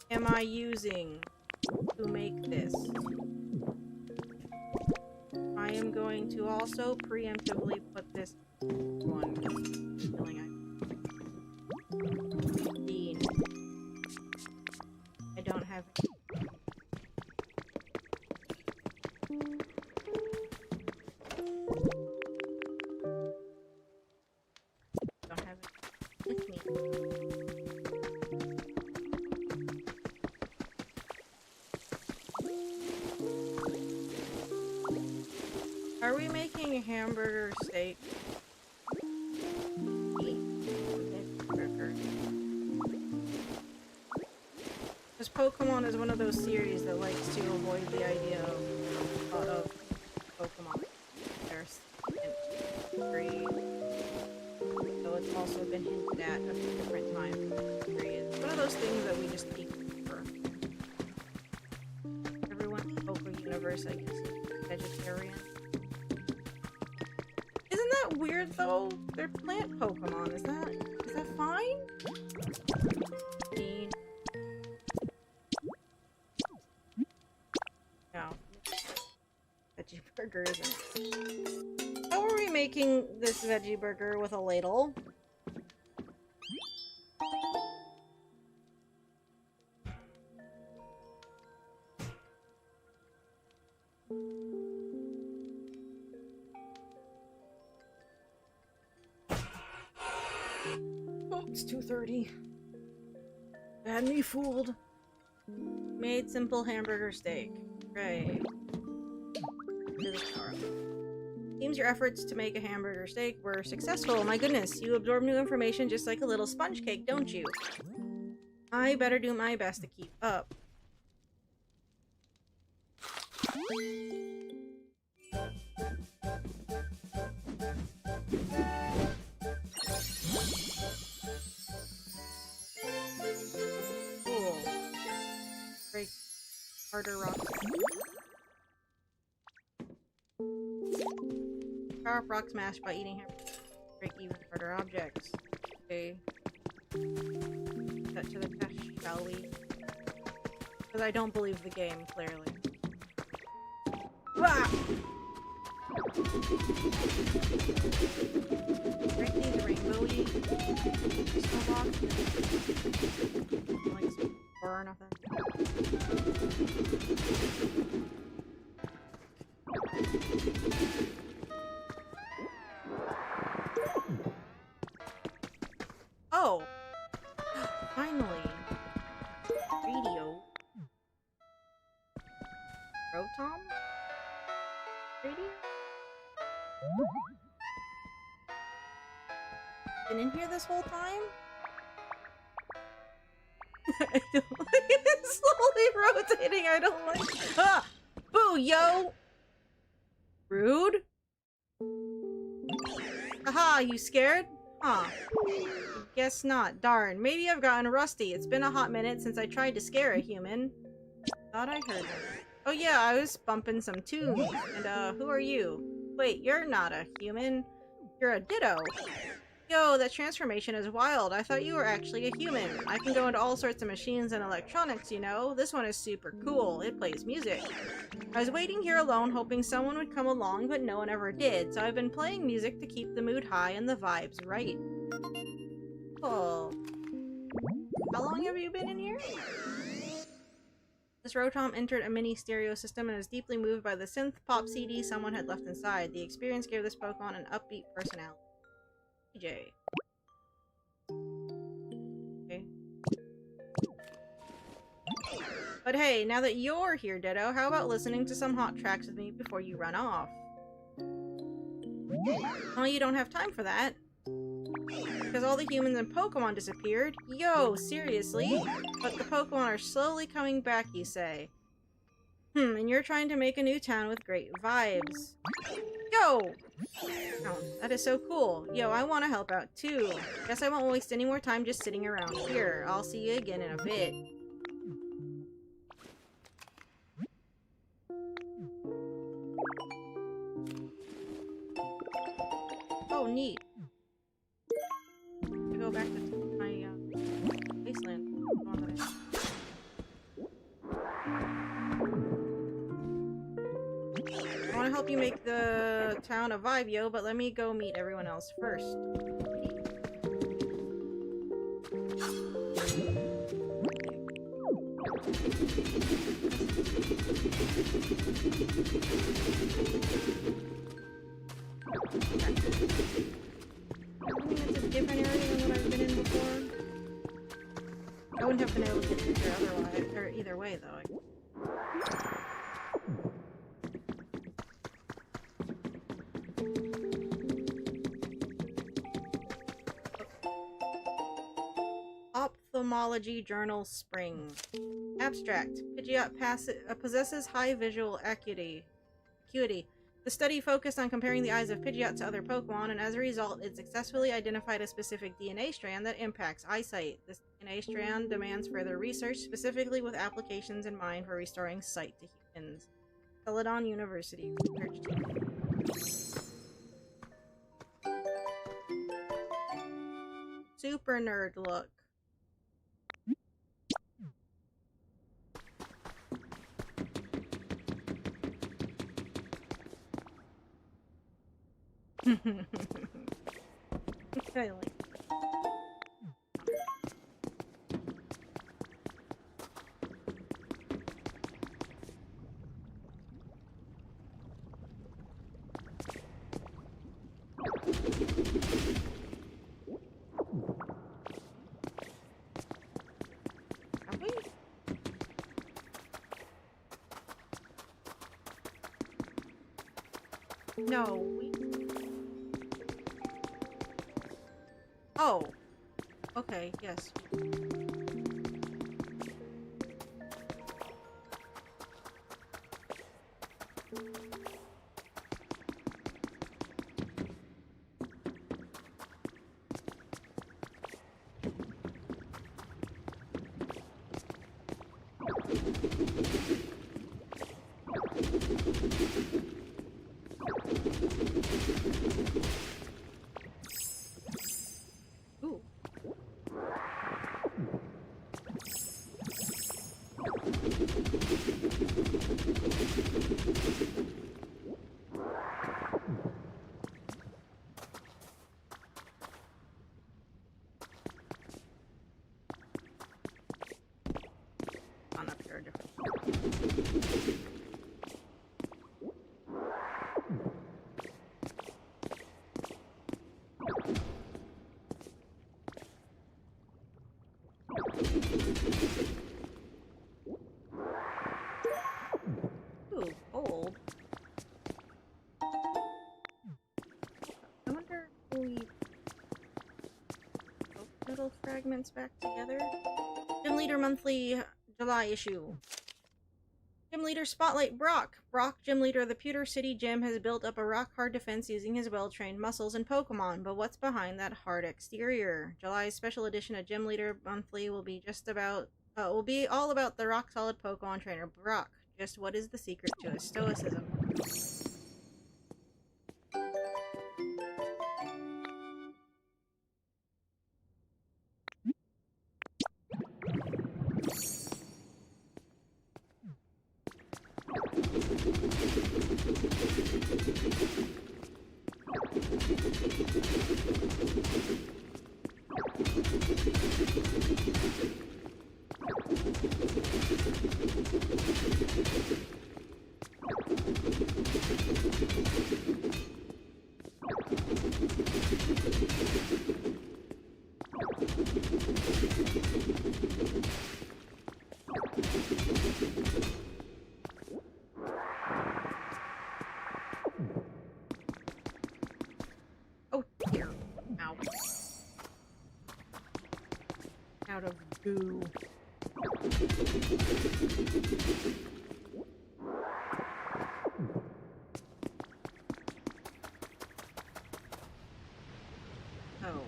am I using to make this? I am going to also preemptively put this one. Bean. I don't have it. Don't have it with me. Are we making a hamburger steak? Because Pokemon is one of those series that likes to avoid the idea of Pokemon. There's free. So it's also been hinted at a few different times. It's one of those things that we just keep for. Everyone in the Poke universe, I guess, is vegetarian. Isn't that weird though? They're plant Pokemon. Is that fine? No. Veggie burger isn't. How are we making this veggie burger with a ladle? Oh, it's 2:30. Had me fooled. Made simple hamburger steak. Great. Seems your efforts to make a hamburger steak were successful. My goodness, you absorb new information just like a little sponge cake, don't you? I better do my best to keep up. Cool. Break harder rocks. Power up rock smash by eating hamburgers. Break even harder objects. Okay. That to the test, shall we? Because I don't believe the game, clearly. Ah! Break these rainbowy snowblocks. Like or nothing. Oh! Finally! Radio. Rotom? Radio? Been in here this whole time? I don't like it. It's slowly rotating. I don't like it. Ah! Boo, yo! Rude? Haha, you scared? Huh. Guess not. Darn. Maybe I've gotten rusty. It's been a hot minute since I tried to scare a human. Thought I heard them. Oh yeah, I was bumping some tunes. And, who are you? Wait, you're not a human. You're a ditto. Yo, that transformation is wild. I thought you were actually a human. I can go into all sorts of machines and electronics, you know? This one is super cool. It plays music. I was waiting here alone, hoping someone would come along, but no one ever did, so I've been playing music to keep the mood high and the vibes right. Cool. How long have you been in here? This Rotom entered a mini stereo system and was deeply moved by the synth pop CD someone had left inside. The experience gave this Pokemon an upbeat personality. DJ. Okay. But hey, now that you're here, Ditto, how about listening to some hot tracks with me before you run off? Oh, you don't have time for that. Because all the humans and Pokemon disappeared? Yo, seriously? But the Pokemon are slowly coming back, you say? And you're trying to make a new town with great vibes. Yo! Oh, that is so cool. Yo, I want to help out too. Guess I won't waste any more time just sitting around here. I'll see you again in a bit. Oh, neat. To go back to my wasteland. I want to help you make the town a vibe, yo, but let me go meet everyone else first. It's a different area than what I've been in before. I wouldn't have been able to get through there otherwise, or either way, though. Ophthalmology Journal Spring. Abstract. Pidgeot possesses high visual acuity. The study focused on comparing the eyes of Pidgeot to other Pokemon, and as a result, it successfully identified a specific DNA strand that impacts eyesight. This DNA strand demands further research, specifically with applications in mind for restoring sight to humans. Celadon University research team. Super nerd look. I like it. Have we? No, we... Oh. Okay, yes. Ooh. On up here, different. Ooh, old. I wonder if we put little fragments back together. Gym Leader Monthly July issue. Gym Leader Spotlight Brock. Brock, Gym Leader of the Pewter City Gym, has built up a rock-hard defense using his well-trained muscles and Pokemon, but what's behind that hard exterior? July's special edition of Gym Leader Monthly will be will be all about the rock-solid Pokemon trainer Brock. Just what is the secret to his stoicism? Oh dear. Ow. Out of goo. Oh.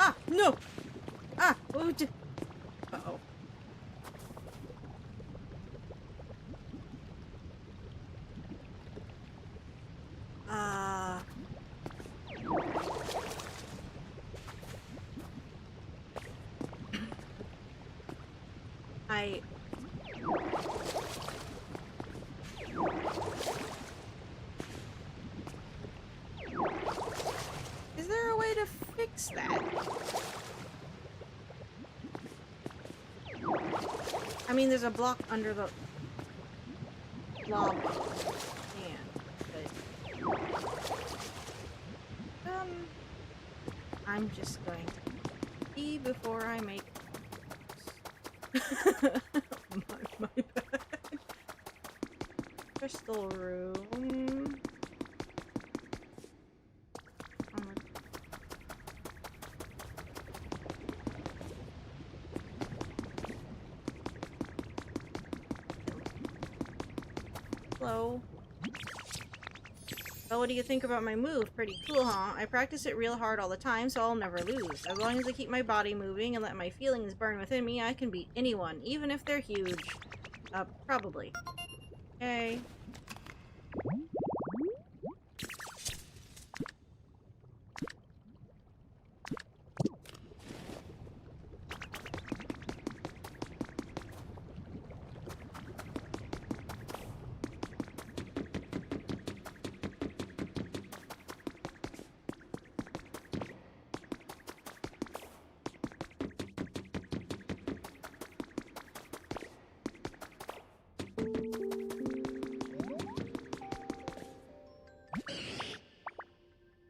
Ah! No! Ah! Oh, uh-oh. Is there a way to fix that? I mean, there's a block under the blob can, but I'm just going to pee before I make my bad. Crystal room. Hello. Well, what do you think about my move? Pretty cool, huh? I practice it real hard all the time, so I'll never lose. As long as I keep my body moving and let my feelings burn within me, I can beat anyone, even if they're huge. Probably. Okay.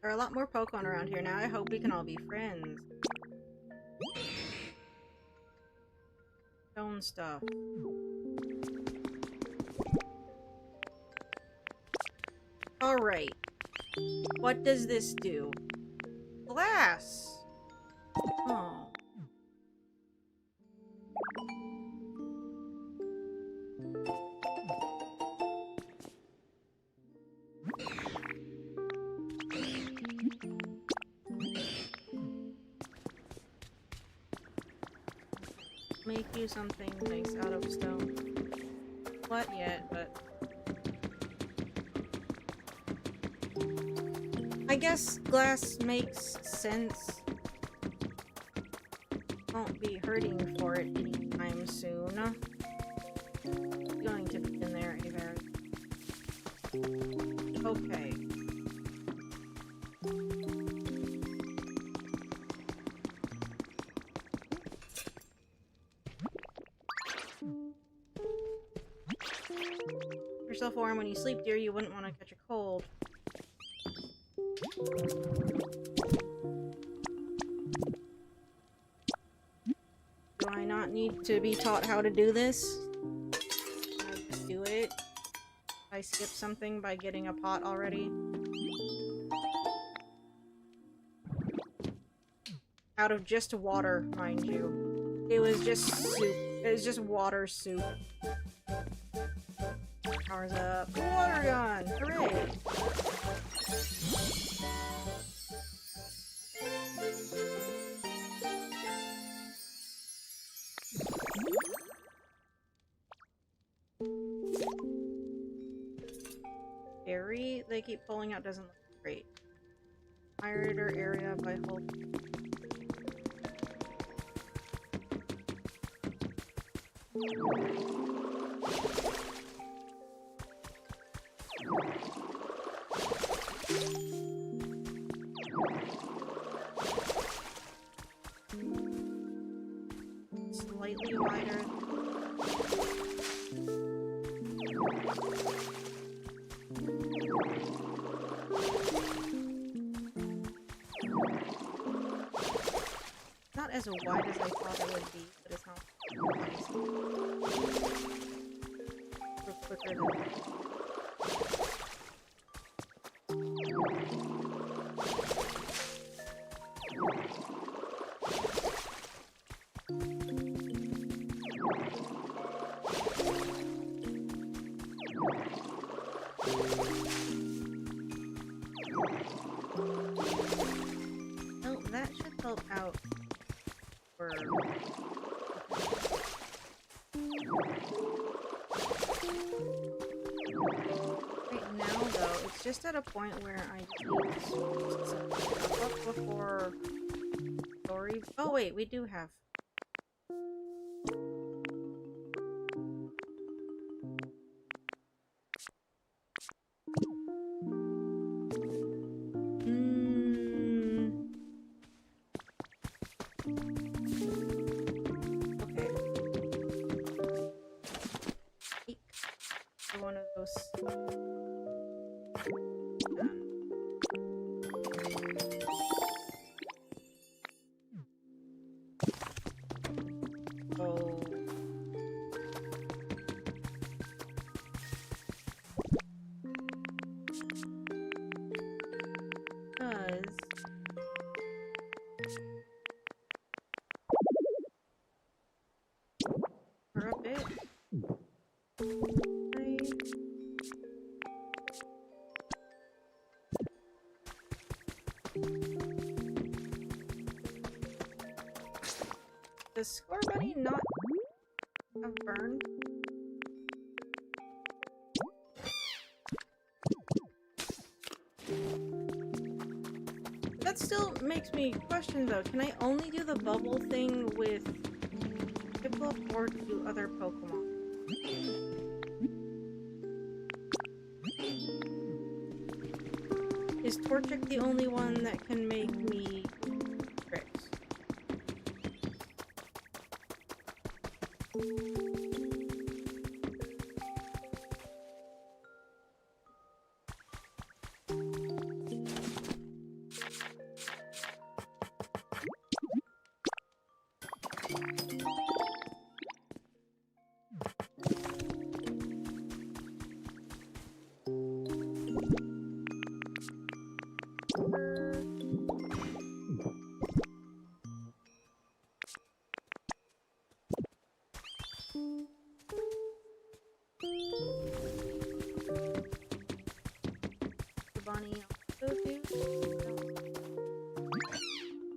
There are a lot more Pokemon around here now. I hope we can all be friends. Stone stuff. Alright. What does this do? Glass! Oh. Make you something nice out of stone. What yet, but... I guess glass makes sense. Won't be hurting for it anytime soon. Going to be in there, Aver. Okay. yourself warm when you sleep, dear. You wouldn't want to catch a cold. Do I not need to be taught how to do this? Can I just do it? I skip something by getting a pot already? Out of just water, mind you. It was just soup. It was just water soup. Power's up. Water gun! Hooray! Berry they keep pulling out doesn't look great. Pirater area by whole. Slightly wider. Not as wide as I thought it would be, but it's not. We're quicker than well, that should help out for right now though, it's just at a point where I need to stuff up before story. Oh wait, we do have. One of those. Oh. For a bit. Does Score Bunny not have burn? That still makes me question though, can I only do the bubble thing with Piplup or do other Pokemon? Is Torchic the only one that can make me tricks?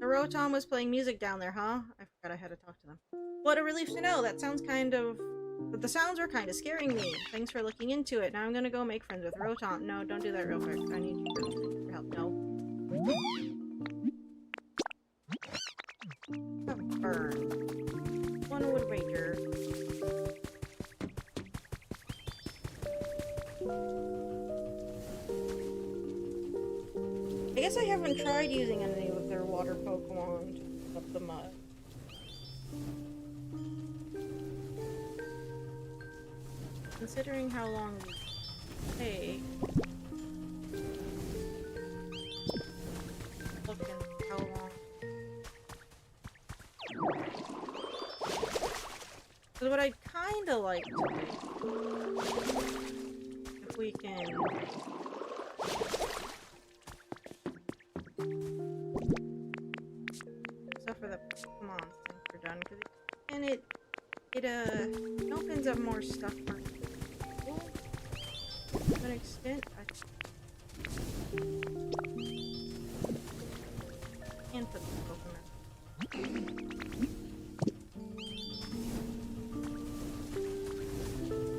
The Rotom was playing music down there, huh? I forgot I had to talk to them. What a relief to know! That sounds kind of... But the sounds were kind of scaring me. Thanks for looking into it. Now I'm gonna go make friends with Rotom. No, don't do that real quick. I need you for help. No. A burn. One would wager. I guess I haven't tried using any of their water Pokemon to pick up the mud. Considering how long Hey. Look and how long. So what I'd kinda like to do, if we can except for the Pokemon since we're done, because it opens up more stuff for people to an extent. I can put the Pokemon. I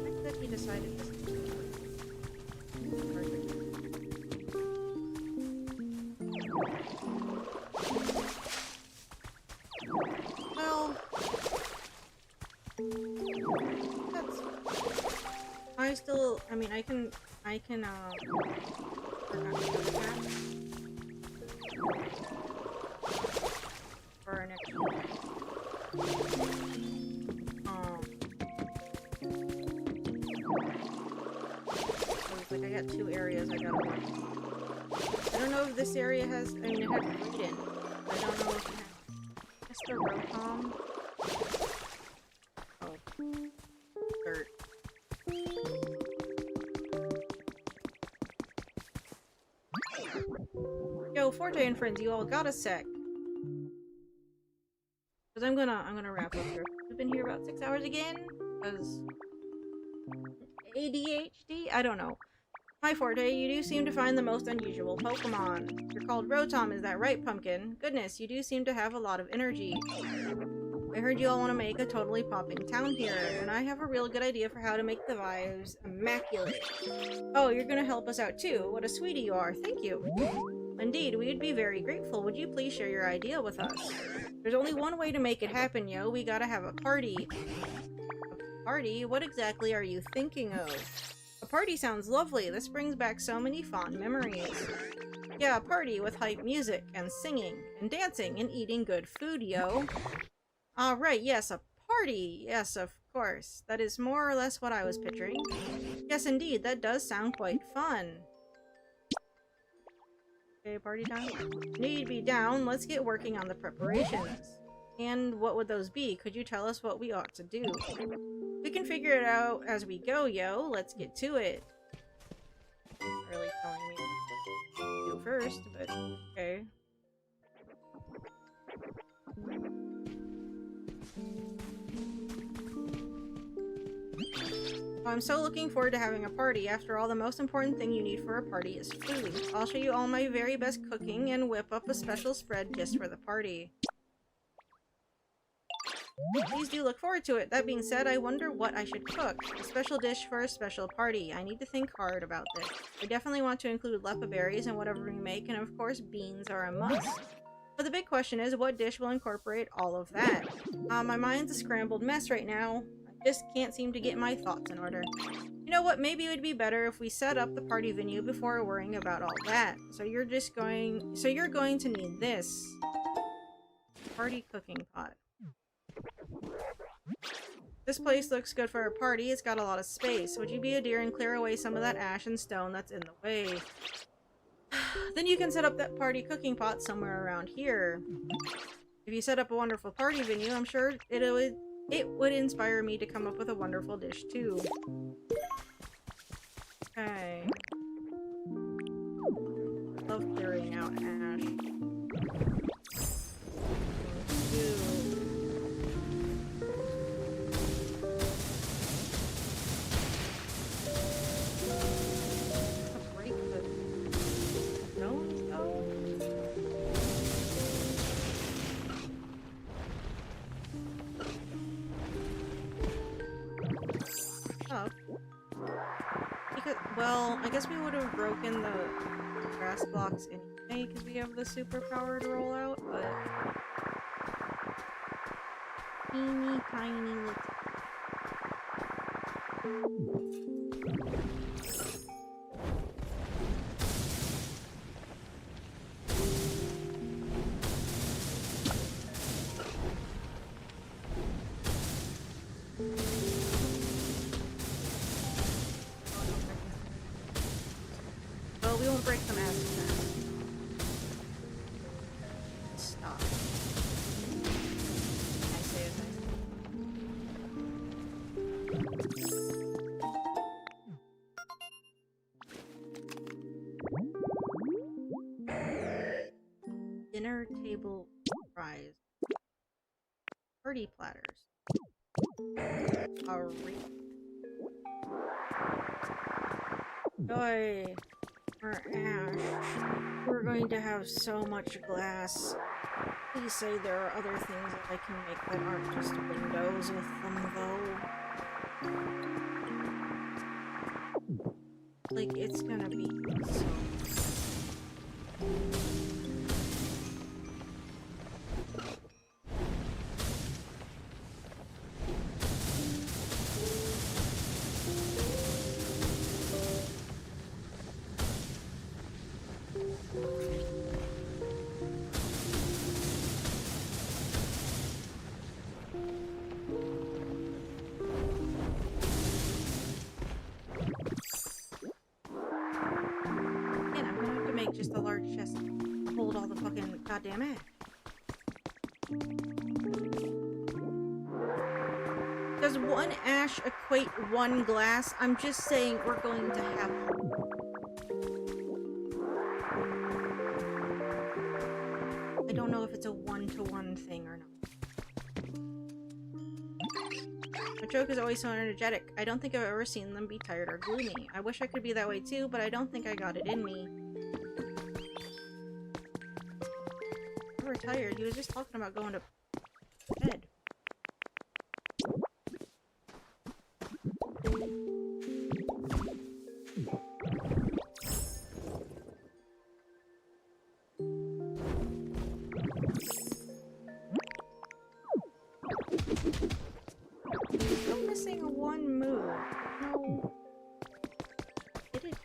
think that he decided this is perfect. Well, that's. I mean, I can, work on the cat for our next so it's like I got 2 areas I gotta work. I don't know if this area has, I mean, it has Breeden, but I don't know if it has the Rotom. Oh. Dirt. Yo, Forte and friends, you all got a sec. Because I'm gonna wrap up here. We've been here about 6 hours again. Because ADHD? I don't know. Hi Forte, you do seem to find the most unusual Pokemon. You're called Rotom, is that right, Pumpkin? Goodness, you do seem to have a lot of energy. I heard you all want to make a totally popping town here, and I have a real good idea for how to make the vibes immaculate. Oh, you're gonna help us out too. What a sweetie you are. Thank you. Indeed, we would be very grateful. Would you please share your idea with us? There's only one way to make it happen, yo. We gotta have a party. A party? What exactly are you thinking of? A party sounds lovely. This brings back so many fond memories. Yeah, a party with hype music, and singing, and dancing, and eating good food, yo. Right, yes, a party. Yes, of course. That is more or less what I was picturing. Yes, indeed, that does sound quite fun. Okay, party time? Need to be down. Let's get working on the preparations. And what would those be? Could you tell us what we ought to do? We can figure it out as we go, yo. Let's get to it. Not really telling me what to do first, but okay. I'm so looking forward to having a party. After all, the most important thing you need for a party is food. I'll show you all my very best cooking and whip up a special spread just for the party. Please do look forward to it. That being said, I wonder what I should cook. A special dish for a special party. I need to think hard about this. I definitely want to include lepa berries in whatever we make, and of course beans are a must. But the big question is, what dish will incorporate all of that? My mind's a scrambled mess right now. Just can't seem to get my thoughts in order. You know what, maybe it would be better if we set up the party venue before worrying about all that. So you're going to need this. Party cooking pot. This place looks good for a party. It's got a lot of space. Would you be a dear and clear away some of that ash and stone that's in the way? Then you can set up that party cooking pot somewhere around here. If you set up a wonderful party venue, I'm sure it would inspire me to come up with a wonderful dish, too. Okay. Love clearing out ash. Break the stones, though? Up. Because, well, I guess we would have broken the grass blocks anyway, because we have the superpowered rollout, but... Teeny tiny little... We won't break them as fast. Stop. I say as I say. Dinner table fries. Party platters. Joy or Ash, we're going to have so much glass. Please say there are other things that I can make that aren't just windows with them, though. Like, it's gonna be so... Just a large chest hold all the fucking goddamn it. Does one ash equate one glass? I'm just saying we're going to have... I don't know if it's a one-to-one thing or not. My joke is always so energetic. I don't think I've ever seen them be tired or gloomy. I wish I could be that way too, but I don't think I got it in me. We're tired. He was just talking about going to bed. I'm missing one move. No. Get it.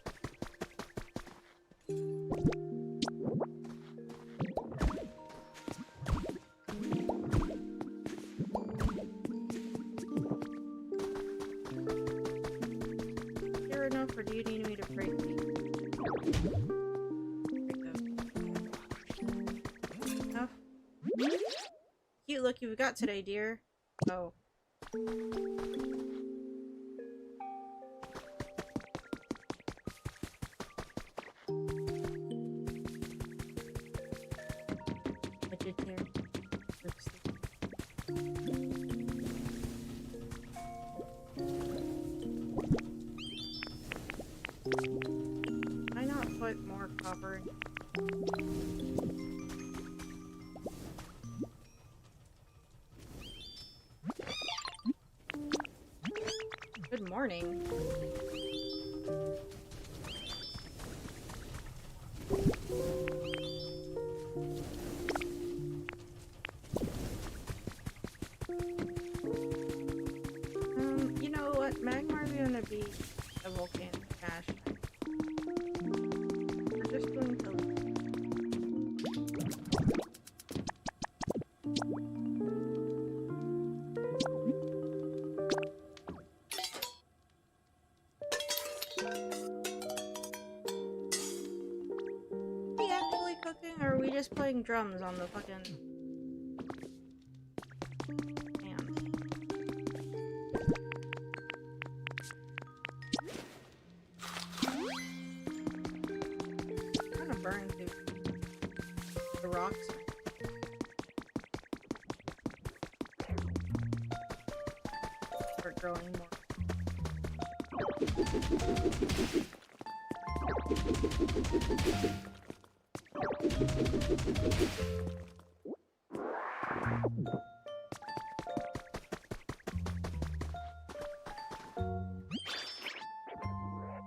Or do you need me to break these? Enough. Cute look you've got today, dear. Oh. Vegetarian. Why not put more copper in? Good morning. You know what? Magmar's gonna be a volcanic ash. We're just going to... Are we actually cooking, or are we just playing drums on the fucking... burn through the rocks. Start growing more.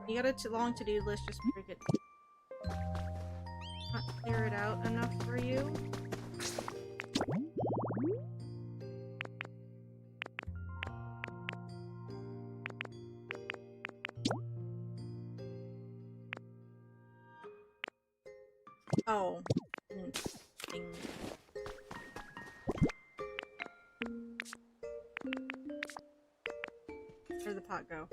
You got a long to-do list, just break it. Not clear it out enough for you? Oh. Ding. Where'd the pot go?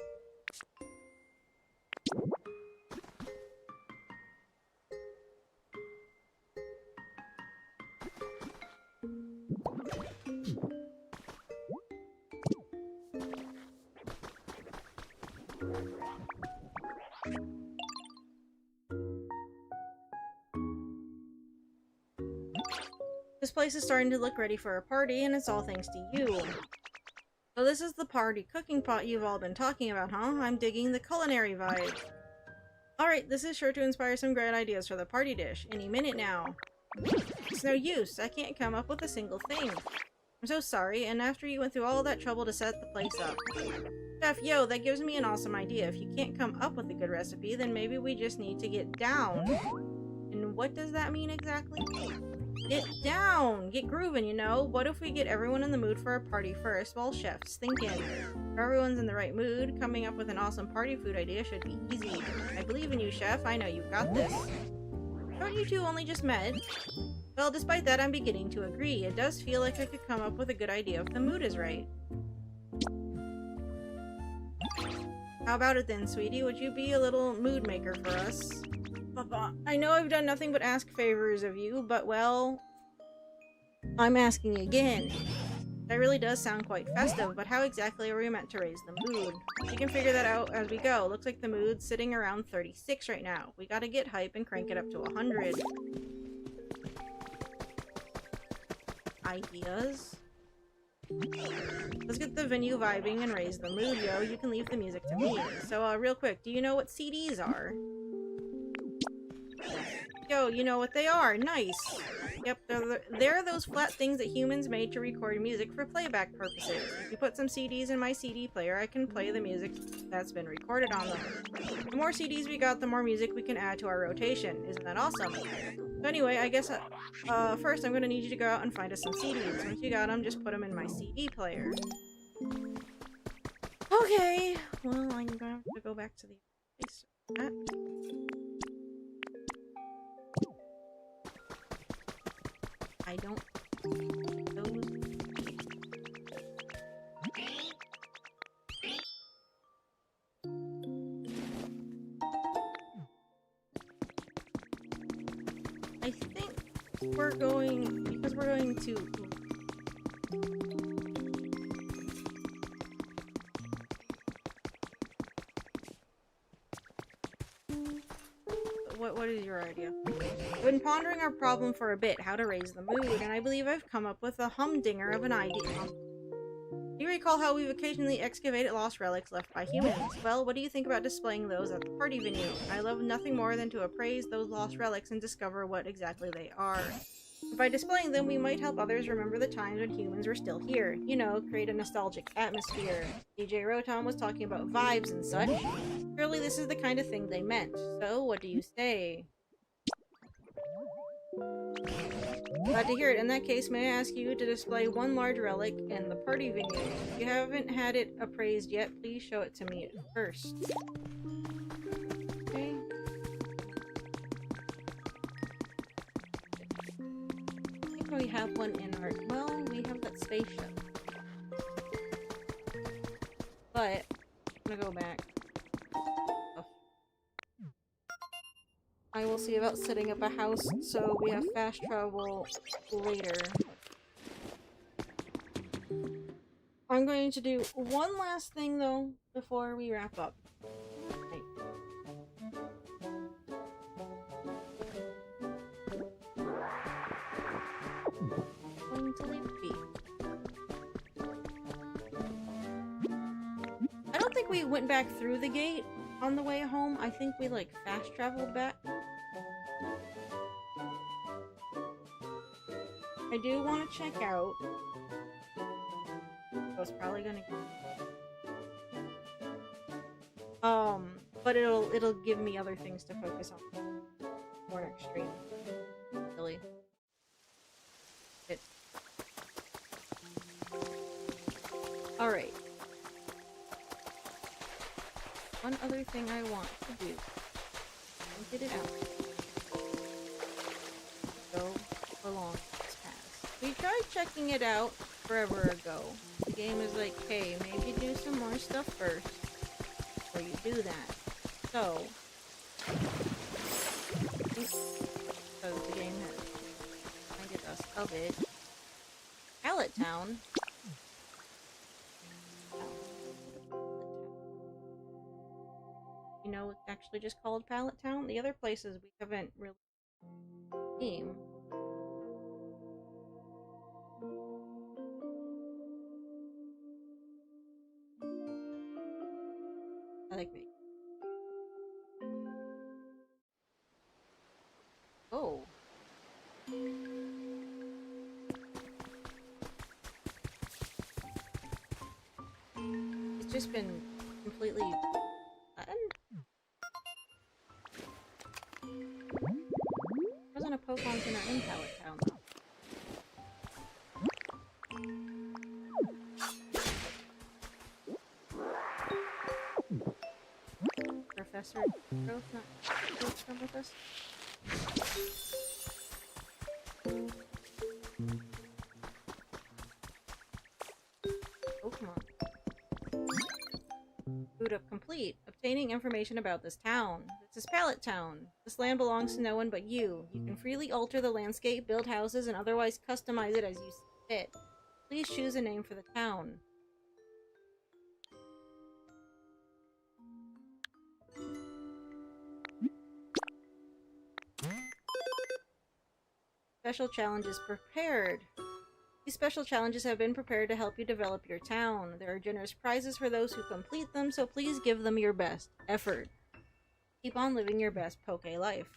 This place is starting to look ready for a party, and it's all thanks to you. So this is the party cooking pot you've all been talking about, huh? I'm digging the culinary vibe. Alright, this is sure to inspire some great ideas for the party dish. Any minute now. It's no use. I can't come up with a single thing. I'm so sorry, and after you went through all that trouble to set the place up. Chef, yo, that gives me an awesome idea. If you can't come up with a good recipe, then maybe we just need to get down. And what does that mean exactly? Get down! Get grooving, you know? What if we get everyone in the mood for a party first while chef's thinking? If everyone's in the right mood, coming up with an awesome party food idea should be easy. I believe in you, chef. I know you got this. Haven't you two only just met? Well, despite that, I'm beginning to agree. It does feel like I could come up with a good idea if the mood is right. How about it then, sweetie? Would you be a little mood maker for us? Papa, I know I've done nothing but ask favors of you, but well, I'm asking again. That really does sound quite festive, but how exactly are we meant to raise the mood? We can figure that out as we go. Looks like the mood's sitting around 36 right now. We gotta get hype and crank it up to 100. Ideas? Let's get the venue vibing and raise the mood, yo. You can leave the music to me. So, real quick, do you know what CDs are? Yo, you know what they are. Nice. Yep, they're those flat things that humans made to record music for playback purposes. If you put some CDs in my CD player, I can play the music that's been recorded on them. The more CDs we got, the more music we can add to our rotation. Isn't that awesome? So anyway, I guess first I'm gonna need you to go out and find us some CDs. Once you got them, just put them in my CD player. Okay, well, I'm gonna have to go back to the place for that. I don't... those... I think we're going... because we're going to... What is your idea? I've been pondering our problem for a bit, how to raise the mood, and I believe I've come up with a humdinger of an idea. Do you recall how we've occasionally excavated lost relics left by humans? Well, what do you think about displaying those at the party venue? I love nothing more than to appraise those lost relics and discover what exactly they are. By displaying them, we might help others remember the times when humans were still here. You know, create a nostalgic atmosphere. DJ Rotom was talking about vibes and such. Surely this is the kind of thing they meant. So, what do you say? Glad to hear it. In that case, may I ask you to display one large relic in the party venue? If you haven't had it appraised yet, please show it to me first. Okay. I think we have one in our... well, we have that spaceship. But, I'm gonna go back. Oh. I will see about setting up a house so we have fast travel later. I'm going to do one last thing though before we wrap up. Right. Going to leave it be. I don't think we went back through the gate on the way home. I think we like fast traveled back. I do want to check out. I was probably gonna. But it'll give me other things to focus on. More extreme. Really. Alright. One other thing I want to do. Get it out. Go along this path. We tried checking it out forever ago. The game is like, hey, maybe do some more stuff first before you do that. So, because the game has reminded us of it. Pallet Town. You know, it's actually just called Pallet Town. The other places we haven't really named. I like me. Oh. It's just been completely flattened? Wasn't a Pokemon in our in-pallet town, though. Professor Growth not Growth come with us? Pokemon. Boot up complete. Obtaining information about this town. This is Pallet Town. This land belongs to no one but you. You can freely alter the landscape, build houses, and otherwise customize it as you see fit. Please choose a name for the town. Special challenges prepared. These special challenges have been prepared to help you develop your town. There are generous prizes for those who complete them, so please give them your best effort. Keep on living your best Poke life.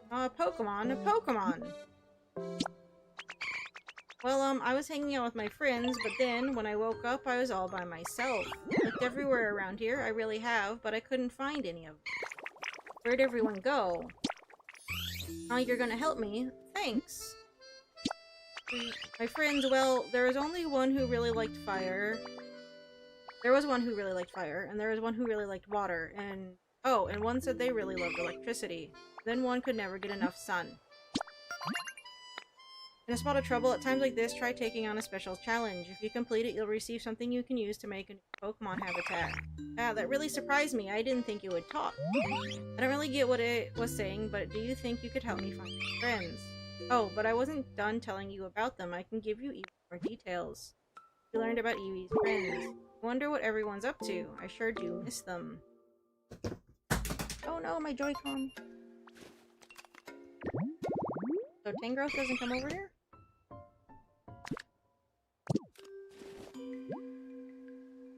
Oh, a Pokemon, a Pokemon! Well, I was hanging out with my friends, but then, when I woke up, I was all by myself. Looked everywhere around here, I really have, but I couldn't find any of them. Where'd everyone go? Oh, you're gonna help me? Thanks! My friends, well, there was only one who really liked fire. There was one who really liked fire, and there was one who really liked water, and... Oh, and one said they really loved electricity. Then one could never get enough sun. In a spot of trouble, at times like this, try taking on a special challenge. If you complete it, you'll receive something you can use to make a new Pokemon habitat. Ah, that really surprised me. I didn't think you would talk. I don't really get what it was saying, but do you think you could help me find my friends? Oh, but I wasn't done telling you about them. I can give you even more details. You learned about Eevee's friends. I wonder what everyone's up to. I sure do miss them. Oh no, my Joy-Con. So Tangrowth doesn't come over here?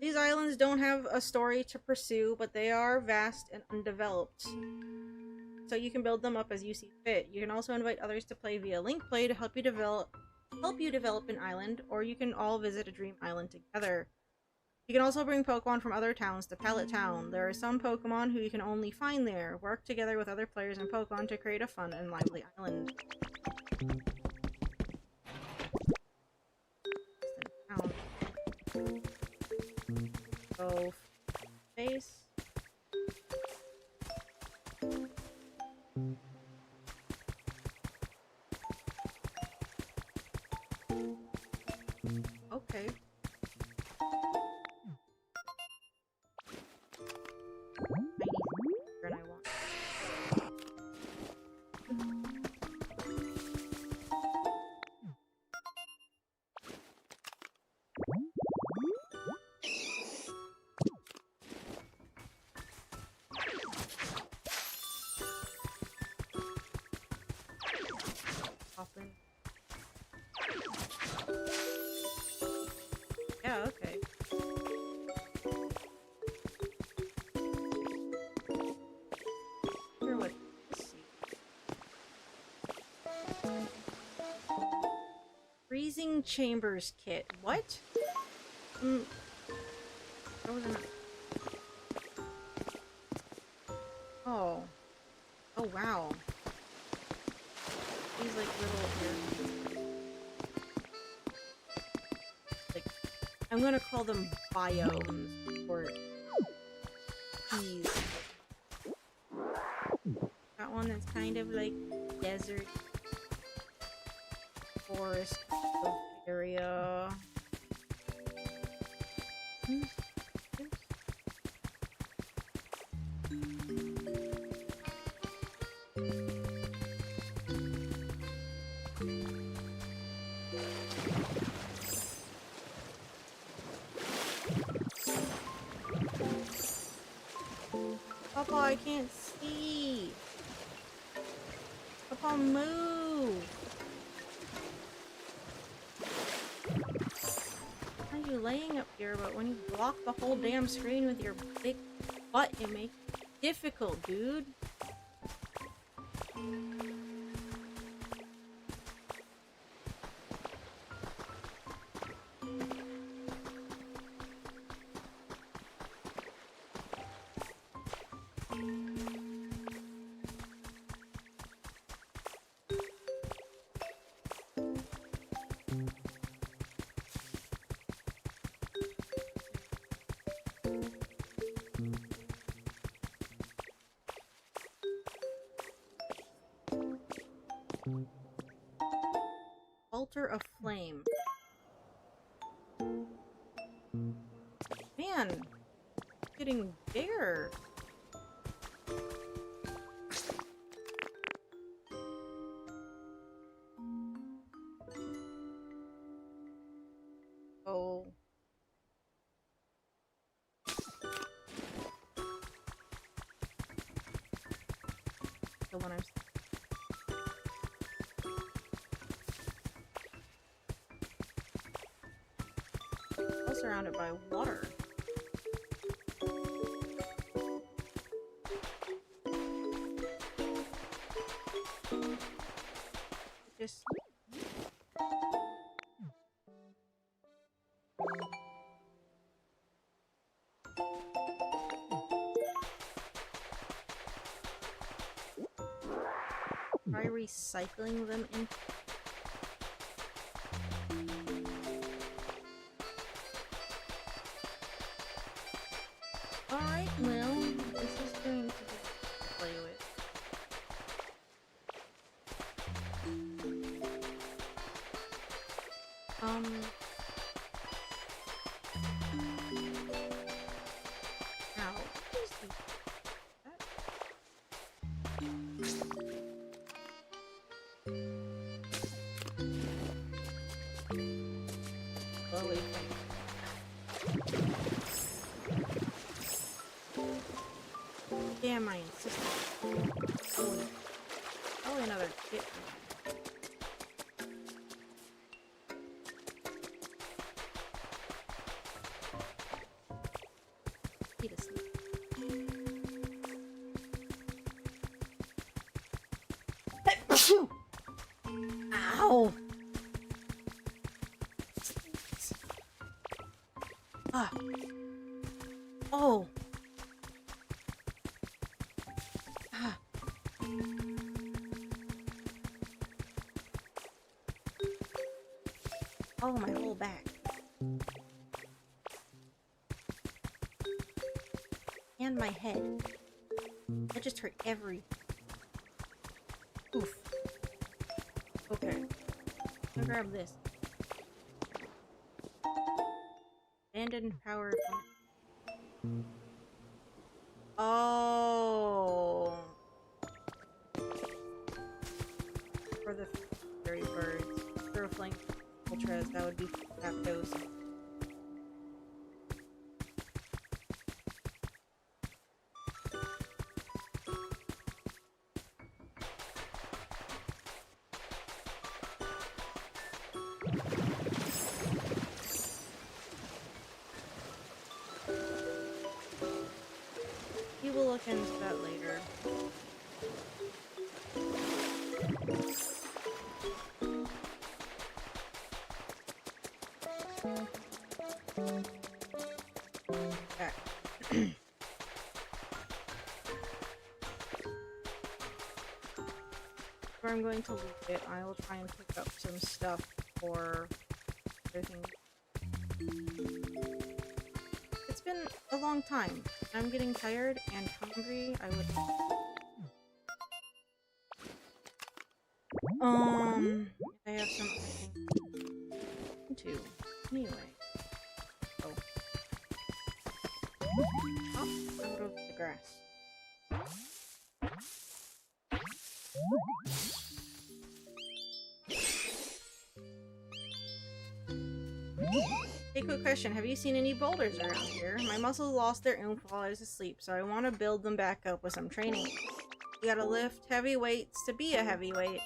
These islands don't have a story to pursue, but they are vast and undeveloped. So you can build them up as you see fit. You can also invite others to play via link play to help you develop an island, or you can all visit a dream island together. You can also bring Pokemon from other towns to Pallet Town. There are some Pokemon who you can only find there. Work together with other players and Pokemon to create a fun and lively island. Go face. Okay. I want. Often. Yeah, okay. Sure, what? Let's see. Freezing Chambers Kit. What? That was enough. Oh. Oh, wow. These, like, little... Like, I'm gonna call them biomes, or... keys. That one is kind of like desert, forest area. Papa, I can't see. Papa, move. Why are you laying up here? But when you block the whole damn screen with your big butt, it makes it difficult, dude. Altar of Flame. Man, getting bigger. Oh. The one I'm all surrounded by water. Just try recycling them in. Alright, well, this is going to be play with. Now, what is that? Slowly fade. Damn, I insisted. Probably another kit. Eat a sleep. Ow! Ah. Oh. Ah. Oh, my whole back. And my head. That just hurt every. Oof. Okay. I'll grab this. Abandoned power. Oh. For the fairy birds. Throw flank ultras, that would be Zapdos. We will look into that later. Okay. Where I'm going to leave it, I will try and pick up some stuff for everything. It's been a long time. I'm getting tired and hungry. I would. I have some. Two. Anyway. Oh. Out of the grass. Hey, quick question. Have you seen any boulders around here? My muscles lost their oomph while I was asleep, so I want to build them back up with some training. You gotta lift heavy weights to be a heavyweight.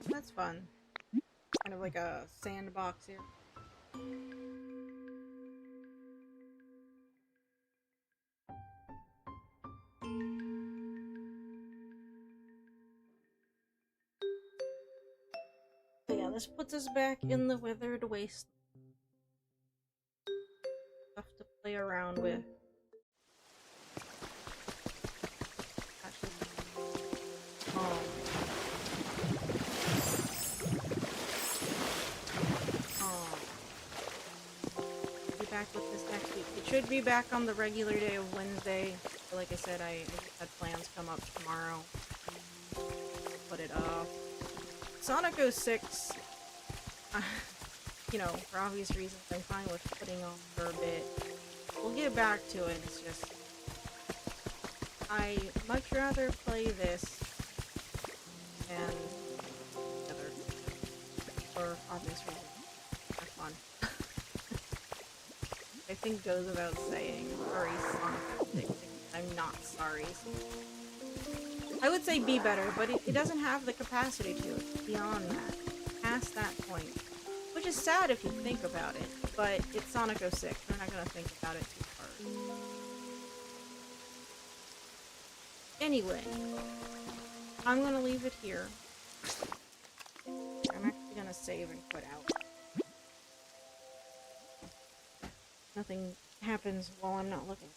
That's fun. Kind of like a sandbox here. So yeah, this puts us back in the weathered waste. Stuff to play around with. Be back with this next week. It should be back on the regular day of Wednesday. But like I said, I just had plans come up tomorrow. Put it up. Sonic 06, you know, for obvious reasons, I'm fine with putting on for a bit. We'll get back to it. It's just I much rather play this than the other, for obvious reasons. They're fun. I think goes without saying. Sorry, Sonic. I'm not sorry. I would say be better, but it doesn't have the capacity to. It's beyond that. Past that point. Which is sad if you think about it, but it's Sonic 06. We're not gonna think about it too hard. Anyway, I'm gonna leave it here. I'm actually gonna save and quit out. Nothing happens while I'm not looking.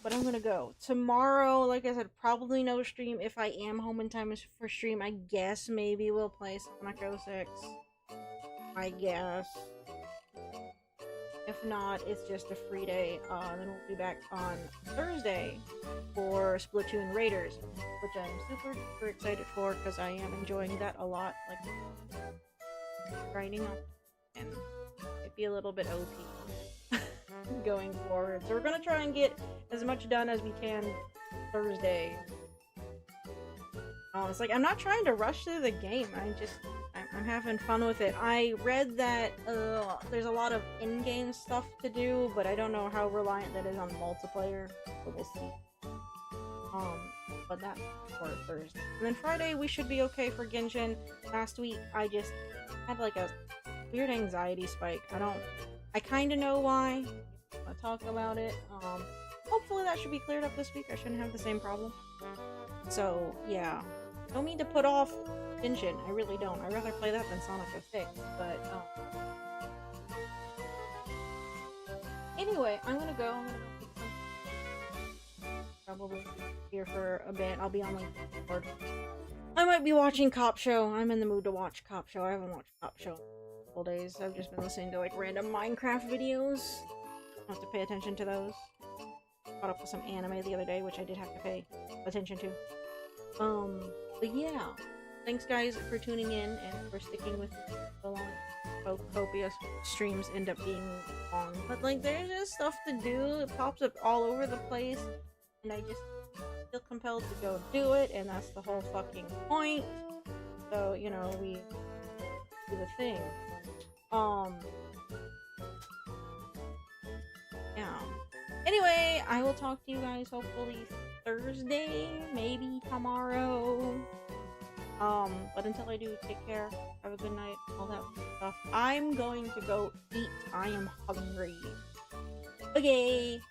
But I'm gonna go. Tomorrow, like I said, probably no stream. If I am home in time for stream, I guess maybe we'll play Sonic 06. I guess. If not, it's just a free day. Then we'll be back on Thursday for Splatoon Raiders, which I'm super, super excited for because I am enjoying that a lot. Like, grinding up and it'd be a little bit OP going forward. So we're gonna try and get as much done as we can Thursday. It's like I'm not trying to rush through the game. I'm having fun with it. I read that there's a lot of in-game stuff to do, but I don't know how reliant that is on multiplayer. So we'll see. But that's for Thursday. And then Friday we should be okay for Genshin. Last week I just had like a weird anxiety spike. I kind of know why. I'll talk about it. Hopefully that should be cleared up this week. I shouldn't have the same problem. So yeah, don't mean to put off Genshin. I really don't. I'd rather play that than Sonic 06. But anyway, I'm gonna go. Probably here for a bit. I'll be on like Discord. I might be watching Cop Show. I'm in the mood to watch Cop Show. I haven't watched Cop Show in a couple days. I've just been listening to like random Minecraft videos. I'll have to pay attention to those. Caught up with some anime the other day, which I did have to pay attention to. But yeah. Thanks guys for tuning in and for sticking with me so long. Pokopia streams end up being long. But like there's just stuff to do. It pops up all over the place. And I just feel compelled to go do it, and that's the whole fucking point. So, you know, we do the thing. Yeah. Anyway, I will talk to you guys hopefully Thursday, maybe tomorrow. But until I do, take care, have a good night, all that stuff. I'm going to go eat. I am hungry. Okay.